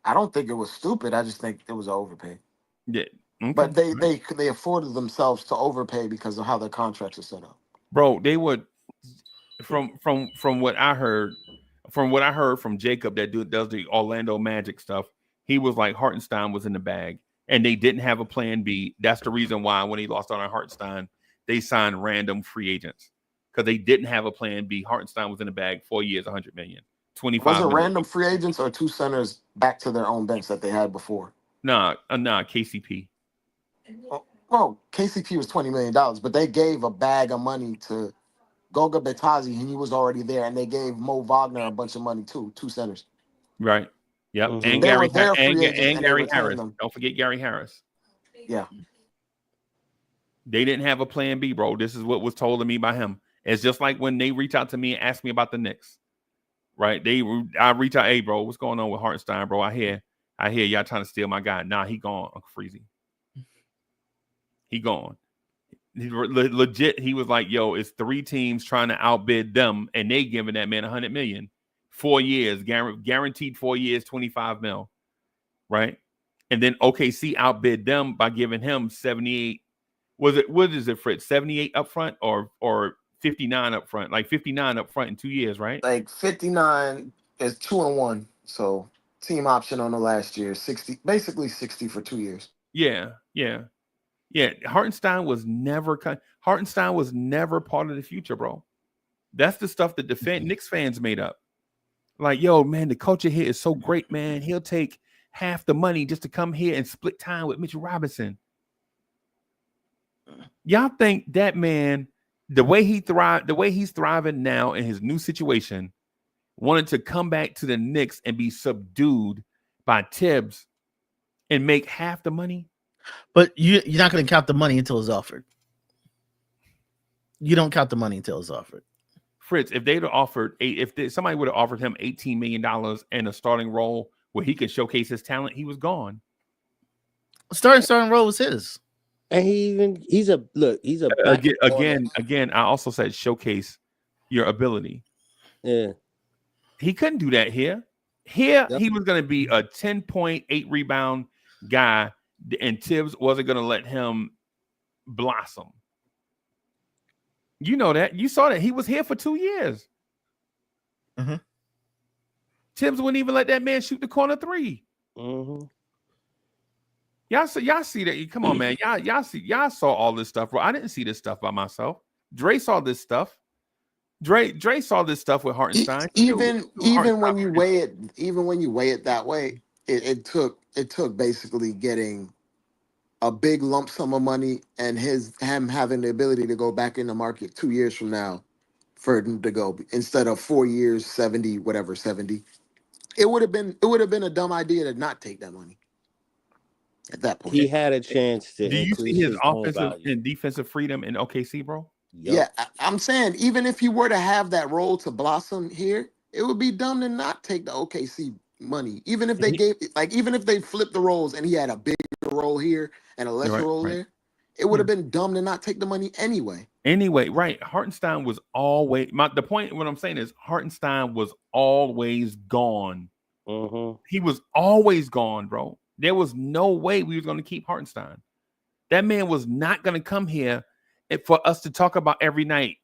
Speaker 7: I don't think it was stupid. I just think it was an overpay.
Speaker 4: Yeah, okay.
Speaker 7: But they afforded themselves to overpay because of how their contracts are set up.
Speaker 4: Bro, they would from what I heard from Jacob that does the Orlando Magic stuff. He was like Hartenstein was in the bag. And they didn't have a plan B. That's the reason why when he lost on Hartenstein, they signed random free agents because they didn't have a plan B. Hartenstein was in the bag 4 years, $100 million, 25.
Speaker 7: Was it
Speaker 4: million.
Speaker 7: random free agents or two centers back to their own bench that they had before?
Speaker 4: Nah, KCP.
Speaker 7: Well, KCP was $20 million, but they gave a bag of money to Goga Betazi, and he was already there, and they gave Mo Wagner a bunch of money too, two centers.
Speaker 4: Right. Yep.
Speaker 7: Mm-hmm.
Speaker 4: And Gary Harris.
Speaker 7: Them.
Speaker 4: Don't forget Gary Harris.
Speaker 7: Yeah.
Speaker 4: They didn't have a plan B, bro. This is what was told to me by him. It's just like when they reach out to me and ask me about the Knicks. Right? I reach out, hey, bro, what's going on with Hartenstein, bro? I hear y'all trying to steal my guy. Nah, he gone, Uncle Freezy. He gone. Legit, he was like, yo, it's 3 teams trying to outbid them, and they giving that man $100 million. 4 years, guaranteed 4 years, $25 million, right? And then OKC outbid them by giving him 78. What is it, Fritz? 78 up front or 59 up front? Like 59 up front in 2 years, right?
Speaker 7: Like 59 is 2 and 1. So team option on the last year, 60, basically 60 for 2 years.
Speaker 4: Yeah. Hartenstein was never part of the future, bro. That's the stuff that the Knicks fans made up. Like, yo, man, the culture here is so great, man. He'll take half the money just to come here and split time with Mitchell Robinson. Y'all think that man, the way he's thriving now in his new situation, wanted to come back to the Knicks and be subdued by Tibbs and make half the money?
Speaker 8: But you're not going to count the money until it's offered. You don't count the money until it's offered.
Speaker 4: Fritz, if somebody would have offered him $18 million and a starting role where he could showcase his talent, he was gone.
Speaker 8: Starting role was his.
Speaker 5: And he's a
Speaker 4: again. I also said showcase your ability.
Speaker 5: Yeah,
Speaker 4: he couldn't do that here. He was going to be a 10.8 rebound guy, and Tibbs wasn't going to let him blossom. You know that. You saw that. He was here for 2 years.
Speaker 8: Mm-hmm.
Speaker 4: Tibbs wouldn't even let that man shoot the corner 3.
Speaker 5: Mm-hmm.
Speaker 4: Y'all see that? Come on, man. Y'all saw all this stuff, bro. I didn't see this stuff by myself. Dre saw this stuff. Dre saw this stuff with Hartenstein.
Speaker 7: Even when you weigh it that way, it took basically getting a big lump sum of money and him having the ability to go back in the market 2 years from now for him to go instead of 4 years, 70. It would have been a dumb idea to not take that money at that point.
Speaker 5: He had a chance to.
Speaker 4: Do you see his offensive and defensive freedom in OKC, bro?
Speaker 5: Yep.
Speaker 7: Yeah, I'm saying even if you were to have that role to blossom here, it would be dumb to not take the OKC money. Even if they flipped the roles and he had a bigger role here and a lesser role there, it would have been dumb to not take the money anyway.
Speaker 4: Anyway, right. Hartenstein was always the point. What I'm saying is Hartenstein was always gone.
Speaker 5: Mm-hmm.
Speaker 4: He was always gone, bro. There was no way we was going to keep Hartenstein. That man was not going to come here for us to talk about every night.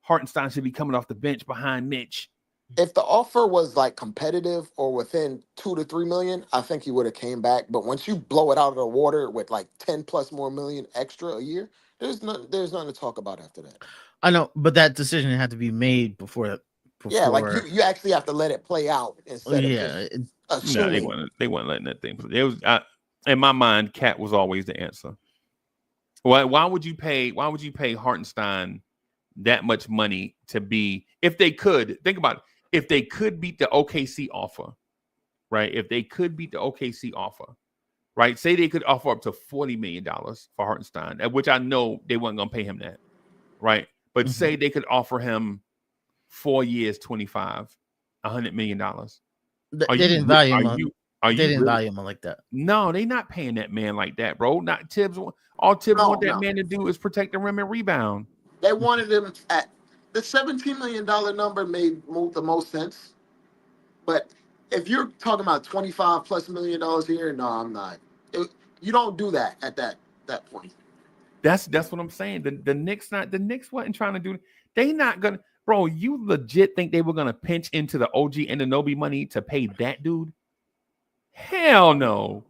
Speaker 4: Hartenstein should be coming off the bench behind Mitch.
Speaker 7: If the offer was like competitive or within 2 to 3 million, I think he would have came back. But once you blow it out of the water with like 10 plus more million extra a year, there's nothing to talk about after that.
Speaker 8: I know, but that decision had to be made before.
Speaker 7: Yeah, like you actually have to let it play out instead of just
Speaker 4: No,
Speaker 7: assuming.
Speaker 4: they weren't letting that thing. It was in my mind, Cat was always the answer. Why would you pay Hartenstein that much money to be, if they could, think about it, if they could beat the OKC offer, right? If they could beat the OKC offer, right? Say they could offer up to $40 million for Hartenstein, which I know they weren't going to pay him that, right? But say they could offer him 4 years, 25, $100 million.
Speaker 8: They didn't value him. They didn't value him like that.
Speaker 4: No, they not paying that man like that, bro. Not Tibbs. All Tibbs want that man to do is protect the rim and rebound.
Speaker 7: They wanted him at the $17 million number made the most sense. But if you're talking about $25+ million a year, no, I'm not. You don't do that at that point.
Speaker 4: That's what I'm saying. The Knicks wasn't trying to do. They not gonna, bro. You legit think they were gonna pinch into the OG Anunoby money to pay that dude? Hell no.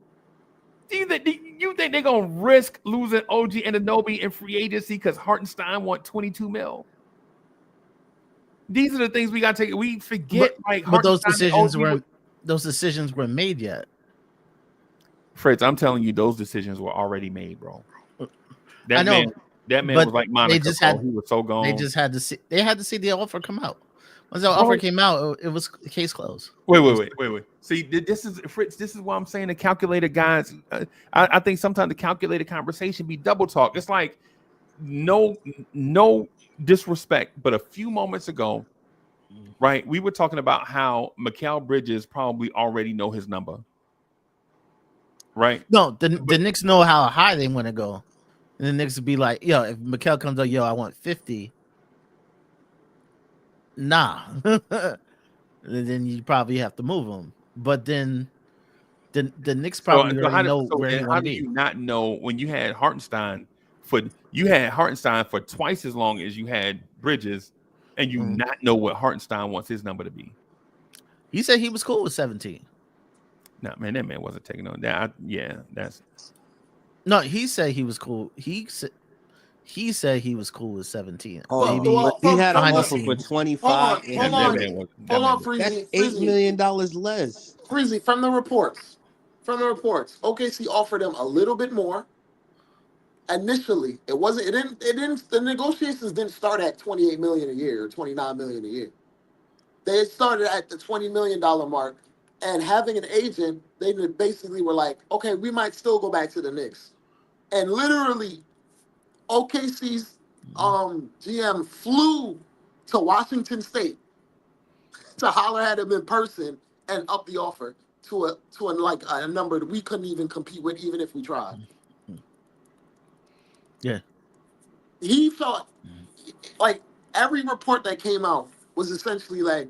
Speaker 4: Do you think they're gonna risk losing OG Anunoby in free agency because Hartenstein want 22 mil? These are the things we gotta take. We forget,
Speaker 8: but those decisions weren't made yet.
Speaker 4: Fritz, I'm telling you, those decisions were already made, bro.
Speaker 8: I know.
Speaker 4: That man was like Monica. He was so gone.
Speaker 8: They just had to see. They had to see the offer come out. Once the offer came out, it was case closed.
Speaker 4: Wait. See, this is Fritz. This is why I'm saying the calculated guys. I think sometimes the calculated conversation be double talk. It's like no disrespect, but a few moments ago, right? We were talking about how Mikal Bridges probably already know his number, right?
Speaker 8: No, the Knicks know how high they want to go, and the Knicks would be like, "Yo, if Mikal comes up, I want 50." Nah, then you probably have to move him. But then the Knicks probably already know where he want to be.
Speaker 4: How do you not know when you had Hartenstein for twice as long as you had Bridges, and you not know what Hartenstein wants his number to be?
Speaker 8: He said he was cool with 17.
Speaker 4: Nah, man, that man wasn't taking on that.
Speaker 8: No, he said he was cool. He said he was cool with 17.
Speaker 5: Maybe he had an offer for 25.
Speaker 7: Hold on, Freezy.
Speaker 5: That's $8 million less.
Speaker 7: Freezy, from the reports, OKC offered him a little bit more. Initially, the negotiations didn't start at 28 million a year or 29 million a year. They started at the $20 million mark, and having an agent, they basically were like, okay, we might still go back to the Knicks. And literally, OKC's GM flew to Washington State to holler at him in person and up the offer to a number that we couldn't even compete with, even if we tried.
Speaker 8: Yeah.
Speaker 7: He felt like every report that came out was essentially like,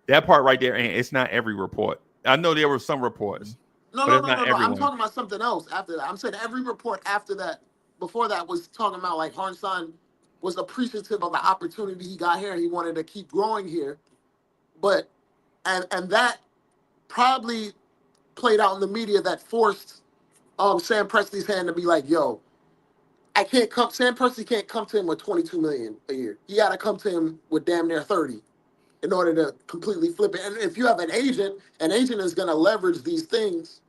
Speaker 4: that part right there, and it's not every report. I know there were some reports.
Speaker 7: No. I'm talking about something else after that. I'm saying every report after that, before that, was talking about like Hartenstein was appreciative of the opportunity he got here and he wanted to keep growing here. But and that probably played out in the media that forced Sam Presti's hand to be like, yo, Sam Presti can't come to him with 22 million a year. You got to come to him with damn near 30 in order to completely flip it. And if you have an agent is going to leverage these things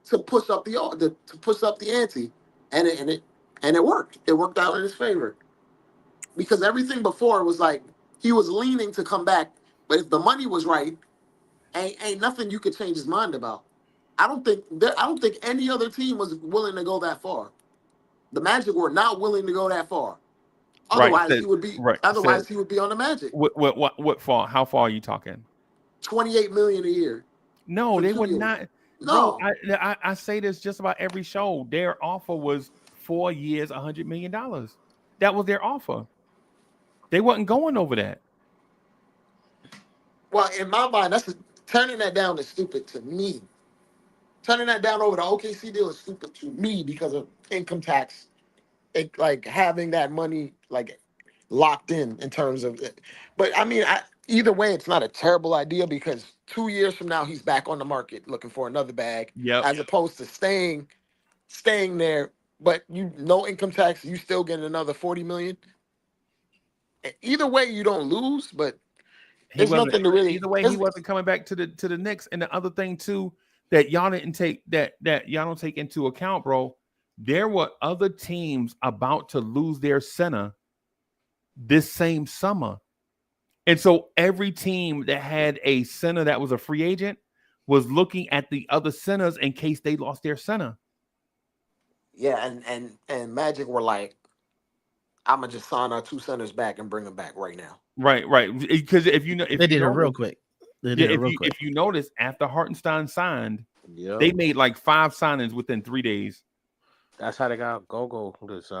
Speaker 7: to push up the ante, and it worked. It worked out in his favor, because everything before was like he was leaning to come back, but if the money was right, ain't nothing you could change his mind about. I don't think any other team was willing to go that far. The Magic were not willing to go that far. Otherwise, he would be. Right. Otherwise, he would be on the Magic.
Speaker 4: What far? How far are you talking?
Speaker 7: 28 million a year.
Speaker 4: No, they would not.
Speaker 7: No,
Speaker 4: bro, I say this just about every show. Their offer was 4 years, $100 million. That was their offer. They wasn't going over that.
Speaker 7: Well, in my mind, turning that down is stupid to me. Turning that down over the OKC deal is stupid to me because of income tax like having that money like locked in terms of it. But I mean, either way, it's not a terrible idea because 2 years from now he's back on the market looking for another bag,
Speaker 4: Yep.
Speaker 7: as opposed to staying there. But no income tax, you still get another 40 million. Either way, you don't lose, but
Speaker 4: He
Speaker 7: there's
Speaker 4: wasn't
Speaker 7: nothing to really.
Speaker 4: either way. He wasn't coming back to the Knicks. And the other thing too that y'all didn't take that y'all don't take into account, bro. There were other teams about to lose their center this same summer, and so every team that had a center that was a free agent was looking at the other centers in case they lost their center.
Speaker 7: Yeah, and Magic were like, I'm gonna just sign our 2 centers back and bring them back right now.
Speaker 4: Right. Because if you know,
Speaker 8: They did it real quick.
Speaker 4: If you notice, after Hartenstein signed,
Speaker 5: Yep.
Speaker 4: they made like 5 signings within 3 days.
Speaker 5: That's how they got Gogo this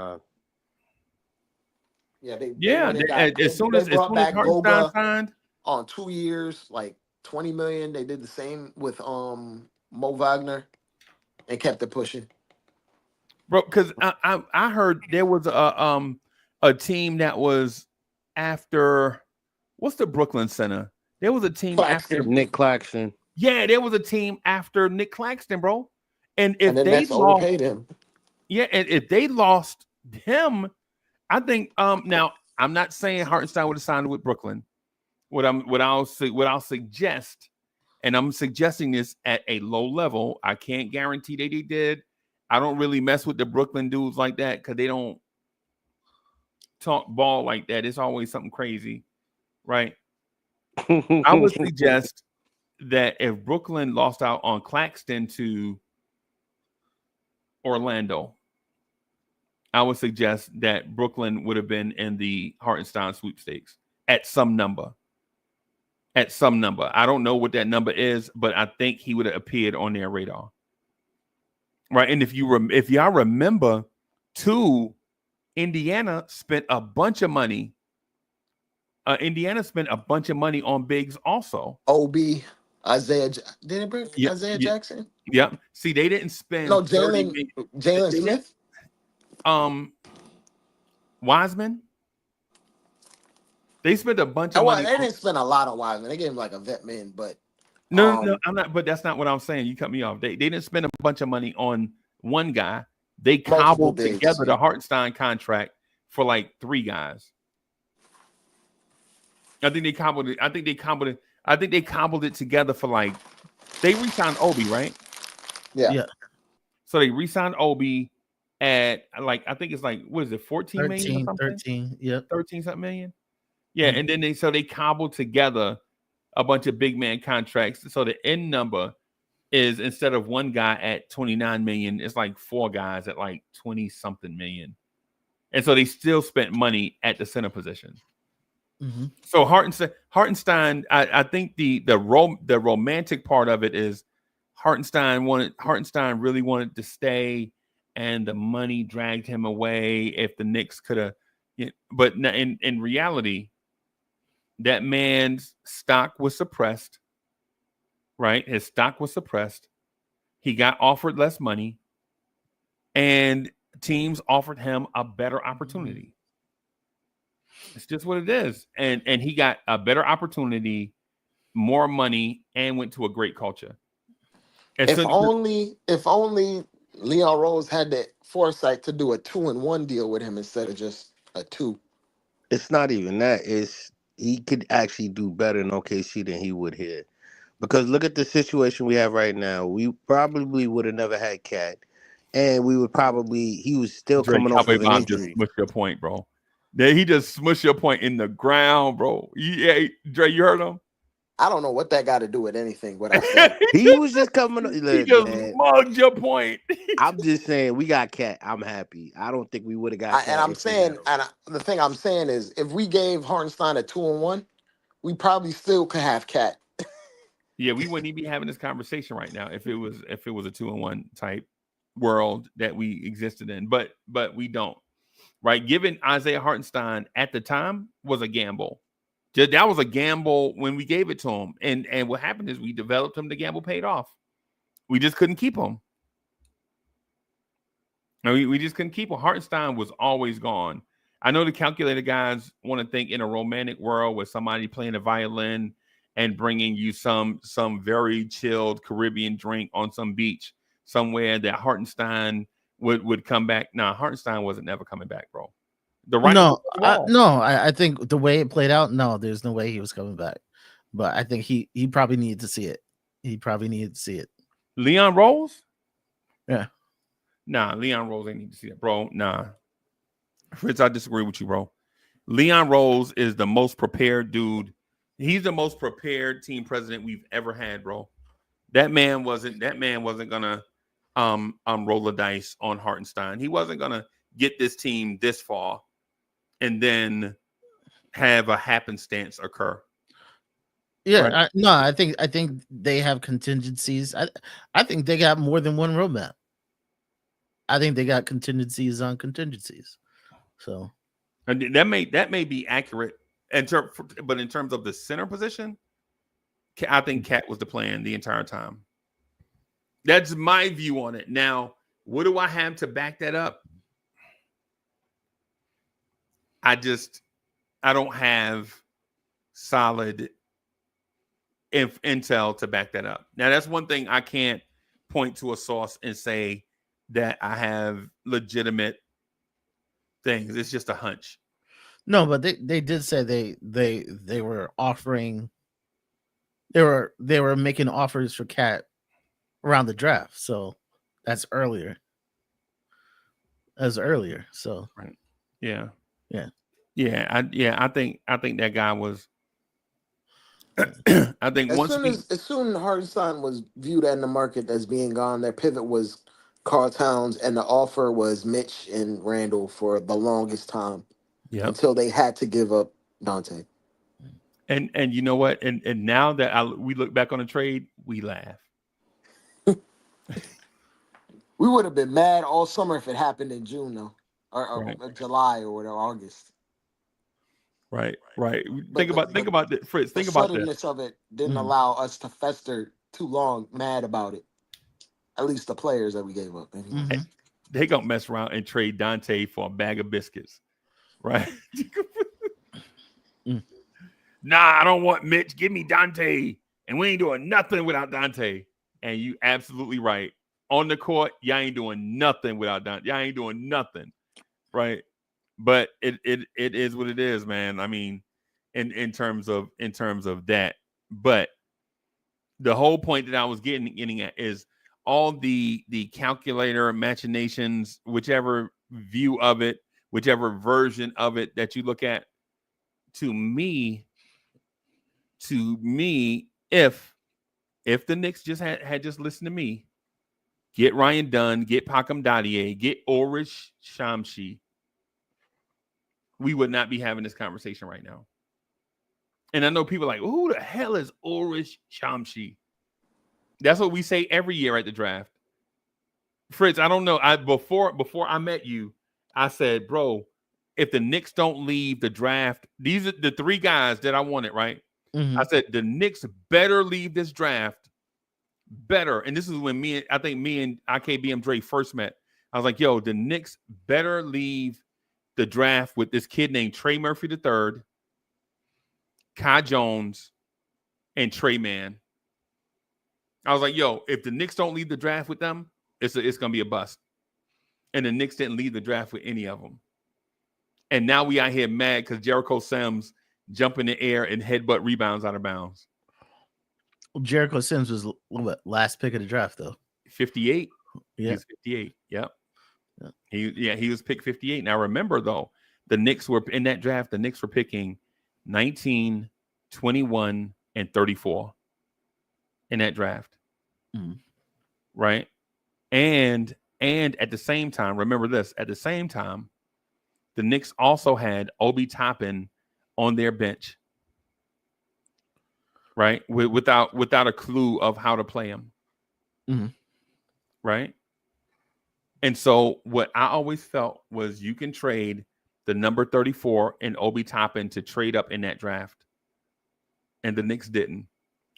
Speaker 7: Yeah,
Speaker 4: As soon as Hartenstein
Speaker 7: Boba
Speaker 4: signed,
Speaker 7: on 2 years, like 20 million. They did the same with Mo Wagner and kept it pushing.
Speaker 4: bro. Because I heard there was a team that was after what's the Brooklyn Center? There was a team after
Speaker 5: Nick Claxton.
Speaker 4: Yeah, there was a team after Nick Claxton, bro. And if
Speaker 7: then
Speaker 4: they
Speaker 7: Nets overpaid him.
Speaker 4: Yeah, and if they lost him, I think now I'm not saying Hartenstein would have signed with Brooklyn. What I'll suggest, and I'm suggesting this at a low level. I can't guarantee they did. I don't really mess with the Brooklyn dudes like that because they don't talk ball like that. It's always something crazy, right? I would suggest that if Brooklyn lost out on Claxton to Orlando, I would suggest that Brooklyn would have been in the Hartenstein sweepstakes at some number. I don't know what that number is, but I think he would have appeared on their radar. Right. And if y'all remember, too, Indiana spent a bunch of money. Indiana spent a bunch of money on bigs also.
Speaker 7: OB, Isaiah. Did it bring Isaiah Jackson?
Speaker 4: Yeah. See, they didn't spend
Speaker 7: Jalen Smith.
Speaker 4: Wiseman. They spent a bunch of money.
Speaker 7: They didn't spend a lot on Wiseman. They gave him like a vet min, but
Speaker 4: no, I'm not. But that's not what I'm saying. You cut me off. They didn't spend a bunch of money on one guy. They cobbled together the Hartenstein contract for like 3 guys. I think they cobbled it together for like they re-signed Obi, right?
Speaker 7: Yeah.
Speaker 4: So they re-signed Obi at like I think it's like what is it, 14 million or something?
Speaker 8: 13, yep.
Speaker 4: 13 something million. Yeah, and then they cobbled together a bunch of big man contracts. So the end number is instead of one guy at 29 million, it's like 4 guys at like 20 something million. And so they still spent money at the center position.
Speaker 8: Mm-hmm.
Speaker 4: So Hartenstein, I think the romantic part of it is Hartenstein really wanted to stay, and the money dragged him away. If the Knicks could have, but in reality, that man's stock was suppressed. Right, his stock was suppressed. He got offered less money, and teams offered him a better opportunity. It's just what it is. And he got a better opportunity, more money, and went to a great culture.
Speaker 7: If only Leon Rose had the foresight to do a 2-1 deal with him instead of just a 2.
Speaker 5: It's not even that. He could actually do better in OKC than he would here. Because look at the situation we have right now. We probably would have never had Cat. And he was still coming off of an injury.
Speaker 4: Just smush your point, bro. He just smushed your point in the ground, bro. Yeah, Dre, you heard him?
Speaker 7: I don't know what that got to do with anything. What I said.
Speaker 5: He was just coming.
Speaker 4: He just mugged your point.
Speaker 5: I'm just saying, we got Cat. I'm happy. I don't think we would have got Cat.
Speaker 7: And I'm saying, the thing I'm saying is, if we gave Hartenstein a 2-1, we probably still could have Cat.
Speaker 4: Yeah, we wouldn't even be having this conversation right now if it was a 2-1 type world that we existed in. But we don't. Right? Giving Isaiah Hartenstein at the time was a gamble. That was a gamble when we gave it to him. And what happened is we developed him. The gamble paid off. We just couldn't keep him. No, we just couldn't keep him. Hartenstein was always gone. I know the calculator guys want to think in a romantic world with somebody playing a violin and bringing you some very chilled Caribbean drink on some beach somewhere that Hartenstein would come back. Nah, Hartenstein wasn't never coming back, bro. The writing was on the wall.
Speaker 8: No, I think the way it played out, no, there's no way he was coming back. But I think he probably needed to see it. He probably needed to see it.
Speaker 4: Leon Rose?
Speaker 8: Yeah.
Speaker 4: Nah, Leon Rose ain't need to see that, bro. Nah. Fritz, I disagree with you, bro. Leon Rose is the most prepared dude. He's the most prepared team president we've ever had, bro. That man wasn't gonna roll the dice on Hartenstein. He wasn't gonna get this team this far and then have a happenstance occur.
Speaker 8: Yeah,
Speaker 4: Right.
Speaker 8: I think they have contingencies. I think they got more than one roadmap. I think they got contingencies on contingencies. So,
Speaker 4: and that may be accurate, but in terms of the center position, I think Cat was the plan the entire time. That's my view on it. Now, what do I have to back that up? I don't have solid intel to back that up. Now, that's one thing I can't point to a source and say that I have legitimate things. It's just a hunch.
Speaker 8: No, but they did say they were offering, they were making offers for Cat around the draft. So that's earlier. So
Speaker 4: right. Yeah.
Speaker 8: Yeah.
Speaker 4: I think that guy was. I think
Speaker 7: as soon as Hartenstein was viewed in the market as being gone, their pivot was Karl Towns, and the offer was Mitch and Randall for the longest time.
Speaker 4: Yeah.
Speaker 7: Until they had to give up Dante.
Speaker 4: And you know what? And now that we look back on the trade, we laugh.
Speaker 7: We would have been mad all summer if it happened in June, though, or
Speaker 4: Right.
Speaker 7: July or whatever, August.
Speaker 4: Right.
Speaker 7: But
Speaker 4: Think about that, Fritz. Think
Speaker 7: the
Speaker 4: about
Speaker 7: suddenness
Speaker 4: this.
Speaker 7: of it didn't allow us to fester too long mad about it. At least the players that we gave up. Anyway.
Speaker 8: Mm-hmm.
Speaker 4: They gonna mess around and trade Dante for a bag of biscuits, right? Nah, I don't want Mitch. Give me Dante, and we ain't doing nothing without Dante. And you absolutely right. On the court, y'all ain't doing nothing without Dante. Y'all ain't doing nothing, right? But it is what it is, man. I mean, in terms of that. But the whole point that I was getting at is all the calculator machinations, whichever view of it, whichever version of it that you look at. To me, if the Knicks just had just listened to me, get Ryan Dunn, get Pakam Dadier, get Orish Shamshi, we would not be having this conversation right now. And I know people are like, who the hell is Orish Shamshi? That's what we say every year at the draft. Fritz, I don't know. Before I met you, I said, bro, if the Knicks don't leave the draft, these are the three guys that I wanted, right?
Speaker 8: Mm-hmm.
Speaker 4: I said the Knicks better leave this draft better. And this is when me and IKBM Dre first met. I was like, yo, the Knicks better leave the draft with this kid named Trey Murphy III, Kai Jones, and Trey Mann. I was like, yo, if the Knicks don't leave the draft with them, it's gonna be a bust. And the Knicks didn't leave the draft with any of them. And now we out here mad because Jericho Sims jump in the air and headbutt rebounds out of bounds.
Speaker 8: Well, Jericho Sims was what, last pick of the draft, though.
Speaker 4: 58.
Speaker 8: Yeah.
Speaker 4: He's 58. Yep. He was picked 58. Now remember though, the Knicks were in that draft. The Knicks were picking 19, 21, and 34 in that draft.
Speaker 8: Mm.
Speaker 4: Right. And at the same time, remember this, at the same time, the Knicks also had Obi Toppin on their bench, right? Without a clue of how to play him, right? And so what I always felt was you can trade the number 34 and Obi Toppin to trade up in that draft, and the Knicks didn't,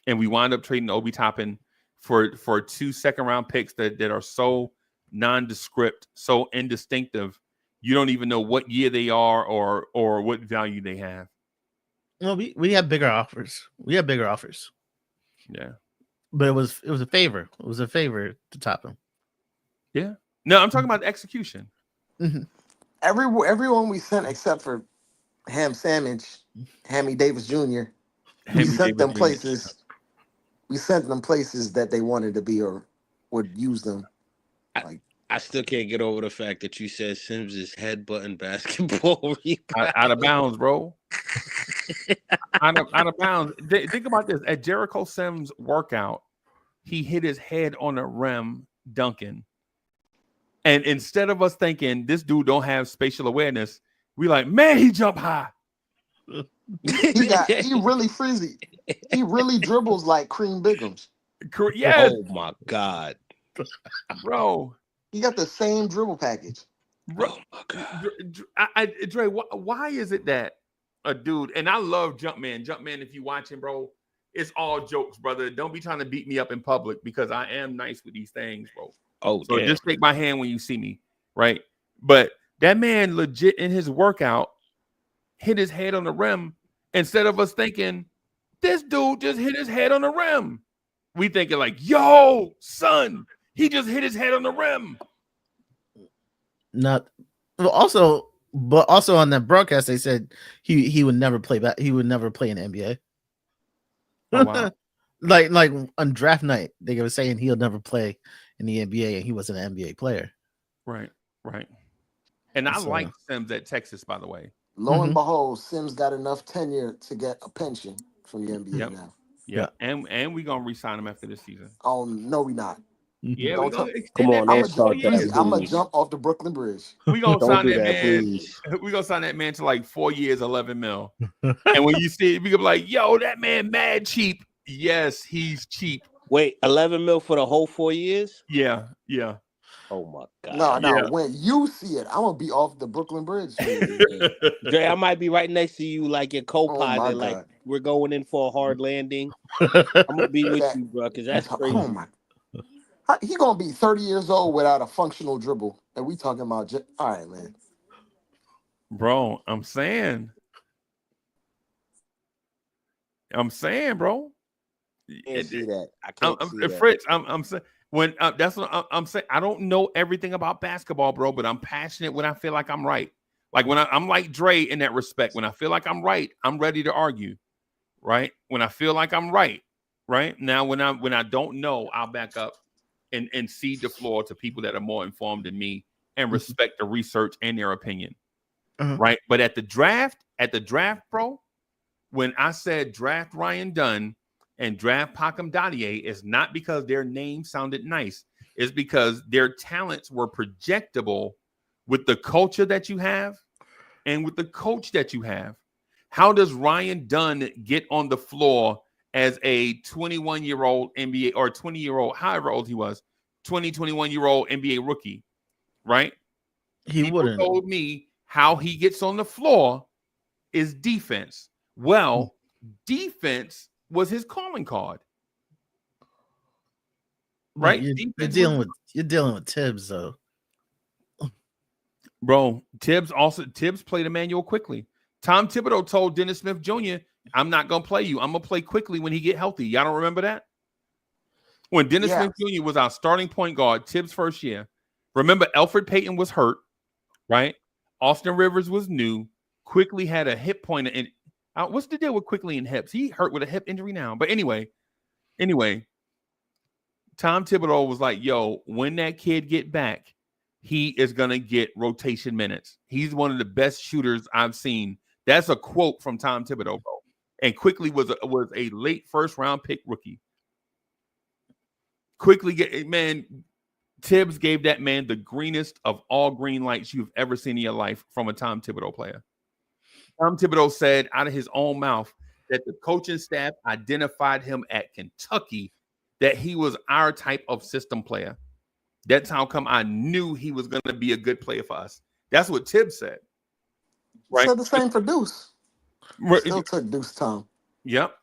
Speaker 4: and we wound up trading Obi Toppin for 2 second-round picks that are so nondescript, so indistinctive. You don't even know what year they are or what value they have.
Speaker 8: Well, we have bigger offers. We have bigger offers.
Speaker 4: Yeah.
Speaker 8: But it was a favor. It was a favor to top him.
Speaker 4: Yeah. No, I'm talking about the execution.
Speaker 8: Mm-hmm.
Speaker 7: Everyone we sent except for Ham Sandwich, Hammy Davis Jr. We
Speaker 4: Hammy
Speaker 7: sent
Speaker 4: Davis
Speaker 7: them
Speaker 4: Jr.
Speaker 7: places. We sent them places that they wanted to be or would use them.
Speaker 5: I still can't get over the fact that you said Sims is headbutting basketball.
Speaker 4: Out of bounds, bro. out of bounds. Think about this. At Jericho Sims' workout, he hit his head on the rim dunking. And instead of us thinking this dude don't have spatial awareness, we like, man, he jump high.
Speaker 7: He really frizzy. He really dribbles like Cream Bigums.
Speaker 4: Yes.
Speaker 5: Oh my God.
Speaker 4: Bro.
Speaker 7: He got the same dribble package.
Speaker 5: Oh my God.
Speaker 4: Dre, why is it that a dude, and I love Jumpman. Jumpman, if you watching, bro, it's all jokes, brother. Don't be trying to beat me up in public because I am nice with these things, bro.
Speaker 5: Oh,
Speaker 4: so
Speaker 5: damn.
Speaker 4: Just take my hand when you see me, right? But that man legit in his workout hit his head on the rim. Instead of us thinking, this dude just hit his head on the rim. We thinking like, yo, son, he just hit his head on the rim.
Speaker 8: But also on that broadcast, they said he would never play back. He would never play in the NBA.
Speaker 4: Oh, wow.
Speaker 8: like on draft night, they were saying he'll never play in the NBA, and he wasn't an NBA player.
Speaker 4: Right. And I like Sims at Texas, by the way.
Speaker 7: Lo and behold, Sims got enough tenure to get a pension from the NBA now.
Speaker 4: Yeah. And we're gonna re-sign him after this season.
Speaker 7: Oh no, we not.
Speaker 4: Yeah,
Speaker 7: Don't
Speaker 5: come on,
Speaker 7: I'm
Speaker 5: start that.
Speaker 7: gonna jump off the Brooklyn Bridge.
Speaker 4: We gonna sign that man.
Speaker 5: Please.
Speaker 4: We gonna sign that man to like 4 years, 11 mil. And when you see it, we gonna be like, yo, that man mad cheap. Yes, he's cheap.
Speaker 5: Wait, 11 mil for the whole 4 years?
Speaker 4: Yeah.
Speaker 5: Oh my God.
Speaker 7: No. Yeah. When you see it, I'm gonna be off the Brooklyn Bridge.
Speaker 5: Dre, I might be right next to you, like your co-pilot. Like we're going in for a hard landing. I'm gonna be with you, bro, because that's crazy.
Speaker 7: Oh my. He gonna be 30 years old without a functional dribble, and we talking about. All right, man.
Speaker 4: Bro, I'm saying, bro.
Speaker 5: Can't see that. I can't see that.
Speaker 4: Fritz, I'm saying. When that's what I'm saying. I don't know everything about basketball, bro, but I'm passionate when I feel like I'm right. Like when I'm like Dre in that respect. When I feel like I'm right, I'm ready to argue. Right? When I feel like I'm right. Right? Now when I don't know, I'll back up and cede the floor to people that are more informed than me and respect the research and their opinion. Right? But at the draft, bro, when I said draft Ryan Dunn and draft Pakem Dadier, is not because their name sounded nice. It's because their talents were projectable with the culture that you have and with the coach that you have. How does Ryan Dunn get on the floor as a 21-year-old NBA or 20-year-old, however old he was, 21-year-old NBA rookie, right? People told me how he gets on the floor is defense. Well, defense was his calling card, right?
Speaker 8: You're dealing with Tibbs, though,
Speaker 4: bro. Tibbs played Emmanuel quickly. Tom Thibodeau told Dennis Smith Jr., "I'm not gonna play you. I'm gonna play quickly when he get healthy." Y'all don't remember that? When Dennis Smith Jr. was our starting point guard, Tibbs' first year. Remember, Elfrid Payton was hurt, right? Austin Rivers was new. Quickly had a hip pointer in. What's the deal with Quickly and hips? He hurt with a hip injury now. But anyway, Tom Thibodeau was like, yo, when that kid get back, he is going to get rotation minutes. He's one of the best shooters I've seen. That's a quote from Tom Thibodeau, bro. And Quickly was a late first-round pick rookie. Tibbs gave that man the greenest of all green lights you've ever seen in your life from a Tom Thibodeau player. Tom Thibodeau said out of his own mouth that the coaching staff identified him at Kentucky, that he was our type of system player. That's how come I knew he was going to be a good player for us. That's what Tibbs said. Right?
Speaker 7: Said the same for Deuce. Still took Deuce Tom.
Speaker 4: Yep.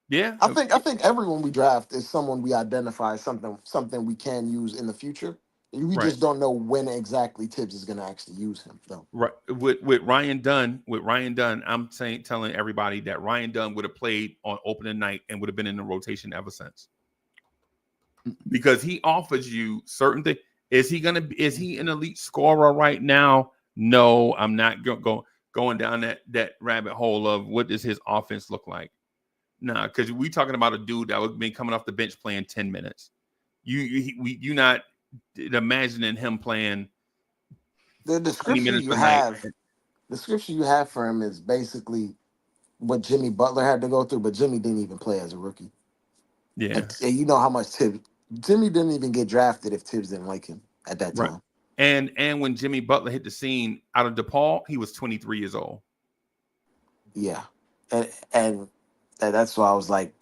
Speaker 4: Yeah.
Speaker 7: I think everyone we draft is someone we identify as something we can use in the future. We
Speaker 4: Right.
Speaker 7: just don't know when exactly Tibbs is going to actually use him, though.
Speaker 4: Right. With Ryan Dunn, I'm telling everybody that Ryan Dunn would have played on opening night and would have been in the rotation ever since. Because he offers you certain things. Is he an elite scorer right now? No, I'm not going down that rabbit hole of what does his offense look like. Nah, because we talking about a dude that would been coming off the bench playing 10 minutes. You not imagining him playing
Speaker 7: The
Speaker 4: 20
Speaker 7: description
Speaker 4: minutes
Speaker 7: you
Speaker 4: a night.
Speaker 7: have, the description you have for him is basically what Jimmy Butler had to go through, but Jimmy didn't even play as a rookie.
Speaker 4: Yeah.
Speaker 7: And you know how much Jimmy didn't even get drafted if Tibbs didn't like him at that
Speaker 4: Right.
Speaker 7: time.
Speaker 4: And when Jimmy Butler hit the scene out of DePaul, he was 23 years old.
Speaker 7: Yeah, and that's why I was like,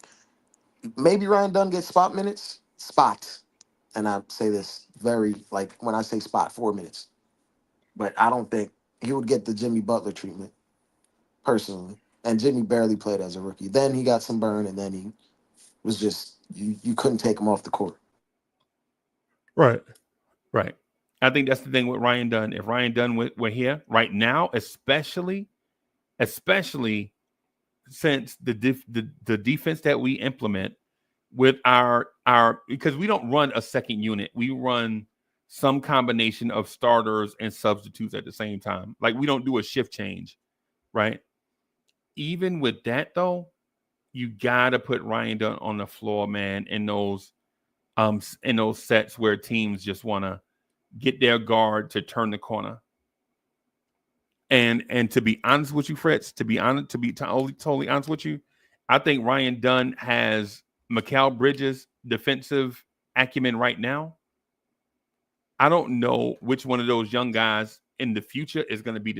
Speaker 7: maybe Ryan Dunn gets spot minutes, and I say this very like when I say spot 4 minutes, but I don't think he would get the Jimmy Butler treatment personally. And Jimmy barely played as a rookie. Then he got some burn, and then he was just you couldn't take him off the court.
Speaker 4: Right. Right. I think that's the thing with Ryan Dunn. If Ryan Dunn were here right now, especially since the defense that we implement with our because we don't run a second unit, we run some combination of starters and substitutes at the same time. Like we don't do a shift change, right? Even with that though, you gotta put Ryan Dunn on the floor, man, in those sets where teams just want to get their guard to turn the corner. And to be honest with you, Fritz, to be totally honest with you, I think Ryan Dunn has Mikal Bridges' defensive acumen right now. I don't know which one of those young guys in the future is going to be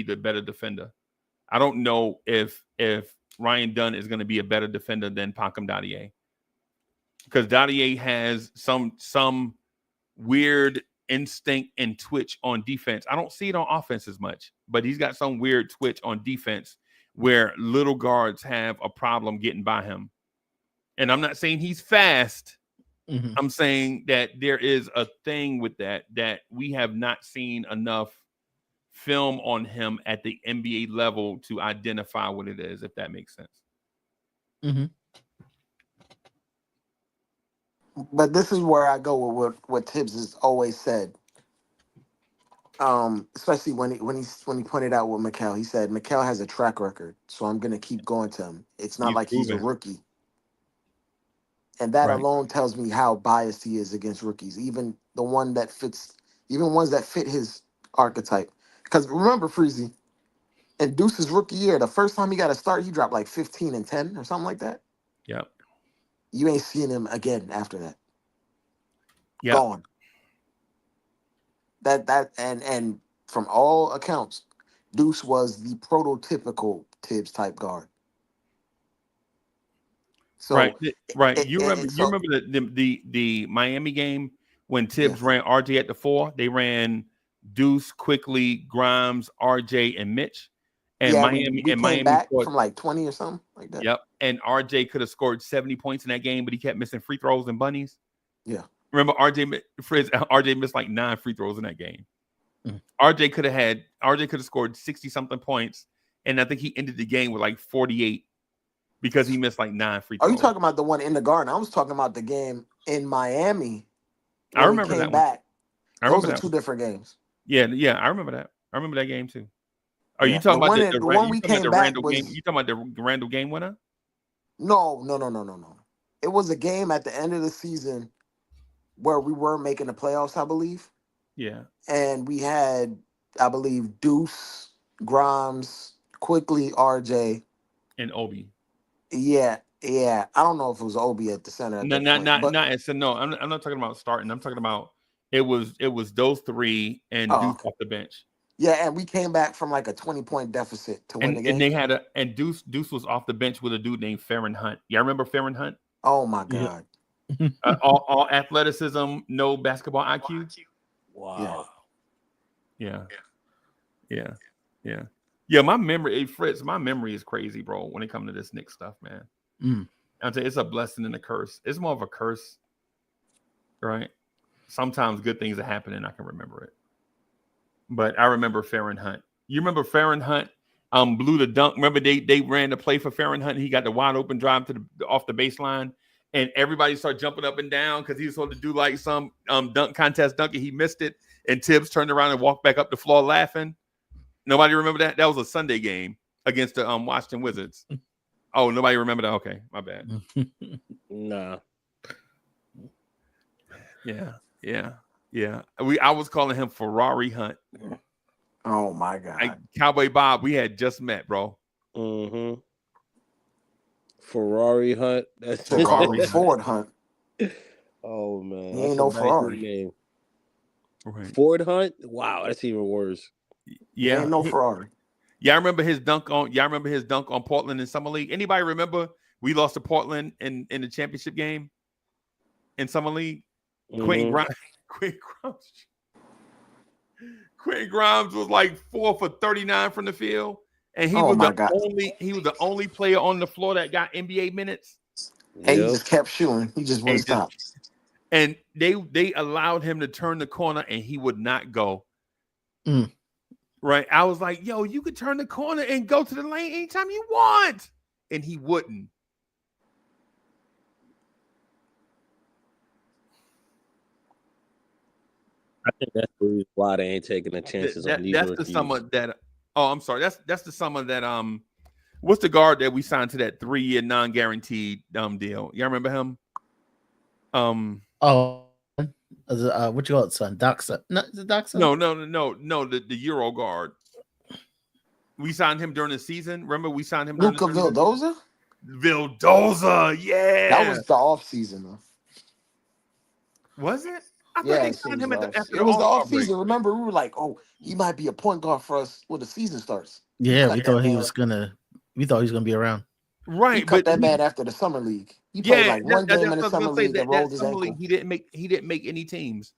Speaker 4: the better defender. I don't know if Ryan Dunn is going to be a better defender than Pankam Dadier, because Dadier has some weird instinct and twitch on defense. I don't see it on offense as much, but he's got some weird twitch on defense where little guards have a problem getting by him. And I'm not saying he's fast.
Speaker 8: Mm-hmm.
Speaker 4: I'm saying that there is a thing with that we have not seen enough film on him at the NBA level to identify what it is, if that makes sense.
Speaker 8: Mm-hmm.
Speaker 7: But this is where I go with what Tibbs has always said. Especially when he pointed out with Mikal, he said Mikal has a track record, so I'm gonna keep going to him. It's not like he's a rookie, and that alone tells me how biased he is against rookies, even ones that fit his archetype. Because remember, Freezy, in Deuce's rookie year, the first time he got a start, he dropped like 15 and 10 or something like that.
Speaker 4: Yep.
Speaker 7: You ain't seeing him again after that.
Speaker 4: Yep.
Speaker 7: Gone. That and from all accounts, Deuce was the prototypical Tibbs type guard. So
Speaker 4: right. You remember the Miami game when Tibbs ran RJ at the 4? They ran Deuce, Quickly, Grimes, RJ, and Mitch. And Miami
Speaker 7: came back from like 20 or something like that.
Speaker 4: Yep. And RJ could have scored 70 points in that game, but he kept missing free throws and bunnies.
Speaker 7: Yeah.
Speaker 4: Remember RJ missed like 9 free throws in that game.
Speaker 8: Mm.
Speaker 4: RJ could have scored 60 something points, and I think he ended the game with like 48 because he missed like 9 free throws.
Speaker 7: Are you talking about the one in the Garden? I was talking about the game in Miami.
Speaker 4: I remember that one.
Speaker 7: Those are two different games.
Speaker 4: Yeah, I remember that. I remember that game too. Are you talking about the one we came back game? You talking about the Randall game winner?
Speaker 7: No. It was a game at the end of the season where we were making the playoffs, I believe.
Speaker 4: Yeah.
Speaker 7: And we had, I believe, Deuce, Grimes, Quickly, RJ,
Speaker 4: and Obi.
Speaker 7: Yeah. I don't know if it was Obi at the center.
Speaker 4: No. I'm not talking about starting. I'm talking about it was those 3 and Deuce off the bench.
Speaker 7: Yeah, and we came back from like a 20-point deficit to win the game.
Speaker 4: And they had Deuce was off the bench with a dude named Farron Hunt. Yeah, remember Farron Hunt?
Speaker 7: Oh my God.
Speaker 4: All athleticism, no basketball IQ.
Speaker 5: Wow.
Speaker 4: Yeah. Yeah, my memory, Fritz, my memory is crazy, bro, when it comes to this Knicks stuff, man. I'll tell you, it's a blessing and a curse. It's more of a curse, right? Sometimes good things are happening. I can remember it. But I remember Farron Hunt. You remember Farron Hunt blew the dunk. Remember they ran the play for Farron Hunt. And he got the wide open drive to the off the baseline, and everybody started jumping up and down because he was supposed to do like some dunk contest dunk, and he missed it. And Tibbs turned around and walked back up the floor laughing. Nobody remember that? That was a Sunday game against the Washington Wizards. Oh, nobody remember that? Okay, my bad.
Speaker 5: Nah.
Speaker 4: Yeah. I was calling him Ferrari Hunt.
Speaker 7: Oh my God.
Speaker 4: Like Cowboy Bob, we had just met, bro.
Speaker 5: Mm-hmm. Ferrari Hunt. That's
Speaker 7: Ferrari Ford Hunt.
Speaker 5: Oh man.
Speaker 7: He ain't no Ferrari.
Speaker 5: Name.
Speaker 4: Right.
Speaker 5: Ford Hunt? Wow, that's even worse.
Speaker 7: He ain't no Ferrari.
Speaker 4: Yeah, I remember his dunk on Portland in Summer League. Anybody remember we lost to Portland in the championship game in Summer League?
Speaker 5: Mm-hmm.
Speaker 4: Quentin Grimes was like 4 for 39 from the field, and he
Speaker 7: Oh
Speaker 4: was
Speaker 7: my God.
Speaker 4: the only player on the floor that got NBA minutes.
Speaker 7: And he just kept shooting. He just wouldn't stop.
Speaker 4: And they allowed him to turn the corner, and he would not go. Right? I was like, yo, you could turn the corner and go to the lane anytime you want, and he wouldn't.
Speaker 5: I think that's the reason why they ain't taking the chances on these
Speaker 4: That's
Speaker 5: rookies.
Speaker 4: the summer that. Oh, I'm sorry. That's the summer that what's the guard that we signed to that 3-year non-guaranteed deal? Y'all remember him?
Speaker 8: What you call it, son? Doxa? No, is it Doxa?
Speaker 4: No. The Euro guard. We signed him during the season. Remember, we signed him.
Speaker 7: Luka Vildoza.
Speaker 4: Yeah.
Speaker 7: That was the off season though.
Speaker 4: Was it? I thought
Speaker 7: Yeah,
Speaker 4: they signed him after
Speaker 7: it was the
Speaker 4: All-Star
Speaker 7: off season. Remember, we were like, "Oh, he might be a point guard for us when the season starts."
Speaker 8: Yeah, we thought he was gonna be around.
Speaker 4: Right,
Speaker 7: he cut that man after the summer league. He played like one game in the summer league and rolled his ankle.
Speaker 4: He didn't make any teams.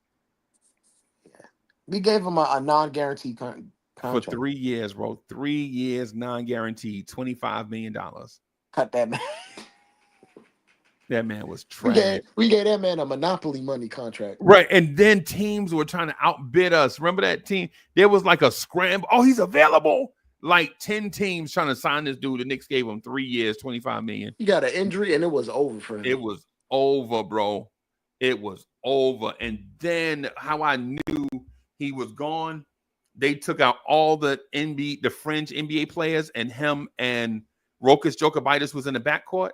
Speaker 7: Yeah. We gave him a non-guaranteed contract
Speaker 4: For 3 years, bro. 3 years non-guaranteed, $25 million.
Speaker 7: Cut that man.
Speaker 4: That man was trash.
Speaker 7: We gave that man a monopoly money contract.
Speaker 4: Right. And then teams were trying to outbid us. Remember that team? There was like a scramble. Oh, he's available. Like 10 teams trying to sign this dude. The Knicks gave him 3 years, $25 million.
Speaker 7: He got an injury and it was over for him.
Speaker 4: It was over, bro. It was over. And then how I knew he was gone, they took out all the fringe NBA players, and him and Rokas Jokibitis was in the backcourt.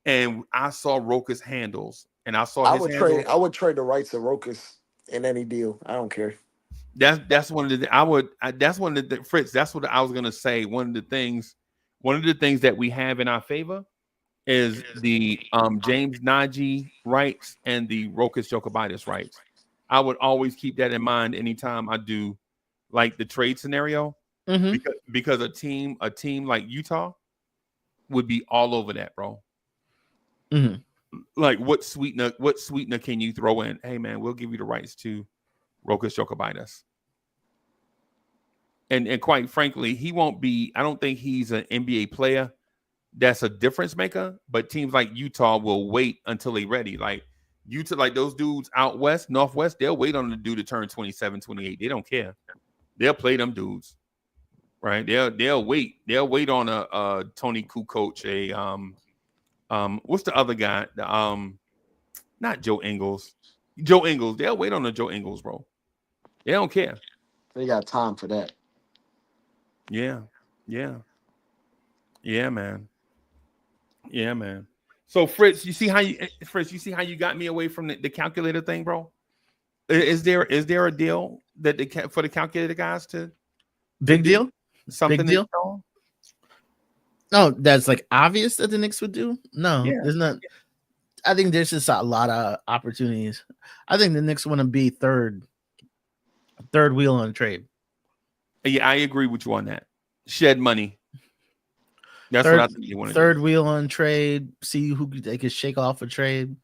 Speaker 4: And I saw Rokas handles, and I would
Speaker 7: trade the rights of Rokas in any deal. I don't care.
Speaker 4: That's one of the Fritz. That's what I was gonna say. One of the things that we have in our favor is the James Nagy rights and the Rokas Jokibitis rights. I would always keep that in mind anytime I do like the trade scenario, because a team like Utah would be all over that, bro. Like what sweetener can you throw in? Hey man, we'll give you the rights to Rokas Jokibitis. And quite frankly, he won't be. I don't think he's an NBA player that's a difference maker. But teams like Utah will wait until they're ready. Like Utah, like those dudes out west, northwest, they'll wait on the dude to turn 27, 28. They don't care. They'll play them dudes, right? They'll wait. They'll wait on a Tony Kukoc, what's the other guy? Not Joe Ingles. Joe Ingles. They'll wait on the Joe Ingles, bro. They don't care.
Speaker 7: They got time for that.
Speaker 4: Yeah, man. So Fritz, you see how you got me away from the calculator thing, bro? Is there a deal that for the calculator guys to
Speaker 8: big deal?
Speaker 4: Something
Speaker 8: big deal? No, that's like obvious that the Knicks would do. No, there's not. I think there's just a lot of opportunities. I think the Knicks want to be third wheel on trade.
Speaker 4: Yeah, I agree with you on that. Shed money. That's what I think you want to do.
Speaker 8: Third wheel on trade. See who they could shake off a trade.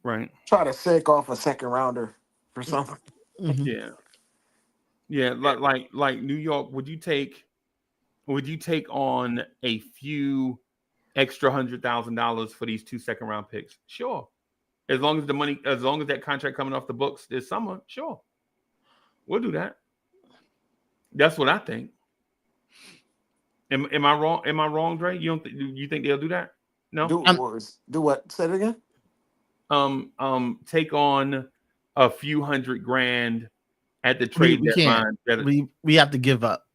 Speaker 4: Right.
Speaker 7: Try to shake off a second rounder for something.
Speaker 4: Yeah. Like New York. Would you take on a few extra $100,000 for these 2 second-round picks? Sure. As long as that contract coming off the books this summer, sure. We'll do that. That's what I think. Am I wrong? Am I wrong, Dre? You think they'll do that? No.
Speaker 7: Do what? Say it again.
Speaker 4: Take on a few $100,000 at the trade
Speaker 8: we
Speaker 4: deadline.
Speaker 8: We have to give up.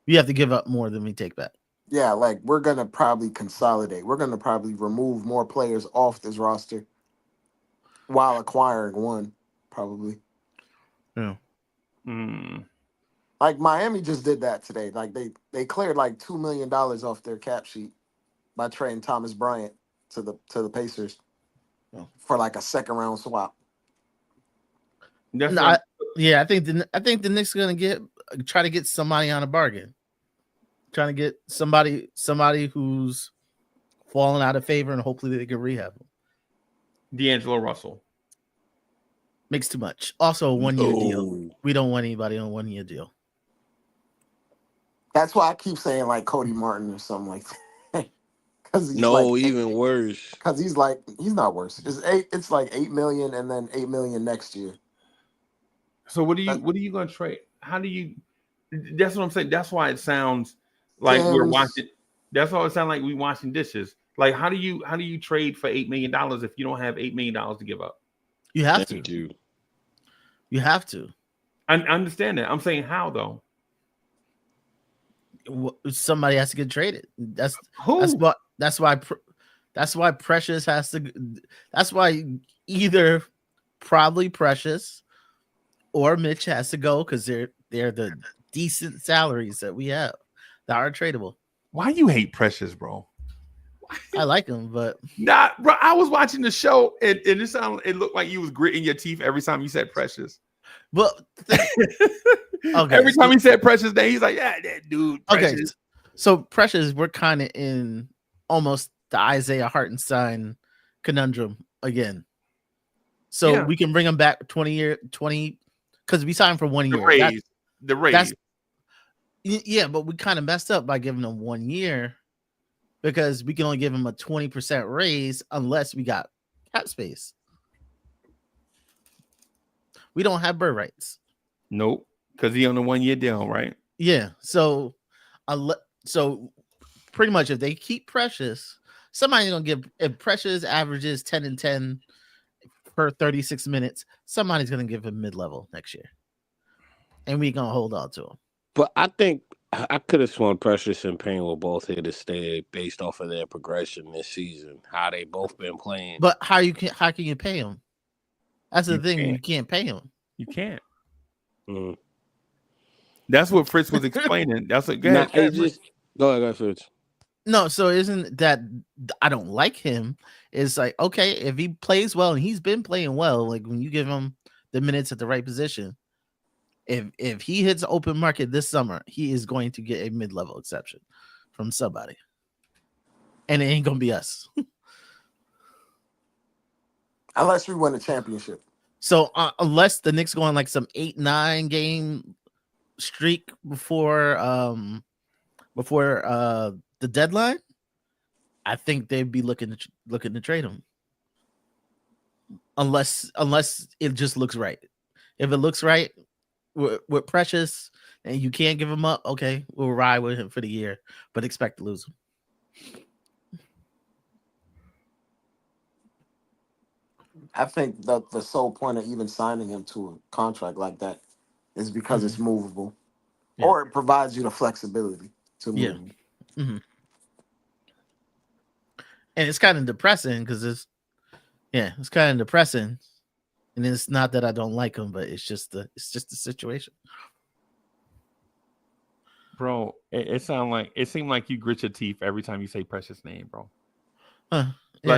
Speaker 8: We have to give up more than we take back.
Speaker 7: Yeah, like we're gonna probably consolidate. We're gonna probably remove more players off this roster while acquiring one, probably.
Speaker 8: Yeah.
Speaker 7: Like Miami just did that today. Like they cleared like $2 million off their cap sheet by trading Thomas Bryant to the Pacers for like a second round swap.
Speaker 8: I think the Knicks are gonna try to get somebody on a bargain. Trying to get somebody who's fallen out of favor, and hopefully they can rehab him.
Speaker 4: D'Angelo Russell
Speaker 8: makes too much. Also, a 1-year deal. We don't want anybody on a 1-year deal.
Speaker 7: That's why I keep saying like Cody Martin or something like that.
Speaker 5: Even worse.
Speaker 7: Because he's not worse. It's like $8 million and then $8 million next year.
Speaker 4: So what are you going to trade? How do you? That's what I'm saying. That's why it sounds like we're watching. That's why it sounds like we washing dishes. Like how do you trade for $8 million if you don't have $8 million to give up?
Speaker 8: You have to. You have to.
Speaker 4: I understand that. I'm saying how though.
Speaker 8: Somebody has to get traded. That's why Precious has to. That's why either probably Precious or Mitch has to go because they're the decent salaries that we have that are tradable.
Speaker 4: Why you hate Precious, bro?
Speaker 8: I like him, but
Speaker 4: bro. I was watching the show and it looked like you was gritting your teeth every time you said Precious.
Speaker 8: But okay,
Speaker 4: every time he said Precious name, he's like, yeah, that dude. Precious.
Speaker 8: Okay, so Precious, we're kind of in almost the Isaiah Hartenstein conundrum again. So we can bring him back 20 because we signed for 1 year.
Speaker 4: The raise.
Speaker 8: Yeah, but we kind of messed up by giving him 1 year because we can only give him a 20% raise unless we got cap space. We don't have bird rights.
Speaker 4: Nope, because he on the 1 year deal, right?
Speaker 8: Yeah. So pretty much if they keep Precious, somebody's gonna give. If Precious averages 10 and 10 per 36 minutes, somebody's gonna give him mid-level next year, and we gonna hold on to him.
Speaker 5: But I think I could have sworn Precious and Payne were both here to stay based off of their progression this season, how they both been playing.
Speaker 8: But how can you pay them? That's the thing. You can't pay them.
Speaker 4: You can't. That's what Fritz was explaining. That's what. Go ahead,
Speaker 5: Fritz.
Speaker 8: No, so isn't that I don't like him? It's like, okay, if he plays well and he's been playing well, like when you give him the minutes at the right position, if he hits open market this summer, he is going to get a mid-level exception from somebody, and it ain't gonna be us.
Speaker 7: Unless we win a championship.
Speaker 8: So unless the Knicks go on like some 8-9 game streak before the deadline, I think they'd be looking to trade him. Unless it just looks right. If it looks right with Precious and you can't give him up, okay, we'll ride with him for the year, but expect to lose him.
Speaker 7: I think the sole point of even signing him to a contract like that is because it's movable, or it provides you the flexibility to move.
Speaker 8: Yeah. Mm-hmm. And it's kind of depressing because it's kind of depressing, and it's not that I don't like him, but it's just the situation.
Speaker 4: Bro, it seemed like you grit your teeth every time you say Precious name, bro.
Speaker 8: Yeah.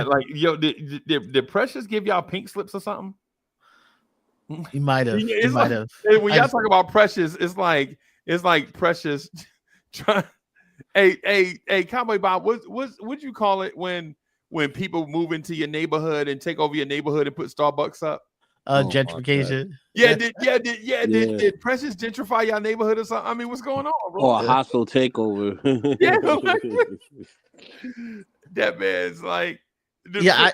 Speaker 4: Like yo, did Precious give y'all pink slips or something?
Speaker 8: He might have.
Speaker 4: When y'all talk about Precious, it's like Precious. Hey, Cowboy Bob, what'd you call it when people move into your neighborhood and take over your neighborhood and put Starbucks up?
Speaker 8: Gentrification.
Speaker 4: Did Precious gentrify your neighborhood or something? I mean, what's going on, bro?
Speaker 5: Or a hostile takeover.
Speaker 4: That man's like,
Speaker 8: Yeah,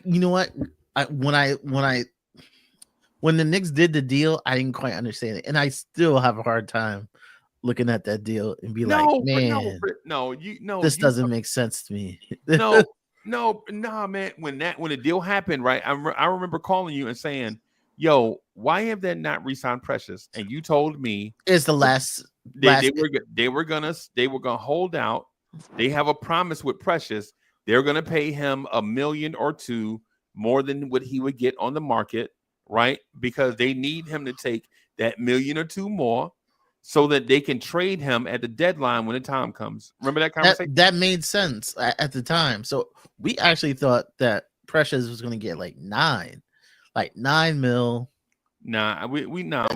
Speaker 8: you know what? When the Knicks did the deal, I didn't quite understand it, and I still have a hard time looking at that deal and be like, man, this doesn't make sense to me.
Speaker 4: nah, man. When the deal happened, right? I remember calling you and saying, "Yo, why have they not re-signed Precious?" And you told me
Speaker 8: It's the last.
Speaker 4: they were gonna hold out. They have a promise with Precious. They're gonna pay him $1 million or $2 million more than what he would get on the market, right? Because they need him to take that $1 million or $2 million more, so that they can trade him at the deadline when the time comes. Remember that conversation?
Speaker 8: That made sense at the time. So we actually thought that Precious was going to get like $9 million.
Speaker 4: Nah, we no.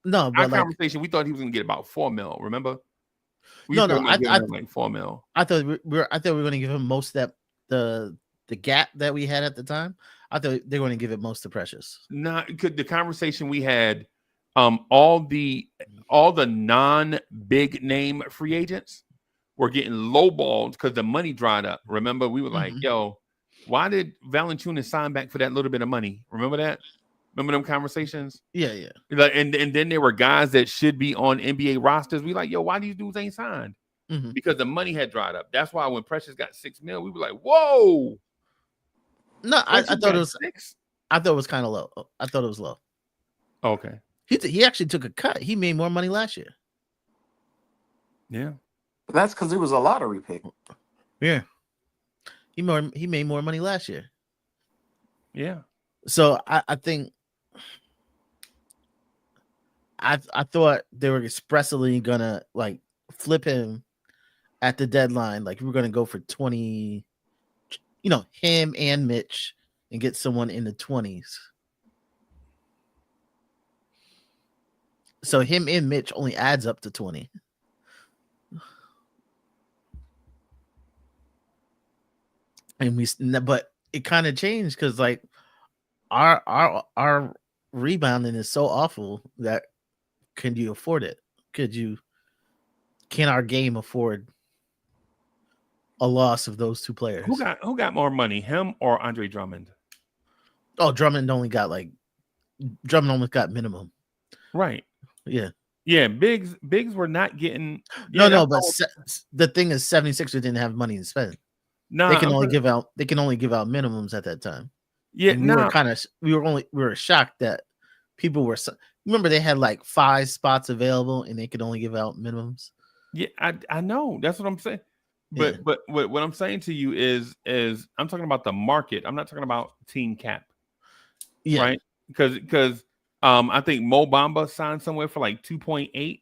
Speaker 8: No,
Speaker 4: Our
Speaker 8: but
Speaker 4: conversation, we thought he was going to get about $4 million. Remember?
Speaker 8: I thought
Speaker 4: like $4 million.
Speaker 8: I thought we were going to give him most that the gap that we had at the time. I thought they were going to give it most to Precious.
Speaker 4: Nah, the conversation we had, all the non-big name free agents were getting lowballed because the money dried up. Remember, we were like, "Yo, why did Valanciunas sign back for that little bit of money?" Remember that? Remember them conversations?
Speaker 8: Yeah.
Speaker 4: Like, and then there were guys that should be on NBA rosters. We like, "Yo, why these dudes ain't signed?" Because the money had dried up. That's why when Precious got $6 million, we were like, "Whoa!"
Speaker 8: No, I thought it was
Speaker 4: 6.
Speaker 8: I thought it was kind of low. I thought it was low.
Speaker 4: Okay.
Speaker 8: He actually took a cut. He made more money last year.
Speaker 4: Yeah.
Speaker 7: But that's because he was a lottery pick.
Speaker 8: Yeah. He made more money last year.
Speaker 4: Yeah.
Speaker 8: So I think I thought they were expressly gonna like flip him at the deadline. Like we were gonna go for 20, him and Mitch, and get someone in the 20s. So him and Mitch only adds up to 20. But it kind of changed because like our rebounding is so awful that can you afford it? Can our game afford a loss of those two players?
Speaker 4: Who got more money, him or Andre Drummond?
Speaker 8: Oh, Drummond almost got minimum.
Speaker 4: Right.
Speaker 8: Yeah.
Speaker 4: Yeah, Biggs were not getting.
Speaker 8: No, but the thing is, 76ers didn't have money to spend.
Speaker 4: No,
Speaker 8: they can only give out minimums at that time.
Speaker 4: Yeah,
Speaker 8: and we were shocked that people were. Remember, they had like 5 spots available, and they could only give out minimums.
Speaker 4: Yeah, I know. That's what I'm saying. But what I'm saying to you is I'm talking about the market. I'm not talking about team cap.
Speaker 8: Yeah.
Speaker 4: Right? Because I think Mo Bamba signed somewhere for like 2.8.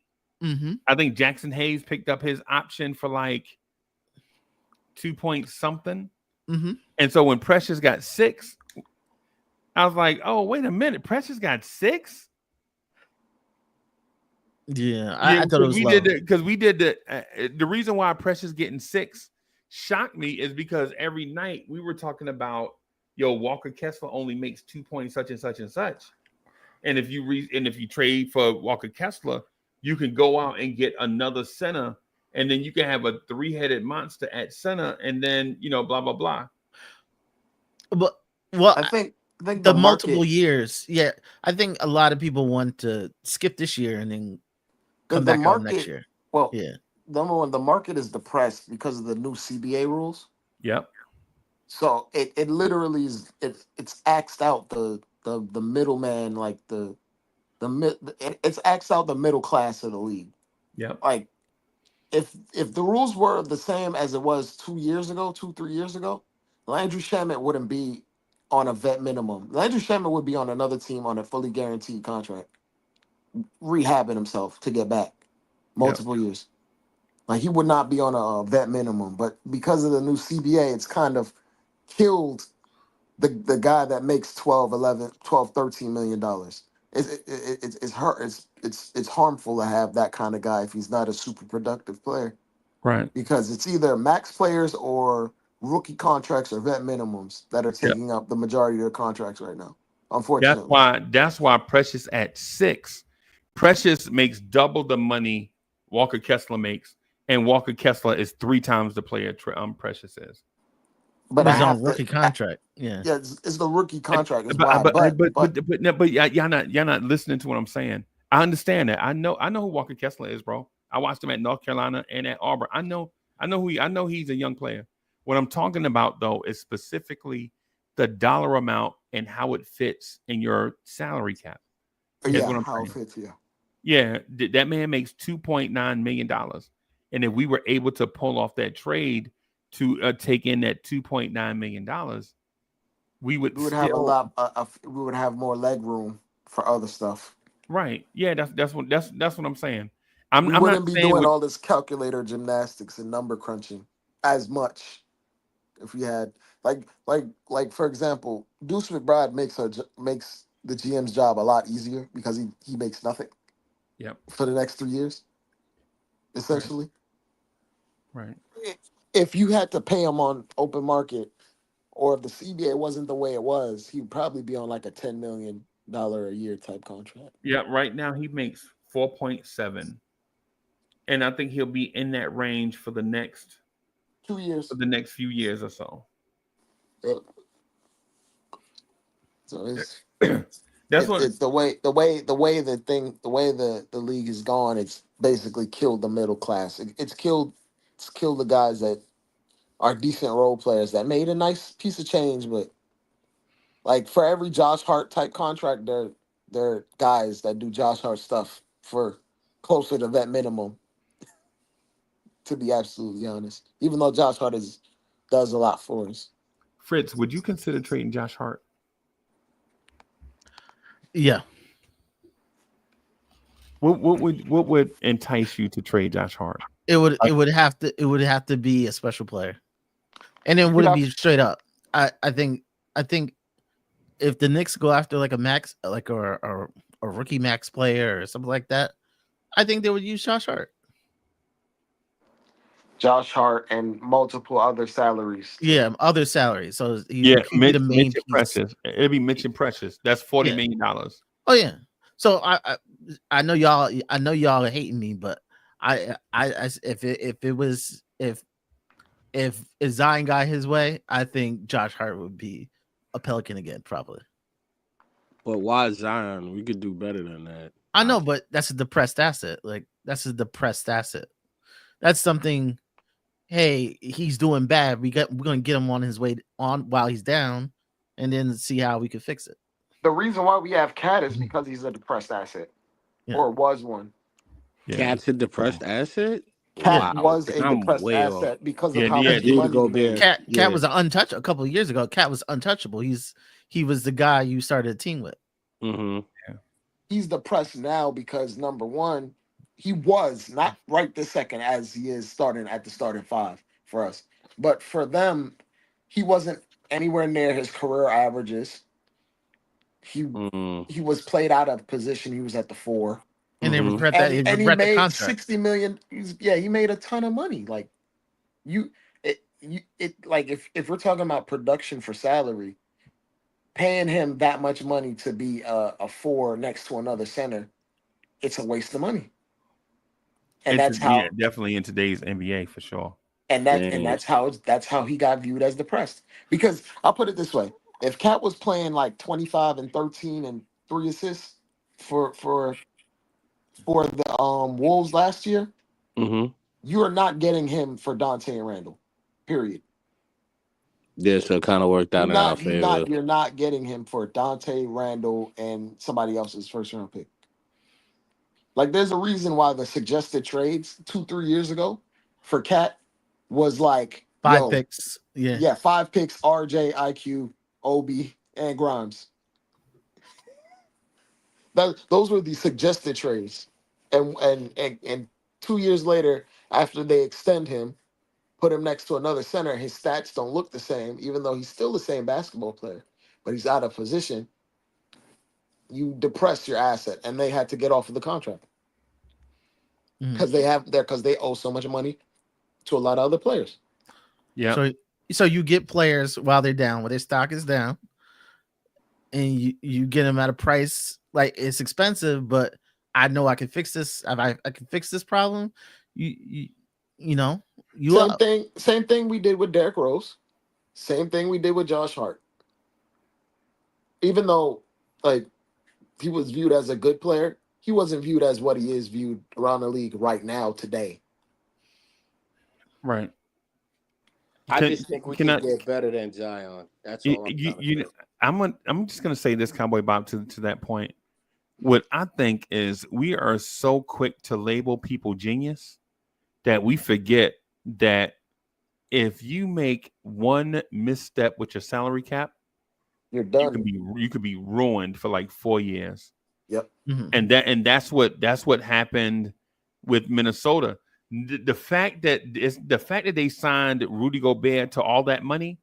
Speaker 4: I think Jackson Hayes picked up his option for like 2 point something. And so when Precious got 6, I was like, oh, wait a minute. Precious got 6?
Speaker 8: Yeah, I thought it was low.
Speaker 4: The reason why Precious getting 6 shocked me is because every night we were talking about, yo, Walker Kessler only makes 2 points such and such and such. And if you trade for Walker Kessler, you can go out and get another center, and then you can have a 3-headed monster at center, and then blah blah blah.
Speaker 8: But
Speaker 7: I think
Speaker 8: the multiple years, yeah, I think a lot of people want to skip this year and then come back out next year.
Speaker 7: Well, yeah. Number one, the market is depressed because of the new CBA rules.
Speaker 4: Yep.
Speaker 7: So it literally is it's axed out the middleman, like it's axed out the middle class of the league.
Speaker 4: Yeah.
Speaker 7: Like if the rules were the same as it was 3 years ago, Landry Shamet wouldn't be on a vet minimum. Landry Shamet would be on another team on a fully guaranteed contract, rehabbing himself to get back multiple years. Like he would not be on a vet minimum, but because of the new CBA, it's kind of killed the guy that makes 12, 13 million dollars. It's harmful to have that kind of guy if he's not a super productive player.
Speaker 4: Right.
Speaker 7: Because it's either max players or rookie contracts or vet minimums that are taking up the majority of their contracts right now. Unfortunately.
Speaker 4: That's why Precious at 6. Precious makes double the money Walker Kessler makes, and Walker Kessler is 3 times the player Precious is.
Speaker 7: But
Speaker 8: But
Speaker 7: I
Speaker 8: he's on
Speaker 7: have
Speaker 8: rookie
Speaker 7: to.
Speaker 8: contract. Yeah.
Speaker 7: Yeah, it's the rookie contract is
Speaker 4: But
Speaker 7: why.
Speaker 4: but y'all not listening to what I'm saying. I understand that. I know who Walker Kessler is, bro. I watched him at North Carolina and at Auburn. I know he's a young player. What I'm talking about though is specifically the dollar amount and how it fits in your salary cap. Is
Speaker 7: yeah,
Speaker 4: what I'm
Speaker 7: how it
Speaker 4: saying.
Speaker 7: fits. Yeah.
Speaker 4: Yeah, that man makes $2.9 million, and if we were able to pull off that trade to take in that $2.9 million, we would
Speaker 7: We would have a
Speaker 4: still
Speaker 7: lot. We would have more leg room for other stuff.
Speaker 4: right. Yeah, that's what I'm saying.
Speaker 7: We
Speaker 4: I'm not
Speaker 7: wouldn't be
Speaker 4: saying
Speaker 7: doing
Speaker 4: what
Speaker 7: all this calculator gymnastics and number crunching as much if we had like for example, Deuce McBride makes the GM's job a lot easier because he makes nothing
Speaker 4: Yep.
Speaker 7: for the next 3 years, essentially.
Speaker 4: Right.
Speaker 7: If you had to pay him on open market, or if the CBA wasn't the way it was, he'd probably be on like a $10 million a year type contract.
Speaker 4: Yeah. Right now he makes 4.7, and I think he'll be in that range for the next
Speaker 7: 2 years.
Speaker 4: few years or so.
Speaker 7: Uh, So
Speaker 4: That's what.
Speaker 7: it's the way the league is gone. It's basically killed the middle class. It's killed the guys that are decent role players that made a nice piece of change, but like for every Josh Hart type contract, there are guys that do Josh Hart stuff for closer to that minimum. To be absolutely honest, even though Josh Hart does a lot for us.
Speaker 4: Fritz, would you consider trading Josh Hart?
Speaker 8: Yeah.
Speaker 4: What would entice you to trade Josh Hart?
Speaker 8: It would have to be a special player. And it wouldn't be straight up. I think if the Knicks go after like a max, like or a rookie max player or something like that, I think they would use Josh Hart.
Speaker 7: Josh Hart and multiple other salaries.
Speaker 8: Yeah, other salaries. So
Speaker 4: Yeah,
Speaker 8: he'd be the main
Speaker 4: Mitch and
Speaker 8: piece.
Speaker 4: Precious. It'd be Mitch and Precious. That's $40 million.
Speaker 8: Oh yeah. So I know y'all are hating me, but if Zion got his way, I think Josh Hart would be a Pelican again, probably.
Speaker 5: But why Zion? We could do better than that.
Speaker 8: I know, but that's a depressed asset. Like that's a depressed asset. That's something. Hey, he's doing bad. We're gonna get him on his way on while he's down, and then see how we can fix it.
Speaker 7: The reason why we have Cat is because he's a depressed asset, or was one.
Speaker 4: Yeah.
Speaker 5: Cat's a depressed asset.
Speaker 7: Cat
Speaker 5: Wow,
Speaker 7: was a
Speaker 5: I'm
Speaker 7: depressed
Speaker 5: way off.
Speaker 7: asset because of
Speaker 4: Yeah,
Speaker 7: how
Speaker 4: yeah,
Speaker 7: much
Speaker 4: dude,
Speaker 7: money
Speaker 5: go
Speaker 7: he made.
Speaker 5: there.
Speaker 8: Cat was untouchable a couple of years ago. Cat was untouchable. He was the guy you started a team with.
Speaker 5: Mm-hmm.
Speaker 7: He's depressed now because number one, he was not right this second as he is starting at the starting five for us. But for them, he wasn't anywhere near his career averages. He was played out of position. He was at the 4.
Speaker 8: And they regret
Speaker 7: And,
Speaker 8: that. They
Speaker 7: and he
Speaker 8: regret the
Speaker 7: made
Speaker 8: contract.
Speaker 7: $60 million. He made a ton of money. Like if we're talking about production for salary, paying him that much money to be a 4 next to another center, it's a waste of money. And that's how
Speaker 4: definitely in today's NBA for sure.
Speaker 7: and that's how he got viewed as depressed. Because I'll put it this way: if Cat was playing like 25 and 13 and 3 assists for the Wolves last year, you are not getting him for Dante and Randall. Period.
Speaker 5: Yeah, so it kind of worked out in our favor.
Speaker 7: You're not getting him for Dante, Randall, and somebody else's first round pick. Like, there's a reason why the suggested trades 2-3 years ago for Cat was like
Speaker 8: 5 picks. Yeah.
Speaker 7: 5 picks, RJ, IQ, OB, and Grimes. Those were the suggested trades. And 2 years later, after they extend him, put him next to another center, his stats don't look the same, even though he's still the same basketball player, but he's out of position. You depress your asset, and they had to get off of the contract because they owe so much money to a lot of other players.
Speaker 4: Yeah.
Speaker 8: So you get players while they're down, when their stock is down, and you get them at a price like it's expensive, but I know I can fix this. I can fix this problem. You know, you
Speaker 7: Same thing we did with Derrick Rose. Same thing we did with Josh Hart. Even though, like, he was viewed as a good player, he wasn't viewed as what he is viewed around the league right now today.
Speaker 4: Right.
Speaker 5: I just think we
Speaker 4: Can
Speaker 5: can
Speaker 4: I?
Speaker 5: get better than Zion. That's
Speaker 4: You,
Speaker 5: all I'm
Speaker 4: you,
Speaker 5: trying to
Speaker 4: you
Speaker 5: say.
Speaker 4: I'm just gonna say this, Cowboy Bob, to that point. What I think is we are so quick to label people genius that we forget that if you make one misstep with your salary cap,
Speaker 7: You're done.
Speaker 4: you could be ruined for like 4 years.
Speaker 7: Yep.
Speaker 8: Mhm.
Speaker 4: And that's what happened with Minnesota. The fact that they signed Rudy Gobert to all that money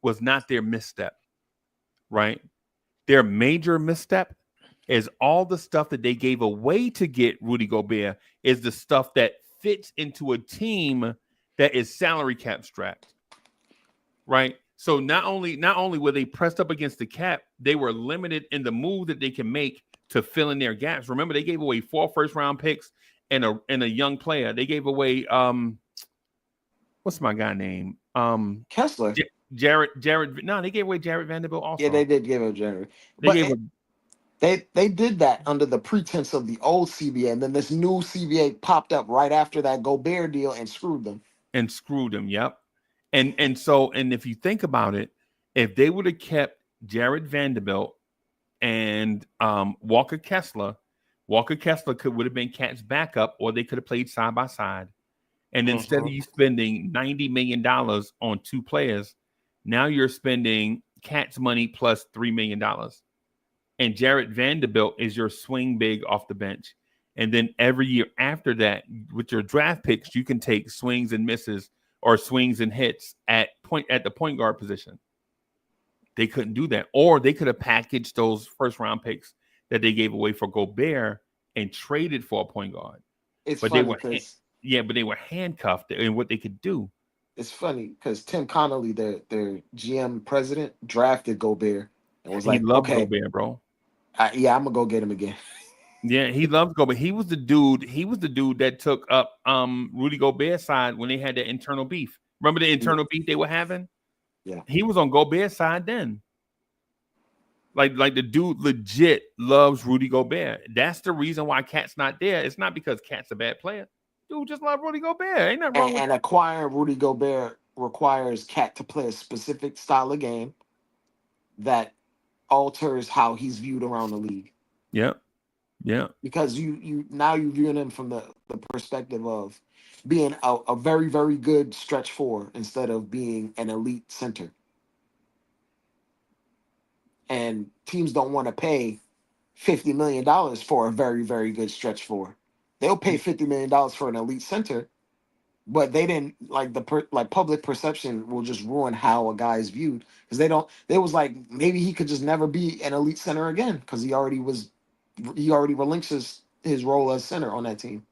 Speaker 4: was not their misstep, right? Their major misstep is all the stuff that they gave away to get Rudy Gobert is the stuff that fits into a team that is salary cap strapped, right? So not only were they pressed up against the cap, they were limited in the move that they can make to fill in their gaps. Remember, they gave away 4 first-round picks and a young player. They gave away what's my guy name?
Speaker 7: Kessler.
Speaker 4: Jared. No, they gave away Jared Vanderbilt also.
Speaker 7: Yeah, they did give him January.
Speaker 4: They
Speaker 7: But
Speaker 4: gave
Speaker 7: they did that under the pretense of the old CBA, and then this new CBA popped up right after that Gobert deal and screwed them.
Speaker 4: and screwed him. Yep. And so if you think about it, if they would have kept Jared Vanderbilt and Walker Kessler would have been Cat's backup, or they could have played side by side. And instead of you spending $90 million on 2 players, now you're spending Cat's money plus $3 million. And Jared Vanderbilt is your swing big off the bench. And then every year after that, with your draft picks, you can take swings and misses or swings and hits at the point guard position. They couldn't do that. Or they could have packaged those first round picks that they gave away for Gobert and traded for a point guard.
Speaker 7: It's
Speaker 4: But
Speaker 7: funny
Speaker 4: because they were handcuffed in what they could do.
Speaker 7: It's funny because Tim Connolly, their GM president, drafted Gobert and was
Speaker 4: He
Speaker 7: like,
Speaker 4: loved
Speaker 7: "Okay,
Speaker 4: Gobert, bro.
Speaker 7: yeah, I'm gonna go get him again."
Speaker 4: Yeah, he loved Gobert. He was the dude that took up Rudy Gobert's side when they had that internal beef. Remember the internal beef they were having?
Speaker 7: Yeah.
Speaker 4: He was on Gobert's side then. Like the dude legit loves Rudy Gobert. That's the reason why Cat's not there. It's not because Cat's a bad player. Dude just love Rudy Gobert. Ain't nothing wrong with
Speaker 7: And acquiring Rudy Gobert requires Cat to play a specific style of game that alters how he's viewed around the league.
Speaker 4: Yeah. Yeah.
Speaker 7: Because you now you viewing him from the perspective of being a very, very good stretch four instead of being an elite center. And teams don't want to pay $50 million for a very, very good stretch four. They'll pay $50 million for an elite center, but they didn't like public perception will just ruin how a guy is viewed because they was like maybe he could just never be an elite center again because he already relinquished his role as center on that team.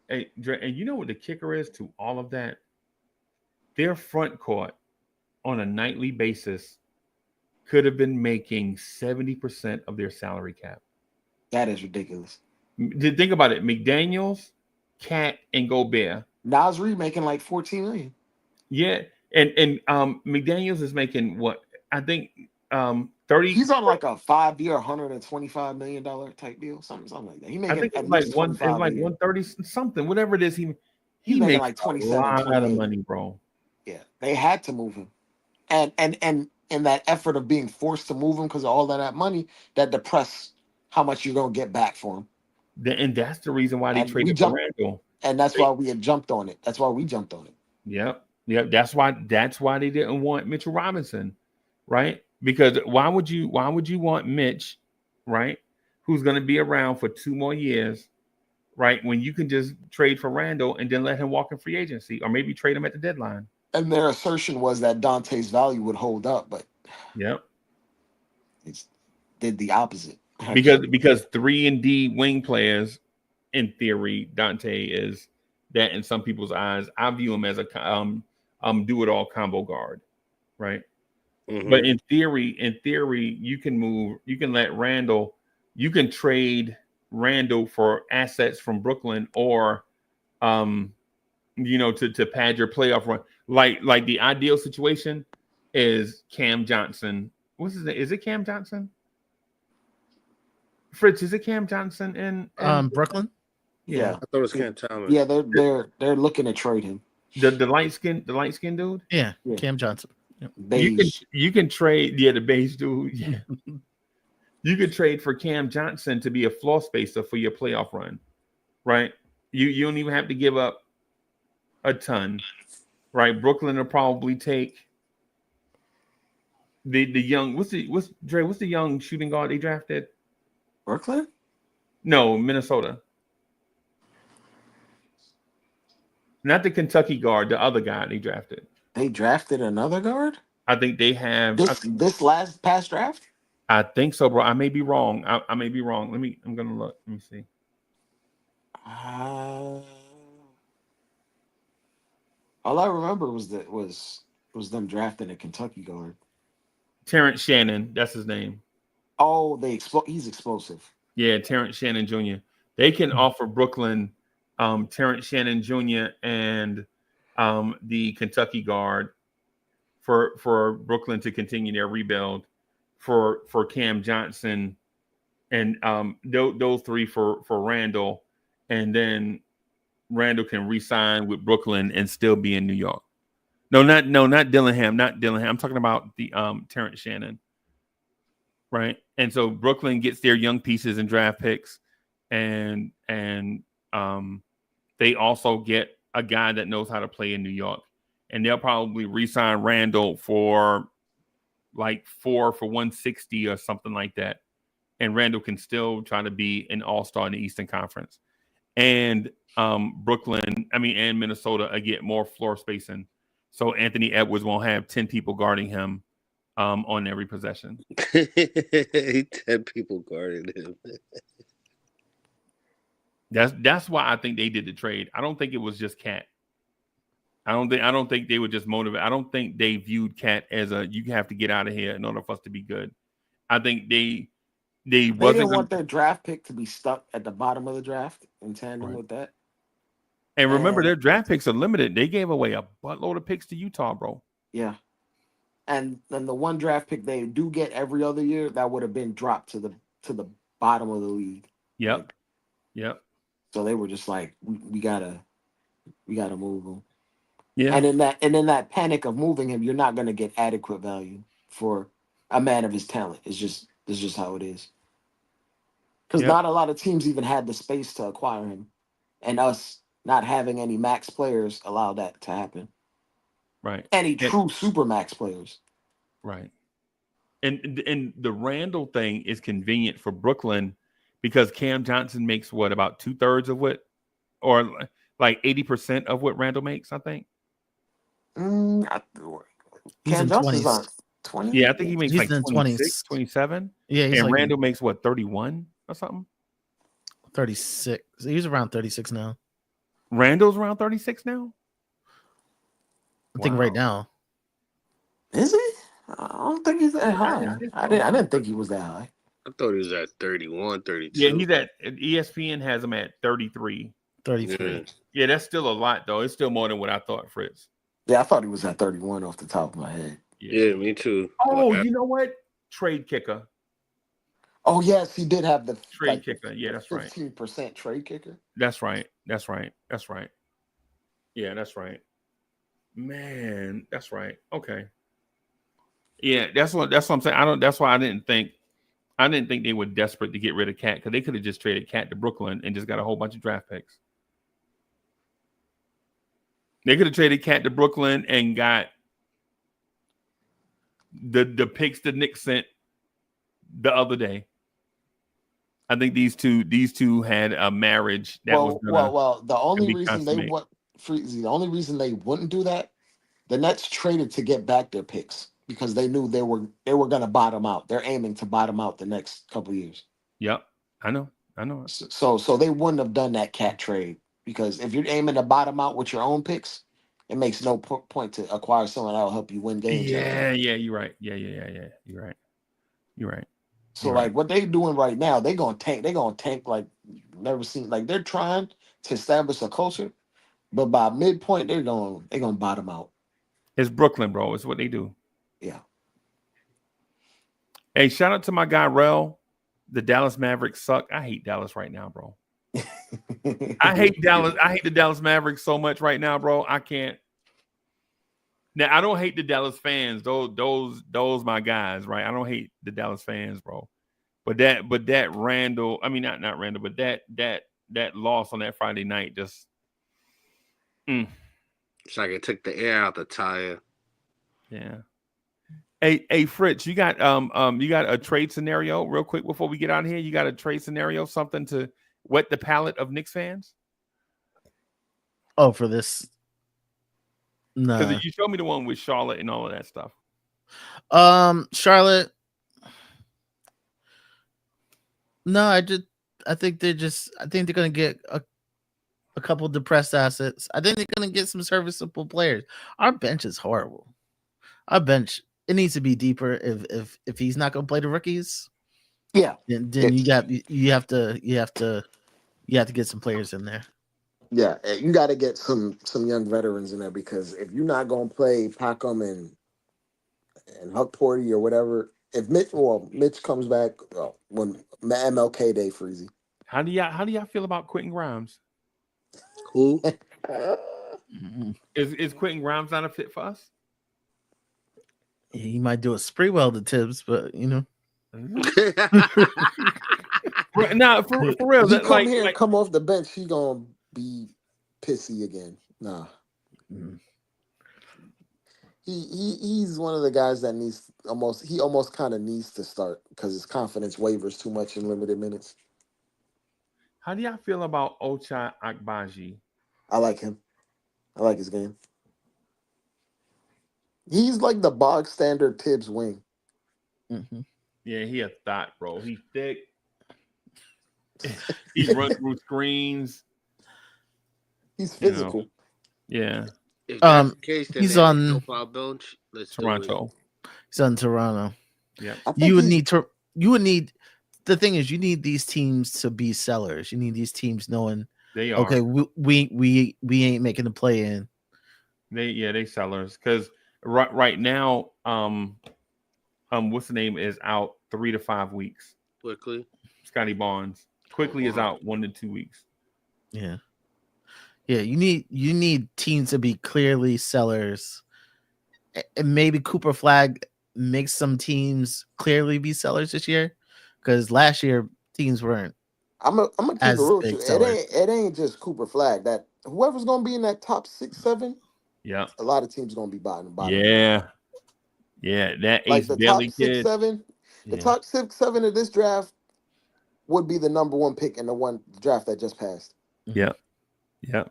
Speaker 4: Hey, Dre, and you know what the kicker is to all of that? Their front court on a nightly basis could have been making 70% of their salary cap.
Speaker 7: That is ridiculous.
Speaker 4: Think about it. McDaniels, Cat, and Gobert.
Speaker 7: Nas Reed making like $14 million.
Speaker 4: Yeah. And McDaniels is making what? I think 30.
Speaker 7: He's on like a 5-year, $125 million type deal, something like that. He making
Speaker 4: I think
Speaker 7: at
Speaker 4: it's like
Speaker 7: least
Speaker 4: 130 something, whatever it is. He
Speaker 7: He's
Speaker 4: makes
Speaker 7: making like 27,
Speaker 4: a lot
Speaker 7: 28.
Speaker 4: of money, bro.
Speaker 7: Yeah, they had to move him, and in that effort of being forced to move him because of all of that money, that depressed how much you're gonna get back for him.
Speaker 4: And that's the reason why they
Speaker 7: And
Speaker 4: traded for Randall.
Speaker 7: And that's why we had jumped on it. That's why we jumped on it.
Speaker 4: Yep. That's why they didn't want Mitchell Robinson, right? Because why would you want Mitch, right? Who's going to be around for 2 more years, right? When you can just trade for Randall and then let him walk in free agency, or maybe trade him at the deadline.
Speaker 7: And their assertion was that Dante's value would hold up, but
Speaker 4: yep,
Speaker 7: it did the opposite.
Speaker 4: Because 3-and-D wing players, in theory, Dante is that in some people's eyes. I view him as a do it all combo guard, right? Mm-hmm. But in theory, you can let Randall, you can trade Randall for assets from Brooklyn or to pad your playoff run. Like the ideal situation is Cam Johnson. What's his name? Is it Cam Johnson? Fritz, is it Cam Johnson in
Speaker 8: Brooklyn?
Speaker 7: Yeah.
Speaker 5: I thought it was Cam Thomas.
Speaker 7: Yeah, they're looking to trade him.
Speaker 4: the light skin dude?
Speaker 8: Yeah,
Speaker 7: Yeah.
Speaker 8: Cam Johnson.
Speaker 7: Beige.
Speaker 4: You can trade the beige dude. Yeah. You could trade for Cam Johnson to be a floor spacer for your playoff run, right? You don't even have to give up a ton, right? Brooklyn will probably take the young. What's the young shooting guard they drafted?
Speaker 7: Brooklyn?
Speaker 4: No, Minnesota. Not the Kentucky guard, the other guy they drafted.
Speaker 7: They drafted another guard?
Speaker 4: I think they have
Speaker 7: This last past draft?
Speaker 4: I think so, bro. I may be wrong. I may be wrong. I'm gonna look. Let me see.
Speaker 7: All I remember was them drafting a Kentucky guard.
Speaker 4: Terrence Shannon, that's his name.
Speaker 7: Oh, he's explosive.
Speaker 4: Yeah, Terrence Shannon Jr. They can offer Brooklyn Terrence Shannon Jr. and the Kentucky guard for Brooklyn to continue their rebuild for Cam Johnson and those three for Randall, and then Randall can re-sign with Brooklyn and still be in New York. No, not Dillingham, I'm talking about the Terrence Shannon. Right. And so Brooklyn gets their young pieces and draft picks, and they also get a guy that knows how to play in New York. And they'll probably re-sign Randall for like 4 for 160 or something like that. And Randall can still try to be an all-star in the Eastern Conference. And Brooklyn, and Minnesota get more floor spacing. So Anthony Edwards won't have 10 people guarding him on every possession.
Speaker 5: 10 people guarding him.
Speaker 4: That's why I think they did the trade. I don't think it was just Cat. I don't think they were just motivated. I don't think they viewed Cat as you have to get out of here in order for us to be good. I think they
Speaker 7: didn't want their draft pick to be stuck at the bottom of the draft in tandem with that.
Speaker 4: And remember, their draft picks are limited. They gave away a buttload of picks to Utah, bro.
Speaker 7: Yeah. And then the one draft pick they do get every other year, that would have been dropped to the bottom of the league.
Speaker 4: Yep.
Speaker 7: So they were just like, we gotta move him.
Speaker 4: Yeah.
Speaker 7: And in that panic of moving him, you're not gonna get adequate value for a man of his talent. It's just how it is. Because not a lot of teams even had the space to acquire him, and us not having any max players allowed that to happen.
Speaker 4: Right.
Speaker 7: Any true super max players.
Speaker 4: Right. And the Randall thing is convenient for Brooklyn because Cam Johnson makes what, about 2/3 of what, or like 80% of what Randall makes, I think.
Speaker 7: Cam Johnson's on 20.
Speaker 4: Yeah, I think he makes like 26, 27.
Speaker 8: Yeah,
Speaker 4: and like, Randall makes what, 31 or something?
Speaker 8: 36. He's around 36 now.
Speaker 4: Randall's around 36 now?
Speaker 8: I think right now.
Speaker 7: Is he? I don't think he's that high. I didn't think he was that high.
Speaker 5: I thought he was at 31, 32.
Speaker 4: Yeah, he's at ESPN has him at 33.
Speaker 8: 33.
Speaker 4: Yeah, that's still a lot, though. It's still more than what I thought, Fritz.
Speaker 7: Yeah, I thought he was at 31 off the top of my head.
Speaker 5: Yeah, me too.
Speaker 4: Oh, you know what? Trade kicker.
Speaker 7: Oh, yes, he did have the
Speaker 4: trade kicker. Yeah, that's
Speaker 7: 15% trade kicker.
Speaker 4: That's right. Yeah, that's right. Man, that's right. Okay. Yeah, that's what I'm saying. That's why I didn't think they were desperate to get rid of Cat, because they could have just traded Cat to Brooklyn and just got a whole bunch of draft picks. They could have traded Cat to Brooklyn and got the picks the Knicks sent the other day. I think these two had a marriage that
Speaker 7: well. The only reason the only reason they wouldn't do that, the Nets traded to get back their picks because they knew they were going to bottom out. They're aiming to bottom out the next couple of years.
Speaker 4: Yep, I know.
Speaker 7: So they wouldn't have done that Cat trade, because if you're aiming to bottom out with your own picks, it makes no point to acquire someone that will help you win games.
Speaker 4: Yeah, you're right. Yeah, you're right.
Speaker 7: So like what they doing right now, they're gonna tank like never seen. Like they're trying to establish a culture But by midpoint, they're gonna bottom out.
Speaker 4: It's Brooklyn, bro. It's what they do.
Speaker 7: Yeah.
Speaker 4: Hey, shout out to my guy Rel. The Dallas Mavericks suck. I hate Dallas right now, bro. I hate Dallas. I hate the Dallas Mavericks so much right now, bro. I can't. Now I don't hate the Dallas fans. Those my guys, right? I don't hate the Dallas fans, bro. But that Randall, I mean not Randall, but that loss on that Friday night just.
Speaker 5: It's like it took the air out the tire.
Speaker 4: Yeah. Hey, Fritz, you got a trade scenario real quick before we get out of here. You got a trade scenario, something to whet the palate of Knicks fans?
Speaker 8: Oh, for this, no.
Speaker 4: Because you showed me the one with Charlotte and all of that stuff.
Speaker 8: Charlotte. No, I think they're gonna get a couple depressed assets. I think they're gonna get some serviceable players. Our bench is horrible. Our bench, it needs to be deeper. If he's not gonna play the rookies,
Speaker 7: Yeah.
Speaker 8: then you have to get some players in there.
Speaker 7: Yeah, you got to get some young veterans in there because if you're not gonna play Pacom and Huck Porty or whatever, if Mitch comes back when MLK Day Freezy.
Speaker 4: How do y'all feel about Quentin Grimes?
Speaker 5: Who?
Speaker 4: Is Quentin Grimes not a fit for us?
Speaker 8: He might do a spree well to Tibbs, but you know.
Speaker 4: Nah, for real.
Speaker 7: He come here and come off the bench, he gonna be pissy again. Nah.
Speaker 8: Mm.
Speaker 7: He's one of the guys that almost kind of needs to start because his confidence wavers too much in limited minutes.
Speaker 4: How do y'all feel about Ochai Agbaji?
Speaker 7: I like him. I like his game. He's like the bog standard Tibbs wing.
Speaker 8: Mm-hmm.
Speaker 4: Yeah, he a thought, bro. He's thick. He runs through screens.
Speaker 7: He's physical.
Speaker 4: Yeah.
Speaker 5: If that's the case, then
Speaker 8: he's
Speaker 5: they
Speaker 8: on
Speaker 5: help our bench. Let's
Speaker 4: Toronto.
Speaker 8: He's on Toronto.
Speaker 4: Yeah.
Speaker 8: You would need. The thing is, you need these teams to be sellers. You need these teams knowing
Speaker 4: They are.
Speaker 8: okay. We ain't making the play in.
Speaker 4: They sellers because right now, what's the name is out 3 to 5 weeks.
Speaker 5: Quickly.
Speaker 4: Scotty Barnes quickly is out 1 to 2 weeks.
Speaker 8: Yeah. Yeah, you need teams to be clearly sellers. And maybe Cooper Flag makes some teams clearly be sellers this year. Because last year teams weren't.
Speaker 7: I'm gonna keep it
Speaker 8: as
Speaker 7: real.
Speaker 8: big
Speaker 7: With you.
Speaker 8: sellers.
Speaker 7: It ain't just Cooper Flag. That whoever's gonna be in that top 6, 7,
Speaker 4: Yeah.
Speaker 7: a lot of teams gonna be bottom.
Speaker 4: Yeah. Yeah. That
Speaker 7: Like
Speaker 4: Ace
Speaker 7: the
Speaker 4: Bailey
Speaker 7: top 6,
Speaker 4: kid.
Speaker 7: 7, the top 6, 7 of this draft would be the number 1 pick in the draft that just passed.
Speaker 4: Yeah. Yeah.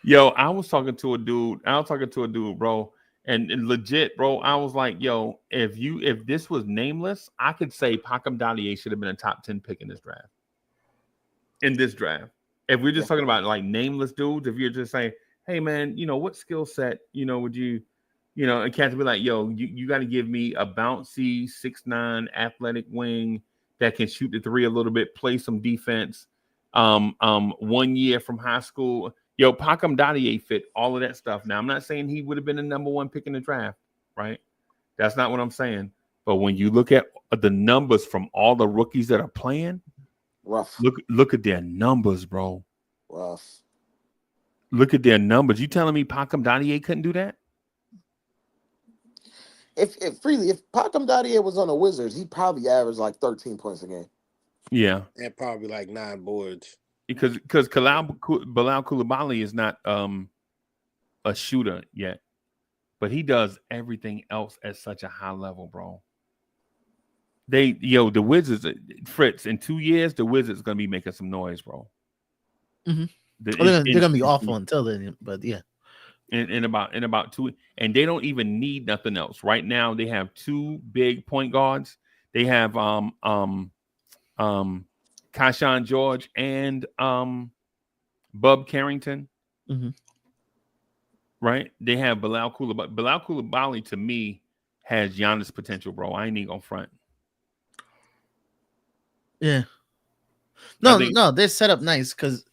Speaker 4: Yo, I was talking to a dude, bro. And legit, bro, I was like, yo, if this was nameless, I could say Pacom Dadier should have been a top 10 pick in this draft. If we're just talking about like nameless dudes, if you're just saying, hey man, what skill set, would you, and cats be like, yo, you got to give me a bouncy 6'9" athletic wing that can shoot the three a little bit, play some defense. 1 year from high school. Yo, Pacom Dadier fit all of that stuff. Now, I'm not saying he would have been the number 1 pick in the draft, right? That's not what I'm saying. But when you look at the numbers from all the rookies that are playing,
Speaker 7: rough.
Speaker 4: Look at their numbers, bro.
Speaker 7: Rough.
Speaker 4: Look at their numbers. You telling me Pacom Dadier couldn't do that?
Speaker 7: If Pacom Dadier was on the Wizards, he'd probably average like 13 points a game.
Speaker 4: Yeah.
Speaker 5: And probably like 9 boards.
Speaker 4: Because Bilal Coulibaly is not a shooter yet, but he does everything else at such a high level, bro. The Wizards, Fritz, in 2 years, the Wizards gonna be making some noise, bro.
Speaker 8: Mm-hmm. They're gonna be awful until then, but yeah.
Speaker 4: In about 2, and they don't even need nothing else. Right now, they have 2 big point guards. They have Kayshawn George and Bub Carrington.
Speaker 8: Mm-hmm.
Speaker 4: Right? They have Bilal Coulibaly. Bilal Coulibaly, to me, has Giannis potential, bro. I ain't even gonna front.
Speaker 8: Yeah. No, they're set up nice because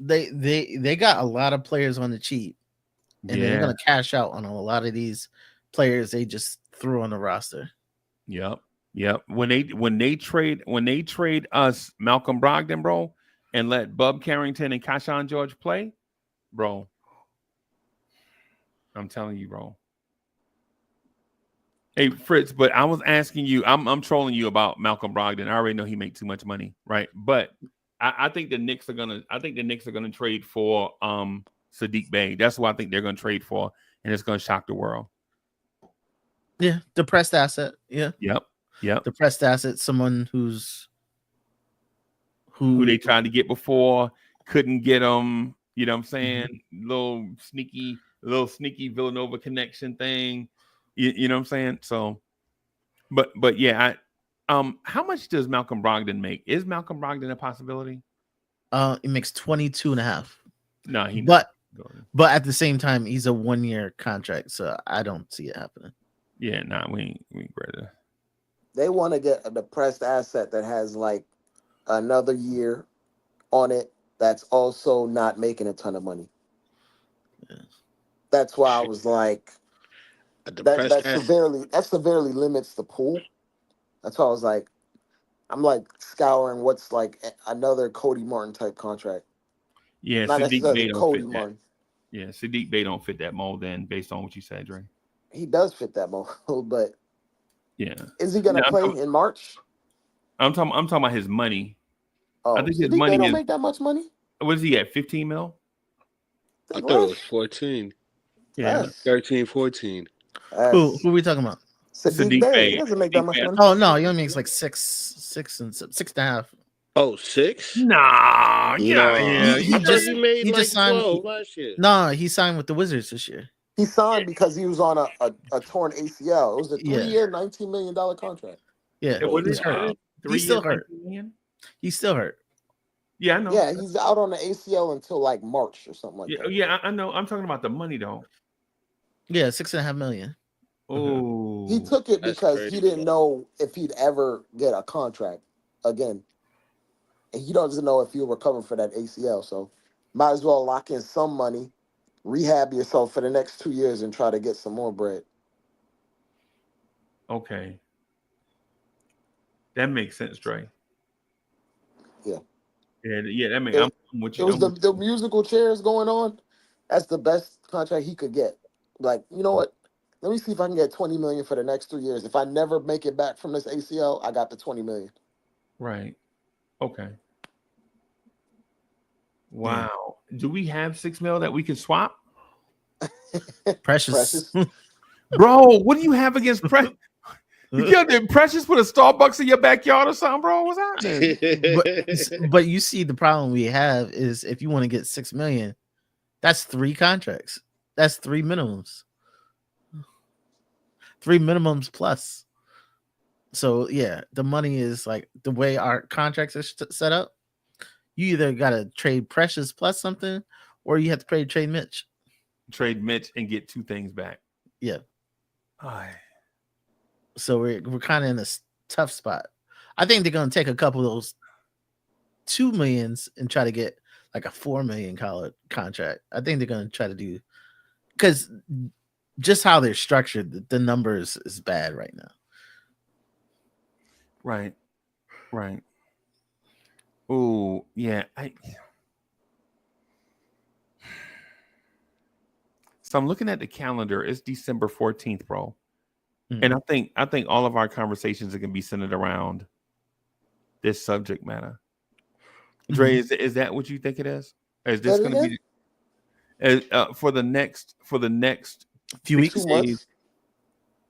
Speaker 8: they got a lot of players on the cheap, and they're
Speaker 4: Yeah.
Speaker 8: gonna cash out on a lot of these players they just threw on the roster.
Speaker 4: Yep. Yep. When they trade us Malcolm Brogdon, bro, and let Bub Carrington and Kashawn George play, bro. I'm telling you, bro. Hey Fritz, but I was asking you, I'm trolling you about Malcolm Brogdon. I already know he made too much money, right? But I think the Knicks are gonna trade for Sadiq Bey. That's what I think they're gonna trade for, and it's gonna shock the world.
Speaker 8: Yeah, depressed asset. Yeah,
Speaker 4: Yep. Yep.
Speaker 8: depressed asset. Someone
Speaker 4: Who
Speaker 8: who
Speaker 4: they tried to get before, couldn't get them. You know what I'm saying?
Speaker 8: Mm-hmm.
Speaker 4: Little sneaky Villanova connection thing. You know what I'm saying? So, but yeah, how much does Malcolm Brogdon make? Is Malcolm Brogdon a possibility?
Speaker 8: it makes 22.5.
Speaker 4: No, he
Speaker 8: But
Speaker 4: not.
Speaker 8: but at the same time, he's a 1-year contract, so I don't see it happening.
Speaker 4: Yeah, nah, we ain't ready.
Speaker 7: They want to get a depressed asset that has like another year on it that's also not making a ton of money.
Speaker 8: Yeah.
Speaker 7: That's why I was like,
Speaker 5: A
Speaker 7: that
Speaker 5: depressed ass.
Speaker 7: severely limits the pool. That's why I was like, I'm like scouring what's like another Cody Martin type contract.
Speaker 4: Yeah,
Speaker 7: Not
Speaker 4: Sadiq Bey
Speaker 7: necessarily
Speaker 4: don't
Speaker 7: Cody
Speaker 4: fit that.
Speaker 7: Martin.
Speaker 4: Yeah, Sadiq Bey don't fit that mold. Then, based on what you said, Dre.
Speaker 7: He does fit that mold, but
Speaker 4: Yeah,
Speaker 7: is he gonna
Speaker 4: no,
Speaker 7: play in March?
Speaker 4: I'm talking about his money. I
Speaker 7: Oh,
Speaker 4: think his
Speaker 7: Sadiq Bey
Speaker 4: money
Speaker 7: don't
Speaker 4: is.
Speaker 7: make that much money.
Speaker 4: What is he at? 15 mil.
Speaker 7: I
Speaker 5: I
Speaker 7: think
Speaker 5: thought it was
Speaker 7: less.
Speaker 5: 14,
Speaker 4: Yeah,
Speaker 7: Less.
Speaker 5: 13, 14.
Speaker 8: Who
Speaker 7: Less.
Speaker 8: are we talking about?
Speaker 7: Sadiq
Speaker 4: Sadiq
Speaker 7: Bey. He
Speaker 4: Bey.
Speaker 7: doesn't make that
Speaker 4: Sadiq
Speaker 7: much
Speaker 4: Bey.
Speaker 7: money.
Speaker 8: Oh no, he only makes like 6.5.
Speaker 5: Oh, 6?
Speaker 4: Nah, get out of
Speaker 5: No,
Speaker 4: here.
Speaker 8: He
Speaker 5: I
Speaker 4: You
Speaker 5: thought
Speaker 8: just
Speaker 5: he
Speaker 4: serious?
Speaker 5: made
Speaker 8: he just
Speaker 5: like
Speaker 8: signed.
Speaker 5: 12 last year.
Speaker 8: No, he signed with the Wizards this year.
Speaker 7: He signed because he was on a torn ACL. It was a
Speaker 8: Yeah,
Speaker 7: 3-year, $19 million contract.
Speaker 8: yeah,
Speaker 5: Oh,
Speaker 4: What
Speaker 8: he's
Speaker 4: is
Speaker 8: hurt.
Speaker 4: it? 3
Speaker 8: He's
Speaker 4: years,
Speaker 8: still hurt.
Speaker 4: 19 million?
Speaker 8: He's still hurt.
Speaker 4: Yeah, I know.
Speaker 7: Yeah, he's out on the ACL until like March or something like
Speaker 4: Yeah,
Speaker 7: that.
Speaker 4: yeah, I know. I'm talking about the money though.
Speaker 8: Yeah, 6.5 million.
Speaker 7: He
Speaker 4: Oh,
Speaker 7: took it
Speaker 5: that's
Speaker 7: because he
Speaker 5: crazy.
Speaker 7: didn't know if he'd ever get a contract again. And he doesn't know if he'll recover for that ACL. So might as well lock in some money, rehab yourself for the next 2 years and try to get some more bread.
Speaker 4: okay. That makes sense, Dre.
Speaker 7: Yeah.
Speaker 4: Yeah, that makes.
Speaker 7: It,
Speaker 4: I'm with
Speaker 7: it
Speaker 4: you.
Speaker 7: was the musical chairs going on. That's the best contract he could get. Like, you know what? Let me see if I can get 20 million for the next 3 years. If I never make it back from this ACL, I got the 20 million.
Speaker 4: Right. Okay. Wow. Do we have 6 mil that we can swap,
Speaker 8: Precious.
Speaker 7: Precious.
Speaker 4: bro? What do you have against Precious? You got the Precious put a Starbucks in your backyard or something, bro? What's happening?
Speaker 8: but you see the problem we have is if you want to get 6 million, that's 3 contracts. That's 3 minimums. 3 minimums plus. So yeah, the money is like the way our contracts are set up. You either got to trade Precious plus something, or you have to trade Mitch.
Speaker 4: Trade Mitch and get 2 things back.
Speaker 8: Yeah.
Speaker 4: Aye.
Speaker 8: So we're kind of in a tough spot. I think they're gonna take a couple of those 2 millions and try to get like a 4 million contract. I think they're gonna try to do because just how they're structured, the numbers is bad right now.
Speaker 4: Right. Oh, yeah. So I'm looking at the calendar. It's December 14th, bro.
Speaker 8: Mm-hmm.
Speaker 4: And I think all of our conversations are gonna be centered around this subject matter. Dre, is that what you think it is? Is this
Speaker 7: Say it
Speaker 4: gonna
Speaker 7: again?
Speaker 4: be for the next
Speaker 8: Few
Speaker 7: 2
Speaker 8: weeks,
Speaker 7: months.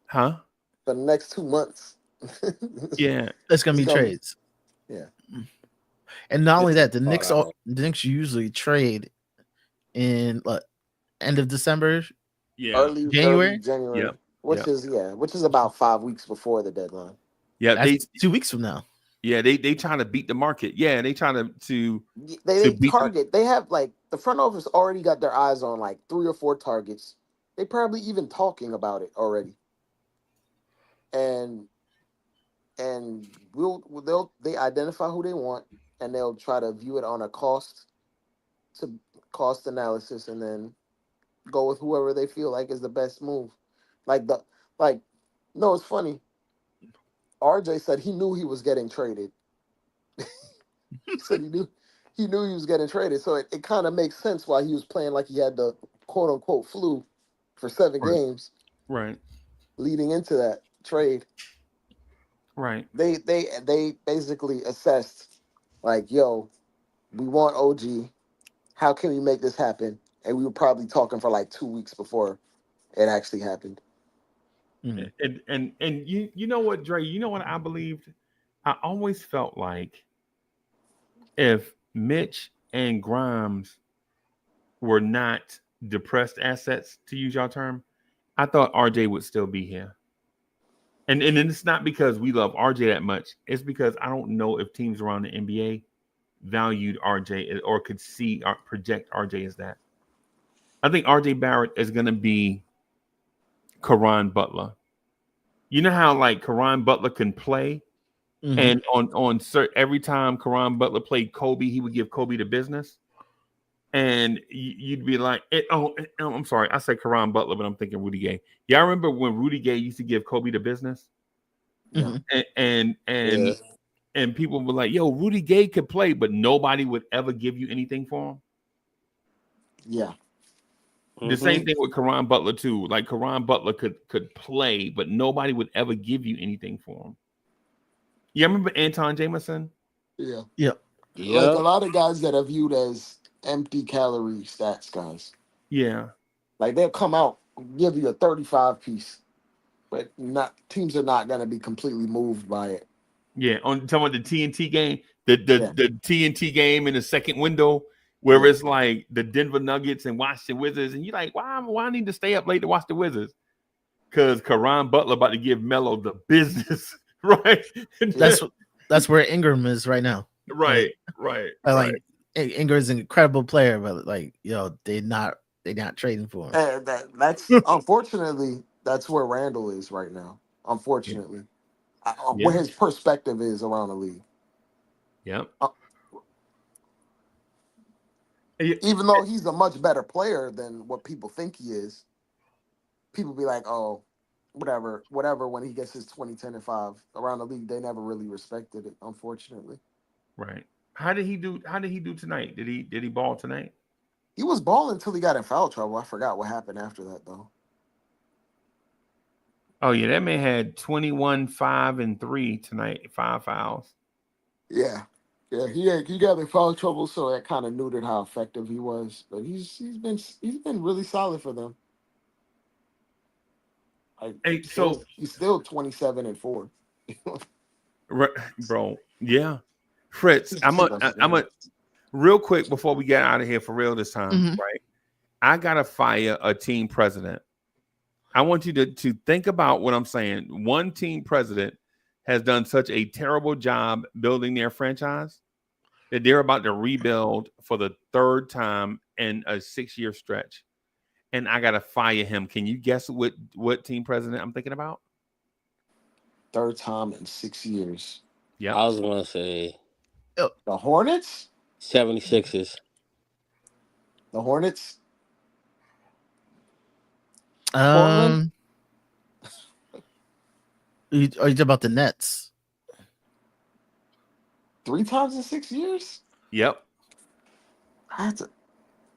Speaker 4: huh?
Speaker 7: For the next 2 months.
Speaker 4: Yeah.
Speaker 8: it's gonna be
Speaker 7: It's gonna be-
Speaker 8: trades.
Speaker 7: Yeah.
Speaker 8: And not only that, the
Speaker 5: out.
Speaker 8: Knicks usually trade in end of December,
Speaker 4: Yeah.
Speaker 7: Early
Speaker 8: January.
Speaker 7: January.
Speaker 4: Yep.
Speaker 7: Which is about 5 weeks before the deadline.
Speaker 4: Yeah.
Speaker 8: That's 2 weeks from now.
Speaker 4: Yeah, they trying to beat the market. Yeah, they trying to
Speaker 7: They
Speaker 4: beat
Speaker 7: target. They have like the front office already got their eyes on like 3 or 4 targets. They probably even talking about it already. And they identify who they want and they'll try to view it on a cost to cost analysis and then go with whoever they feel like is the best move. Like no, it's funny. RJ said he knew he was getting traded. He said he knew he was getting traded. So it kind of makes sense why he was playing like he had the quote unquote flu for 7 games
Speaker 4: Right.
Speaker 7: leading into that trade.
Speaker 4: Right.
Speaker 7: They basically assessed like, yo, we want OG. How can we make this happen? And we were probably talking for like 2 weeks before it actually happened.
Speaker 8: Mhm.
Speaker 4: And you know what, Dre? You know what I believed? I always felt like if Mitch and Grimes were not depressed assets, to use your term, I thought RJ would still be here. And it's not because we love RJ that much. It's because I don't know if teams around the NBA valued RJ or could see or project RJ as that. I think RJ Barrett is going to be Caron Butler. You know how like Caron Butler can play,
Speaker 8: Mhm.
Speaker 4: and every time Caron Butler played Kobe, he would give Kobe the business, and you'd be like, I'm sorry, I said Caron Butler, but I'm thinking Rudy Gay. Y'all remember when Rudy Gay used to give Kobe the business,
Speaker 7: Yeah.
Speaker 4: and and people were like, "Yo, Rudy Gay could play, but nobody would ever give you anything for him."
Speaker 7: Yeah.
Speaker 4: The same thing with Caron Butler too. Like Caron Butler could play, but nobody would ever give you anything for him. You remember Anton Jameson?
Speaker 7: Yeah.
Speaker 8: Yep.
Speaker 7: Like a lot of guys that are viewed as empty calorie stats guys.
Speaker 4: Yeah.
Speaker 7: Like they'll come out, give you a 35 piece, but not teams are not gonna be completely moved by it.
Speaker 4: Yeah. On talking about the TNT game,
Speaker 7: Yeah.
Speaker 4: the TNT game in the second window where
Speaker 7: Yeah.
Speaker 4: it's like the Denver Nuggets and Washington Wizards, and you're like, why I need to stay up late to watch the Wizards? Because Caron Butler about to give Melo the business, right?
Speaker 8: That's where Ingram is right now.
Speaker 4: right.
Speaker 8: Like Ingram's an incredible player, but like, they're not trading for him.
Speaker 7: And that's unfortunately that's where Randall is right now. Unfortunately, where his perspective is around the league.
Speaker 4: Yep.
Speaker 7: Even though he's a much better player than what people think he is, people be like, "Oh, whatever." When he gets his 20, 10, and 5 around the league, they never really respected it. Unfortunately,
Speaker 4: Right. How did he do tonight? Did he ball tonight?
Speaker 7: he was balling until he got in foul trouble. I forgot what happened after that though.
Speaker 4: Oh yeah, that man had 21, 5, and 3 tonight. 5 fouls.
Speaker 7: Yeah. Yeah, he got in foul trouble, so that kind of neutered how effective he was. But he's been really solid for them.
Speaker 4: Hey,
Speaker 7: He's still 27-4.
Speaker 4: bro, yeah, Fritz, I'm a real quick before we get out of here for real this time, right? I gotta fire a team president. I want you to think about what I'm saying. One team president has done such a terrible job building their franchise that they're about to rebuild for the third time in a 6-year stretch. And I got to fire him. Can you guess what team president I'm thinking about?
Speaker 7: Third time in 6 years.
Speaker 5: Yeah. I was going to say
Speaker 7: the Hornets?
Speaker 5: 76ers.
Speaker 7: The Hornets?
Speaker 8: Are you talking about the Nets?
Speaker 7: 3 times in 6 years?
Speaker 4: Yep.
Speaker 7: That's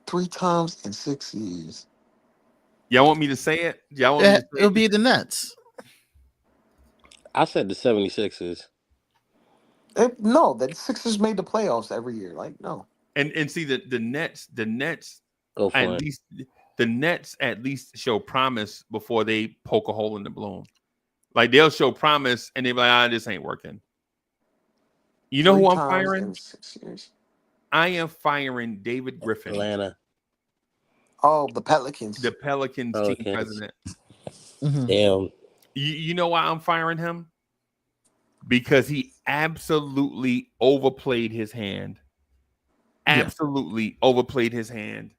Speaker 7: 3 times in 6 years.
Speaker 4: Y'all want me to say it? Y'all want me to say
Speaker 8: it'll be the Nets.
Speaker 5: I said the 76ers.
Speaker 7: No, the Sixers made the playoffs every year. Like, no.
Speaker 4: And see the Nets
Speaker 5: Go for
Speaker 4: at
Speaker 5: it.
Speaker 4: least the Nets at least show promise before they poke a hole in the balloon. Like they'll show promise and they'll be like, this ain't working. You know who I'm firing?
Speaker 7: In 6 years.
Speaker 4: I am firing David Griffin.
Speaker 5: Atlanta.
Speaker 7: Oh, the Pelicans.
Speaker 4: The Pelicans team president.
Speaker 5: Damn.
Speaker 4: You know why I'm firing him? Because he absolutely overplayed his hand. Absolutely overplayed his hand.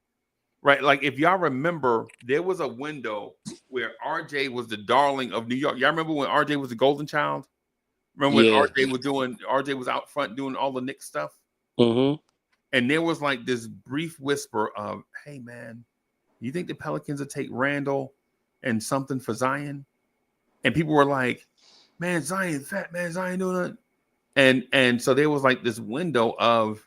Speaker 4: Right? Like if y'all remember, there was a window where RJ was the darling of New York. Y'all remember when RJ was the golden child? Remember when RJ was out front doing all the Knicks stuff?
Speaker 5: Mm-hmm.
Speaker 4: And there was like this brief whisper of, hey, man, you think the Pelicans will take Randall and something for Zion? And people were like, man, Zion, fat man, Zion doing it. And so there was like this window of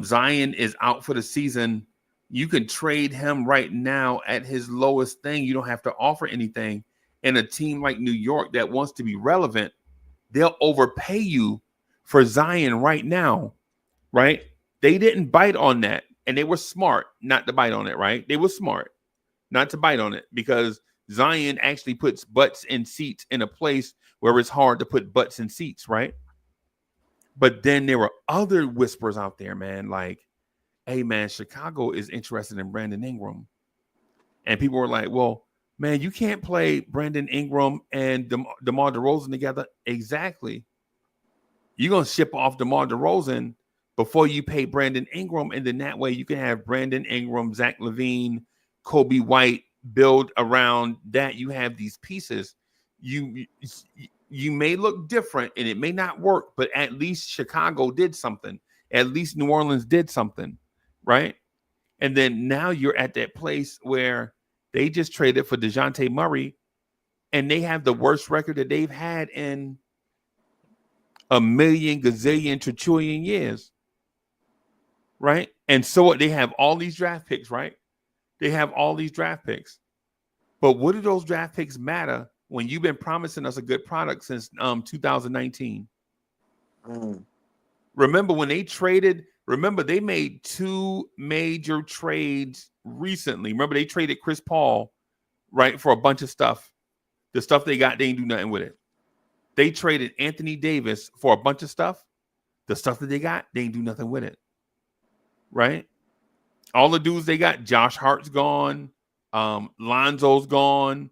Speaker 4: Zion is out for the season. You can trade him right now at his lowest thing. You don't have to offer anything. And a team like New York that wants to be relevant, they'll overpay you for Zion right now, right? They didn't bite on that, and they were smart not to bite on it, right? They were smart not to bite on it because Zion actually puts butts in seats in a place where it's hard to put butts in seats, right? But then there were other whispers out there, man, like, hey, man, Chicago is interested in Brandon Ingram. And people were like, well, man, you can't play Brandon Ingram and DeMar DeRozan together. Exactly. You're going to ship off DeMar DeRozan before you pay Brandon Ingram. And then that way you can have Brandon Ingram, Zach LaVine, Kobe White build around that. You have these pieces. You may look different and it may not work, but at least Chicago did something. At least New Orleans did something, right? And then now you're at that place where they just traded for DeJounte Murray and they have the worst record that they've had in a million, gazillion, trillion years, right? And so they have all these draft picks, right? They have all these draft picks. But what do those draft picks matter when you've been promising us a good product since 2019? Remember when they traded, they made two major trades recently. Remember they traded Chris Paul, right, for a bunch of stuff. The stuff they got, they didn't do nothing with it. They traded Anthony Davis for a bunch of stuff. The stuff that they got, they didn't do nothing with it, right? All the dudes they got, Josh Hart's gone, Lonzo's gone,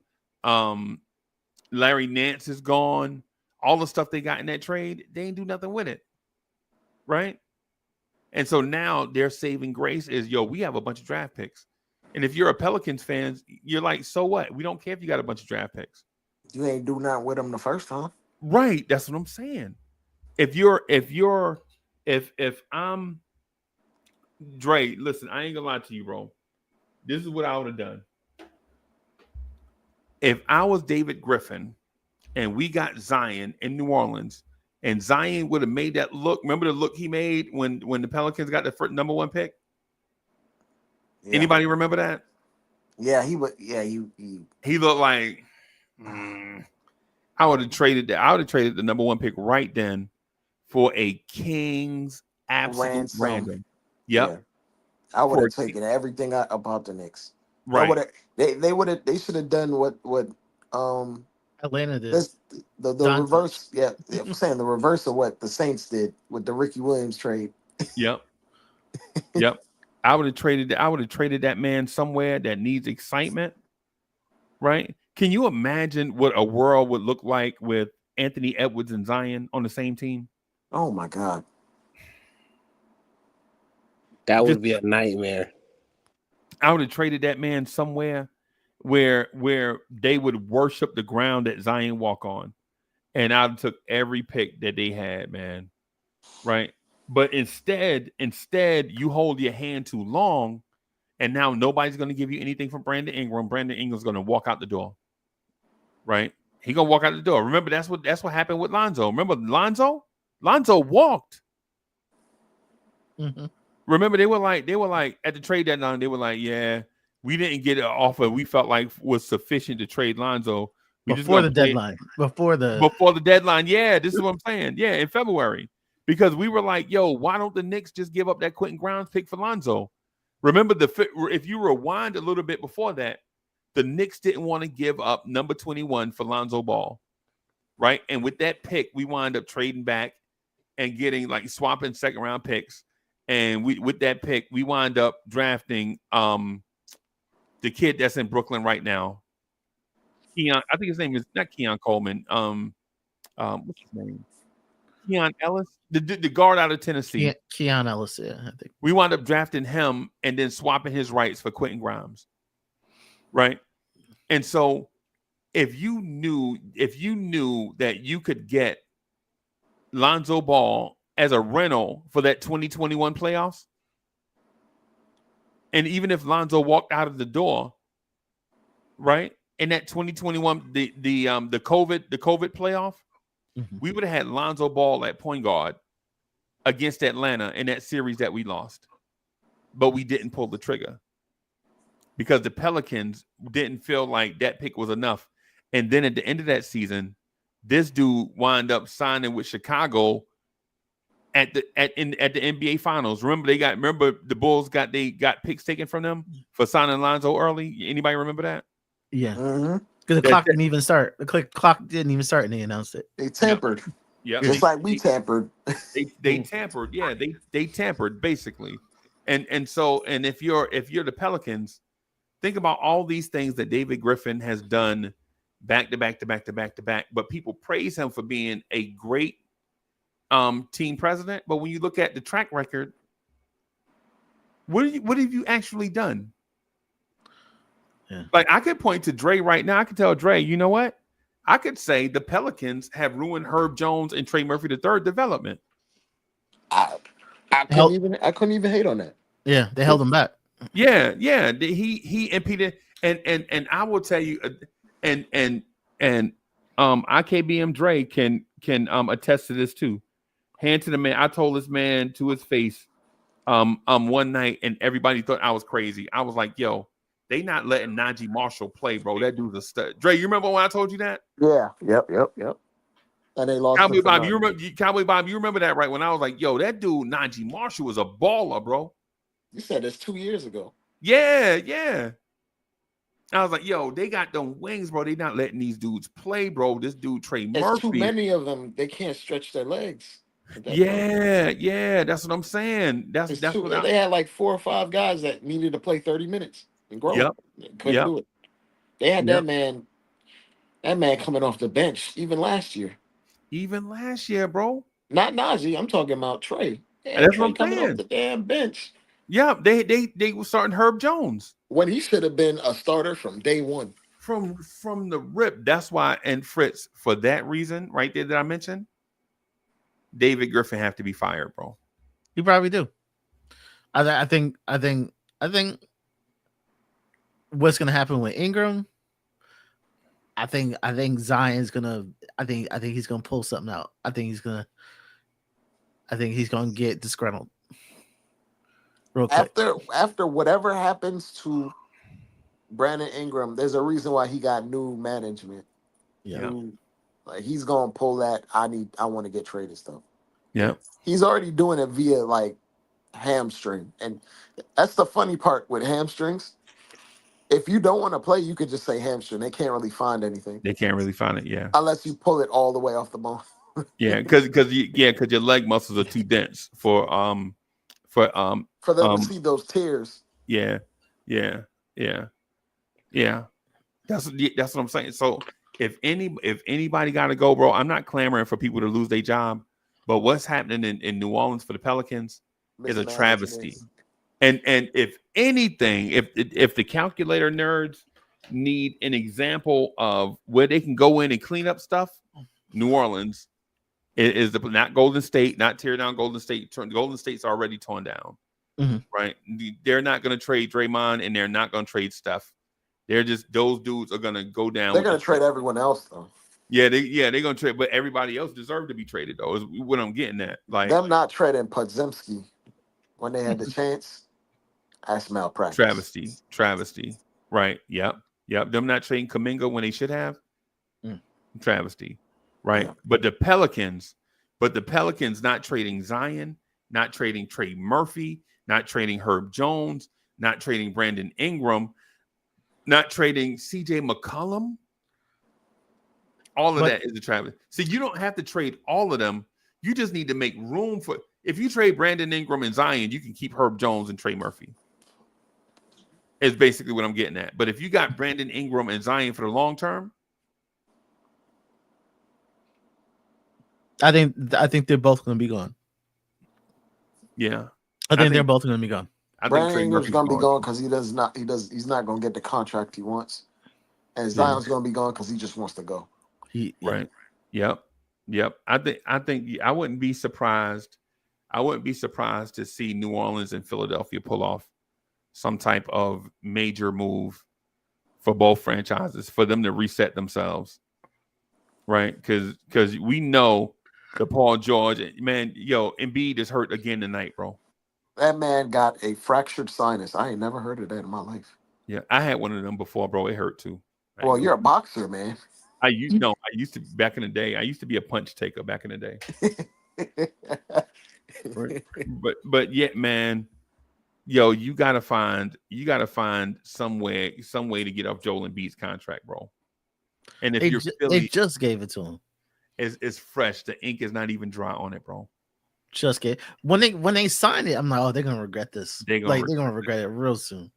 Speaker 4: Larry Nance is gone. All the stuff they got in that trade, they ain't do nothing with it, right? And so now their saving grace is, yo, we have a bunch of draft picks. And if you're a Pelicans fan, you're like, so what? We don't care if you got a bunch of draft picks.
Speaker 7: You ain't do nothing with them the first time.
Speaker 4: Right. That's what I'm saying. If I'm Dre, listen, I ain't gonna lie to you, bro. This is what I would have done. If I was David Griffin and we got Zion in New Orleans and Zion would have made that look, remember the look he made when the Pelicans got the first number 1 pick? Yeah. Anybody remember that?
Speaker 7: Yeah, he would. Yeah,
Speaker 4: he looked like I would have traded that. I would have traded the number 1 pick right then for a Kings absolute random. Yep. Yeah.
Speaker 7: I would have taken everything about the Knicks.
Speaker 4: Right.
Speaker 7: They should have done what
Speaker 8: Atlanta did.
Speaker 7: The reverse. Yeah, I'm saying the reverse of what the Saints did with the Ricky Williams trade.
Speaker 4: Yep. Yep. I would have traded that man somewhere that needs excitement. Right? Can you imagine what a world would look like with Anthony Edwards and Zion on the same team?
Speaker 7: Oh my God.
Speaker 5: That would be a nightmare.
Speaker 4: I would have traded that man somewhere where they would worship the ground that Zion walk on. And I took every pick that they had, man. Right? But instead you hold your hand too long, and now nobody's going to give you anything from Brandon Ingram. Brandon Ingram's going to walk out the door. Right? He going to walk out the door. Remember, that's what happened with Lonzo. Remember Lonzo? Lonzo walked.
Speaker 8: Mm-hmm.
Speaker 4: Remember, they were like at the trade deadline, they were like, yeah, we didn't get an offer we felt like was sufficient to trade Lonzo.
Speaker 8: Before the deadline. Before the
Speaker 4: deadline. Yeah, this is what I'm saying. Yeah, in February. Because we were like, yo, why don't the Knicks just give up that Quentin Grimes pick for Lonzo? Remember, if you rewind a little bit before that, the Knicks didn't want to give up number 21 for Lonzo Ball, right? And with that pick, we wound up trading back and getting swapping second-round picks. And with that pick, we wind up drafting the kid that's in Brooklyn right now. Keon, I think his name is not Keon Coleman. What's his name? Keon Ellis, the guard out of Tennessee.
Speaker 8: Keon Ellis, yeah, I think.
Speaker 4: We wound up drafting him and then swapping his rights for Quentin Grimes. Right? And so if you knew that you could get Lonzo Ball as a rental for that 2021 playoffs. And even if Lonzo walked out of the door, right, in that 2021, the COVID playoff, we would have had Lonzo Ball at point guard against Atlanta in that series that we lost. But we didn't pull the trigger because the Pelicans didn't feel like that pick was enough. And then at the end of that season, this dude wound up signing with Chicago at the NBA Finals. Remember the Bulls got picks taken from them for signing Lonzo early. Anybody remember that?
Speaker 8: Yeah, because the clock didn't even start. The clock didn't even start, and they announced it.
Speaker 7: They tampered.
Speaker 4: Yeah,
Speaker 7: just like we tampered.
Speaker 4: They tampered. Yeah, they tampered basically. And if you're the Pelicans, think about all these things that David Griffin has done back to back to back to back to back. But people praise him for being a great team president. But when you look at the track record, what have you actually done?
Speaker 8: Yeah.
Speaker 4: Like I could point to Dre right now. I could tell Dre, you know what? I could say the Pelicans have ruined Herb Jones and Trey Murphy III development.
Speaker 7: I couldn't even hate on that.
Speaker 8: Yeah, they held him back.
Speaker 4: Yeah. He impeded, and I will tell you, and IKBM Dre can attest to this too. Hand to the man. I told this man to his face, one night, and everybody thought I was crazy. I was like, yo, they not letting Najee Marshall play, bro. That dude's a stud. Dre, you remember when I told you that?
Speaker 7: Yeah. Yep. And they lost.
Speaker 4: Cowboy Bob, you remember that, right? When I was like, yo, that dude Najee Marshall was a baller, bro.
Speaker 7: You said this 2 years ago.
Speaker 4: Yeah. I was like, yo, they got them wings, bro. They not letting these dudes play, bro. This dude Trey Murphy.
Speaker 7: There's too many of them. They can't stretch their legs.
Speaker 4: Yeah. That's what I'm saying. That's what
Speaker 7: they had like 4 or 5 guys that needed to play 30 minutes and grow.
Speaker 4: Yep.
Speaker 7: Couldn't do it. They had that man coming off the bench even last year.
Speaker 4: Bro.
Speaker 7: Not Najee. I'm talking about Trey.
Speaker 4: That's
Speaker 7: Trey
Speaker 4: what I'm
Speaker 7: coming
Speaker 4: saying.
Speaker 7: off the damn bench.
Speaker 4: Yeah, they were starting Herb Jones
Speaker 7: when he should have been a starter from day one.
Speaker 4: From the rip. That's why, and Fritz, for that reason right there that I mentioned, David Griffin have to be fired, bro.
Speaker 8: You probably do. I think what's gonna happen with Ingram? I think Zion's gonna. I think he's gonna pull something out. I think he's gonna get disgruntled. Real quick.
Speaker 7: After whatever happens to Brandon Ingram, there's a reason why he got new management.
Speaker 8: Yeah.
Speaker 7: Like he's gonna pull that I want to get traded stuff.
Speaker 4: Yeah.
Speaker 7: He's already doing it via like hamstring. And that's the funny part with hamstrings. If you don't want to play, you could just say hamstring. They can't really find anything.
Speaker 4: They can't really find it, yeah.
Speaker 7: Unless you pull it all the way off the bone.
Speaker 4: Yeah, because your leg muscles are too dense for them
Speaker 7: to see those tears.
Speaker 4: Yeah. That's what I'm saying. So if anybody got to go, bro, I'm not clamoring for people to lose their job, but what's happening in New Orleans for the Pelicans is a travesty. And if anything, if the calculator nerds need an example of where they can go in and clean up stuff, New Orleans is not Golden State, not tear down Golden State. Golden State's already torn down, right? They're not going to trade Draymond, and they're not going to trade Steph. They're just those dudes are going to go down.
Speaker 7: They're going to trade everyone else though.
Speaker 4: Yeah, they're going to trade, but everybody else deserves to be traded though. Is what I'm getting at. Like
Speaker 7: them not trading Podziemski when they had the chance. That's malpractice.
Speaker 4: Travesty. Right. Yep. Them not trading Kuminga when they should have. Travesty. Right. Yeah. But the Pelicans not trading Zion, not trading Trey Murphy, not trading Herb Jones, not trading Brandon Ingram, not trading CJ McCollum. All of that is a travesty. See, you don't have to trade all of them. You just need to make room for. If you trade Brandon Ingram and Zion, you can keep Herb Jones and Trey Murphy. Is basically what I'm getting at. But if you got Brandon Ingram and Zion for the long term,
Speaker 8: I think they're both going to be gone.
Speaker 4: Yeah,
Speaker 8: I think they're both going to be gone.
Speaker 7: Brandon Ingram's going to be gone because he's not going to get the contract he wants, and Zion's going to be gone because he just wants to go.
Speaker 4: Right. Yep. I think I wouldn't be surprised I wouldn't be surprised to see New Orleans and Philadelphia pull off some type of major move for both franchises, for them to reset themselves, right? Because we know the Paul George, man, Embiid is hurt again tonight, bro.
Speaker 7: That man got a fractured sinus. I ain't never heard of that in my life.
Speaker 4: Yeah, I had one of them before, bro. It hurt too.
Speaker 7: Well, you're a boxer, man.
Speaker 4: I used to back in the day. I used to be a punch taker back in the day. Right. But yet, man, you gotta find some way to get off Joel Embiid's contract, bro. And if
Speaker 8: they just gave it to him.
Speaker 4: It's fresh. The ink is not even dry on it, bro.
Speaker 8: Just get when they sign it, I'm like, oh, they're gonna regret this. They're gonna regret it real soon.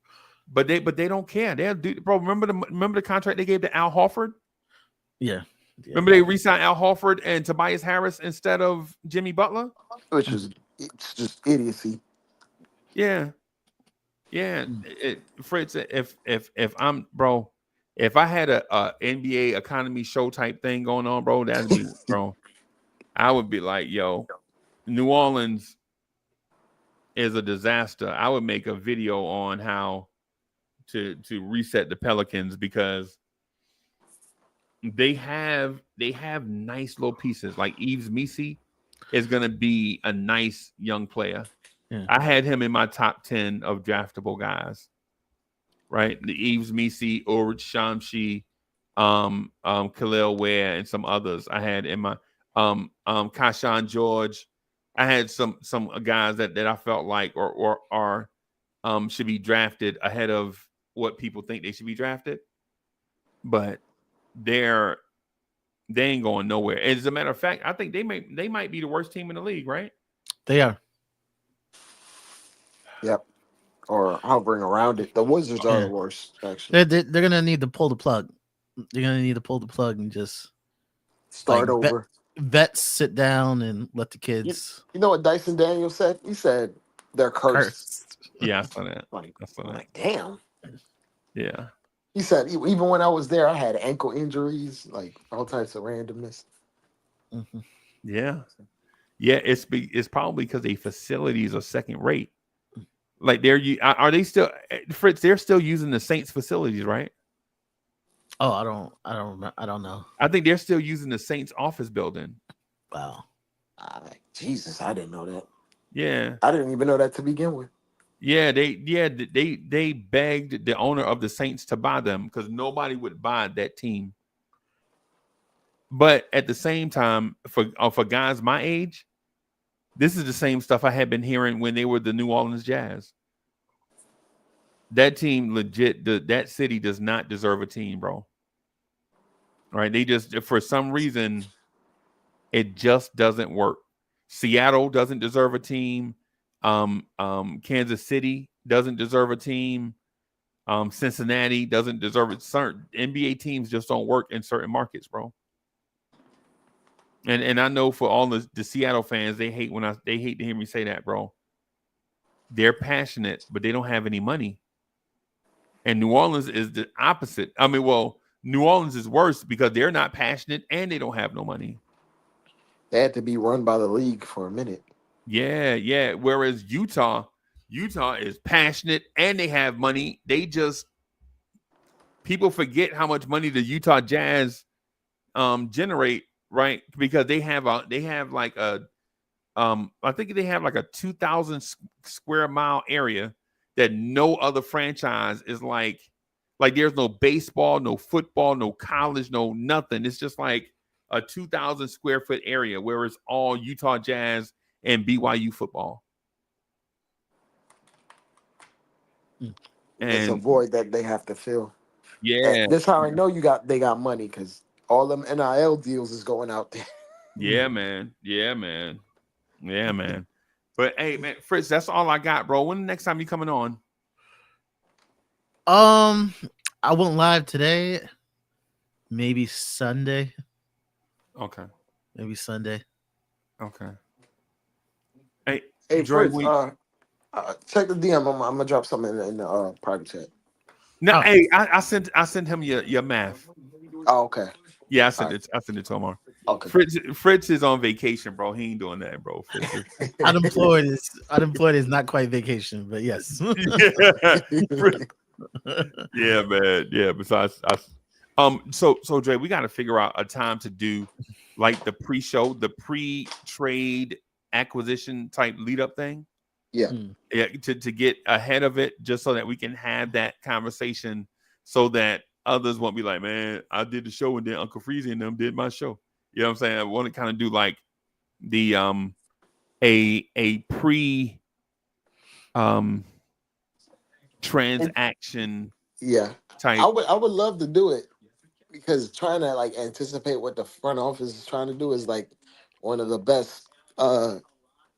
Speaker 4: But they don't care. They'll do, bro. Remember the contract they gave to Al Horford?
Speaker 8: Yeah.
Speaker 4: Remember they re-signed Al Horford and Tobias Harris instead of Jimmy Butler,
Speaker 7: which is it's just idiocy.
Speaker 4: Yeah. Fritz, if I'm, bro, if I had a NBA economy show type thing going on, bro, that'd be, bro. I would be like, yo, New Orleans is a disaster. I would make a video on how to reset the Pelicans, because they have nice little pieces. Like Yves Missi is gonna be a nice young player.
Speaker 8: Yeah.
Speaker 4: I had him in my top 10 of draftable guys. Right, the Yves Missi, Ulrich Shamshi, Khalil Ware, and some others. I had in my Kashan George. I had some guys that I felt like or are should be drafted ahead of what people think they should be drafted, but they ain't going nowhere. As a matter of fact, I think they might be the worst team in the league, right?
Speaker 8: They are.
Speaker 7: Yep. Or hovering around it. The Wizards are the worst, actually.
Speaker 8: They're gonna need to pull the plug. They're gonna need to pull the plug and just
Speaker 7: start over.
Speaker 8: Vets sit down and let the kids.
Speaker 7: You know what Dyson Daniels said? He said they're cursed.
Speaker 4: Yeah, I saw that.
Speaker 7: Like, damn.
Speaker 4: Yeah.
Speaker 7: He said even when I was there, I had ankle injuries, like all types of randomness.
Speaker 8: Mm-hmm.
Speaker 4: Yeah. It's probably because the facilities are second rate. Like are they still, Fritz? They're still using the Saints facilities, right?
Speaker 8: Oh, I don't know.
Speaker 7: I
Speaker 4: think they're still using the Saints office building.
Speaker 8: Wow.
Speaker 7: Jesus, I didn't know that.
Speaker 4: Yeah,
Speaker 7: I didn't even know that to begin with.
Speaker 4: Yeah, they begged the owner of the Saints to buy them because nobody would buy that team. But at the same time, for guys my age, this is the same stuff I had been hearing when they were the New Orleans Jazz. That team legit, that city does not deserve a team, bro. Right? They just, for some reason, it just doesn't work. Seattle doesn't deserve a team. Kansas City doesn't deserve a team. Cincinnati doesn't deserve it. Certain NBA teams just don't work in certain markets, bro. And I know for all the Seattle fans, they hate to hear me say that, bro. They're passionate, but they don't have any money. And New Orleans is the opposite. I mean, well, New Orleans is worse because they're not passionate and they don't have no money.
Speaker 7: They had to be run by the league for a minute.
Speaker 4: Yeah. Whereas Utah is passionate and they have money. People forget how much money the Utah Jazz generate, right? Because they have like a 2,000 square mile area that no other franchise is like there's no baseball, no football, no college, no nothing. It's just like a 2,000 square foot area where it's all Utah Jazz and BYU football.
Speaker 7: And it's a void that they have to fill.
Speaker 4: Yeah.
Speaker 7: And this how I know they got money, because all them NIL deals is going out there.
Speaker 4: Yeah, man. But hey, man, Fritz, that's all I got, bro. When the next time you coming on?
Speaker 8: I went live today. Maybe Sunday.
Speaker 4: Okay.
Speaker 8: Maybe Sunday.
Speaker 4: Okay. Hey,
Speaker 7: Fritz, check the DM. I'm gonna drop something in the private chat.
Speaker 4: No, hey, I sent him your math.
Speaker 7: Oh, okay.
Speaker 4: Yeah, I sent it to him.
Speaker 7: Okay.
Speaker 4: Fritz is on vacation, bro. He ain't doing that, bro. Fritz is,
Speaker 8: Unemployed is not quite vacation, but yes.
Speaker 4: yeah. Yeah, man. Yeah. Besides us. So Dre, we got to figure out a time to do like the pre-show, the pre-trade acquisition type lead up thing.
Speaker 7: Yeah.
Speaker 4: Yeah, to get ahead of it, just so that we can have that conversation, so that others won't be like, man, I did the show and then Uncle Freezy and them did my show. You know what I'm saying? I want to kind of do like the a pre transaction
Speaker 7: Yeah.
Speaker 4: type.
Speaker 7: I would love to do it because trying to like anticipate what the front office is trying to do is like one of the best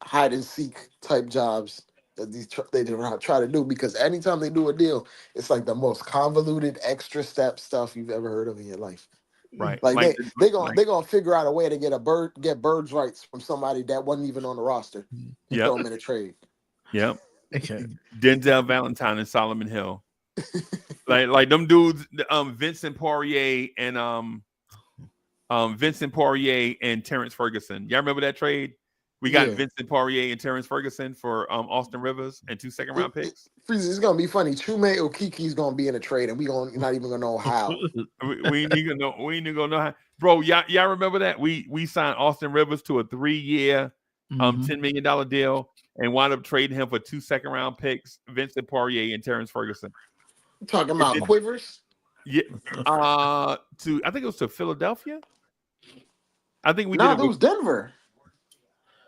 Speaker 7: hide and seek type jobs that they try to do, because anytime they do a deal, it's like the most convoluted extra step stuff you've ever heard of in your life.
Speaker 4: Right.
Speaker 7: Like
Speaker 4: Like,
Speaker 7: they gonna figure out a way to get birds rights from somebody that wasn't even on the roster and
Speaker 4: Yep.
Speaker 7: throw them in a trade.
Speaker 4: Yep.
Speaker 8: Okay.
Speaker 4: Denzel Valentine and Solomon Hill. like them dudes, Vincent Poirier and Terrence Ferguson. Y'all remember that trade? We got Vincent Poirier and Terrence Ferguson for Austin Rivers and 2 second-round picks.
Speaker 7: It's gonna be funny. Chume Okiki's gonna be in a trade, and not even gonna know how.
Speaker 4: we ain't even gonna know how. Bro, y'all remember that? We signed Austin Rivers to a 3-year, $10 million deal, and wound up trading him for 2 second-round picks, Vincent Poirier and Terrence Ferguson.
Speaker 7: You talking about Quivers?
Speaker 4: Yeah. I think it was to Philadelphia. I think we did
Speaker 7: it was Denver.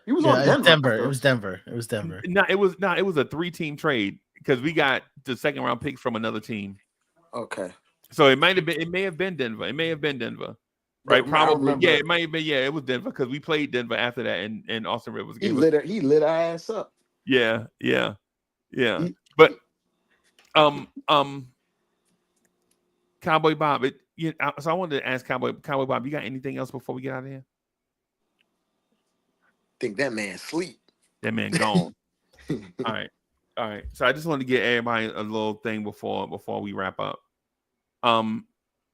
Speaker 7: He was on Denver.
Speaker 8: It was Denver.
Speaker 4: No, it was a 3-team trade because we got the second-round picks from another team.
Speaker 7: Okay.
Speaker 4: So it may have been Denver. Right? Probably. Yeah, it might have been. Yeah, it was Denver because we played Denver after that, and Austin Rivers.
Speaker 7: He lit our ass up.
Speaker 4: Yeah. But Cowboy Bob. So I wanted to ask Cowboy Bob. You got anything else before we get out of here?
Speaker 7: Think that man sleep.
Speaker 4: That man gone. All right. So I just wanted to get everybody a little thing before we wrap up.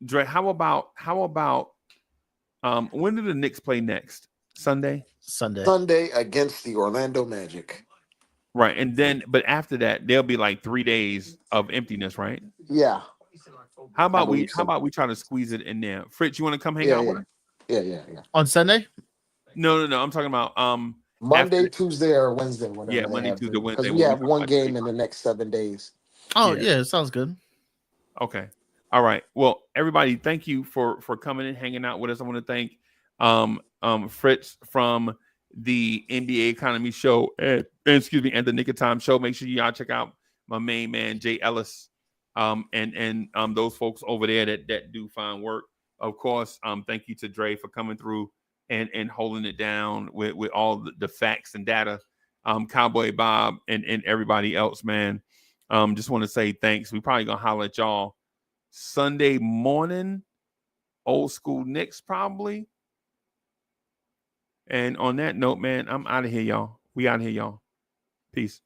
Speaker 4: Dre, how about when do the Knicks play next? Sunday
Speaker 7: Against the Orlando Magic.
Speaker 4: Right, and then but after that there'll be like 3 days of emptiness, right?
Speaker 7: Yeah.
Speaker 4: How about we try to squeeze it in there? Fritz, you want to come hang out with us?
Speaker 7: Yeah.
Speaker 8: On Sunday?
Speaker 4: No. I'm talking about
Speaker 7: Monday, Tuesday, or Wednesday.
Speaker 4: Yeah, Monday, Tuesday, Wednesday.
Speaker 7: Because we have one game in the next 7 days.
Speaker 8: Oh yeah, sounds good.
Speaker 4: Okay. All right. Well, everybody, thank you for coming and hanging out with us. I want to thank Fritz from the NBA Economy Show and the Nick of Time Show. Make sure y'all check out my main man Jay Ellis and those folks over there that do fine work. Of course, thank you to Dre for coming through and holding it down with all the facts and data. Cowboy Bob and everybody else, man. Just want to say thanks. We probably gonna holler at y'all Sunday morning, old school Knicks probably. And on that note, man, I'm out of here, y'all. We out of here, y'all. Peace.